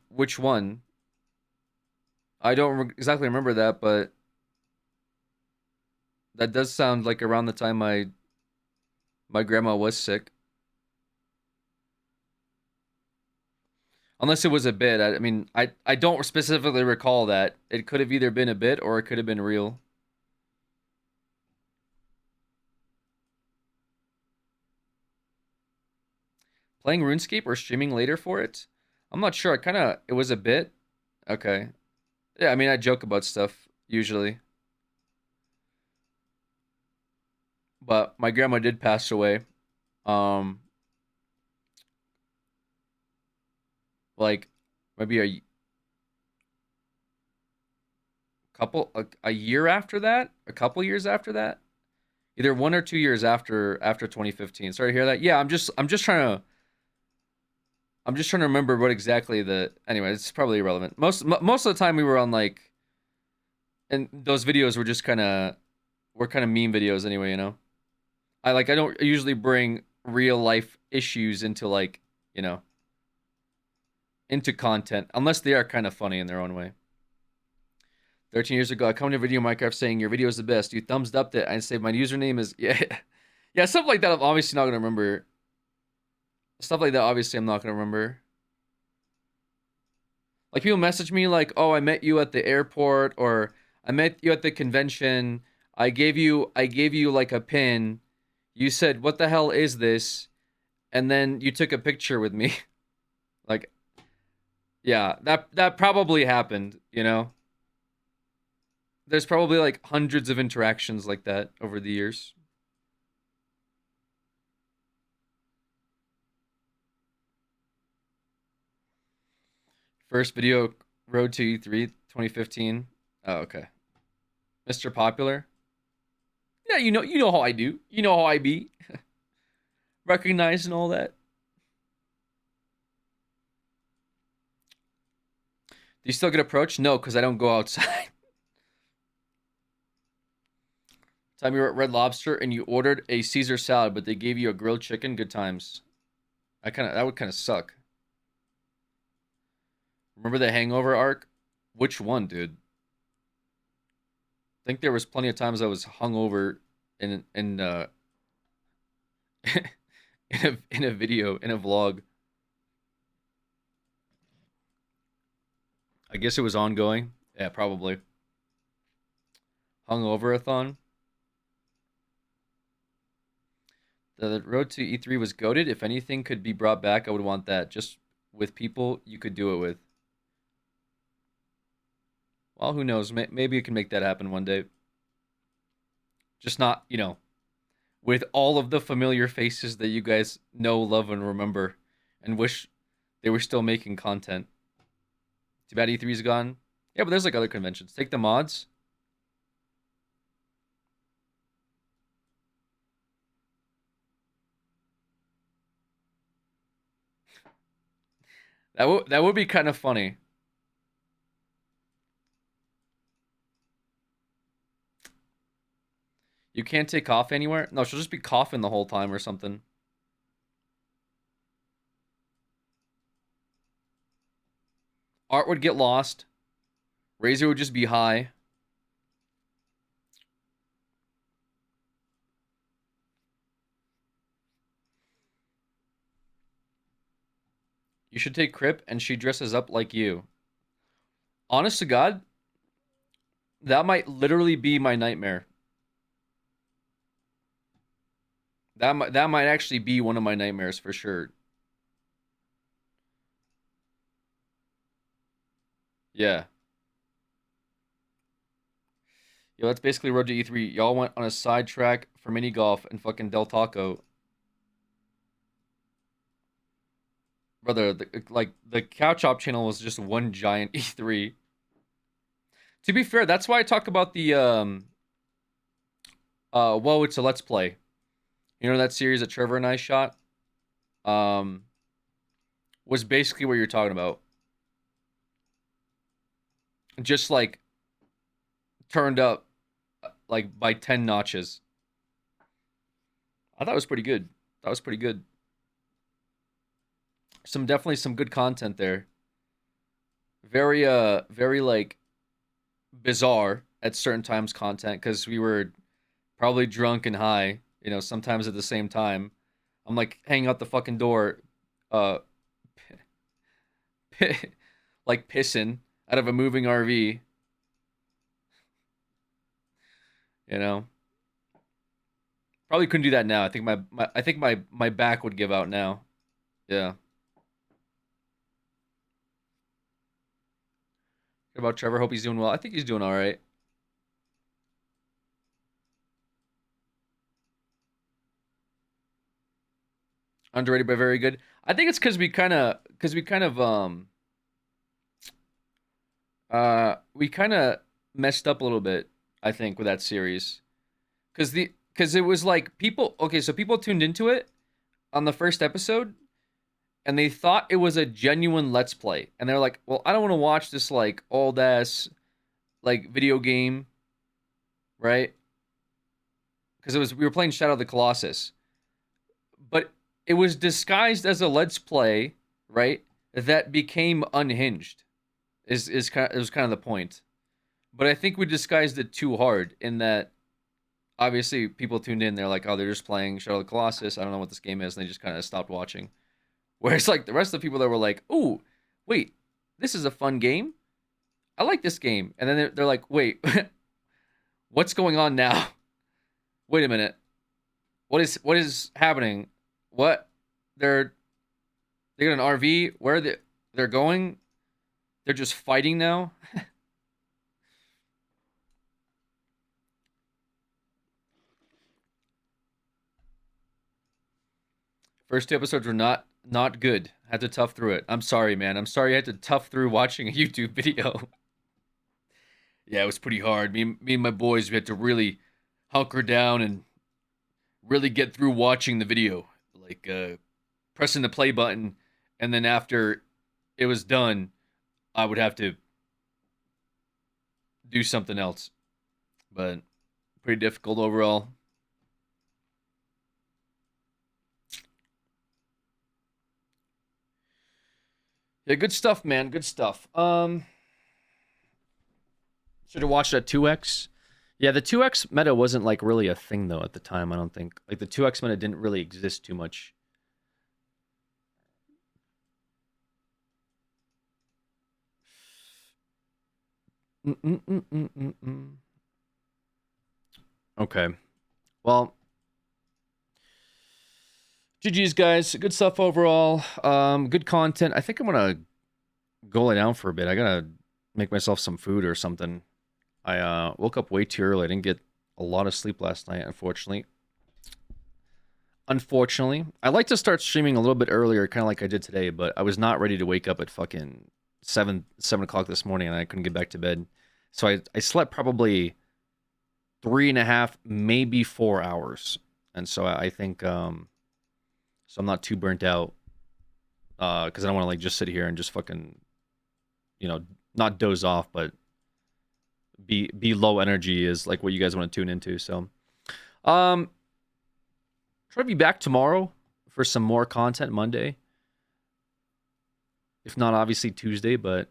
Which one? I don't exactly remember that, but that does sound like around the time my grandma was sick. Unless it was a bit. I mean, I don't specifically recall that. It could have either been a bit or it could have been real. Playing RuneScape or streaming later for it? I'm not sure. It was a bit. Okay. Yeah, I mean, I joke about stuff, usually. But my grandma did pass away. Like, maybe a year after that? A couple years after that? Either 1 or 2 years after 2015. Sorry to hear that. Yeah, I'm just trying to remember what exactly anyway, it's probably irrelevant. Most of the time we were on like, and those videos were just kind of meme videos anyway, you know. I don't usually bring real life issues into like, you know, into content unless they are kind of funny in their own way. 13 years ago, I come to video Minecraft saying your video is the best. You thumbs upped it. I say my username is yeah, stuff like that. I'm obviously not gonna remember. Stuff like that. Obviously, I'm not gonna remember. Like people message me like, "Oh, I met you at the airport," or "I met you at the convention. I gave you like a pin. You said, 'What the hell is this?' And then you took a picture with me." Like, yeah, that probably happened, you know? There's probably like hundreds of interactions like that over the years. First video, Road to E3 2015. Oh, okay. Mr. Popular. Yeah, you know how I do. You know how I be. Recognized and all that. Do you still get approached? No, because I don't go outside. Time you were at Red Lobster and you ordered a Caesar salad, but they gave you a grilled chicken. Good times. That would kind of suck. Remember the Hangover arc? Which one, dude? I think there was plenty of times I was hungover in a video, in a vlog. I guess it was ongoing. Yeah, probably. Hungover-a-thon. The road to E3 was goated. If anything could be brought back, I would want that. Just with people you could do it with. Well, who knows? Maybe you can make that happen one day. Just not, you know, with all of the familiar faces that you guys know, love, and remember, and wish they were still making content. Too bad E3's gone. Yeah, but there's like other conventions. Take the mods. That would be kind of funny. You can't take off anywhere? No, she'll just be coughing the whole time or something. Art would get lost. Razor would just be high. You should take Crip and she dresses up like you. Honest to God, that might literally be my nightmare. That might actually be one of my nightmares for sure. Yeah. Yo, that's basically Road to E3. Y'all went on a sidetrack for mini golf and fucking Del Taco. Brother, the Cow Chop channel was just one giant E3. To be fair, that's why I talk about the well, it's a Let's Play. You know that series that Trevor and I shot? Was basically what you're talking about. Just like turned up like by 10 notches. I thought it was pretty good. That was pretty good. Definitely some good content there. Very like bizarre at certain times content because we were probably drunk and high, you know, sometimes at the same time. I'm like hanging out the fucking door, like pissing out of a moving RV. You know, probably couldn't do that now. I think my back would give out now. Yeah. What about Trevor? Hope he's doing well. I think he's doing all right. Underrated but very good. I think it's because we kind of messed up a little bit, I think, with that series. Because it was like people tuned into it on the first episode and they thought it was a genuine Let's Play. And they're like, well, I don't want to watch this like old ass like video game, right? Because we were playing Shadow of the Colossus. But it was disguised as a Let's Play, right? That became unhinged. It was kind of the point. But I think we disguised it too hard in that obviously people tuned in. They're like, oh, they're just playing Shadow of the Colossus. I don't know what this game is. And they just kind of stopped watching. Whereas like the rest of the people that were like, oh, wait, this is a fun game. I like this game. And then they're like, wait, what's going on now? Wait a minute. What is happening? What? They got an RV? Where they're going? They're just fighting now? First 2 episodes were not good. Had to tough through it. I'm sorry, man. I'm sorry I had to tough through watching a YouTube video. Yeah, it was pretty hard. Me and my boys, we had to really hunker down and really get through watching the video. Like, pressing the play button, and then after it was done, I would have to do something else. But pretty difficult overall. Yeah, good stuff, man. Good stuff. Should have watched that 2X. Yeah, the 2X meta wasn't like really a thing though at the time, I don't think. Like the 2X meta didn't really exist too much. Okay. Well, GG's, guys. Good stuff overall. Good content. I think I'm gonna go lay down for a bit. I gotta make myself some food or something. I woke up way too early. I didn't get a lot of sleep last night, unfortunately. I'd like to start streaming a little bit earlier, kind of like I did today, but I was not ready to wake up at fucking 7 o'clock this morning, and I couldn't get back to bed. So I slept probably 3.5, maybe 4 hours. And so I think, so I'm not too burnt out, because I don't want to like just sit here and just fucking, you know, not doze off, but be low energy is like what you guys want to tune into. So, try to be back tomorrow for some more content Monday. If not, obviously Tuesday, but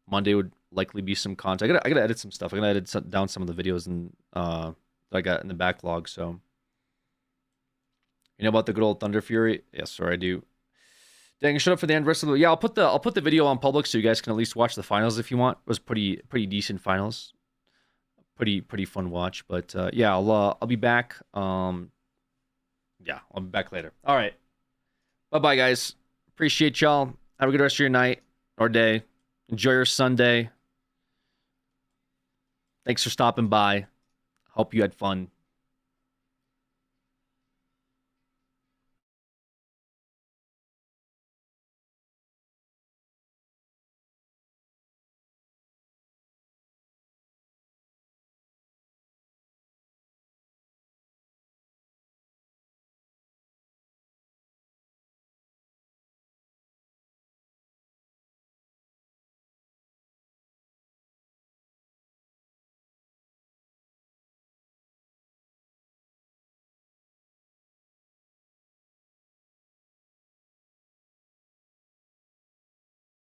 Monday would likely be some content. I gotta edit some stuff. I gotta edit down some of the videos and that I got in the backlog. So, you know about the good old Thunder Fury? Yes, sir, I do. Dang, shut up for the anniversary. Yeah, I'll put the video on public so you guys can at least watch the finals if you want. It was pretty decent finals. Pretty fun watch. But yeah, I'll be back. Yeah, I'll be back later. All right. Bye-bye, guys. Appreciate y'all. Have a good rest of your night or day. Enjoy your Sunday. Thanks for stopping by. Hope you had fun.